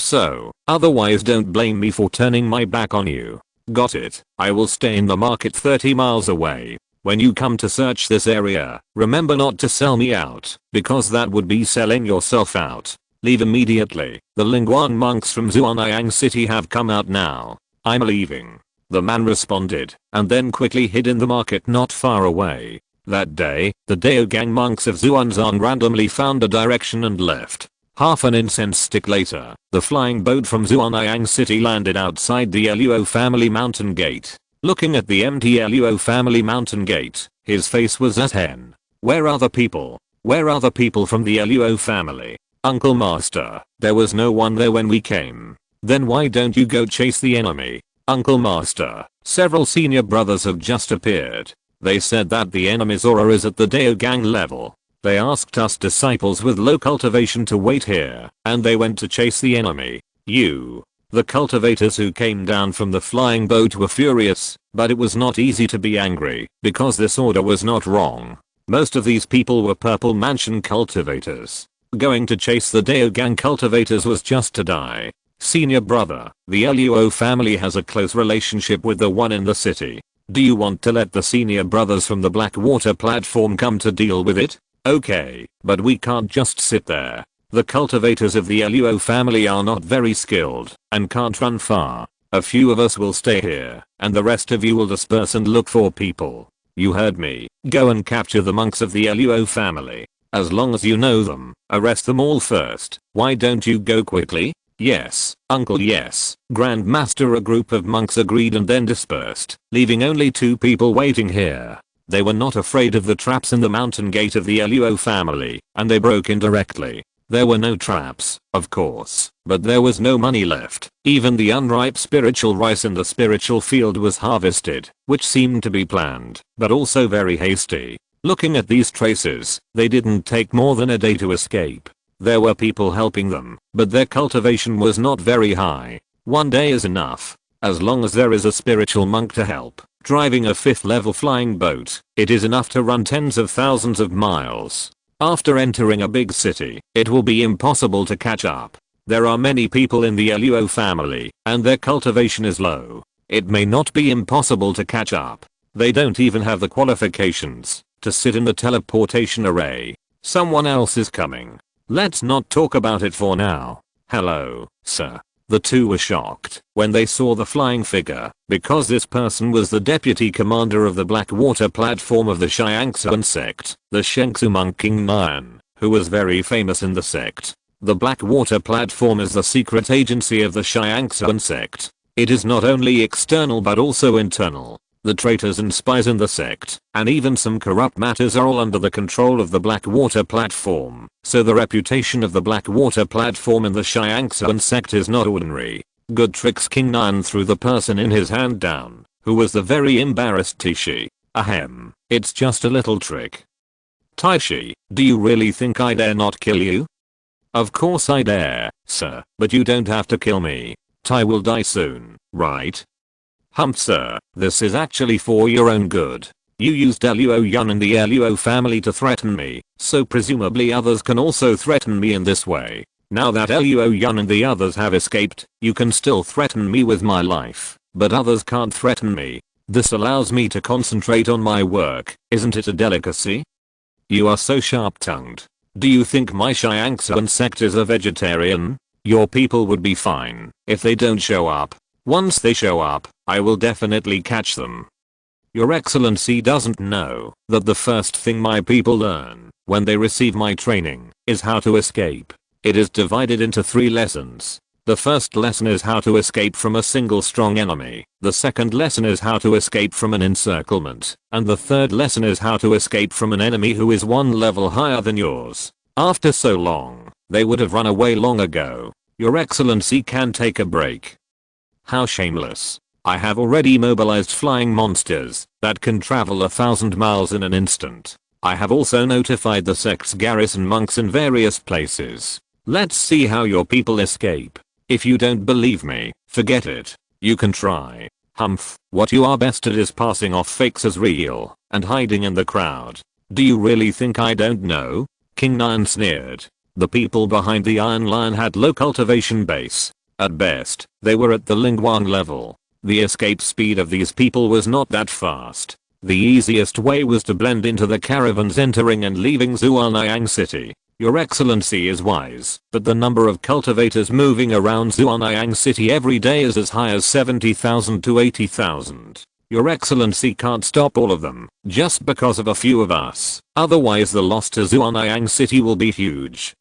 so. Otherwise don't blame me for turning my back on you. Got it. I will stay in the market 30 miles away. When you come to search this area, remember not to sell me out, because that would be selling yourself out. Leave immediately. The Lingguan monks from Zhuangyang city have come out now. I'm leaving. The man responded, and then quickly hid in the market not far away. That day, the Daogang monks of Zhuanzan randomly found a direction and left. Half an incense stick later, the flying boat from Zhuangyang city landed outside the Luo family mountain gate. Looking at the empty Luo family mountain gate, his face was as hen. Where are the people? Where are the people from the Luo family? Uncle Master, there was no one there when we came. Then why don't you go chase the enemy? Uncle Master, several senior brothers have just appeared. They said that the enemy's aura is at the Daogang level. They asked us disciples with low cultivation to wait here, and they went to chase the enemy. The cultivators who came down from the flying boat were furious, but it was not easy to be angry, because this order was not wrong. Most of these people were Purple Mansion cultivators. Going to chase the Daogang cultivators was just to die. Senior brother, the Luo family has a close relationship with the one in the city. Do you want to let the senior brothers from the Blackwater platform come to deal with it? Okay, but we can't just sit there. The cultivators of the Luo family are not very skilled and can't run far. A few of us will stay here, and the rest of you will disperse and look for people. You heard me. Go and capture the monks of the Luo family. As long as you know them, arrest them all first. Why don't you go quickly? Yes, uncle, yes. Grandmaster. A group of monks agreed and then dispersed, leaving only 2 people waiting here. They were not afraid of the traps in the mountain gate of the Luo family, and they broke in directly. There were no traps, of course, but there was no money left. Even the unripe spiritual rice in the spiritual field was harvested, which seemed to be planned, but also very hasty. Looking at these traces, they didn't take more than a day to escape. There were people helping them, but their cultivation was not very high. 1 day is enough. As long as there is a spiritual monk to help, driving a 5th level flying boat, it is enough to run tens of thousands of miles. After entering a big city, it will be impossible to catch up. There are many people in the Luo family, and their cultivation is low. It may not be impossible to catch up. They don't even have the qualifications to sit in the teleportation array. Someone else is coming. Let's not talk about it for now. Hello, sir. The 2 were shocked when they saw the flying figure, because this person was the deputy commander of the Blackwater platform of the Tiansheng Sect, the Shengsu monk King Nian, who was very famous in the sect. The Blackwater platform is the secret agency of the Tiansheng Sect. It is not only external but also internal. The traitors and spies in the sect, and even some corrupt matters are all under the control of the Blackwater platform, so the reputation of the Blackwater platform in the Tiansheng Sect is not ordinary. Good tricks. King Nian threw the person in his hand down, who was the very embarrassed Tishi. Ahem, it's just a little trick. Tishi, do you really think I dare not kill you? Of course I dare, sir, but you don't have to kill me. Tai will die soon, right? Sir, this is actually for your own good. You used Luo Yun and the Luo family to threaten me, so presumably others can also threaten me in this way. Now that Luo Yun and the others have escaped, you can still threaten me with my life, but others can't threaten me. This allows me to concentrate on my work. Isn't it a delicacy? You are so sharp-tongued. Do you think my Tiansheng Sect is a vegetarian? Your people would be fine if they don't show up. Once they show up, I will definitely catch them. Your Excellency doesn't know that the first thing my people learn when they receive my training is how to escape. It is divided into 3 lessons. The first lesson is how to escape from a single strong enemy. The second lesson is how to escape from an encirclement. And the third lesson is how to escape from an enemy who is 1 level higher than yours. After so long, they would have run away long ago. Your Excellency can take a break. How shameless. I have already mobilized flying monsters that can travel 1,000 miles in an instant. I have also notified the sect's garrison monks in various places. Let's see how your people escape. If you don't believe me, forget it. You can try. What you are best at is passing off fakes as real and hiding in the crowd. Do you really think I don't know? King Nian sneered. The people behind the Iron Lion had low cultivation base. At best, they were at the Lingguang level. The escape speed of these people was not that fast. The easiest way was to blend into the caravans entering and leaving Zhuanayang City. Your Excellency is wise, but the number of cultivators moving around Zhuanayang City every day is as high as 70,000 to 80,000. Your Excellency can't stop all of them just because of a few of us. Otherwise the loss to Zhuanayang City will be huge.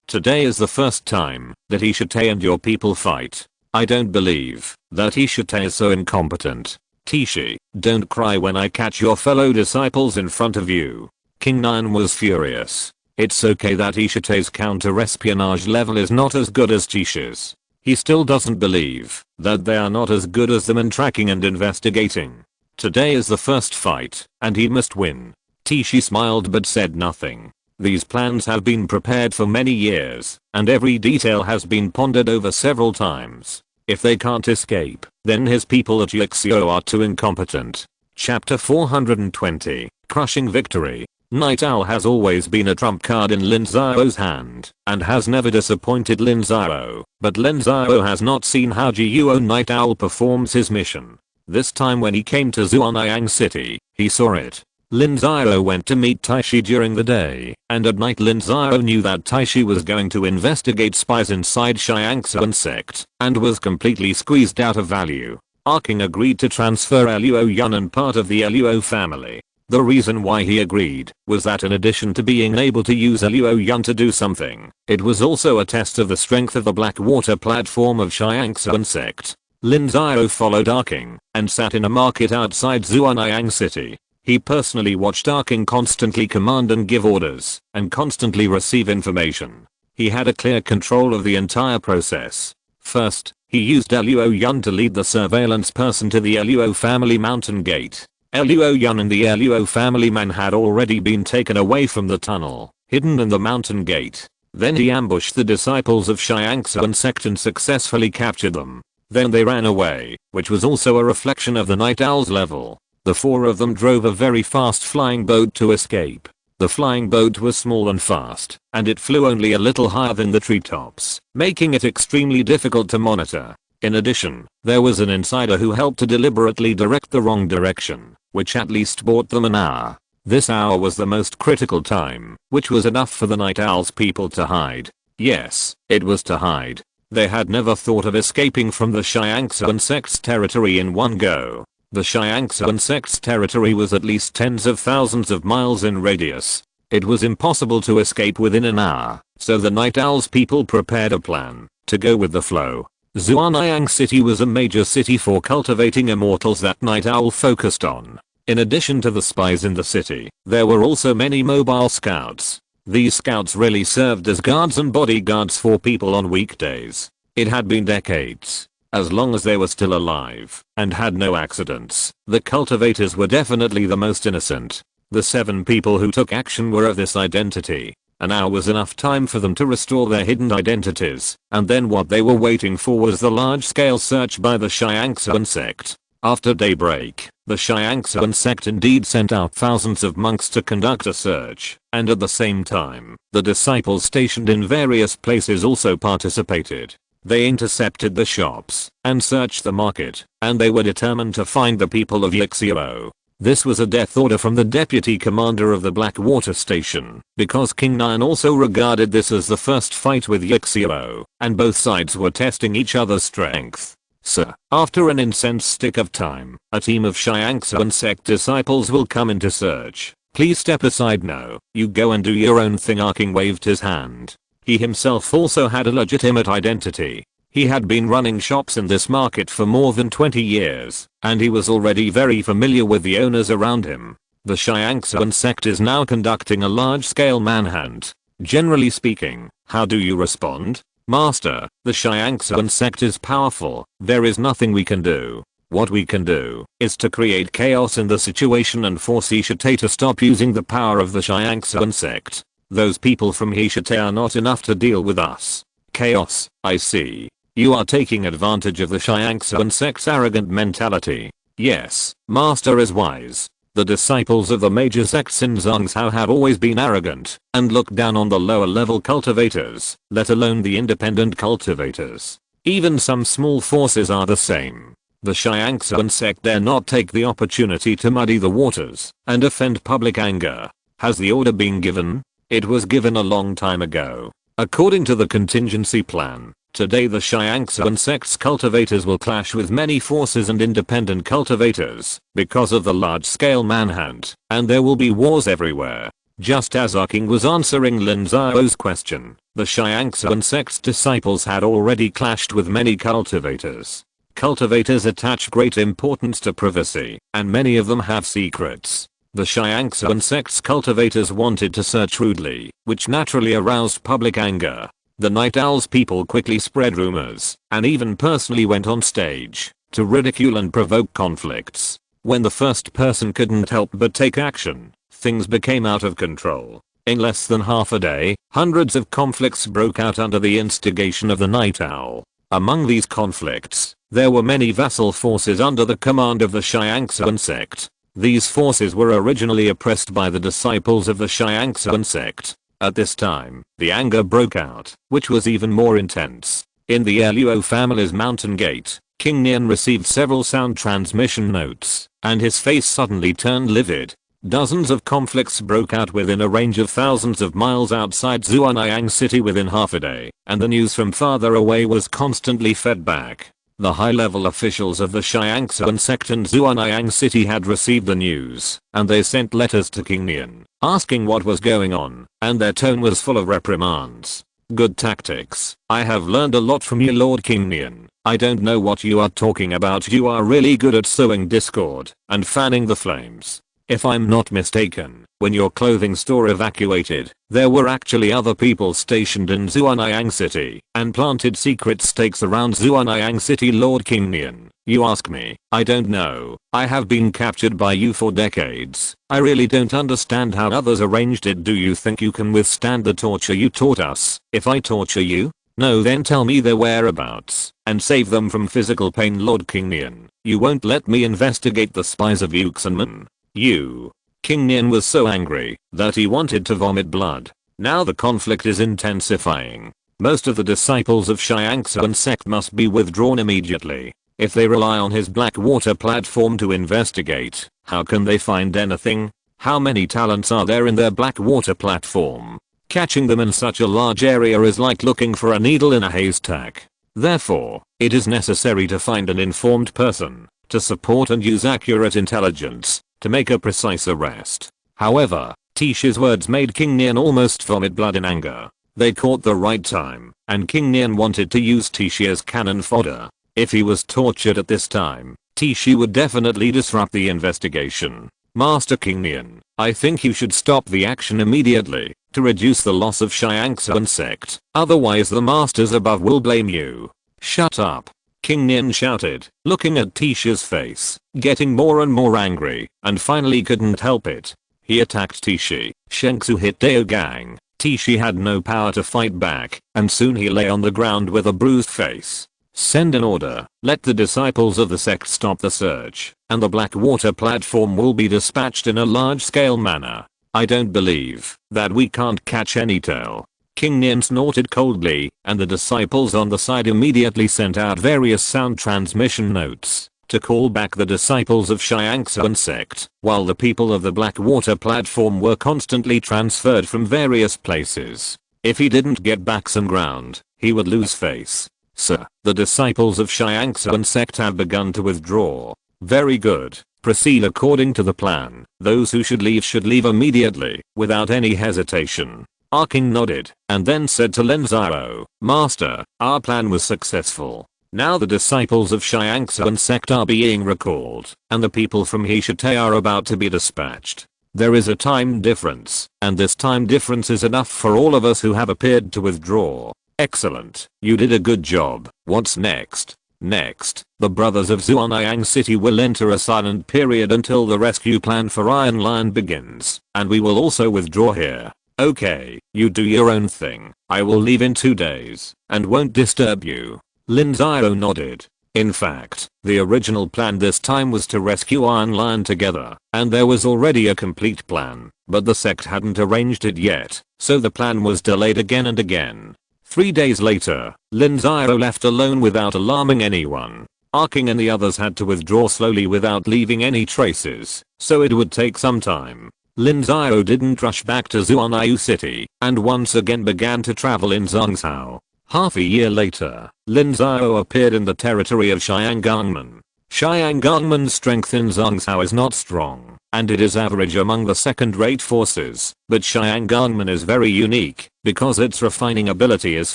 Today is the first time that Ishite and your people fight. I don't believe that Ishite is so incompetent. Tishi, don't cry when I catch your fellow disciples in front of you. King Nian was furious. It's okay that Ishite's counter-espionage level is not as good as Tishi's. He still doesn't believe that they are not as good as them in tracking and investigating. Today is the first fight, and he must win. Tishi smiled but said nothing. These plans have been prepared for many years, and every detail has been pondered over several times. If they can't escape, then his people at Lin Xiao are too incompetent. Chapter 420, Crushing Victory. Night Owl has always been a trump card in Lin Xiao's hand, and has never disappointed Lin Xiao, but Lin Xiao has not seen how Guo Night Owl performs his mission. This time when he came to Zhuanayang City, he saw it. Lin Xiao went to meet Taishi during the day, and at night Lin Xiao knew that Taishi was going to investigate spies inside Tiansheng Sect, and was completely squeezed out of value. Arking agreed to transfer Luo Yun and part of the Luo family. The reason why he agreed was that in addition to being able to use Luo Yun to do something, it was also a test of the strength of the Blackwater platform of Tiansheng Sect. Lin Xiao followed Arking and sat in a market outside Zhuanayang City. He personally watched Arking constantly command and give orders, and constantly receive information. He had a clear control of the entire process. First, he used Luo Yun to lead the surveillance person to the Luo family mountain gate. Luo Yun and the Luo family man had already been taken away from the tunnel, hidden in the mountain gate. Then he ambushed the disciples of Tiansheng Sect and successfully captured them. Then they ran away, which was also a reflection of the Night Owl's level. The four of them drove a very fast flying boat to escape. The flying boat was small and fast, and it flew only a little higher than the treetops, making it extremely difficult to monitor. In addition, there was an insider who helped to deliberately direct the wrong direction, which at least bought them an hour. This hour was the most critical time, which was enough for the Night Owl's people to hide. Yes, it was to hide. They had never thought of escaping from the Tiansheng Sect's territory in one go. The Tiansheng Sect's territory was at least tens of thousands of miles in radius. It was impossible to escape within an hour, so the Night Owl's people prepared a plan to go with the flow. Zhuanayang City was a major city for cultivating immortals that Night Owl focused on. In addition to the spies in the city, there were also many mobile scouts. These scouts really served as guards and bodyguards for people on weekdays. It had been decades. As long as they were still alive and had no accidents, the cultivators were definitely the most innocent. The 7 people who took action were of this identity. An hour was enough time for them to restore their hidden identities, and then what they were waiting for was the large-scale search by the Tiansheng Sect. After daybreak, the Tiansheng Sect indeed sent out thousands of monks to conduct a search, and at the same time, the disciples stationed in various places also participated. They intercepted the shops and searched the market, and they were determined to find the people of Lin Xiao. This was a death order from the deputy commander of the Blackwater station, because King Nian also regarded this as the first fight with Lin Xiao, and both sides were testing each other's strength. Sir, after an incense stick of time, a team of Tiansheng Sect disciples will come into search. Please step aside now, you go and do your own thing. Arking waved his hand. He himself also had a legitimate identity. He had been running shops in this market for more than 20 years, and he was already very familiar with the owners around him. The Tiansheng Sect is now conducting a large-scale manhunt. Generally speaking, how do you respond? Master, the Tiansheng Sect is powerful. There is nothing we can do. What we can do is to create chaos in the situation and force Ishite to stop using the power of the Tiansheng Sect. Those people from Ishite are not enough to deal with us. Chaos, I see. You are taking advantage of the Tiansheng Sect's arrogant mentality. Yes, Master is wise. The disciples of the major sects in Zhongzhou have always been arrogant and looked down on the lower level cultivators, let alone the independent cultivators. Even some small forces are the same. The Tiansheng Sect dare not take the opportunity to muddy the waters and offend public anger. Has the order been given? It was given a long time ago. According to the contingency plan, today the Tiansheng Sect's cultivators will clash with many forces and independent cultivators because of the large-scale manhunt, and there will be wars everywhere. Just as Arking was answering Lin Xiao's question, the Tiansheng Sect's disciples had already clashed with many cultivators. Cultivators attach great importance to privacy, and many of them have secrets. The Tiansheng Sect's cultivators wanted to search rudely, which naturally aroused public anger. The Night Owl's people quickly spread rumors, and even personally went on stage, to ridicule and provoke conflicts. When the first person couldn't help but take action, things became out of control. In less than half a day, hundreds of conflicts broke out under the instigation of the Night Owl. Among these conflicts, there were many vassal forces under the command of the Tiansheng Sect. These forces were originally oppressed by the disciples of the Tiansheng Sect. At this time, the anger broke out, which was even more intense. In the Luo family's mountain gate, King Nian received several sound transmission notes, and his face suddenly turned livid. Dozens of conflicts broke out within a range of thousands of miles outside Zhuanayang City within half a day, and the news from farther away was constantly fed back. The high-level officials of the Tiansheng Sect and Zhuanayang City had received the news, and they sent letters to King Nian, asking what was going on, and their tone was full of reprimands. Good tactics. I have learned a lot from you, Lord King Nian. I don't know what you are talking about. You are really good at sowing discord and fanning the flames. If I'm not mistaken, when your clothing store evacuated, there were actually other people stationed in Zhuanayang City and planted secret stakes around Zhuanayang City. Lord King Nian, you ask me, I don't know. I have been captured by you for decades. I really don't understand how others arranged it. Do you think you can withstand the torture you taught us? If I torture you? No, then tell me their whereabouts and save them from physical pain. Lord King Nian, you won't let me investigate the spies of Yuxinman. You. King Nian was so angry that he wanted to vomit blood. Now the conflict is intensifying. Most of the disciples of Tiansheng Sect must be withdrawn immediately. If they rely on his Blackwater platform to investigate, how can they find anything? How many talents are there in their Blackwater platform? Catching them in such a large area is like looking for a needle in a haystack. Therefore, it is necessary to find an informed person to support and use accurate intelligence to make a precise arrest. However, Tishi's words made King Nian almost vomit blood in anger. They caught the right time, and King Nian wanted to use Tishi as cannon fodder. If he was tortured at this time, Tishi would definitely disrupt the investigation. Master King Nian, I think you should stop the action immediately to reduce the loss of Tiansheng Sect. Otherwise the masters above will blame you. Shut up. King Nian shouted, looking at Tishi's face, getting more and more angry, and finally couldn't help it. He attacked Tishi. Shengsu hit Dao Gang. Tishi had no power to fight back, and soon he lay on the ground with a bruised face. Send an order. Let the disciples of the sect stop the search, and the Blackwater platform will be dispatched in a large-scale manner. I don't believe that we can't catch any tail. King Nian snorted coldly, and the disciples on the side immediately sent out various sound transmission notes to call back the disciples of Tiansheng Sect, while the people of the Blackwater platform were constantly transferred from various places. If he didn't get back some ground, he would lose face. Sir, the disciples of Tiansheng Sect have begun to withdraw. Very good. Proceed according to the plan. Those who should leave immediately, without any hesitation. Our king nodded, and then said to Lin Xiao, Master, our plan was successful. Now the disciples of Tiansheng Sect are being recalled, and the people from Heshite are about to be dispatched. There is a time difference, and this time difference is enough for all of us who have appeared to withdraw. Excellent. You did a good job. What's next? Next, the brothers of Zhuanayang City will enter a silent period until the rescue plan for Iron Lion begins, and we will also withdraw here. Okay, you do your own thing. I will leave in 2 days, and won't disturb you. Lin Xiao nodded. In fact, the original plan this time was to rescue Iron Lion together, and there was already a complete plan, but the sect hadn't arranged it yet, so the plan was delayed again and again. 3 days later, Lin Xiao left alone without alarming anyone. Our king and the others had to withdraw slowly without leaving any traces, so it would take some time. Lin Xiao didn't rush back to Zhuanayang City, and once again began to travel in Zhongzhou. Half a year later, Lin Xiao appeared in the territory of Xiangangmen. Xiangangmen's strength in Zhongzhou is not strong, and it is average among the second-rate forces, but Xiangangmen is very unique, because its refining ability is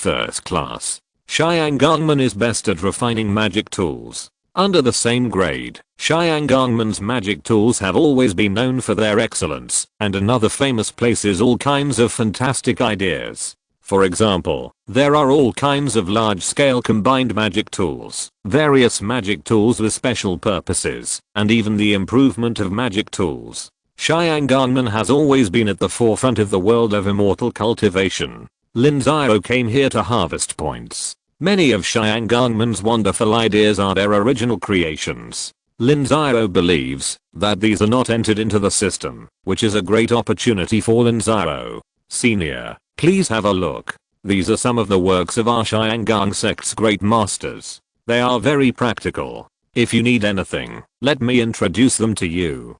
first class. Xiangangmen is best at refining magic tools. Under the same grade, Xiangangmen's magic tools have always been known for their excellence, and another famous place is all kinds of fantastic ideas. For example, there are all kinds of large-scale combined magic tools, various magic tools with special purposes, and even the improvement of magic tools. Xiangangmen has always been at the forefront of the world of immortal cultivation. Lin Xiao came here to harvest points. Many of Xiangangmen's wonderful ideas are their original creations. Lin Xiao believes that these are not entered into the system, which is a great opportunity for Lin Xiao. Senior, please have a look. These are some of the works of our Tiansheng Sect's great masters. They are very practical. If you need anything, let me introduce them to you.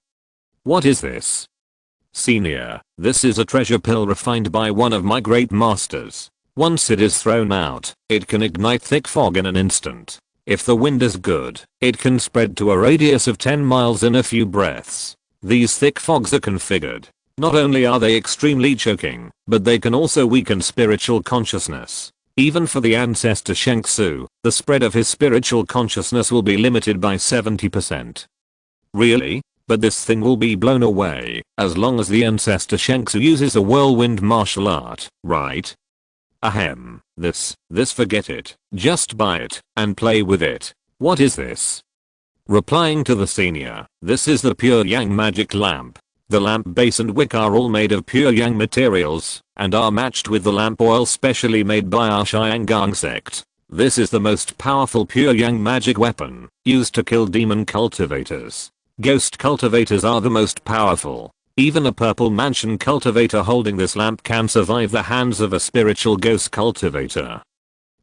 What is this? Senior, this is a treasure pill refined by one of my great masters. Once it is thrown out, it can ignite thick fog in an instant. If the wind is good, it can spread to a radius of 10 miles in a few breaths. These thick fogs are configured. Not only are they extremely choking, but they can also weaken spiritual consciousness. Even for the ancestor Tiansheng Sect, the spread of his spiritual consciousness will be limited by 70%. Really? But this thing will be blown away, as long as the ancestor Tiansheng Sect uses a whirlwind martial art, right? Ahem, this forget it, just buy it, and play with it. What is this? Replying to the senior, this is the pure yang magic lamp. The lamp base and wick are all made of pure yang materials, and are matched with the lamp oil specially made by our Tiansheng Sect. This is the most powerful pure yang magic weapon, used to kill demon cultivators. Ghost cultivators are the most powerful. Even a purple mansion cultivator holding this lamp can survive the hands of a spiritual ghost cultivator.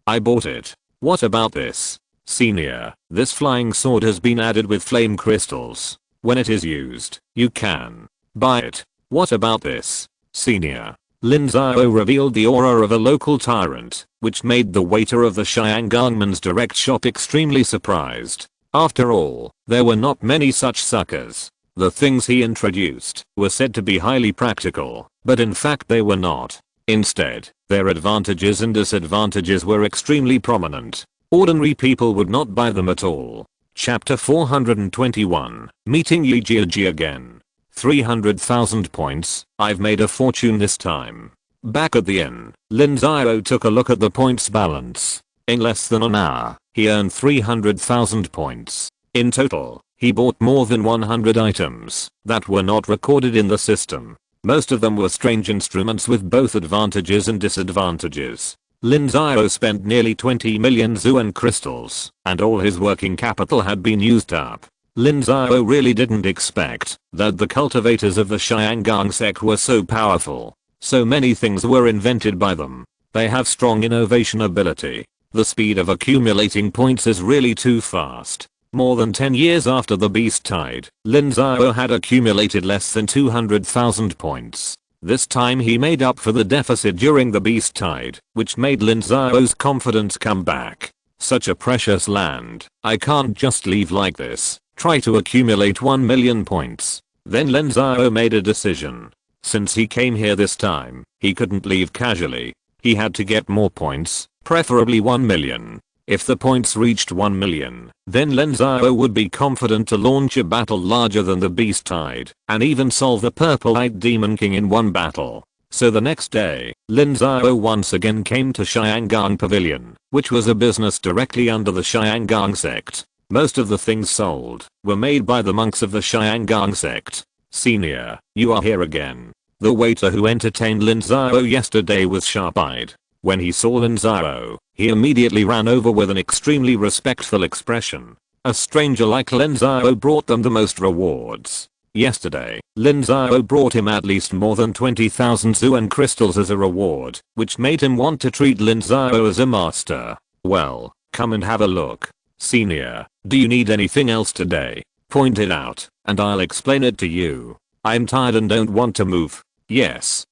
I bought it. What about this? Senior, this flying sword has been added with flame crystals. When it is used, you can buy it. What about this? Senior, Lin Xiao revealed the aura of a local tyrant, which made the waiter of the Tiansheng's direct shop extremely surprised. After all, there were not many such suckers. The things he introduced were said to be highly practical, but in fact they were not. Instead, their advantages and disadvantages were extremely prominent. Ordinary people would not buy them at all. Chapter 421, Meeting Yi Jiaji again. 300,000 points, I've made a fortune this time. Back at the inn, Lin Xiao took a look at the points balance. In less than an hour, he earned 300,000 points. In total, he bought more than 100 items that were not recorded in the system. Most of them were strange instruments with both advantages and disadvantages. Lin Xiao spent nearly 20 million Zuan crystals, and all his working capital had been used up. Lin Xiao really didn't expect that the cultivators of the Tiansheng Sect were so powerful. So many things were invented by them. They have strong innovation ability. The speed of accumulating points is really too fast. More than 10 years after the beast tide, Lin Xiao had accumulated less than 200,000 points. This time he made up for the deficit during the beast tide, which made Lin Xiao's confidence come back. Such a precious land, I can't just leave like this. Try to accumulate 1 million points. Then Lin Xiao made a decision. Since he came here this time, he couldn't leave casually. He had to get more points, preferably 1 million. If the points reached 1 million, then Lin Xiao would be confident to launch a battle larger than the beast tide, and even solve the purple-eyed demon king in one battle. So the next day, Lin Xiao once again came to Tiansheng Pavilion, which was a business directly under the Tiansheng Sect. Most of the things sold were made by the monks of the Tiansheng Sect. Senior, you are here again. The waiter who entertained Lin Xiao yesterday was sharp-eyed. When he saw Lin Xiao, he immediately ran over with an extremely respectful expression. A stranger like Lin Xiao brought them the most rewards. Yesterday, Lin Xiao brought him at least more than 20,000 Zuan crystals as a reward, which made him want to treat Lin Xiao as a master. Well, come and have a look. Senior, do you need anything else today? Point it out, and I'll explain it to you. I'm tired and don't want to move. Yes,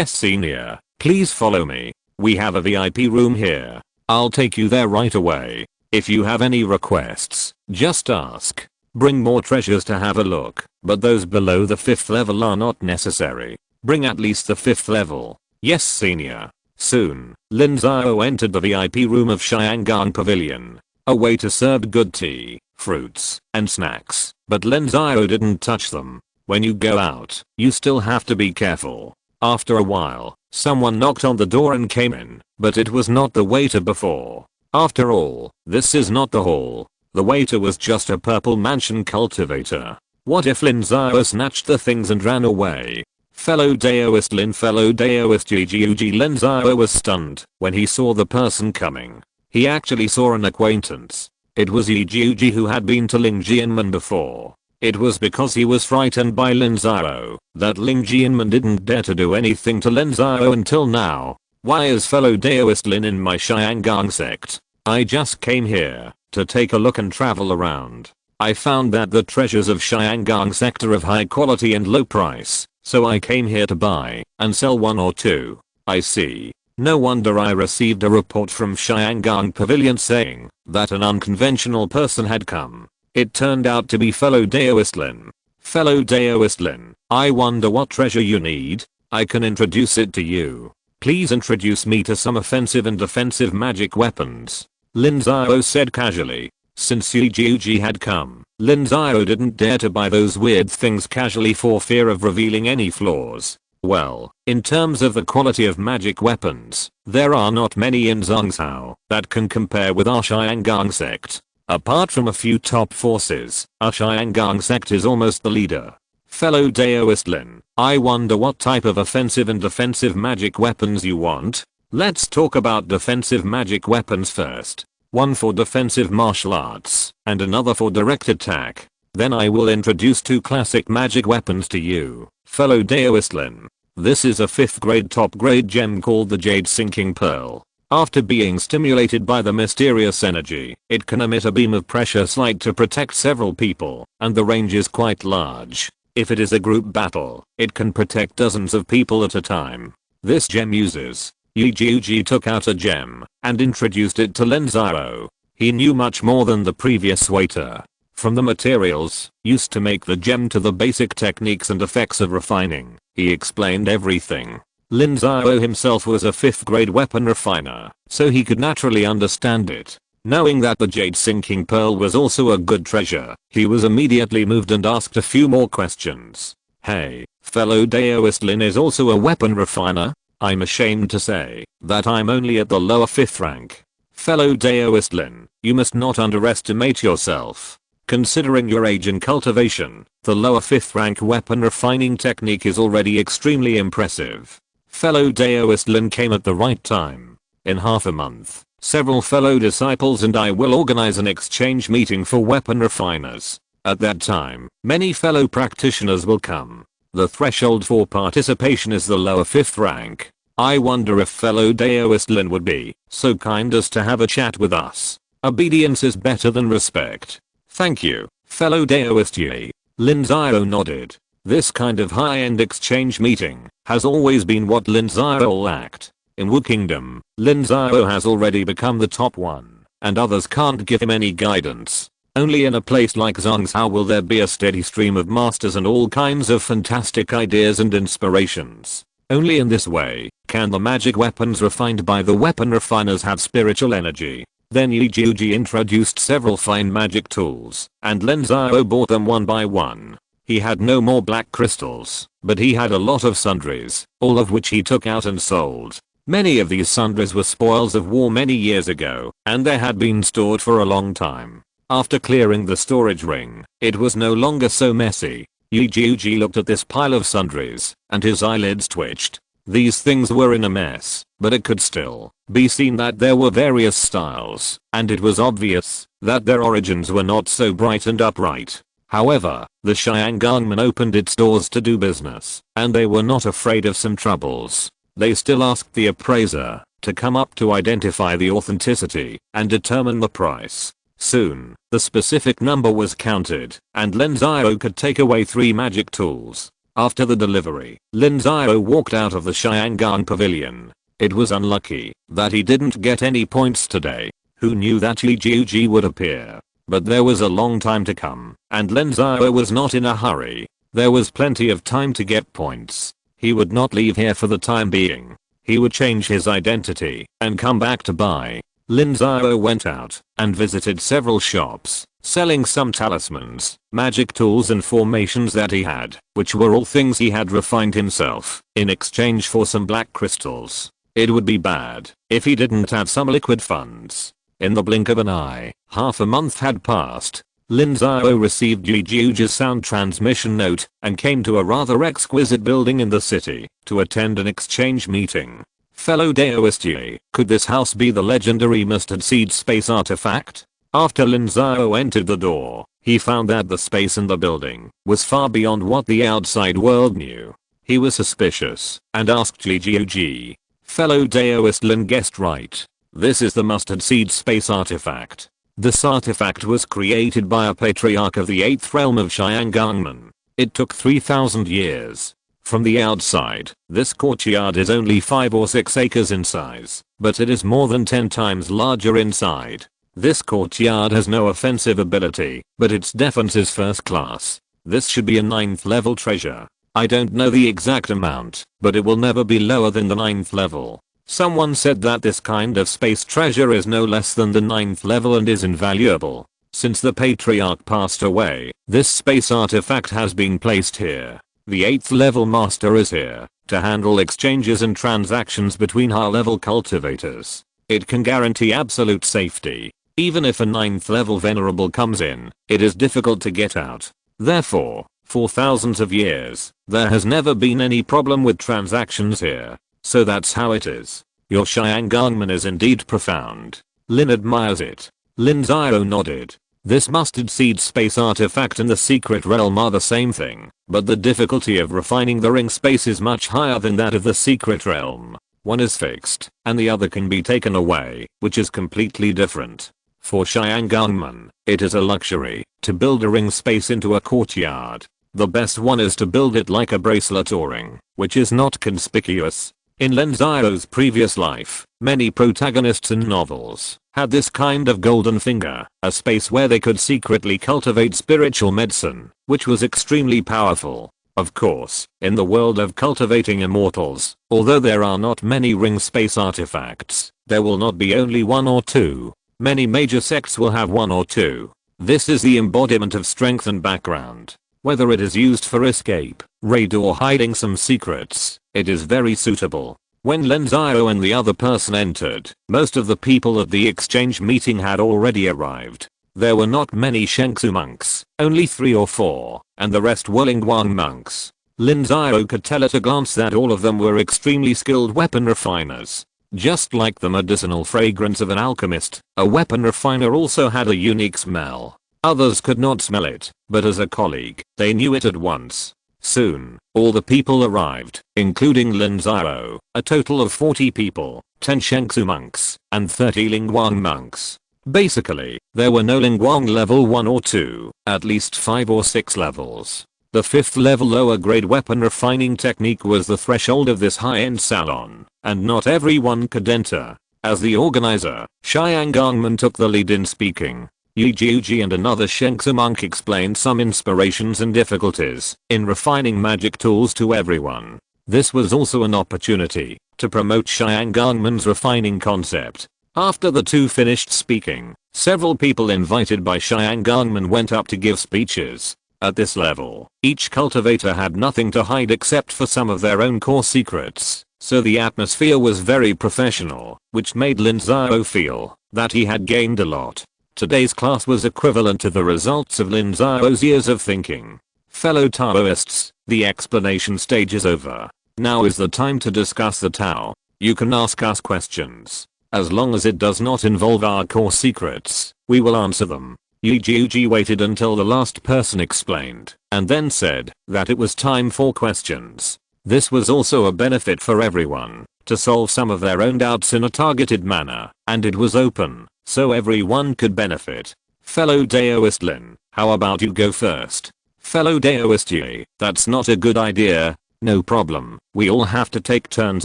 senior. Please follow me. We have a VIP room here. I'll take you there right away. If you have any requests, just ask. Bring more treasures to have a look, but those below the 5th level are not necessary. Bring at least the 5th level. Yes, senior. Soon, Lin Xiao entered the VIP room of Tiansheng Pavilion. A waiter served good tea, fruits, and snacks, but Lin Xiao didn't touch them. When you go out, you still have to be careful. After a while, someone knocked on the door and came in, but it was not the waiter before. After all, this is not the hall. The waiter was just a purple mansion cultivator. What if Lin Xiao snatched the things and ran away? Fellow Daoist Lin Xiao Lin Xiao was stunned when he saw the person coming. He actually saw an acquaintance. It was Yi Jiuji who had been to Ling Jianmen before. It was because he was frightened by Lin Xiao that Ling Jianmen didn't dare to do anything to Lin Xiao until now. Why is fellow Daoist Lin in my Tiansheng Sect? I just came here to take a look and travel around. I found that the treasures of Tiansheng Sect are of high quality and low price, so I came here to buy and sell one or two. I see. No wonder I received a report from Tiansheng Pavilion saying that an unconventional person had come. It turned out to be fellow Daoist Lin. Fellow Daoist Lin, I wonder what treasure you need. I can introduce it to you. Please introduce me to some offensive and defensive magic weapons. Lin Xiao said casually. Since Yi Jiuji had come, Lin Xiao didn't dare to buy those weird things casually for fear of revealing any flaws. Well, in terms of the quality of magic weapons, there are not many in Zhongzhou that can compare with our Tiansheng Sect. Apart from a few top forces, our Tiansheng Sect is almost the leader. Fellow Daoist Lin, I wonder what type of offensive and defensive magic weapons you want. Let's talk about defensive magic weapons first. One for defensive martial arts, and another for direct attack. Then I will introduce two classic magic weapons to you, fellow Daoist Lin. This is a 5th grade top grade gem called the Jade Sinking Pearl. After being stimulated by the mysterious energy, it can emit a beam of precious light to protect several people, and the range is quite large. If it is a group battle, it can protect dozens of people at a time. This gem uses. Yi Jiuji took out a gem and introduced it to Lin Xiao. He knew much more than the previous waiter. From the materials used to make the gem to the basic techniques and effects of refining, he explained everything. Lin Xiao himself was a 5th grade weapon refiner, so he could naturally understand it. Knowing that the Jade Sinking Pearl was also a good treasure, he was immediately moved and asked a few more questions. Hey, fellow Daoist Lin is also a weapon refiner? I'm ashamed to say that I'm only at the lower 5th rank. Fellow Daoist Lin, you must not underestimate yourself. Considering your age and cultivation, the lower 5th rank weapon refining technique is already extremely impressive. Fellow Daoist Lin came at the right time. In half a month, several fellow disciples and I will organize an exchange meeting for weapon refiners. At that time, many fellow practitioners will come. The threshold for participation is the lower 5th rank. I wonder if fellow Daoist Lin would be so kind as to have a chat with us. Obedience is better than respect. Thank you, fellow Daoist Yi. Lin Xiao nodded. This kind of high-end exchange meeting has always been what Lin Xiao lacked. In Wu Kingdom, Lin Xiao has already become the top one, and others can't give him any guidance. Only in a place like Zhongzhou will there be a steady stream of masters and all kinds of fantastic ideas and inspirations. Only in this way can the magic weapons refined by the weapon refiners have spiritual energy. Then Yi Jiuji introduced several fine magic tools, and Lin Xiao bought them one by one. He had no more black crystals, but he had a lot of sundries, all of which he took out and sold. Many of these sundries were spoils of war many years ago, and they had been stored for a long time. After clearing the storage ring, it was no longer so messy. Yi Jiuji looked at this pile of sundries, and his eyelids twitched. These things were in a mess, but it could still be seen that there were various styles, and it was obvious that their origins were not so bright and upright. However, the Tiansheng opened its doors to do business, and they were not afraid of some troubles. They still asked the appraiser to come up to identify the authenticity and determine the price. Soon, the specific number was counted, and Lin Xiao could take away 3 magic tools. After the delivery, Lin Xiao walked out of the Tiansheng Pavilion. It was unlucky that he didn't get any points today. Who knew that Yi Jiuji would appear? But there was a long time to come, and Lin Xiao was not in a hurry. There was plenty of time to get points. He would not leave here for the time being. He would change his identity and come back to buy. Lin Xiao went out and visited several shops, selling some talismans, magic tools and formations that he had, which were all things he had refined himself, in exchange for some black crystals. It would be bad if he didn't have some liquid funds. In the blink of an eye, half a month had passed. Lin Xiao received Yi Jiuji's sound transmission note and came to a rather exquisite building in the city to attend an exchange meeting. Fellow Daoist Yi, could this house be the legendary mustard seed space artifact? After Lin Xiao entered the door, he found that the space in the building was far beyond what the outside world knew. He was suspicious and asked Yi Jiuji. Fellow Daoist Lin guessed right. This is the mustard seed space artifact. This artifact was created by a patriarch of the 8th realm of Xiangangmen. It took 3,000 years. From the outside, this courtyard is only 5 or 6 acres in size, but it is more than 10 times larger inside. This courtyard has no offensive ability, but its defense is first class. This should be a 9th level treasure. I don't know the exact amount, but it will never be lower than the 9th level. Someone said that this kind of space treasure is no less than the 9th level and is invaluable. Since the patriarch passed away, this space artifact has been placed here. The 8th level master is here to handle exchanges and transactions between high level cultivators. It can guarantee absolute safety. Even if a 9th level venerable comes in, it is difficult to get out. Therefore, for thousands of years, there has never been any problem with transactions here. So that's how it is. Your Xiangangmen is indeed profound. Lin admires it. Lin Xiao nodded. This mustard seed space artifact and the secret realm are the same thing, but the difficulty of refining the ring space is much higher than that of the secret realm. One is fixed, and the other can be taken away, which is completely different. For Xiangangmen, it is a luxury to build a ring space into a courtyard. The best one is to build it like a bracelet or ring, which is not conspicuous. In Lin Xiao's previous life, many protagonists in novels had this kind of golden finger, a space where they could secretly cultivate spiritual medicine, which was extremely powerful. Of course, in the world of cultivating immortals, although there are not many ring space artifacts, there will not be only 1 or 2. Many major sects will have 1 or 2. This is the embodiment of strength and background. Whether it is used for escape, raid or hiding some secrets, it is very suitable. When Lin Xiao and the other person entered, most of the people at the exchange meeting had already arrived. There were not many Shengsu monks, only 3 or 4, and the rest were Lingguang monks. Lin Xiao could tell at a glance that all of them were extremely skilled weapon refiners. Just like the medicinal fragrance of an alchemist, a weapon refiner also had a unique smell. Others could not smell it, but as a colleague, they knew it at once. Soon, all the people arrived, including Lin Xiao, a total of 40 people, 10 Shengsu monks, and 30 Lingguang monks. Basically, there were no Lingguang level 1 or 2, at least 5 or 6 levels. The 5th level lower grade weapon refining technique was the threshold of this high-end salon, and not everyone could enter. As the organizer, Xiangangmen took the lead in speaking. Yi Jiuji and another Shengsu monk explained some inspirations and difficulties in refining magic tools to everyone. This was also an opportunity to promote Xiangangmen's refining concept. After the two finished speaking, several people invited by Xiangangmen went up to give speeches. At this level, each cultivator had nothing to hide except for some of their own core secrets, so the atmosphere was very professional, which made Lin Xiao feel that he had gained a lot. Today's class was equivalent to the results of Lin Xiao's years of thinking. Fellow Taoists, the explanation stage is over. Now is the time to discuss the Tao. You can ask us questions. As long as it does not involve our core secrets, we will answer them. Yi Jiuji waited until the last person explained, and then said that it was time for questions. This was also a benefit for everyone, to solve some of their own doubts in a targeted manner, and it was open, so everyone could benefit. Fellow Daoist Lin, how about you go first? Fellow Daoist Yi, that's not a good idea. No problem, we all have to take turns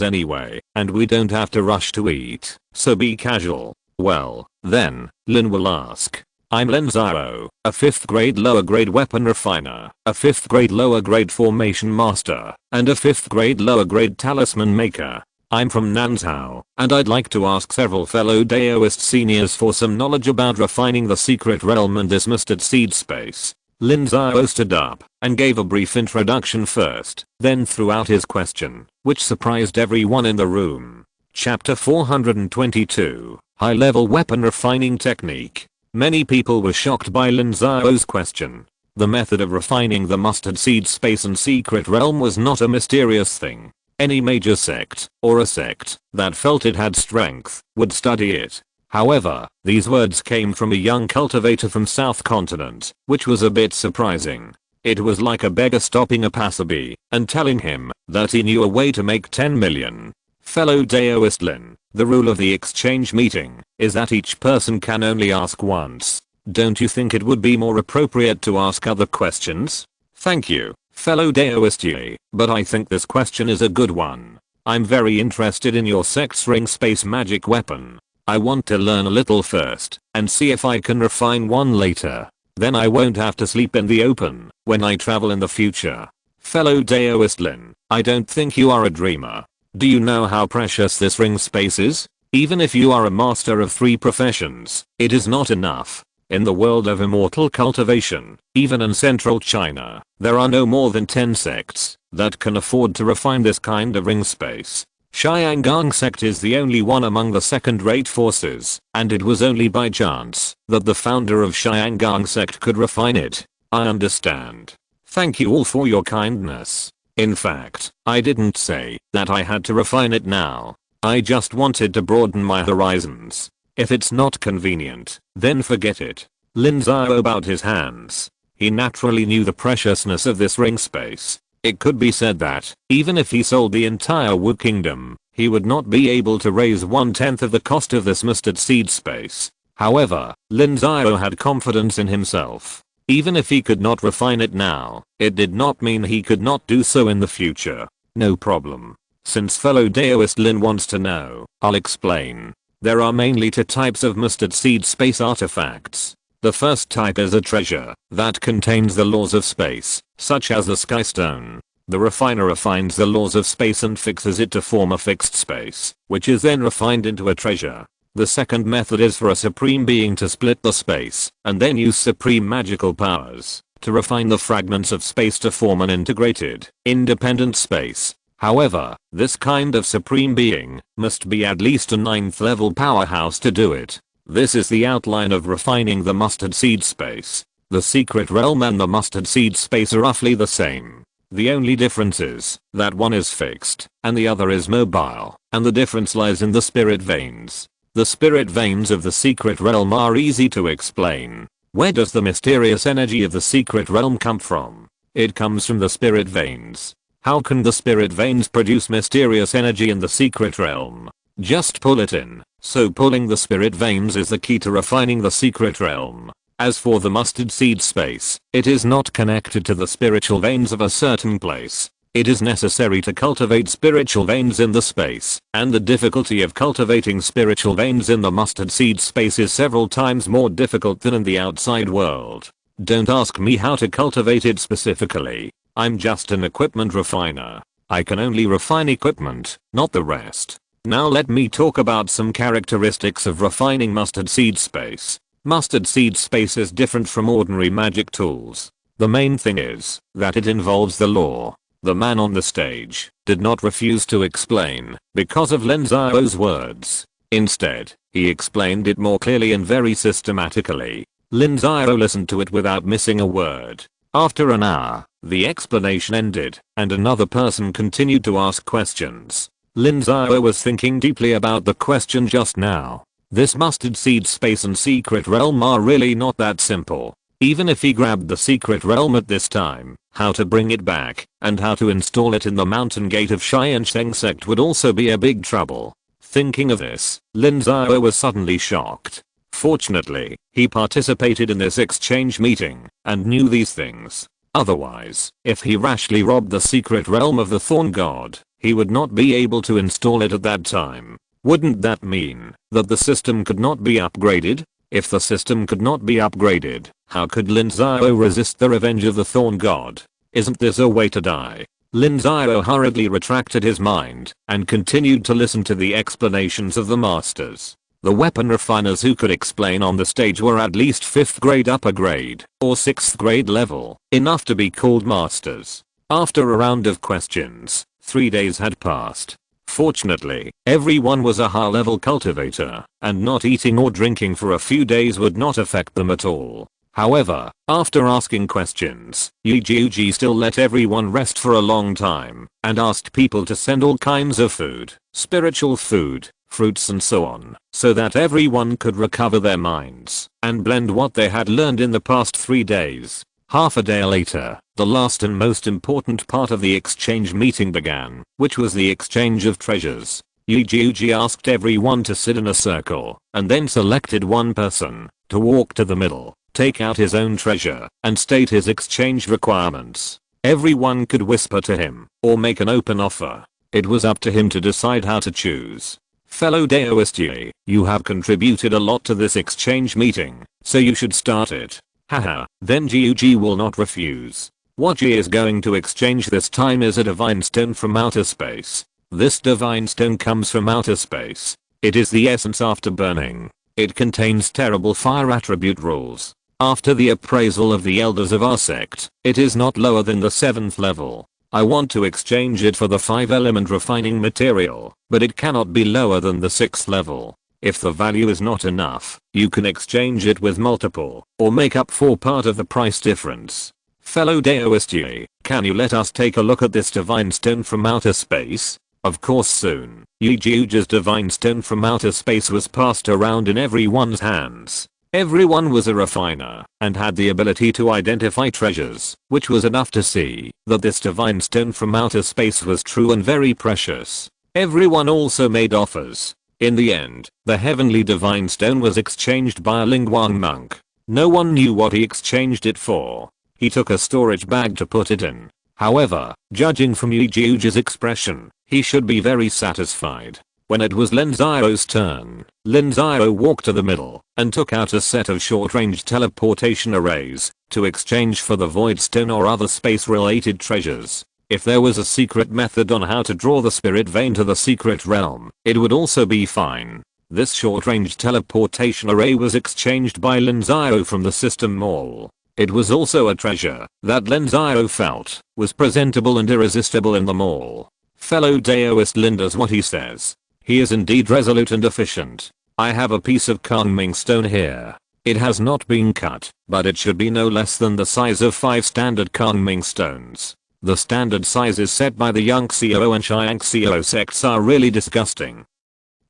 anyway, and we don't have to rush to eat, so be casual. Well, then, Lin will ask. I'm Lin Xiao, a 5th grade lower grade weapon refiner, a 5th grade lower grade formation master, and a 5th grade lower grade talisman maker. I'm from Nanzhao, and I'd like to ask several fellow Daoist seniors for some knowledge about refining the secret realm and this mustard seed space. Lin Xiao stood up and gave a brief introduction first, then threw out his question, which surprised everyone in the room. Chapter 422, High-Level Weapon Refining Technique. Many people were shocked by Lin Xiao's question. The method of refining the mustard seed space and secret realm was not a mysterious thing. Any major sect, or a sect, that felt it had strength, would study it. However, these words came from a young cultivator from South Continent, which was a bit surprising. It was like a beggar stopping a passerby and telling him that he knew a way to make 10 million. Fellow Daoist Lin, the rule of the exchange meeting is that each person can only ask once. Don't you think it would be more appropriate to ask other questions? Thank you, fellow Daoist Yi, but I think this question is a good one. I'm very interested in your sect's ring space magic weapon. I want to learn a little first and see if I can refine one later. Then I won't have to sleep in the open when I travel in the future. Fellow Daoist Lin, I don't think you are a dreamer. Do you know how precious this ring space is? Even if you are a master of 3 professions, it is not enough. In the world of immortal cultivation, even in central China, there are no more than 10 sects that can afford to refine this kind of ring space. Tiansheng Sect is the only one among the second-rate forces, and it was only by chance that the founder of Tiansheng Sect could refine it. I understand. Thank you all for your kindness. In fact, I didn't say that I had to refine it now. I just wanted to broaden my horizons. If it's not convenient, then forget it. Lin Xiao bowed his hands. He naturally knew the preciousness of this ring space. It could be said that, even if he sold the entire Wu Kingdom, he would not be able to raise 1/10 of the cost of this mustard seed space. However, Lin Xiao had confidence in himself. Even if he could not refine it now, it did not mean he could not do so in the future. No problem. Since fellow Daoist Lin wants to know, I'll explain. There are mainly 2 types of mustard seed space artifacts. The first type is a treasure that contains the laws of space, such as the sky stone. The refiner refines the laws of space and fixes it to form a fixed space, which is then refined into a treasure. The second method is for a supreme being to split the space and then use supreme magical powers to refine the fragments of space to form an integrated, independent space. However, this kind of supreme being must be at least a 9th level powerhouse to do it. This is the outline of refining the mustard seed space. The secret realm and the mustard seed space are roughly the same. The only difference is that one is fixed and the other is mobile, and the difference lies in the spirit veins. The spirit veins of the secret realm are easy to explain. Where does the mysterious energy of the secret realm come from? It comes from the spirit veins. How can the spirit veins produce mysterious energy in the secret realm? Just pull it in. So pulling the spirit veins is the key to refining the secret realm. As for the mustard seed space, it is not connected to the spiritual veins of a certain place. It is necessary to cultivate spiritual veins in the space, and the difficulty of cultivating spiritual veins in the mustard seed space is several times more difficult than in the outside world. Don't ask me how to cultivate it specifically. I'm just an equipment refiner. I can only refine equipment, not the rest. Now let me talk about some characteristics of refining mustard seed space. Mustard seed space is different from ordinary magic tools. The main thing is that it involves the law. The man on the stage did not refuse to explain because of Lin Xiao's words. Instead, he explained it more clearly and very systematically. Lin Xiao listened to it without missing a word. After an hour, the explanation ended and another person continued to ask questions. Lin Xiao was thinking deeply about the question just now. This mustard seed space and secret realm are really not that simple. Even if he grabbed the secret realm at this time, how to bring it back and how to install it in the mountain gate of Tiansheng Sect would also be a big trouble. Thinking of this, Lin Xiao was suddenly shocked. Fortunately, he participated in this exchange meeting and knew these things. Otherwise, if he rashly robbed the secret realm of the Thorn God, he would not be able to install it at that time. Wouldn't that mean that the system could not be upgraded? If the system could not be upgraded, how could Lin Xiao resist the revenge of the Thorn God? Isn't this a way to die? Lin Xiao hurriedly retracted his mind and continued to listen to the explanations of the masters. The weapon refiners who could explain on the stage were at least 5th grade upper grade or 6th grade level, enough to be called masters. After a round of questions, 3 days had passed. Fortunately, everyone was a high-level cultivator, and not eating or drinking for a few days would not affect them at all. However, after asking questions, Yi Jiuji still let everyone rest for a long time, and asked people to send all kinds of food, spiritual food, fruits and so on, so that everyone could recover their minds, and blend what they had learned in the past 3 days. Half a day later, the last and most important part of the exchange meeting began, which was the exchange of treasures. Yi Jiuji asked everyone to sit in a circle and then selected one person to walk to the middle, take out his own treasure, and state his exchange requirements. Everyone could whisper to him or make an open offer. It was up to him to decide how to choose. Fellow Daoist Yi, you have contributed a lot to this exchange meeting, so you should start it. Haha, then Jiuji will not refuse. What Yi is going to exchange this time is a divine stone from outer space. This divine stone comes from outer space. It is the essence after burning. It contains terrible fire attribute rules. After the appraisal of the elders of our sect, it is not lower than the 7th level. I want to exchange it for the 5-element refining material, but it cannot be lower than the 6th level. If the value is not enough, you can exchange it with multiple, or make up for part of the price difference. Fellow Daoist Yi, can you let us take a look at this divine stone from outer space? Of course soon. Yi Jiuji's divine stone from outer space was passed around in everyone's hands. Everyone was a refiner and had the ability to identify treasures, which was enough to see that this divine stone from outer space was true and very precious. Everyone also made offers. In the end, the heavenly divine stone was exchanged by a Lingguang monk. No one knew what he exchanged it for. He took a storage bag to put it in. However, judging from Yi Jiuji's expression, he should be very satisfied. When it was Lin Xiao's turn, Lin Xiao walked to the middle and took out a set of short-range teleportation arrays to exchange for the void stone or other space-related treasures. If there was a secret method on how to draw the spirit vein to the secret realm, it would also be fine. This short-range teleportation array was exchanged by Lin Xiao from the system mall. It was also a treasure that Lin Xiao felt was presentable and irresistible in the mall. Fellow Daoist Lin does what he says. He is indeed resolute and efficient. I have a piece of Kangming stone here. It has not been cut, but it should be no less than the size of 5 standard Kangming stones. The standard sizes set by the Yang Xiao and Tiansheng sects are really disgusting.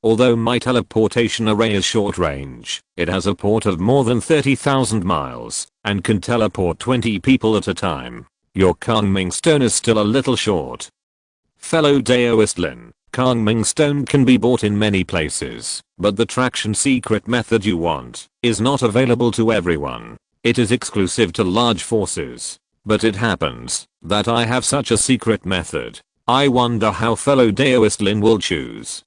Although my teleportation array is short range, it has a port of more than 30,000 miles and can teleport 20 people at a time. Your Kangming stone is still a little short. Fellow Daoist Lin, Kangming stone can be bought in many places, but the traction secret method you want is not available to everyone. It is exclusive to large forces. But it happens that I have such a secret method. I wonder how fellow Daoist Lin will choose.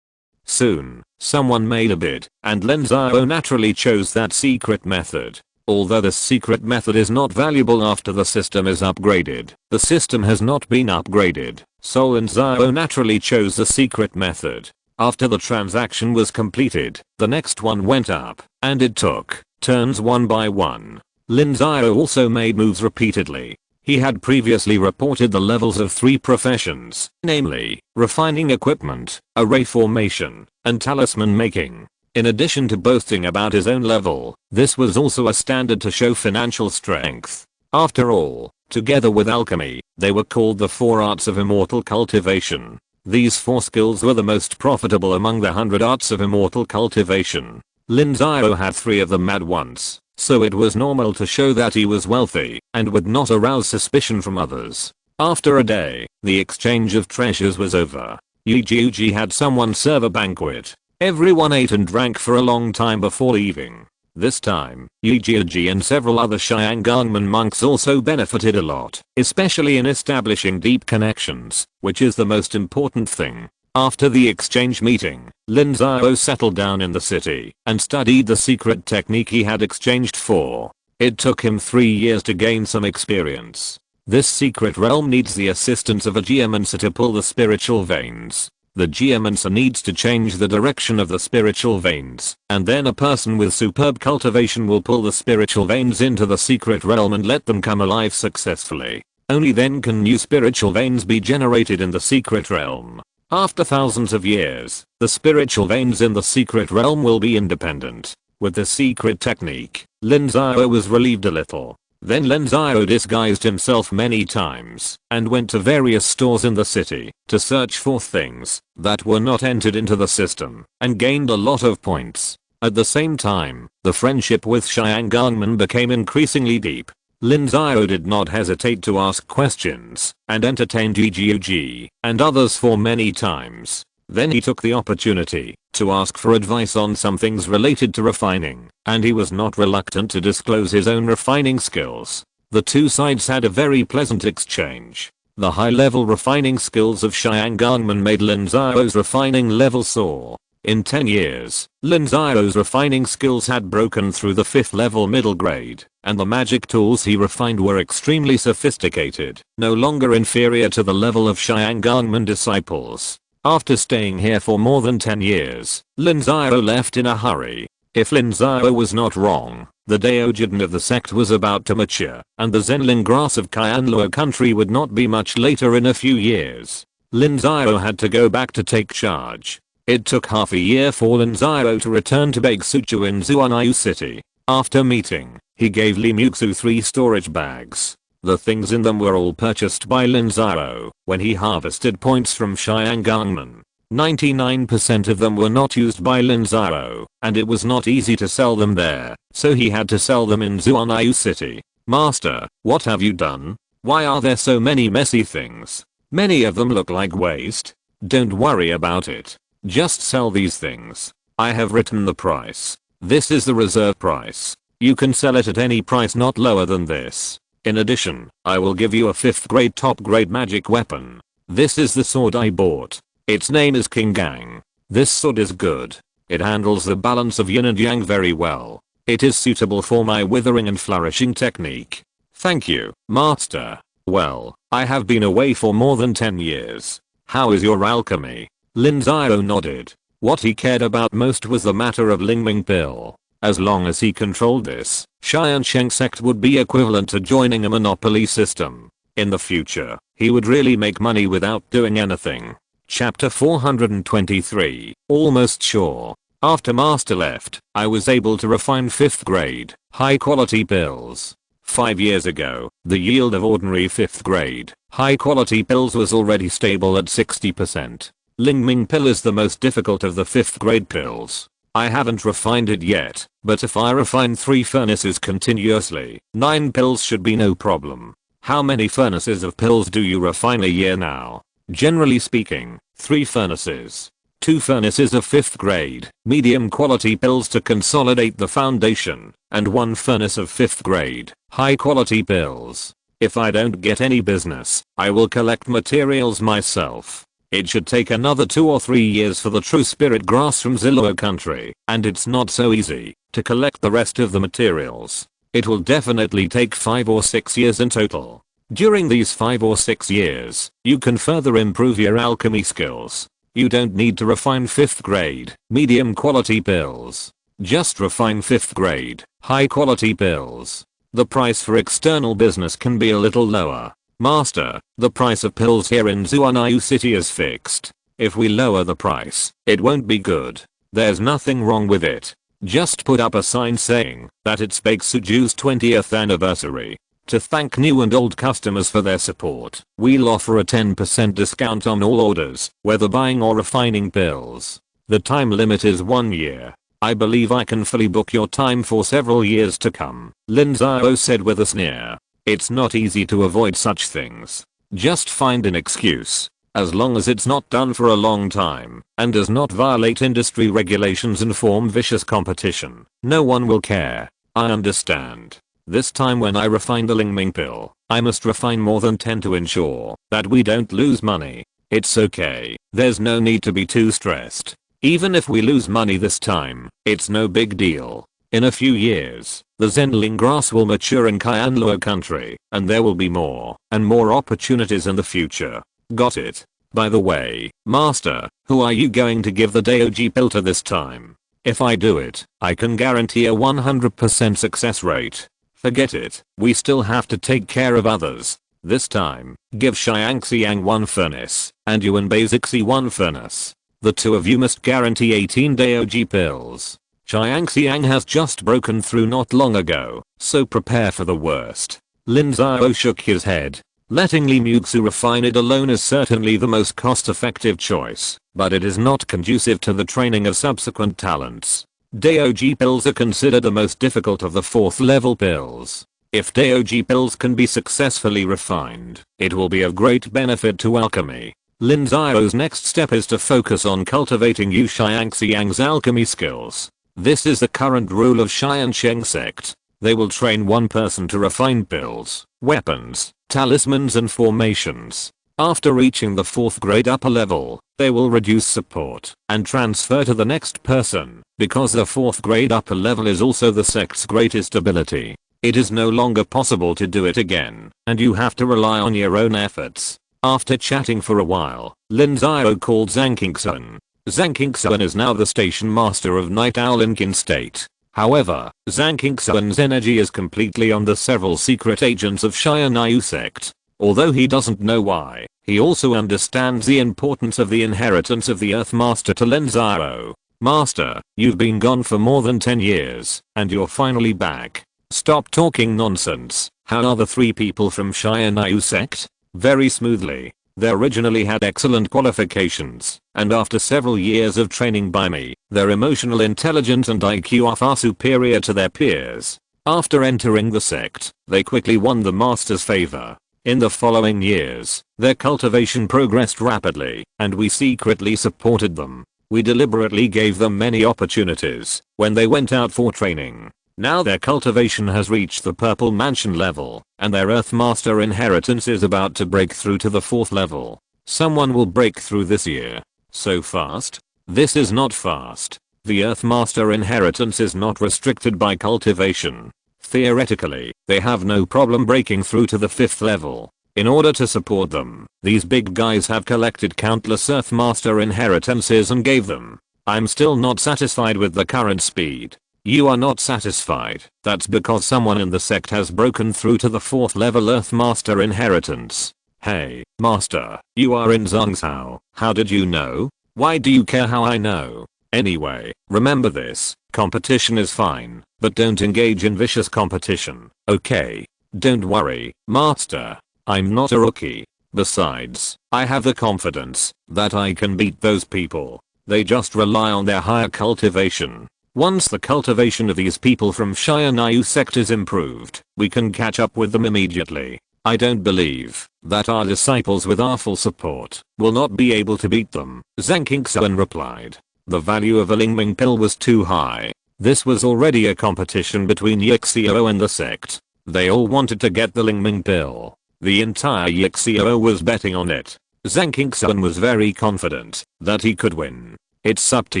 Soon, someone made a bid, and Lin Xiao naturally chose that secret method. Although this secret method is not valuable after the system is upgraded, the system has not been upgraded, so Lin Xiao naturally chose the secret method. After the transaction was completed, the next one went up, and it took turns one by one. Lin Xiao also made moves repeatedly. He had previously reported the levels of 3 professions, namely, refining equipment, array formation, and talisman making. In addition to boasting about his own level, this was also a standard to show financial strength. After all, together with alchemy, they were called the 4 arts of immortal cultivation. These 4 skills were the most profitable among the 100 arts of immortal cultivation. Lin Xiao had 3 of them at once, so it was normal to show that he was wealthy and would not arouse suspicion from others. After a day, the exchange of treasures was over. Yi Jiuji had someone serve a banquet. Everyone ate and drank for a long time before leaving. This time, Yi Jiuji and several other Xiangangmen monks also benefited a lot, especially in establishing deep connections, which is the most important thing. After the exchange meeting, Lin Xiao settled down in the city and studied the secret technique he had exchanged for. It took him 3 years to gain some experience. This secret realm needs the assistance of a geomancer to pull the spiritual veins. The geomancer needs to change the direction of the spiritual veins, and then a person with superb cultivation will pull the spiritual veins into the secret realm and let them come alive successfully. Only then can new spiritual veins be generated in the secret realm. After thousands of years, the spiritual veins in the secret realm will be independent. With the secret technique, Lin Xiao was relieved a little. Then Lin Xiao disguised himself many times and went to various stores in the city to search for things that were not entered into the system and gained a lot of points. At the same time, the friendship with Xiangangmen became increasingly deep. Lin Xiao did not hesitate to ask questions and entertained Yi Jiuji and others for many times. Then he took the opportunity to ask for advice on some things related to refining, and he was not reluctant to disclose his own refining skills. The two sides had a very pleasant exchange. The high-level refining skills of Xiang Gangman made Lin Xiao's refining level soar. In 10 years, Lin Xiao's refining skills had broken through the 5th level middle grade, and the magic tools he refined were extremely sophisticated, no longer inferior to the level of Xiang Gangman disciples. After staying here for more than 10 years, Lin Xiao left in a hurry. If Lin Xiao was not wrong, the Daojin of the sect was about to mature, and the Zenling grass of Qianluo country would not be much later in a few years. Lin Xiao had to go back to take charge. It took half a year for Lin Xiao to return to Beisuchu in Zuanyu City. After meeting, he gave Li Muxu 3 storage bags. The things in them were all purchased by Lin Xiao when he harvested points from Xiang Gangman. 99% of them were not used by Lin Xiao, and it was not easy to sell them there, so he had to sell them in Zuanyu City. Master, what have you done? Why are there so many messy things? Many of them look like waste. Don't worry about it. Just sell these things. I have written the price. This is the reserve price. You can sell it at any price not lower than this. In addition, I will give you a 5th grade top grade magic weapon. This is the sword I bought. Its name is King Gang. This sword is good. It handles the balance of yin and yang very well. It is suitable for my withering and flourishing technique. Thank you, master. Well, I have been away for more than 10 years. How is your alchemy? Lin Xiao nodded. What he cared about most was the matter of Lingming Pill. As long as he controlled this, Tiansheng Sect would be equivalent to joining a monopoly system. In the future, he would really make money without doing anything. Chapter 423, almost sure. After master left, I was able to refine 5th grade, high quality pills. 5 years ago, the yield of ordinary 5th grade, high quality pills was already stable at 60%. Lingming pill is the most difficult of the 5th grade pills. I haven't refined it yet, but if I refine 3 furnaces continuously, 9 pills should be no problem. How many furnaces of pills do you refine a year now? Generally speaking, 3 furnaces. 2 furnaces of 5th grade, medium quality pills to consolidate the foundation, and 1 furnace of 5th grade, high quality pills. If I don't get any business, I will collect materials myself. It should take another 2 or 3 years for the true spirit grass from Zilluo country, and it's not so easy to collect the rest of the materials. It will definitely take 5 or 6 years in total. During these 5 or 6 years, you can further improve your alchemy skills. You don't need to refine 5th grade, medium quality pills. Just refine 5th grade, high quality pills. The price for external business can be a little lower. Master, the price of pills here in Zuanyu City is fixed. If we lower the price, it won't be good. There's nothing wrong with it. Just put up a sign saying that it's Beisuju's 20th anniversary. To thank new and old customers for their support, we'll offer a 10% discount on all orders, whether buying or refining pills. The time limit is 1 year. I believe I can fully book your time for several years to come, Lin Xiao said with a sneer. It's not easy to avoid such things. Just find an excuse. As long as it's not done for a long time, and does not violate industry regulations and form vicious competition, no one will care. I understand. This time when I refine the Lingming pill, I must refine more than 10 to ensure that we don't lose money. It's okay, there's no need to be too stressed. Even if we lose money this time, it's no big deal. In a few years, the Zenling grass will mature in Qianluo country, and there will be more and more opportunities in the future. Got it? By the way, master, who are you going to give the Daoji pill to this time? If I do it, I can guarantee a 100% success rate. Forget it, we still have to take care of others. This time, give Xiangxiang 1 furnace, and you and Beizixi 1 furnace. The 2 of you must guarantee 18 Daoji pills. Xiangxiang has just broken through not long ago, so prepare for the worst. Lin Xiao shook his head. Letting Li Muxu refine it alone is certainly the most cost-effective choice, but it is not conducive to the training of subsequent talents. Daoji pills are considered the most difficult of the 4th level pills. If Daoji pills can be successfully refined, it will be of great benefit to alchemy. Lin Xiao's next step is to focus on cultivating Yu Xiangxiang's alchemy skills. This is the current rule of Tiansheng Sect. They will train one person to refine pills, weapons, talismans and formations. After reaching the 4th grade upper level, they will reduce support and transfer to the next person, because the 4th grade upper level is also the sect's greatest ability. It is no longer possible to do it again, and you have to rely on your own efforts. After chatting for a while, Lin Xiao called Zhang Qingxuan. Zhang Qingxuan is now the station master of Night Owl Linkin State. However, Zhang Qingxuan's energy is completely on the several secret agents of Xianyu Sect. Although he doesn't know why, he also understands the importance of the inheritance of the Earth Master to Lin Xiao. Master, you've been gone for more than 10 years, and you're finally back. Stop talking nonsense. How are the 3 people from Xianyu Sect? Very smoothly. They originally had excellent qualifications, and after several years of training by me, their emotional intelligence and IQ are far superior to their peers. After entering the sect, they quickly won the master's favor. In the following years, their cultivation progressed rapidly, and we secretly supported them. We deliberately gave them many opportunities when they went out for training. Now their cultivation has reached the Purple Mansion level, and their Earthmaster inheritance is about to break through to the 4th level. Someone will break through this year. So fast? This is not fast. The Earthmaster inheritance is not restricted by cultivation. Theoretically, they have no problem breaking through to the 5th level. In order to support them, these big guys have collected countless Earthmaster inheritances and gave them. I'm still not satisfied with the current speed. You are not satisfied. That's because someone in the sect has broken through to the 4th level Earthmaster inheritance. Hey, Master, you are in Zhangzhou. How did you know? Why do you care how I know? Anyway, remember this, competition is fine, but don't engage in vicious competition, okay? Don't worry, Master. I'm not a rookie. Besides, I have the confidence that I can beat those people. They just rely on their higher cultivation. Once the cultivation of these people from Xianyu Sect is improved, we can catch up with them immediately. I don't believe that our disciples with our full support will not be able to beat them, Zhang Qingxuan replied. The value of a Lingming pill was too high. This was already a competition between Xiao and the sect. They all wanted to get the Lingming pill. The entire Xiao was betting on it. Zhang Qingxuan was very confident that he could win. It's up to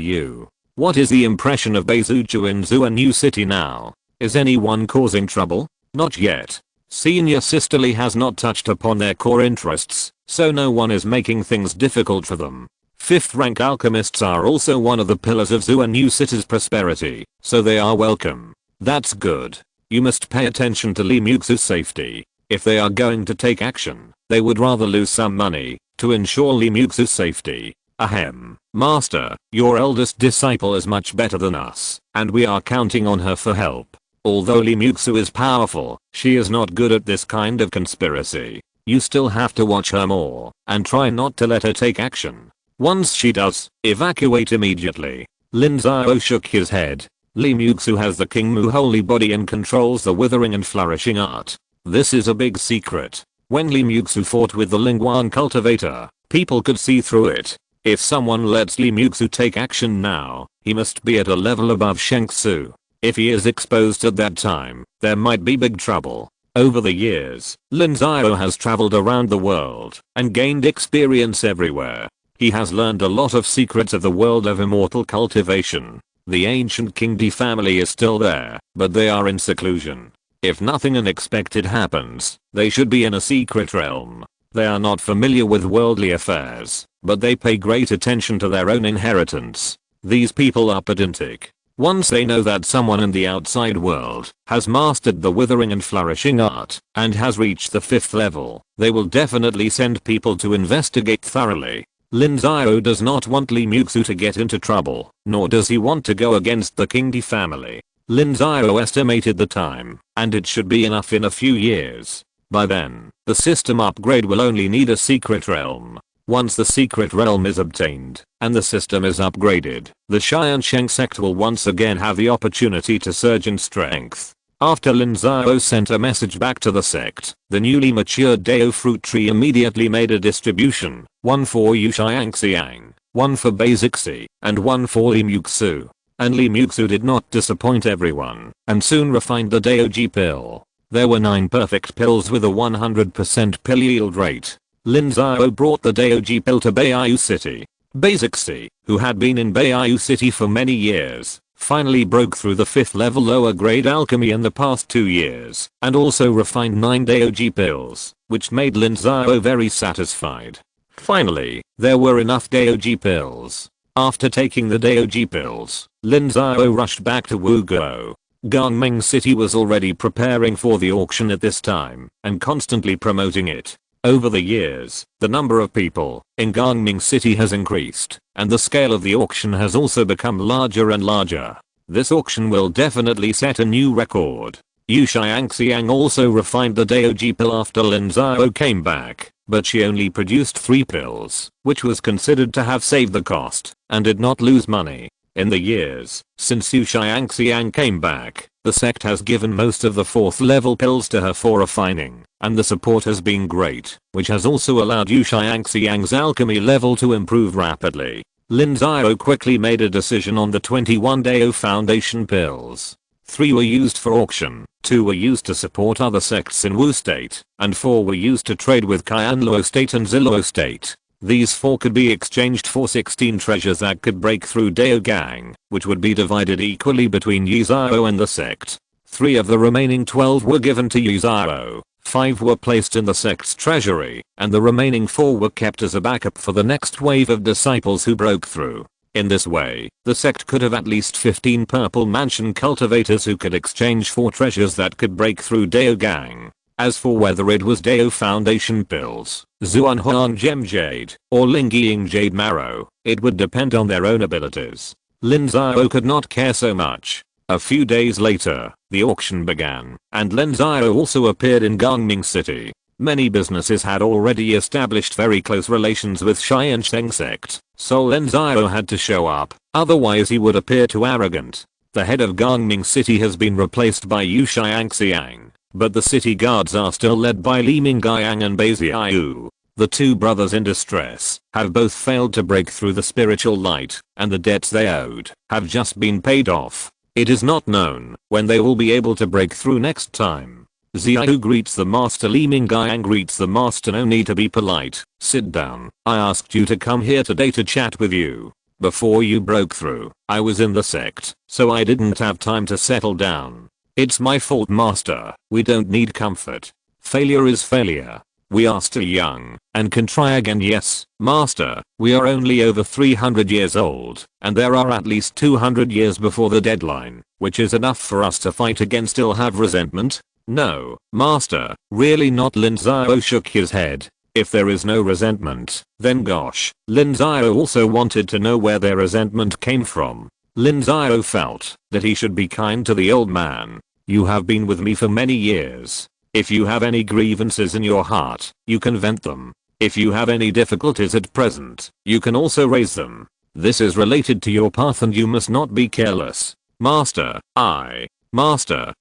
you. What is the impression of Beizuju in Xuanyu City now? Is anyone causing trouble? Not yet. Senior Sisterly has not touched upon their core interests, so no one is making things difficult for them. 5th rank alchemists are also one of the pillars of Xuanyu City's prosperity, so they are welcome. That's good. You must pay attention to Li Muxu's safety. If they are going to take action, they would rather lose some money to ensure Li Muxu's safety. Ahem. Master, your eldest disciple is much better than us, and we are counting on her for help. Although Li Muxu is powerful, she is not good at this kind of conspiracy. You still have to watch her more, and try not to let her take action. Once she does, evacuate immediately. Lin Xiao shook his head. Li Muxu has the King Mu holy body and controls the withering and flourishing art. This is a big secret. When Li Muxu fought with the Lingguan cultivator, people could see through it. If someone lets Li Muxu take action now, he must be at a level above Shengsu. If he is exposed at that time, there might be big trouble. Over the years, Lin Xiao has traveled around the world and gained experience everywhere. He has learned a lot of secrets of the world of immortal cultivation. The ancient King Di family is still there, but they are in seclusion. If nothing unexpected happens, they should be in a secret realm. They are not familiar with worldly affairs, but they pay great attention to their own inheritance. These people are pedantic. Once they know that someone in the outside world has mastered the withering and flourishing art and has reached the 5th level, they will definitely send people to investigate thoroughly. Lin Xiao does not want Li Muxu to get into trouble, nor does he want to go against the King Di family. Lin Xiao estimated the time, and it should be enough in a few years. By then, the system upgrade will only need a secret realm. Once the secret realm is obtained, and the system is upgraded, the Tiansheng Sect will once again have the opportunity to surge in strength. After Lin Xiao sent a message back to the sect, the newly matured Dao fruit tree immediately made a distribution, one for Yu Xiangxiang, one for Basixi, and one for Li Muxu. And Li Muxu did not disappoint everyone, and soon refined the Daoji pill. There were 9 perfect pills with a 100% pill yield rate. Lin Xiao brought the Daoji pill to Beiyu City. Basixi, who had been in Beiyu City for many years, finally broke through the 5th level lower grade alchemy in the past 2 years, and also refined 9 Daoji pills, which made Lin Xiao very satisfied. Finally, there were enough Daoji pills. After taking the Daoji pills, Lin Xiao rushed back to Wuguo. Gangming City was already preparing for the auction at this time, and constantly promoting it. Over the years, the number of people in Gangming City has increased, and the scale of the auction has also become larger and larger. This auction will definitely set a new record. Yu Xiangxiang also refined the Daoji pill after Lin Xiao came back, but she only produced 3 pills, which was considered to have saved the cost, and did not lose money. In the years since Yu Xiangxiang came back, the sect has given most of the 4th level pills to her for refining, and the support has been great, which has also allowed Yu Xiangxiang's alchemy level to improve rapidly. Lin Xiao quickly made a decision on the 21 Dao Foundation pills. 3 were used for auction, 2 were used to support other sects in Wu State, and 4 were used to trade with Qianluo State and Ziluo State. These 4 could be exchanged for 16 treasures that could break through Dao Gang, which would be divided equally between Yu Xiao and the sect. 3 of the remaining 12 were given to Yu Xiao, 5 were placed in the sect's treasury, and the remaining 4 were kept as a backup for the next wave of disciples who broke through. In this way, the sect could have at least 15 purple mansion cultivators who could exchange 4 treasures that could break through Dao Gang. As for whether it was Dao Foundation pills, Zuanhuan Gem Jade, or Lingying Jade Marrow, it would depend on their own abilities. Lin Xiao could not care so much. A few days later, the auction began, and Lin Xiao also appeared in Gangming City. Many businesses had already established very close relations with Tiansheng Sect, so Lin Xiao had to show up, otherwise he would appear too arrogant. The head of Gangming City has been replaced by Yu Xiangxiang, but the city guards are still led by Li Mingyang and Bai Ziyu. The 2 brothers in distress have both failed to break through the spiritual light, and the debts they owed have just been paid off. It is not known when they will be able to break through next time. Ziyu greets the master. Li Mingyang greets the master. No need to be polite. Sit down. I asked you to come here today to chat with you. Before you broke through, I was in the sect, so I didn't have time to settle down. It's my fault, master. We don't need comfort. Failure is failure. We are still young and can try again. Yes, master, we are only over 300 years old, and there are at least 200 years before the deadline, which is enough for us to fight again. Still have resentment? No, master, really not. Lin Xiao shook his head. If there is no resentment, then gosh. Lin Xiao also wanted to know where their resentment came from. Lin Xiao felt that he should be kind to the old man. You have been with me for many years. If you have any grievances in your heart, you can vent them. If you have any difficulties at present, you can also raise them. This is related to your path and you must not be careless. Master,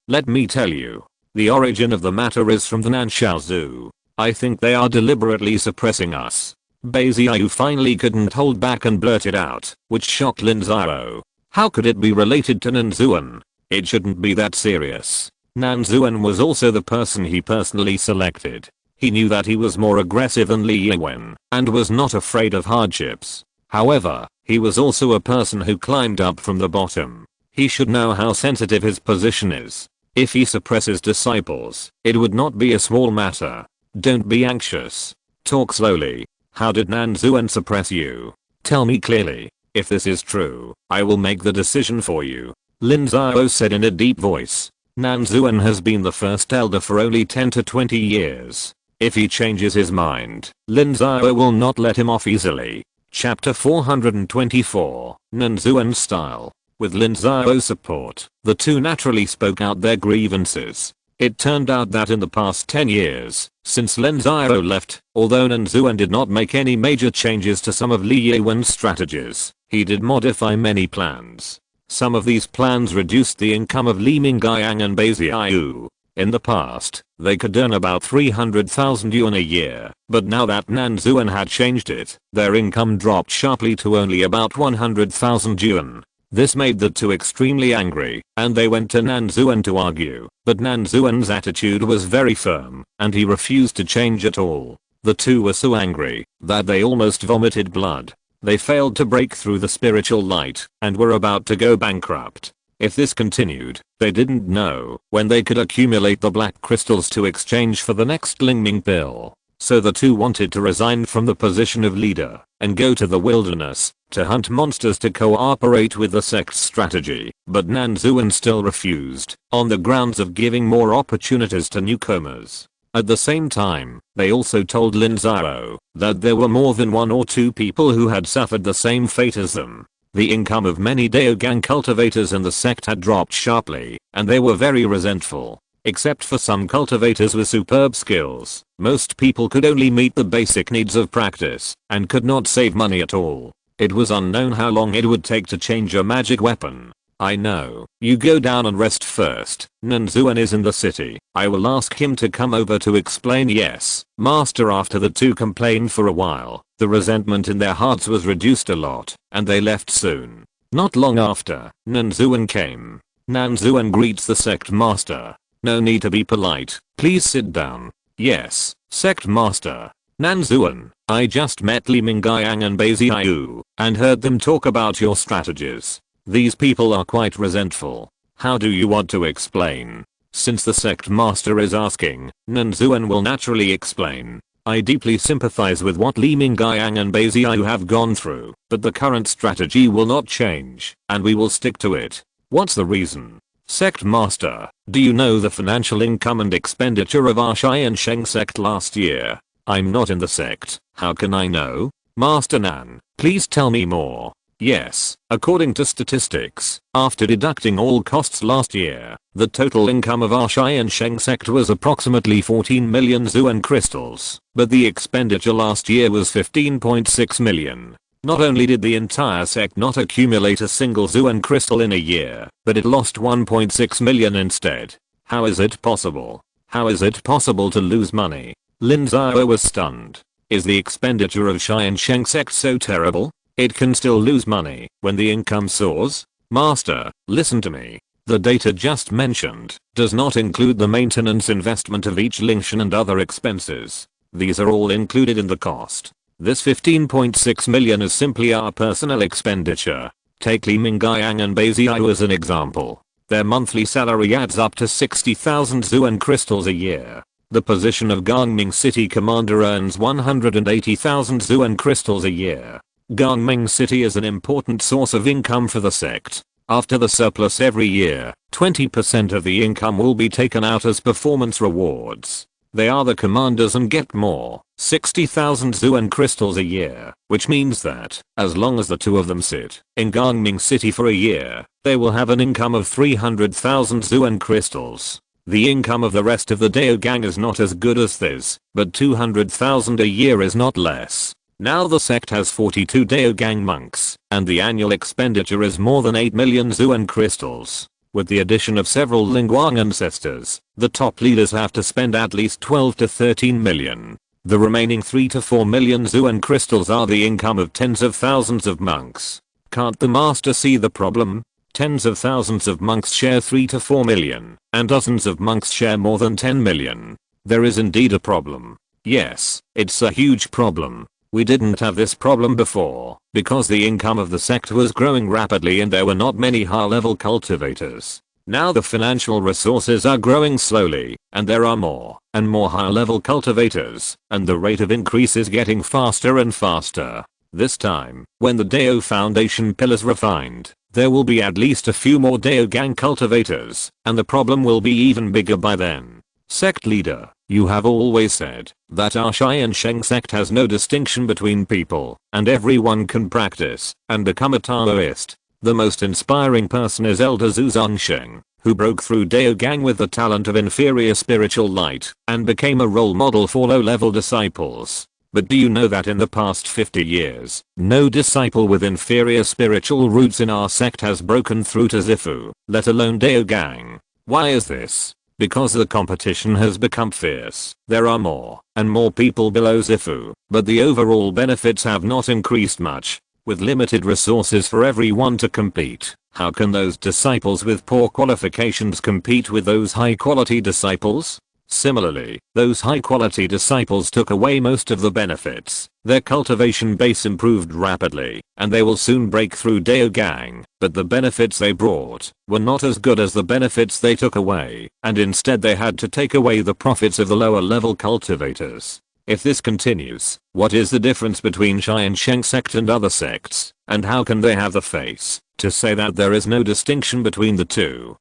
let me tell you. The origin of the matter is from the Nanxiao Zoo. I think they are deliberately suppressing us. Bai Ziyu finally couldn't hold back and blurted out, which shocked Lin Xiao. How could it be related to Nanzuan? It shouldn't be that serious. Nanzuan was also the person he personally selected. He knew that he was more aggressive than Li Yiwen, and was not afraid of hardships. However, he was also a person who climbed up from the bottom. He should know how sensitive his position is. If he suppresses disciples, it would not be a small matter. Don't be anxious. Talk slowly. How did Nanzuan suppress you? Tell me clearly. If this is true, I will make the decision for you. Lin Xiao said in a deep voice. Nanzuan has been the first elder for only 10 to 20 years. If he changes his mind, Lin Xiao will not let him off easily. Chapter 424, Nanzuan Style. With Lin Xiao's support, the 2 naturally spoke out their grievances. It turned out that in the past 10 years, since Lin Xiao left, although Nanzuan did not make any major changes to some of Li Yiwen's strategies, he did modify many plans. Some of these plans reduced the income of Li Mingyang and Bai Xiao. In the past, they could earn about 300,000 yuan a year, but now that Nanzuan had changed it, their income dropped sharply to only about 100,000 yuan. This made the two extremely angry, and they went to Nanzuan to argue, but Nanzuan's attitude was very firm, and he refused to change at all. The two were so angry that they almost vomited blood. They failed to break through the spiritual light, and were about to go bankrupt. If this continued, they didn't know when they could accumulate the black crystals to exchange for the next Lingming pill. So the two wanted to resign from the position of leader and go to the wilderness to hunt monsters to cooperate with the sect's strategy, but Nanzuan still refused on the grounds of giving more opportunities to newcomers. At the same time, they also told Lin Xiao that there were more than 1 or 2 people who had suffered the same fate as them. The income of many Daogang cultivators in the sect had dropped sharply, and they were very resentful. Except for some cultivators with superb skills, most people could only meet the basic needs of practice, and could not save money at all. It was unknown how long it would take to change a magic weapon. I know. You go down and rest first. Nanzuan is in the city. I will ask him to come over to explain. Yes, master. After the two complained for a while, the resentment in their hearts was reduced a lot, and they left soon. Not long after, Nanzuan came. Nanzuan greets the sect master. No need to be polite. Please sit down. Yes, sect master. Nanzuan, I just met Li Mingyang and Bai Xiao, and heard them talk about your strategies. These people are quite resentful. How do you want to explain? Since the sect master is asking, Nanzuan will naturally explain. I deeply sympathize with what Li Mingyang and Bai Xiao have gone through, but the current strategy will not change, and we will stick to it. What's the reason? Sect master, do you know the financial income and expenditure of our Tiansheng Sect last year? I'm not in the sect. How can I know? Master Nan, please tell me more. Yes, according to statistics, after deducting all costs last year, the total income of our Tiansheng Sect was approximately 14 million Zuan crystals, but the expenditure last year was 15.6 million. Not only did the entire sect not accumulate a single Zuan crystal in a year, but it lost 1.6 million instead. How is it possible? How is it possible to lose money? Lin Xiao was stunned. Is the expenditure of Tiansheng Sect so terrible? It can still lose money when the income soars? Master, listen to me. The data just mentioned does not include the maintenance investment of each Lingshan and other expenses. These are all included in the cost. This 15.6 million is simply our personal expenditure. Take Li Mingyang and Bai Xiao as an example. Their monthly salary adds up to 60,000 Zuan crystals a year. The position of Gangming City Commander earns 180,000 Zuan crystals a year. Gangming City is an important source of income for the sect. After the surplus every year, 20% of the income will be taken out as performance rewards. They are the commanders and get more, 60,000 Zuan crystals a year, which means that, as long as the two of them sit in Gangming City for a year, they will have an income of 300,000 Zuan crystals. The income of the rest of the Daogang is not as good as this, but 200,000 a year is not less. Now the sect has 42 Daogang monks, and the annual expenditure is more than 8 million Zuan crystals. With the addition of several Lingguang ancestors, the top leaders have to spend at least 12 to 13 million. The remaining 3 to 4 million Zuan crystals are the income of tens of thousands of monks. Can't the master see the problem? Tens of thousands of monks share 3 to 4 million, and dozens of monks share more than 10 million. There is indeed a problem. Yes, it's a huge problem. We didn't have this problem before, because the income of the sect was growing rapidly and there were not many high-level cultivators. Now the financial resources are growing slowly, and there are more and more high-level cultivators, and the rate of increase is getting faster and faster. This time, when the Dao Foundation pill is refined, there will be at least a few more Daogang cultivators, and the problem will be even bigger by then. Sect leader, you have always said that our Tiansheng Sect has no distinction between people, and everyone can practice and become a Taoist. The most inspiring person is Elder Zhu Zongsheng, who broke through Daogang with the talent of inferior spiritual light and became a role model for low-level disciples. But do you know that in the past 50 years, no disciple with inferior spiritual roots in our sect has broken through to Zifu, let alone Daogang? Why is this? Because the competition has become fierce. There are more and more people below Zifu, but the overall benefits have not increased much. With limited resources for everyone to compete, how can those disciples with poor qualifications compete with those high quality disciples? Similarly, those high quality disciples took away most of the benefits. Their cultivation base improved rapidly, and they will soon break through Daogang, but the benefits they brought were not as good as the benefits they took away, and instead they had to take away the profits of the lower level cultivators. If this continues, what is the difference between Tiansheng Sect and other sects, and how can they have the face to say that there is no distinction between the two?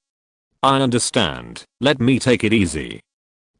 I understand, let me take it easy.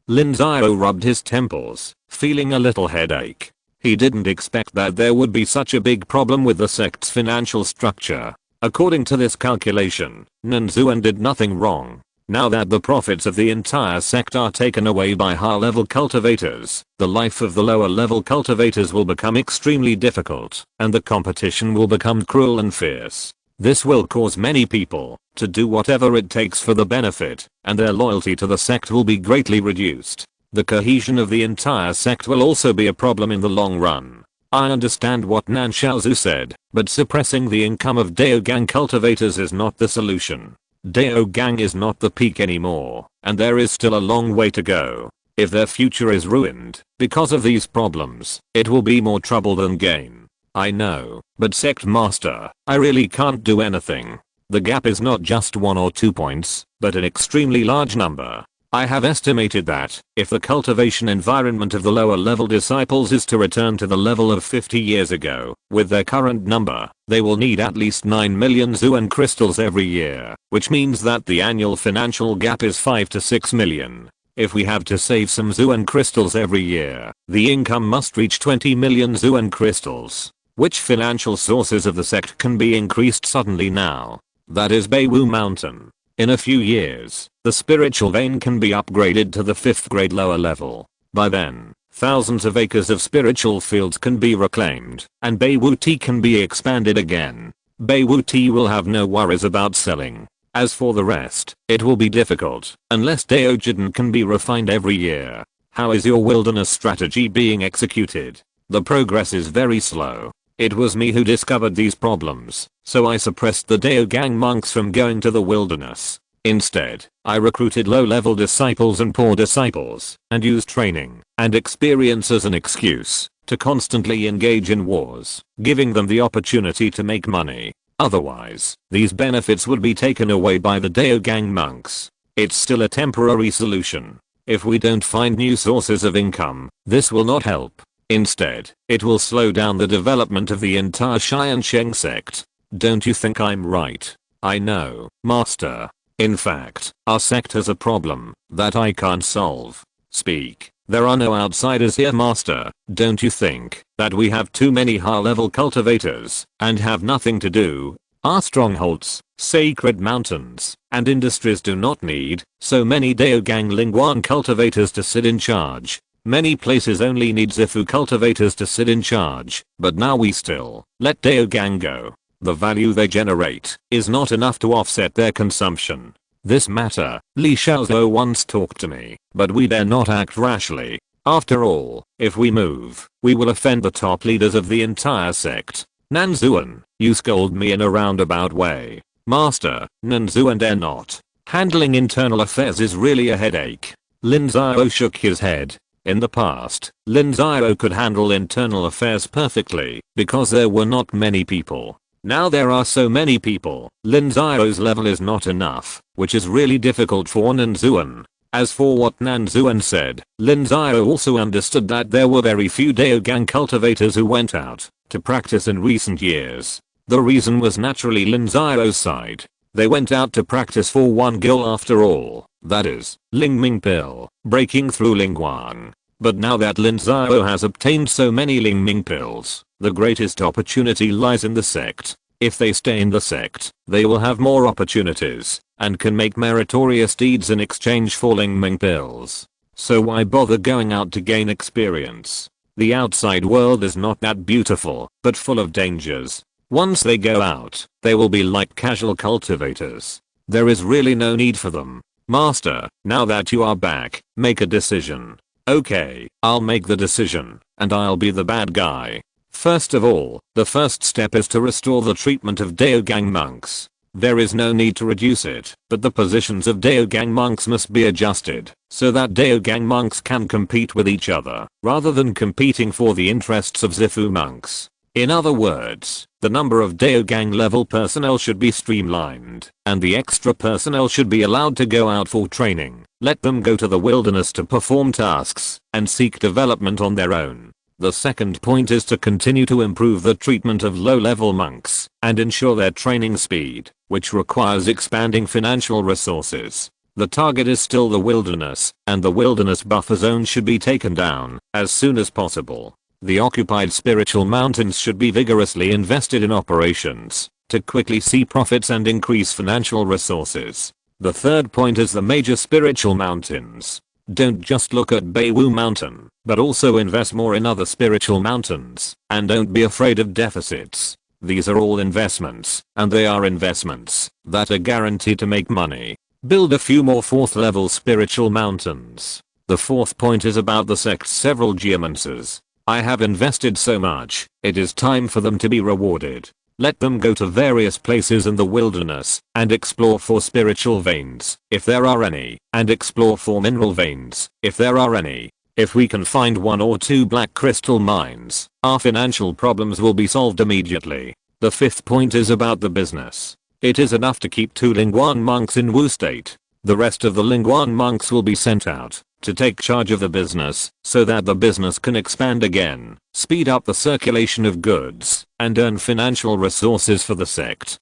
Lin Xiao rubbed his temples, feeling a little headache. He didn't expect that there would be such a big problem with the sect's financial structure. According to this calculation, Nanzuan did nothing wrong. Now that the profits of the entire sect are taken away by high-level cultivators, the life of the lower-level cultivators will become extremely difficult, and the competition will become cruel and fierce. This will cause many people to do whatever it takes for the benefit, and their loyalty to the sect will be greatly reduced. The cohesion of the entire sect will also be a problem in the long run. I understand what Lin Xiao said, but suppressing the income of Daogang cultivators is not the solution. Daogang is not the peak anymore, and there is still a long way to go. If their future is ruined because of these problems, it will be more trouble than gain. I know, but Sect Master, I really can't do anything. The gap is not just 1 or 2 points, but an extremely large number. I have estimated that, if the cultivation environment of the lower level disciples is to return to the level of 50 years ago, with their current number, they will need at least 9 million Zuan crystals every year, which means that the annual financial gap is 5 to 6 million. If we have to save some Zuan crystals every year, the income must reach 20 million Zuan crystals. Which financial sources of the sect can be increased suddenly now? That is Beiwu Mountain. In a few years, the spiritual vein can be upgraded to the 5th grade lower level. By then, thousands of acres of spiritual fields can be reclaimed, and Beiwu tea can be expanded again. Beiwu tea will have no worries about selling. As for the rest, it will be difficult, unless Daojin can be refined every year. How is your wilderness strategy being executed? The progress is very slow. It was me who discovered these problems, so I suppressed the Daogang monks from going to the wilderness. Instead, I recruited low-level disciples and poor disciples, and used training and experience as an excuse to constantly engage in wars, giving them the opportunity to make money. Otherwise, these benefits would be taken away by the Daogang monks. It's still a temporary solution. If we don't find new sources of income, this will not help. Instead, it will slow down the development of the entire Tiansheng Sect. Don't you think I'm right? I know, Master. In fact, our sect has a problem that I can't solve. Speak. There are no outsiders here, Master. Don't you think that we have too many high-level cultivators and have nothing to do? Our strongholds, sacred mountains, and industries do not need so many Daogang Lingguan cultivators to sit in charge. Many places only need Zifu cultivators to sit in charge, but now we still let Daogang go. The value they generate is not enough to offset their consumption. This matter, Lin Xiao once talked to me, but we dare not act rashly. After all, if we move, we will offend the top leaders of the entire sect. Nanzuan, you scold me in a roundabout way. Master, Nanzuan dare not. Handling internal affairs is really a headache. Lin Xiao shook his head. In the past, Lin Xiao could handle internal affairs perfectly because there were not many people. Now there are so many people, Lin Xiao's level is not enough, which is really difficult for Nanzuan. As for what Nanzuan said, Lin Xiao also understood that there were very few Daogang cultivators who went out to practice in recent years. The reason was naturally Lin Xiao's side. They went out to practice for one goal after all, that is, Lingming Pill, breaking through Lingguang. But now that Lin Xiao has obtained so many Lingming Pills, the greatest opportunity lies in the sect. If they stay in the sect, they will have more opportunities, and can make meritorious deeds in exchange for Lingming Pills. So why bother going out to gain experience? The outside world is not that beautiful, but full of dangers. Once they go out, they will be like casual cultivators. There is really no need for them. Master, now that you are back, make a decision. Okay, I'll make the decision, and I'll be the bad guy. First of all, the first step is to restore the treatment of Daogang monks. There is no need to reduce it, but the positions of Daogang monks must be adjusted, so that Daogang monks can compete with each other, rather than competing for the interests of Zifu monks. In other words, the number of Daogang level personnel should be streamlined, and the extra personnel should be allowed to go out for training. Let them go to the wilderness to perform tasks, and seek development on their own. The second point is to continue to improve the treatment of low-level monks, and ensure their training speed, which requires expanding financial resources. The target is still the wilderness, and the wilderness buffer zone should be taken down, as soon as possible. The occupied spiritual mountains should be vigorously invested in operations, to quickly see profits and increase financial resources. The third point is the major spiritual mountains. Don't just look at Beiwu Mountain, but also invest more in other spiritual mountains, and don't be afraid of deficits. These are all investments, and they are investments that are guaranteed to make money. Build a few more 4th level spiritual mountains. The fourth point is about the sect's several geomancies. I have invested so much, it is time for them to be rewarded. Let them go to various places in the wilderness and explore for spiritual veins, if there are any, and explore for mineral veins, if there are any. If we can find 1 or 2 black crystal mines, our financial problems will be solved immediately. The fifth point is about the business. It is enough to keep 2 Lingguan monks in Wu State. The rest of the Lingguan monks will be sent out to take charge of the business, so that the business can expand again, speed up the circulation of goods, and earn financial resources for the sect.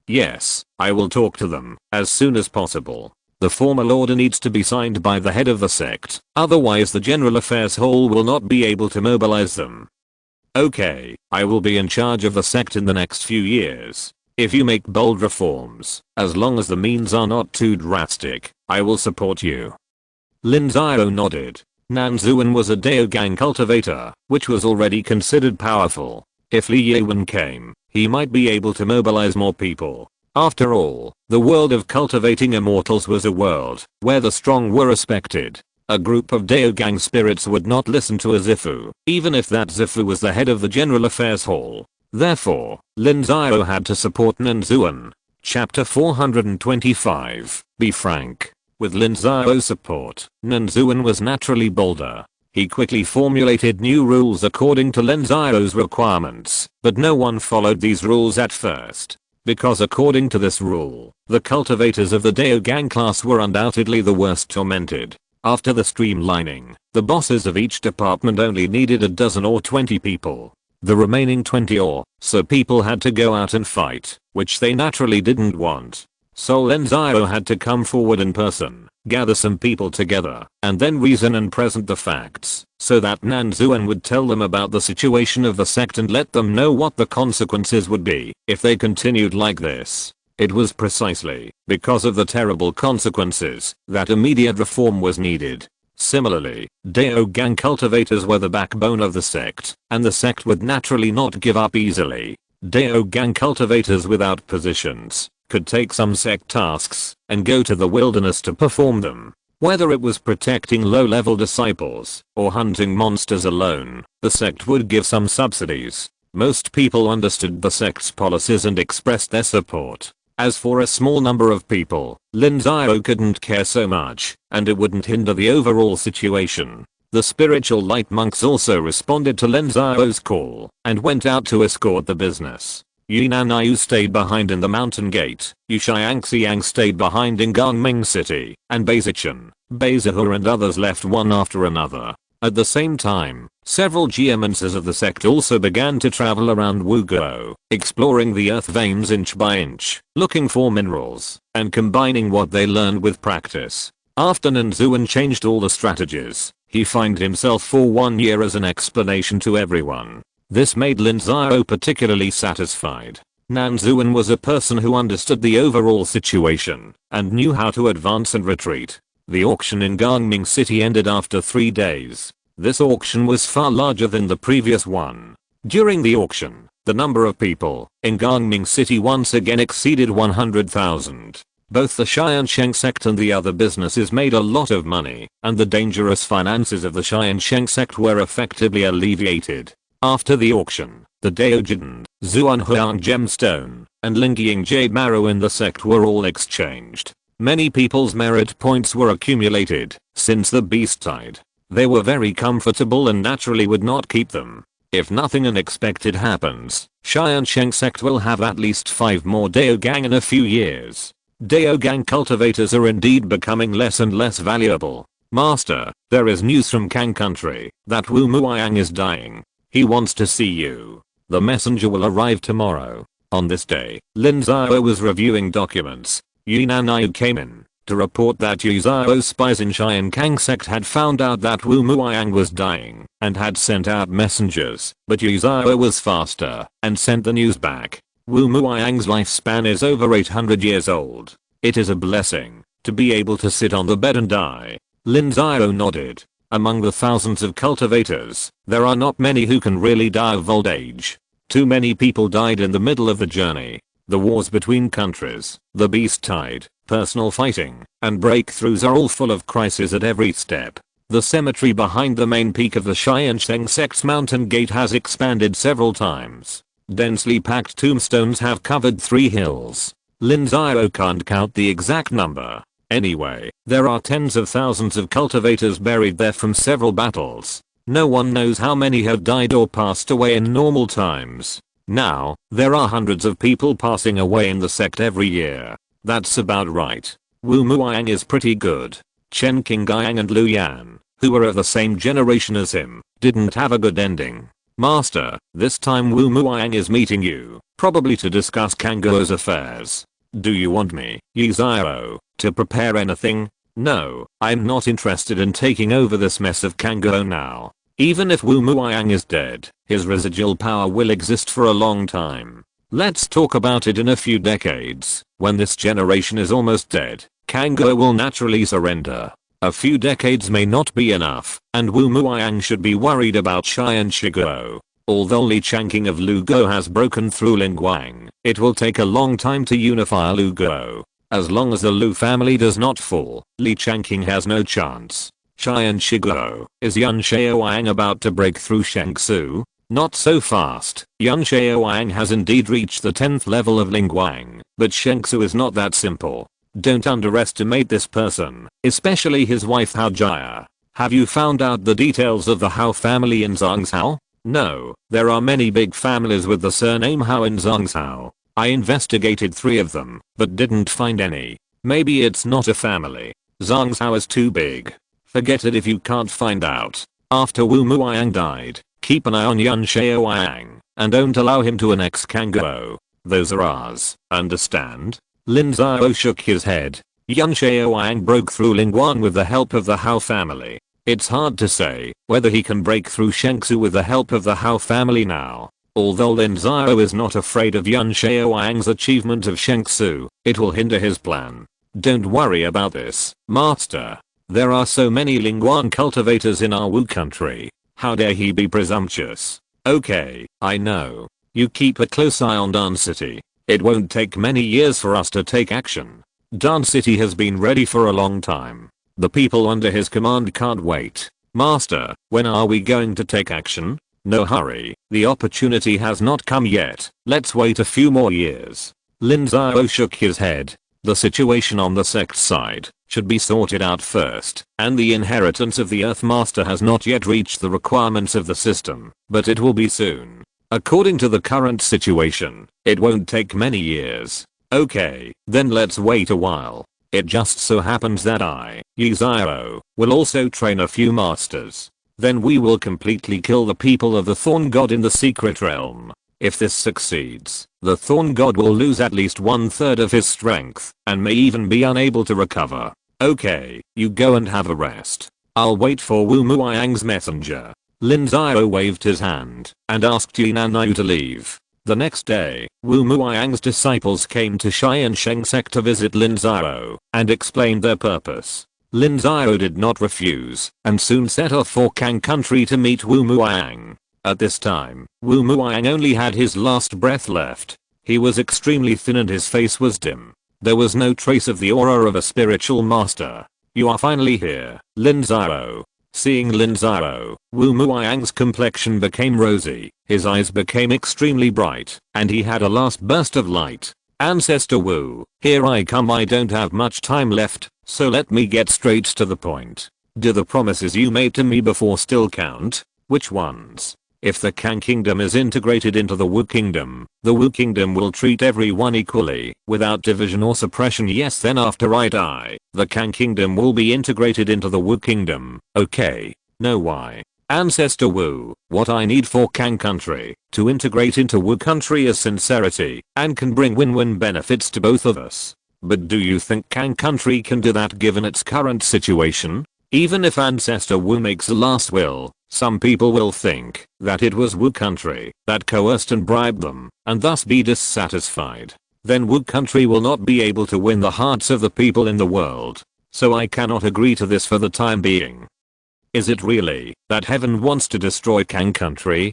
Yes, I will talk to them, as soon as possible. The formal order needs to be signed by the head of the sect, otherwise the General Affairs Hall will not be able to mobilize them. Okay, I will be in charge of the sect in the next few years. If you make bold reforms, as long as the means are not too drastic, I will support you. Lin Xiao nodded. Nanzuan was a Daogang cultivator, which was already considered powerful. If Li Yiwen came, he might be able to mobilize more people. After all, the world of cultivating immortals was a world where the strong were respected. A group of Daogang spirits would not listen to a Zifu, even if that Zifu was the head of the General Affairs Hall. Therefore, Lin Xiao had to support Nanzuan. Chapter 425. Be frank. With Lin Xiao's support, Nanzuan was naturally bolder. He quickly formulated new rules according to Lin Xiao's requirements, but no one followed these rules at first. Because according to this rule, the cultivators of the Daogang class were undoubtedly the worst tormented. After the streamlining, the bosses of each department only needed a dozen or 20 people. The remaining 20 or so people had to go out and fight, which they naturally didn't want. So Lin Xiao had to come forward in person, gather some people together, and then reason and present the facts, so that Nanzuan would tell them about the situation of the sect and let them know what the consequences would be if they continued like this. It was precisely because of the terrible consequences that immediate reform was needed. Similarly, Daogang cultivators were the backbone of the sect, and the sect would naturally not give up easily. Daogang cultivators without positions could take some sect tasks and go to the wilderness to perform them. Whether it was protecting low-level disciples or hunting monsters alone, the sect would give some subsidies. Most people understood the sect's policies and expressed their support. As for a small number of people, Lin Xiao couldn't care so much, and it wouldn't hinder the overall situation. The spiritual light monks also responded to Lin Xiao's call and went out to escort the business. Yunanayu stayed behind in the mountain gate, Yushiangxiang stayed behind in Gangming City, and Beizichen, Beizahur and others left one after another. At the same time, several geomancers of the sect also began to travel around Wuguo, exploring the earth veins inch by inch, looking for minerals, and combining what they learned with practice. After Nanzuan changed all the strategies, he found himself for 1 year as an explanation to everyone. This made Lin Xiao particularly satisfied. Nanzuan was a person who understood the overall situation and knew how to advance and retreat. The auction in Gangming City ended after 3 days. This auction was far larger than the previous one. During the auction, the number of people in Gangming City once again exceeded 100,000. Both the Tiansheng Sect and the other businesses made a lot of money, and the dangerous finances of the Tiansheng Sect were effectively alleviated. After the auction, the Daojin, Zuanhuang Gemstone, and Lingying Jade Marrow in the sect were all exchanged. Many people's merit points were accumulated since the beast died. They were very comfortable and naturally would not keep them. If nothing unexpected happens, Tiansheng Sect will have at least 5 more Daogang in a few years. Daogang cultivators are indeed becoming less and less valuable. Master, there is news from Kang country that Wu Muiyang is dying. He wants to see you. The messenger will arrive tomorrow. On this day, Lin Xiao was reviewing documents. Yunanai came in to report that Yu Xiao's spies in Tiansheng Sect had found out that Wu Muiyang was dying and had sent out messengers, but Yu Xiao was faster and sent the news back. Wu Muiyang's lifespan is over 800 years old. It is a blessing to be able to sit on the bed and die. Lin Xiao nodded. Among the thousands of cultivators, there are not many who can really die of old age. Too many people died in the middle of the journey. The wars between countries, the beast tide, personal fighting, and breakthroughs are all full of crises at every step. The cemetery behind the main peak of the Tiansheng Sect's mountain gate has expanded several times. Densely packed tombstones have covered 3 hills. Lin Xiao can't count the exact number. Anyway, there are tens of thousands of cultivators buried there from several battles. No one knows how many have died or passed away in normal times. Now, there are hundreds of people passing away in the sect every year. That's about right. Wu Muiyang is pretty good. Chen Qingyang and Lu Yan, who were of the same generation as him, didn't have a good ending. Master, this time Wu Muiyang is meeting you, probably to discuss Kangguo's affairs. Do you want me, Yu Xiao, to prepare anything? No, I'm not interested in taking over this mess of Kangguo now. Even if Wu Muiyang is dead, his residual power will exist for a long time. Let's talk about it in a few decades. When this generation is almost dead, Kangguo will naturally surrender. A few decades may not be enough, and Wu Muiyang should be worried about Xian Shiguo. Although Li Changqing of Luguo has broken through Lingguang, it will take a long time to unify Luguo. As long as the Lu family does not fall, Li Changqing has no chance. Xian Shiguo, is Yan Xiaowang about to break through Shangsu? Not so fast. Yan Xiaowang has indeed reached the 10th level of Lingguang, but Shangsu is not that simple. Don't underestimate this person, especially his wife Hao Jia. Have you found out the details of the Hao family in Zhangzhou? No, there are many big families with the surname Hao in Zhangzhou. I investigated 3 of them, but didn't find any. Maybe it's not a family. Zhangzhou is too big. Forget it if you can't find out. After Wu Muiyang died, keep an eye on Yan Xiaowang, and don't allow him to annex Kangguo. Those are ours, understand? Lin Xiao shook his head. Yan Xiaowang broke through Lingguan with the help of the Hao family. It's hard to say whether he can break through Shangsu with the help of the Hao family now. Although Lin Xiao is not afraid of Yan Xiaowang's achievement of Shangsu, it will hinder his plan. Don't worry about this, Master. There are so many Lingguan cultivators in our Wu country. How dare he be presumptuous? Okay, I know. You keep a close eye on Dan City. It won't take many years for us to take action. Dan City has been ready for a long time. The people under his command can't wait. Master, when are we going to take action? No hurry, the opportunity has not come yet. Let's wait a few more years. Lin Xiao shook his head. The situation on the sect side should be sorted out first, and the inheritance of the Earth Master has not yet reached the requirements of the system, but it will be soon. According to the current situation, it won't take many years. Okay, then let's wait a while. It just so happens that I, Yu Xiao, will also train a few masters. Then we will completely kill the people of the Thorn God in the secret realm. If this succeeds, the Thorn God will lose at least 1/3 of his strength, and may even be unable to recover. Okay, you go and have a rest. I'll wait for Wu Muiyang's messenger. Lin Xiao waved his hand and asked Yunanai to leave. The next day, Wu Muiyang's disciples came to Tiansheng Sect to visit Lin Xiao and explained their purpose. Lin Xiao did not refuse and soon set off for Kang country to meet Wu Muang. At this time, Wu Muang only had his last breath left. He was extremely thin and his face was dim. There was no trace of the aura of a spiritual master. You are finally here, Lin Xiao. Seeing Lin Xiao, Wu Muang's complexion became rosy, his eyes became extremely bright, and he had a last burst of light. Ancestor Wu, here I come. I don't have much time left, so let me get straight to the point. Do the promises you made to me before still count? Which ones? If the Kang Kingdom is integrated into the Wu Kingdom, the Wu Kingdom will treat everyone equally, without division or suppression. Yes, then after I die, the Kang Kingdom will be integrated into the Wu Kingdom. Okay. No, why? Ancestor Wu, what I need for Kang country to integrate into Wu country is sincerity, and can bring win-win benefits to both of us. But do you think Kang country can do that given its current situation? Even if Ancestor Wu makes a last will, some people will think that it was Wu country that coerced and bribed them, and thus be dissatisfied. Then Wu country will not be able to win the hearts of the people in the world. So I cannot agree to this for the time being. Is it really that heaven wants to destroy Kang country?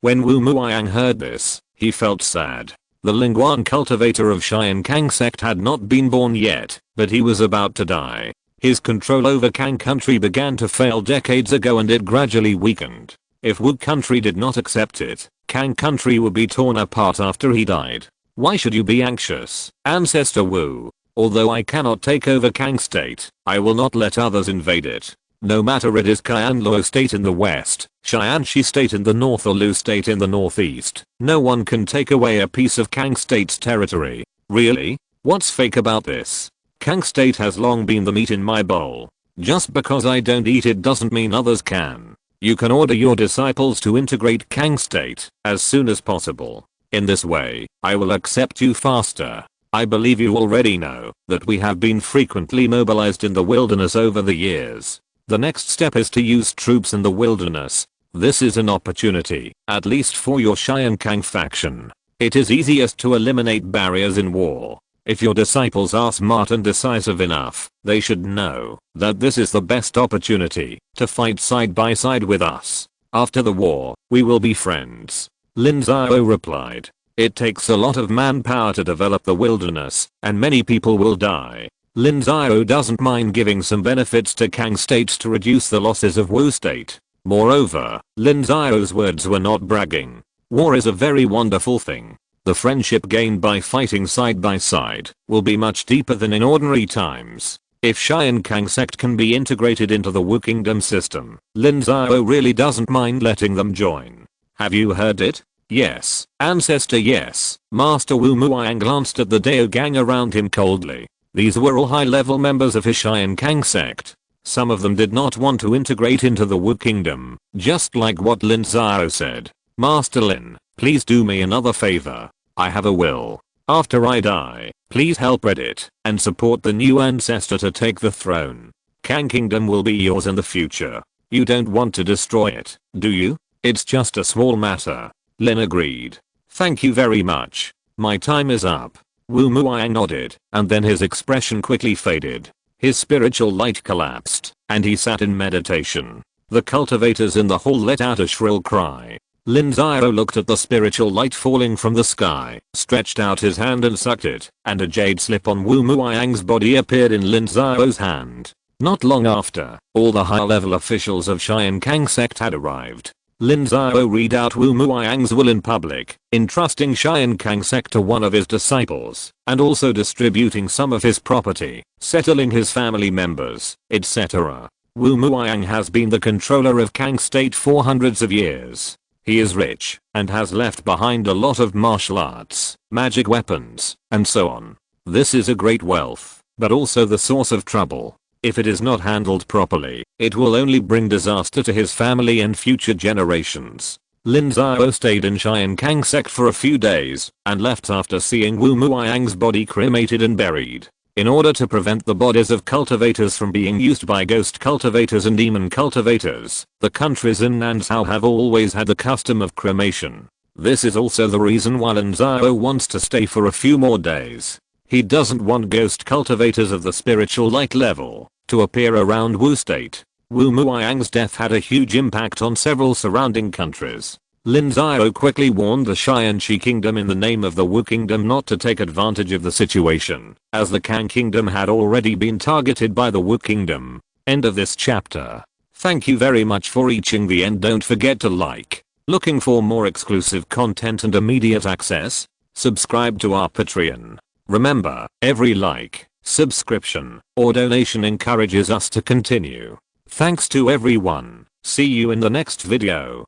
When Wu Muang heard this, he felt sad. The Lingguan cultivator of Tiansheng Sect had not been born yet, but he was about to die. His control over Kang country began to fail decades ago and it gradually weakened. If Wu country did not accept it, Kang country would be torn apart after he died. Why should you be anxious, Ancestor Wu? Although I cannot take over Kang state, I will not let others invade it. No matter it is Qianluo state in the west, Xianxi state in the north or Lu state in the northeast, no one can take away a piece of Kang state's territory. Really? What's fake about this? Kang state has long been the meat in my bowl. Just because I don't eat it doesn't mean others can. You can order your disciples to integrate Kang state as soon as possible. In this way, I will accept you faster. I believe you already know that we have been frequently mobilized in the wilderness over the years. The next step is to use troops in the wilderness. This is an opportunity, at least for your Xiankang faction. It is easiest to eliminate barriers in war. If your disciples are smart and decisive enough, they should know that this is the best opportunity to fight side by side with us. After the war, we will be friends. Lin Xiao replied. It takes a lot of manpower to develop the wilderness, and many people will die. Lin Xiao doesn't mind giving some benefits to Kang states to reduce the losses of Wu state. Moreover, Lin Xiao's words were not bragging. War is a very wonderful thing. The friendship gained by fighting side by side will be much deeper than in ordinary times. If Tiansheng Sect can be integrated into the Wu Kingdom system, Lin Xiao really doesn't mind letting them join. Have you heard it? Yes, Ancestor, yes. Master Wu Muang glanced at the Dao gang around him coldly. These were all high-level members of his Tiansheng Sect. Some of them did not want to integrate into the Wu Kingdom, just like what Lin Xiao said. Master Lin, please do me another favor. I have a will. After I die, please help read it and support the new ancestor to take the throne. Kang Kingdom will be yours in the future. You don't want to destroy it, do you? It's just a small matter. Lin agreed. Thank you very much. My time is up. Wu Muang nodded, and then his expression quickly faded. His spiritual light collapsed, and he sat in meditation. The cultivators in the hall let out a shrill cry. Lin Xiao looked at the spiritual light falling from the sky, stretched out his hand and sucked it, and a jade slip on Wu Muang's body appeared in Lin Xiao's hand. Not long after, all the high-level officials of Tiansheng Sect had arrived. Lin Xiao read out Wu Muang's will in public, entrusting Tiansheng Sect to one of his disciples, and also distributing some of his property, settling his family members, etc. Wu Muang has been the controller of Kang State for hundreds of years. He is rich, and has left behind a lot of martial arts, magic weapons, and so on. This is a great wealth, but also the source of trouble. If it is not handled properly, it will only bring disaster to his family and future generations. Lin Xiao stayed in Tiansheng Sect for a few days, and left after seeing Wu Muang's body cremated and buried. In order to prevent the bodies of cultivators from being used by ghost cultivators and demon cultivators, the countries in Nanzhao have always had the custom of cremation. This is also the reason why Lin Xiao wants to stay for a few more days. He doesn't want ghost cultivators of the spiritual light level to appear around Wu State. Wu Muiyang's death had a huge impact on several surrounding countries. Lin Xiao quickly warned the Tiansheng Kingdom in the name of the Wu Kingdom not to take advantage of the situation, as the Kang Kingdom had already been targeted by the Wu Kingdom. End of this chapter. Thank you very much for reaching the end. Don't forget to like. Looking for more exclusive content and immediate access? Subscribe to our Patreon. Remember, every like, subscription, or donation encourages us to continue. Thanks to everyone. See you in the next video.